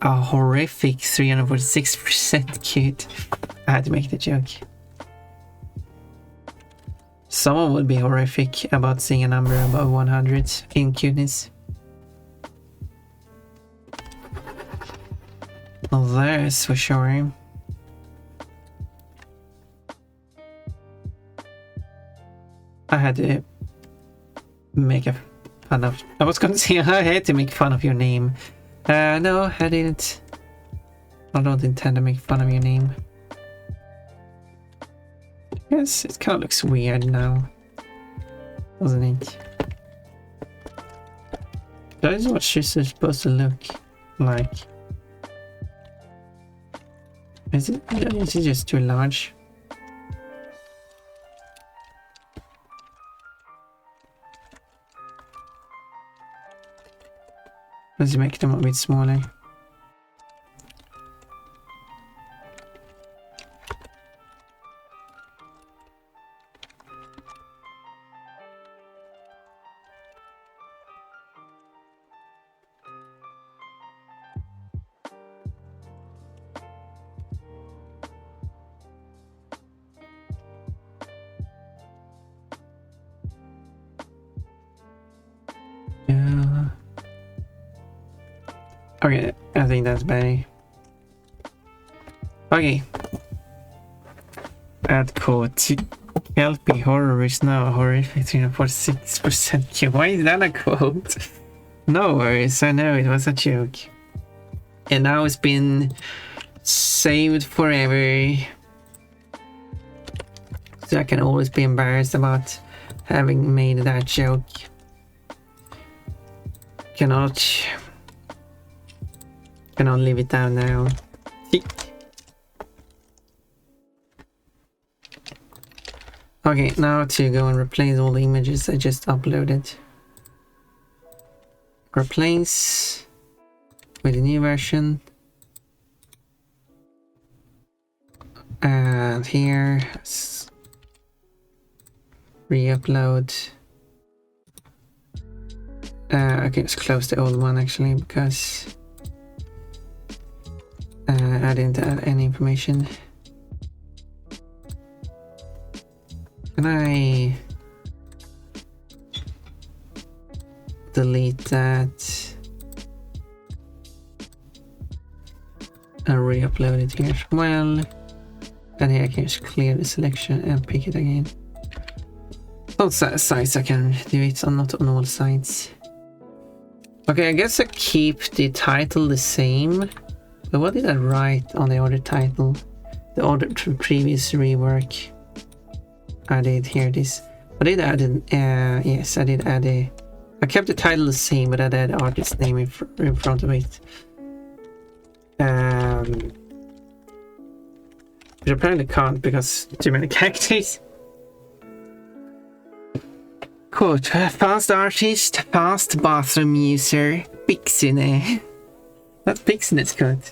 a horrific 346% cute. I had to make the joke. Someone would be horrific about seeing a number above 100 in cuteness. Well, that's for sure. I had to make a fun of... I was gonna say I had to make fun of your name. No, I didn't. I don't intend to make fun of your name. Yes, it kind of looks weird now, doesn't it? That is what she's supposed to look like. Is it just too large? Let's make them a bit smaller. Okay, I think that's better. Okay. Add code to Kelpie Horror is now a horrific 346% Q. Why is that a quote? No worries, I know it was a joke. And now it's been saved forever. So I can always be embarrassed about having made that joke. Cannot leave it down now. Okay, now to go and replace all the images I just uploaded. Replace with a new version. And here, re-upload. Okay, let's close the old one actually because I didn't add any information. Can I delete that and re-upload it here as well? And here I can just clear the selection and pick it again. On sites I can do it, not on all sites. Okay, I guess I keep the title the same. But what did I write on the other title? The other previous rework. I did hear this. I did add yes, I did add I kept the title the same, but I added the artist's name in front of it. Which apparently can't because too many characters. Quote, fast artist, fast bathroom user, Pixine. That's Pixine's code.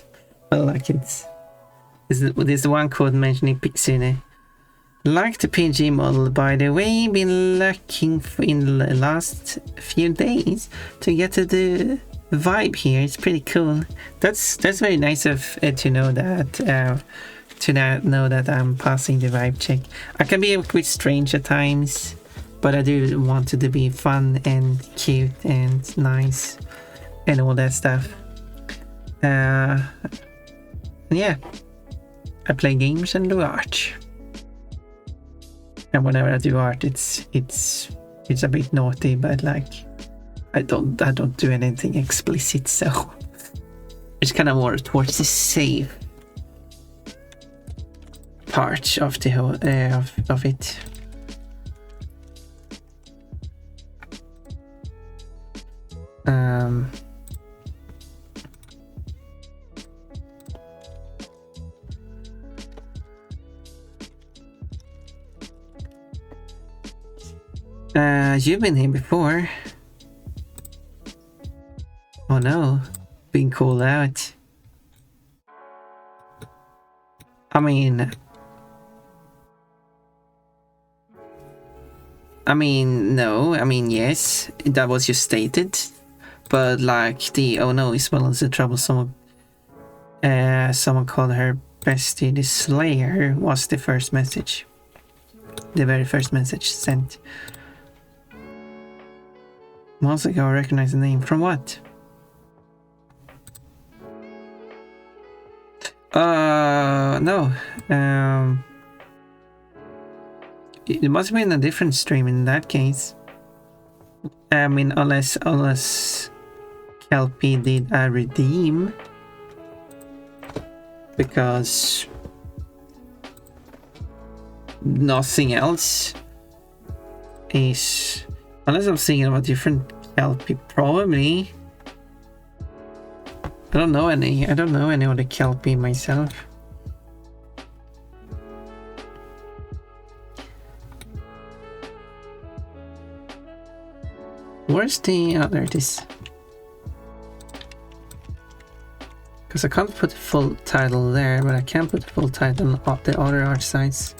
I like it. There's one code mentioning Pixine. Like the PNG model, by the way, been looking in the last few days to get to the vibe here. It's pretty cool. That's very nice of to know that. Know that I'm passing the vibe check. I can be a bit strange at times, but I do want it to be fun and cute and nice and all that stuff. Yeah, I play games and do art. And whenever I do art, it's a bit naughty, but like I don't do anything explicit, so it's kind of more towards the safe part of the whole of it. You've been here before. Oh no, being called out. I mean, no. I mean, yes, that was just stated. But like the oh no, Isabel in trouble. Someone called her bestie the Slayer was the first message. The very first message sent. Months ago, I recognize the name. From what? No. It must have been a different stream in that case. I mean, unless Kelpie did a redeem. Because nothing else is... Unless I'm thinking about different Kelpie, probably. I don't know any other Kelpie myself. Where's the... oh, there it is. Because I can't put the full title there, but I can put the full title on the other art sites.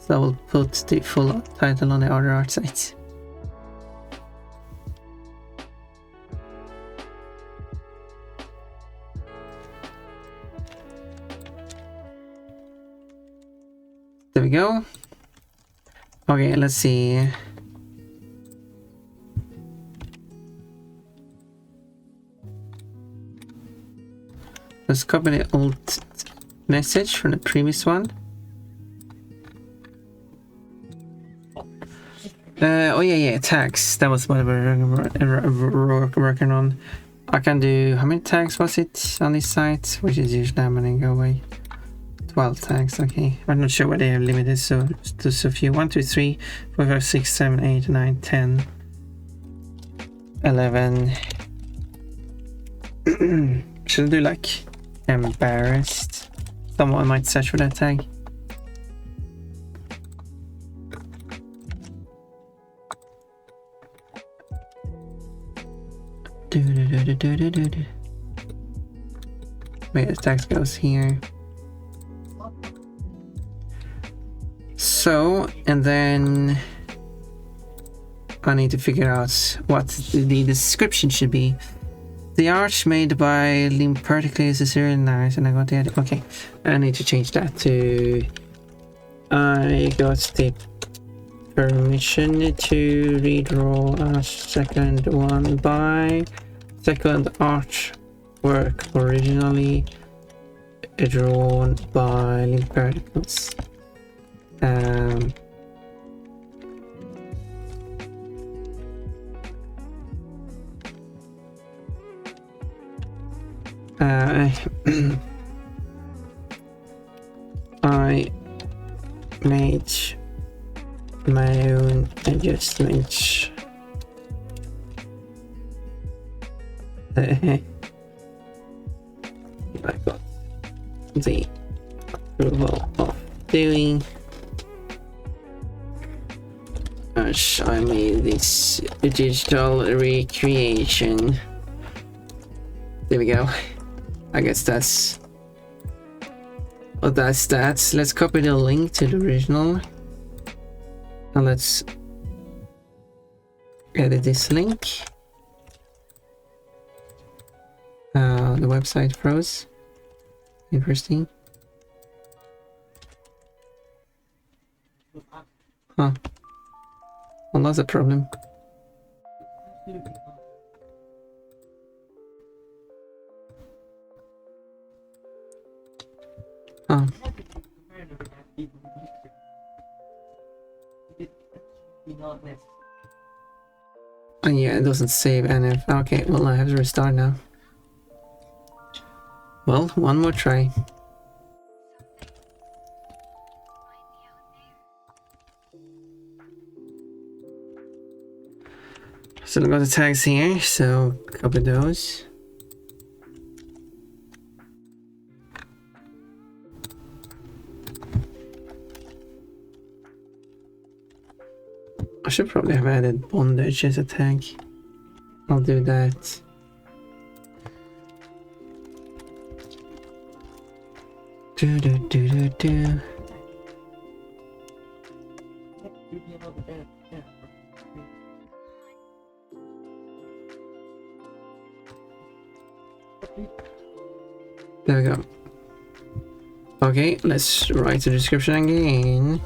So I will put the full title on the other art sites. There we go. Okay, let's see. Let's copy the old message from the previous one. Oh yeah, tags. That was what we were working on. I can do, how many tags was it on this site? Which is usually I'm gonna go away. 12 tags, okay. I'm not sure what they have limited, so just a few. 1, 2, 3, 4, 5, 6, 7, 8, 9, 10, 11. Should I do like embarrassed? Someone might search for that tag. Wait, the text goes here. So, and then I need to figure out what the description should be. The arch made by Limpertically is really nice, and I got the edit. Okay, I need to change that to I got the permission to redraw a second one by second artwork originally drawn by Limperticles. I made my own adjustments. I got the approval of doing as I made this digital recreation. There we go. I guess that's that. Let's copy the link to the original and let's edit this link. The website froze. Interesting. Huh. Well, that's a problem. Huh. Oh yeah, it doesn't save any. Okay, well I have to restart now. Well, one more try. So I got the tags here, so copy those. I should probably have added bondage as a tag. I'll do that. Do do do do do. There we go. Okay, let's write the description again.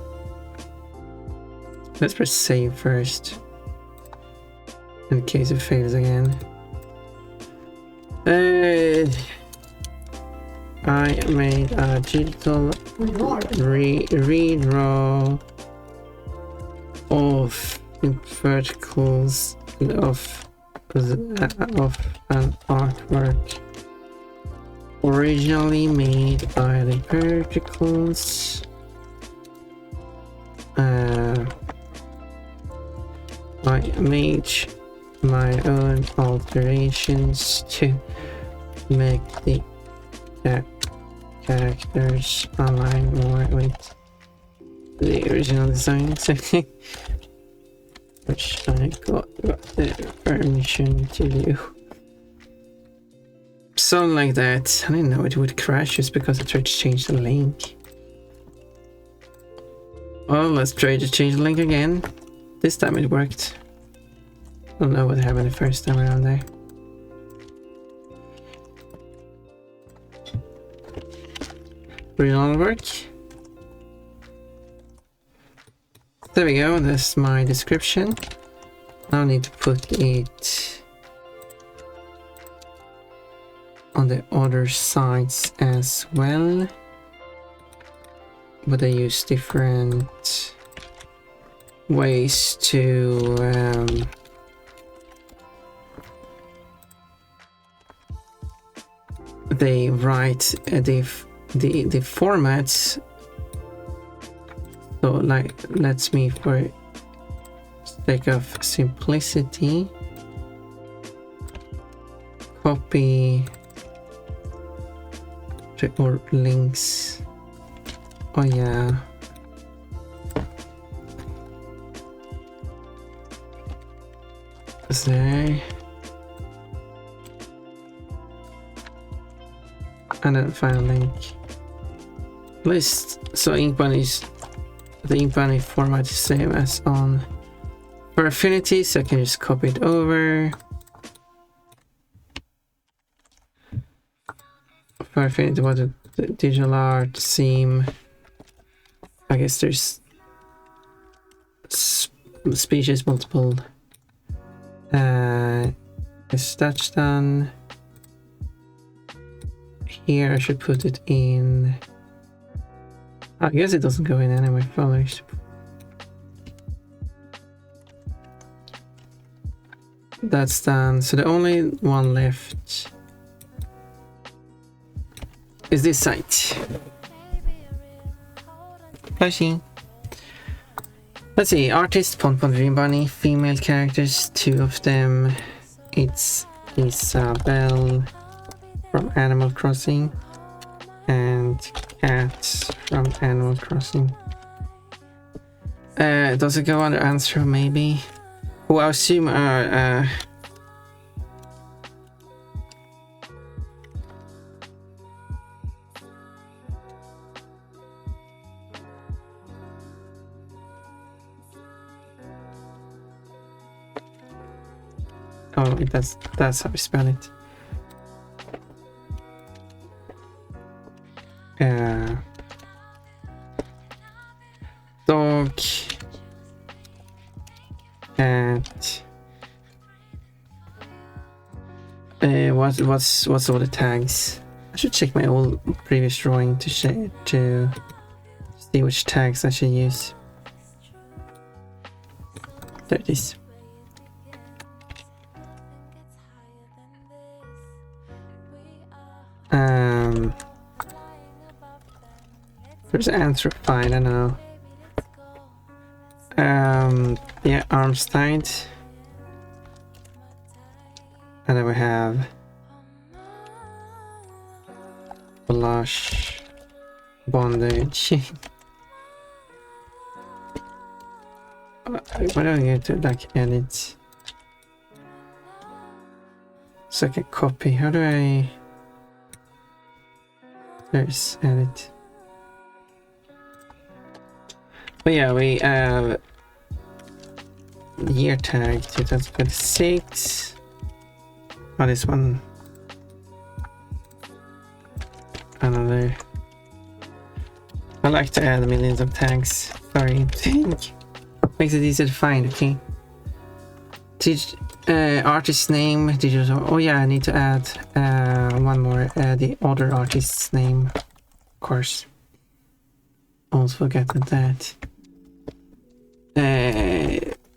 Let's press save first, in case it fails again. I made a digital redraw of verticals of an artwork originally made by the verticals. I made my own alterations to make the characters align more with the original designs, which I got the permission to do. Something like that. I didn't know it would crash just because I tried to change the link. Well, let's try to change the link again. This time it worked. I don't know what happened the first time around there. Real work. There we go, that's my description. Now I need to put it on the other sides as well. But I use different ways to they write the formats. So like, lets me, for sake of simplicity, copy or links. Oh yeah. There. And then find a link. List. So ink bunnies, the ink bunny format is the same as on for Affinity, so I can just copy it over. For Affinity, what the digital art theme. I guess there's species multiple. Is that's done. Here I should put it in. I guess it doesn't go in anyway. Probably. That's done. So the only one left is this site. Flashing. Let's see. Artist Pon Pon Dream Bunny. Female characters, 2 of them. It's Isabel from Animal Crossing and Cat from Animal Crossing. Does it go under answer maybe? Oh, I assume oh, that's how we spell it. Dog, cat. What's all the tags? I should check my old previous drawing to see which tags I should use. There it is. There's anthropoid, I know. Yeah, arms tight. And then we have blush, bondage. What do I get to like edit? Second copy. How do I? There's edit. But yeah, we have year tag 2026. Oh, this one. Another. I like to add millions of tags. Sorry, makes it easier to find. Okay. Artist name. Digital. Oh yeah, I need to add one more. The other artist's name, of course. Almost forgotten that.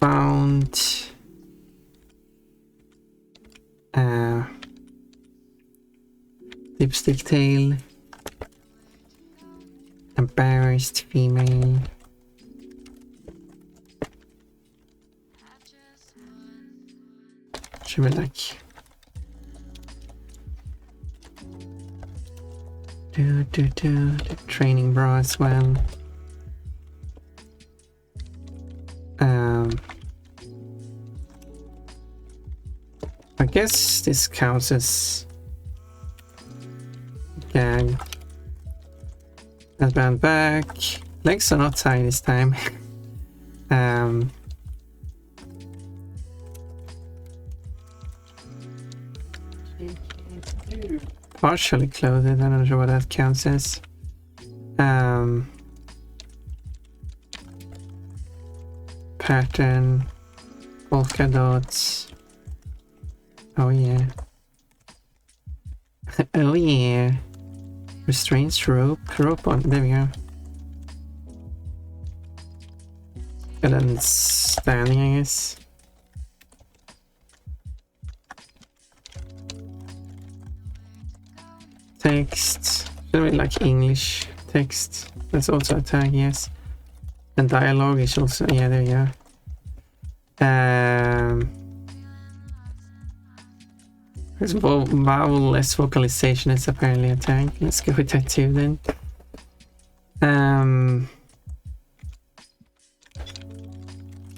Found. Lipstick tail. Embarrassed female. Should we like do the training bra as well. I guess this counts as gag. Headband back. Legs are not tied this time. Partially clothed, I'm not sure what that counts as. Pattern, polka dots. Oh yeah. Oh yeah. Restraints rope on, there we go. And then standing, I guess. Text, should we like English text? That's also a tag, yes. And dialogue is also, yeah, there you go. There's vowel-less vocalization is apparently a tag. Let's go with that too then.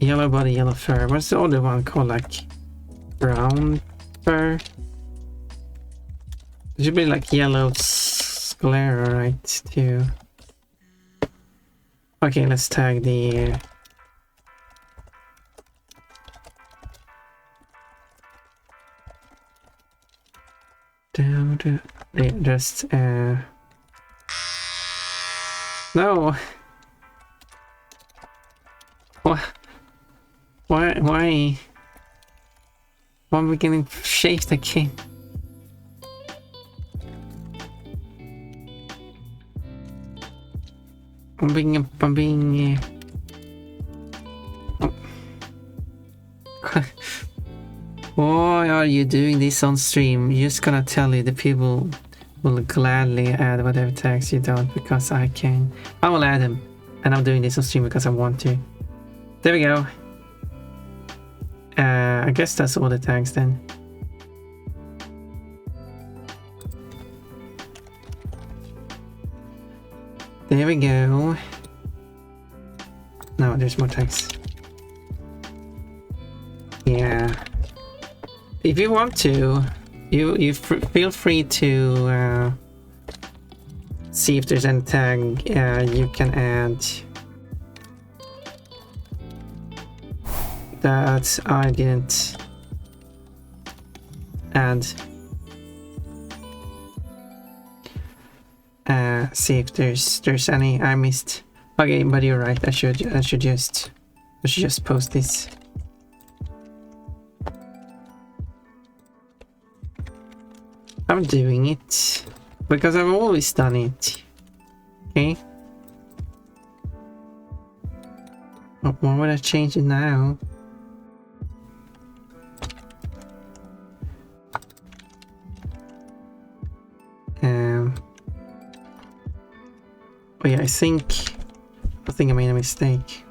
Yellow body, yellow fur. What's the other one called? Like brown fur? It should be like yellow sclera, right? Too. Okay, let's tag the. Just no. Why am I getting shaped again? I'm being Why are you doing this on stream? You're just gonna tell you the people will gladly add whatever tags you don't because I can. I will add them, and I'm doing this on stream because I want to. There we go. I guess that's all the tags then. There we go. No, there's more tags. Yeah. If you want to, you feel free to see if there's any tag you can add that I didn't add. See if there's any I missed. Okay, but you're right. I should just post this. I'm doing it because I've always done it. Okay. Oh, why would I change it now? Oh yeah, I think I made a mistake.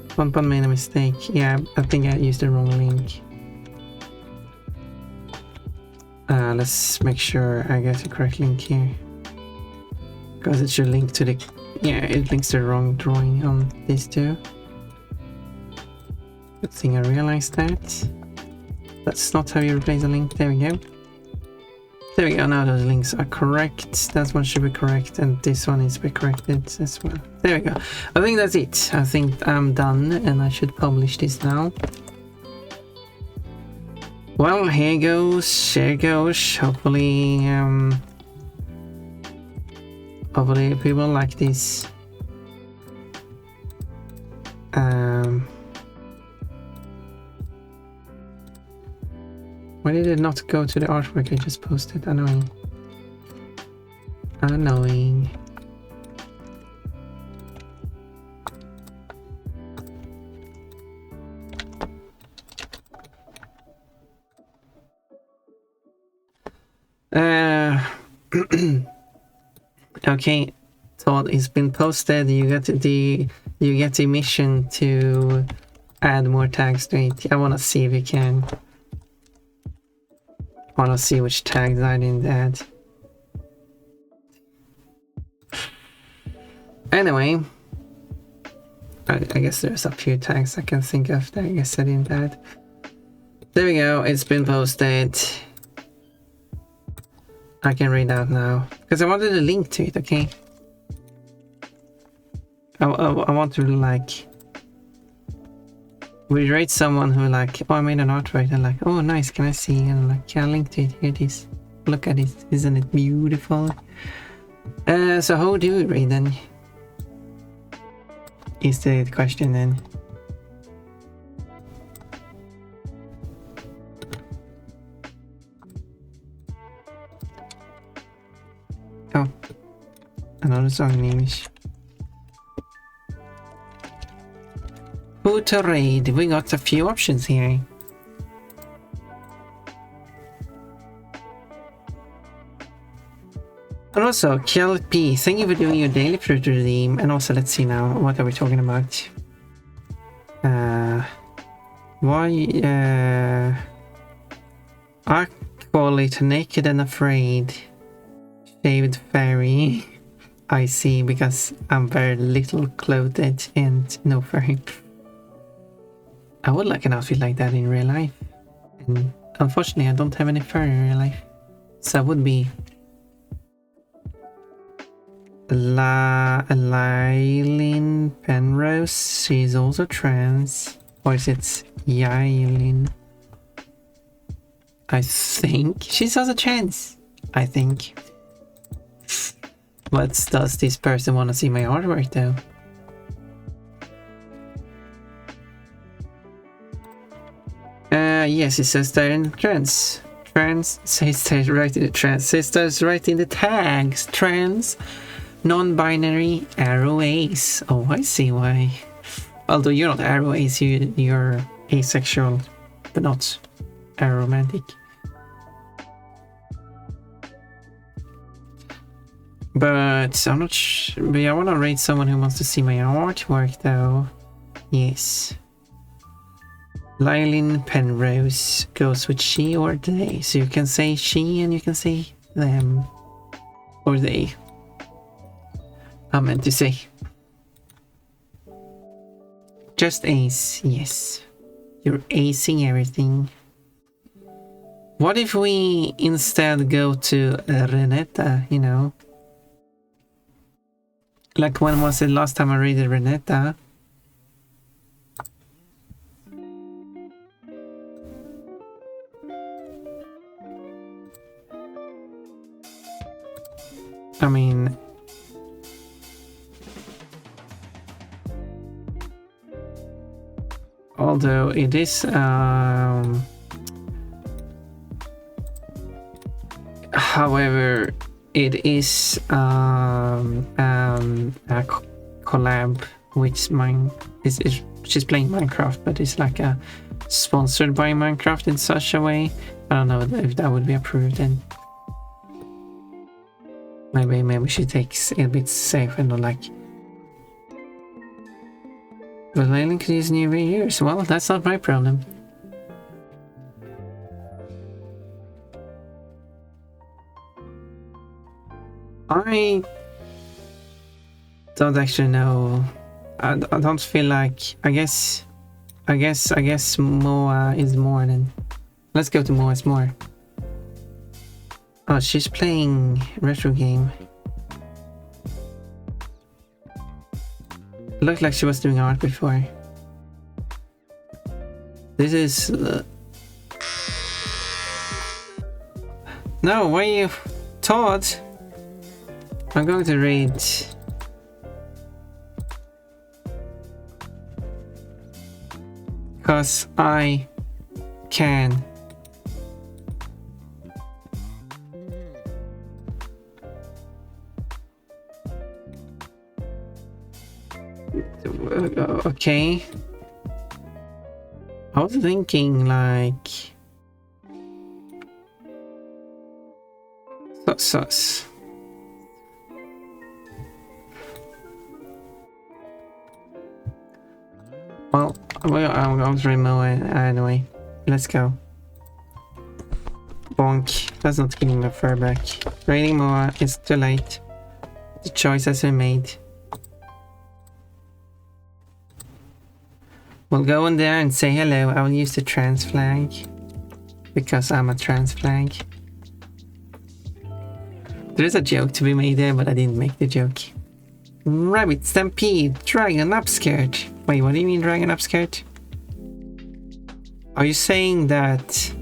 Pon made a mistake. Yeah, I think I used the wrong link. Let's make sure I get the correct link here. Because it should link to the... Yeah, it links to the wrong drawing on these two. Good thing I realized that. That's not how you replace a link. There we go. There we go, now those links are correct. That one should be correct, and this one needs to be corrected as well. There we go. I think that's it. I think I'm done, and I should publish this now. Well, here goes. Hopefully, hopefully people like this. Why did it not go to the artwork I just posted? Annoying. Annoying. Okay, Todd, it's been posted. You get the mission to add more tags to it. I wanna see if you can. I wanna see which tags I didn't add. Anyway, I guess there's a few tags I can think of that I guess I didn't add. There we go, it's been posted. I can read out now because I wanted a link to it. Okay, I want to like we rate someone who like, oh, I made an artwork and like, oh nice, can I see? And like, can I link to it? Here it is. Look at it, isn't it beautiful? So how do we rate then? Is the question then? Oh, another song name-ish. Who to raid? We got a few options here. And also, KLP, thank you for doing your daily fruit redeem. And also, let's see now, what are we talking about? I call it Naked and Afraid. Shaved Fairy. I see, because I'm very little clothed and no furry. I would like an outfit like that in real life. And unfortunately, I don't have any fur in real life. So I would be... Lylin Penrose, she's also trans. Or is it Yailin? I think she's also trans. I think. But does this person want to see my artwork though? Yes, it says there in trans. Trans says there right in the trans. Says there's right in the tags. Trans, non-binary, arrow ace. Oh, I see why. Although you're not arrow ace, you're asexual, but not aromantic. But I'm not sure. But I want to rate someone who wants to see my artwork though. Yes. Lylin Penrose goes with she or they. So you can say she and you can say them. Or they. I meant to say. Just ace, yes. You're acing everything. What if we instead go to Renetta, you know? Like when was it last time I read Renetta? I mean... Although it is... however, it is a collab with mine. She's playing Minecraft, but it's like a sponsored by Minecraft in such a way I don't know if that would be approved then. Maybe she takes it a bit safe and not like. But Leyland could use new years. Well, that's not my problem. I don't actually know. I don't feel like. I guess Moa is more than. Let's go to Moa's more. Oh, she's playing retro game. Looked like she was doing art before. This is. No, why you, Todd? I'm going to read. Because I can. Okay. I was thinking like. Sus. Well, I'm going to remove it anyway. Let's go. Bonk. That's not getting my fur back. Raiding Moa is too late. The choice has been made. We'll go in there and say hello. I will use the trans flag. Because I'm a trans flag. There is a joke to be made there, but I didn't make the joke. Rabbit Stampede, Dragon Upskirt. Wait, what do you mean Dragon Upskirt? Are you saying that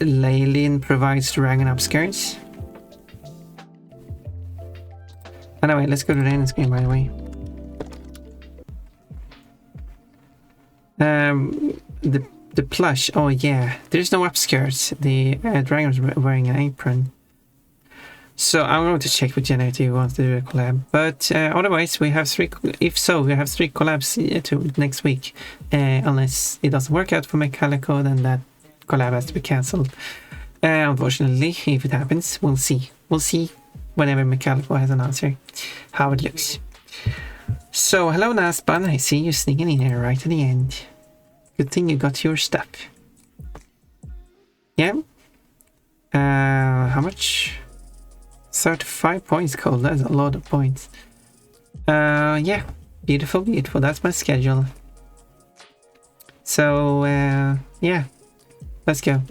Leyland provides Dragon Upskirts? Anyway, let's go to the end screen by the way. The plush, oh yeah, there's no upskirts. The dragon's wearing an apron. So I'm going to check with Jenna if he wants to do a collab. But otherwise, we have three. If so, we have 3 collabs to next week. Unless it doesn't work out for Mechalico, then that collab has to be cancelled. Unfortunately, if it happens, we'll see. We'll see whenever Mechalico has an answer how it looks. So hello Nasban, I see you sneaking in here right at the end. Good thing you got your stuff. Yeah. How much? 35 points, Cole. That's a lot of points. Yeah. Beautiful, beautiful. That's my schedule. So, yeah. Let's go.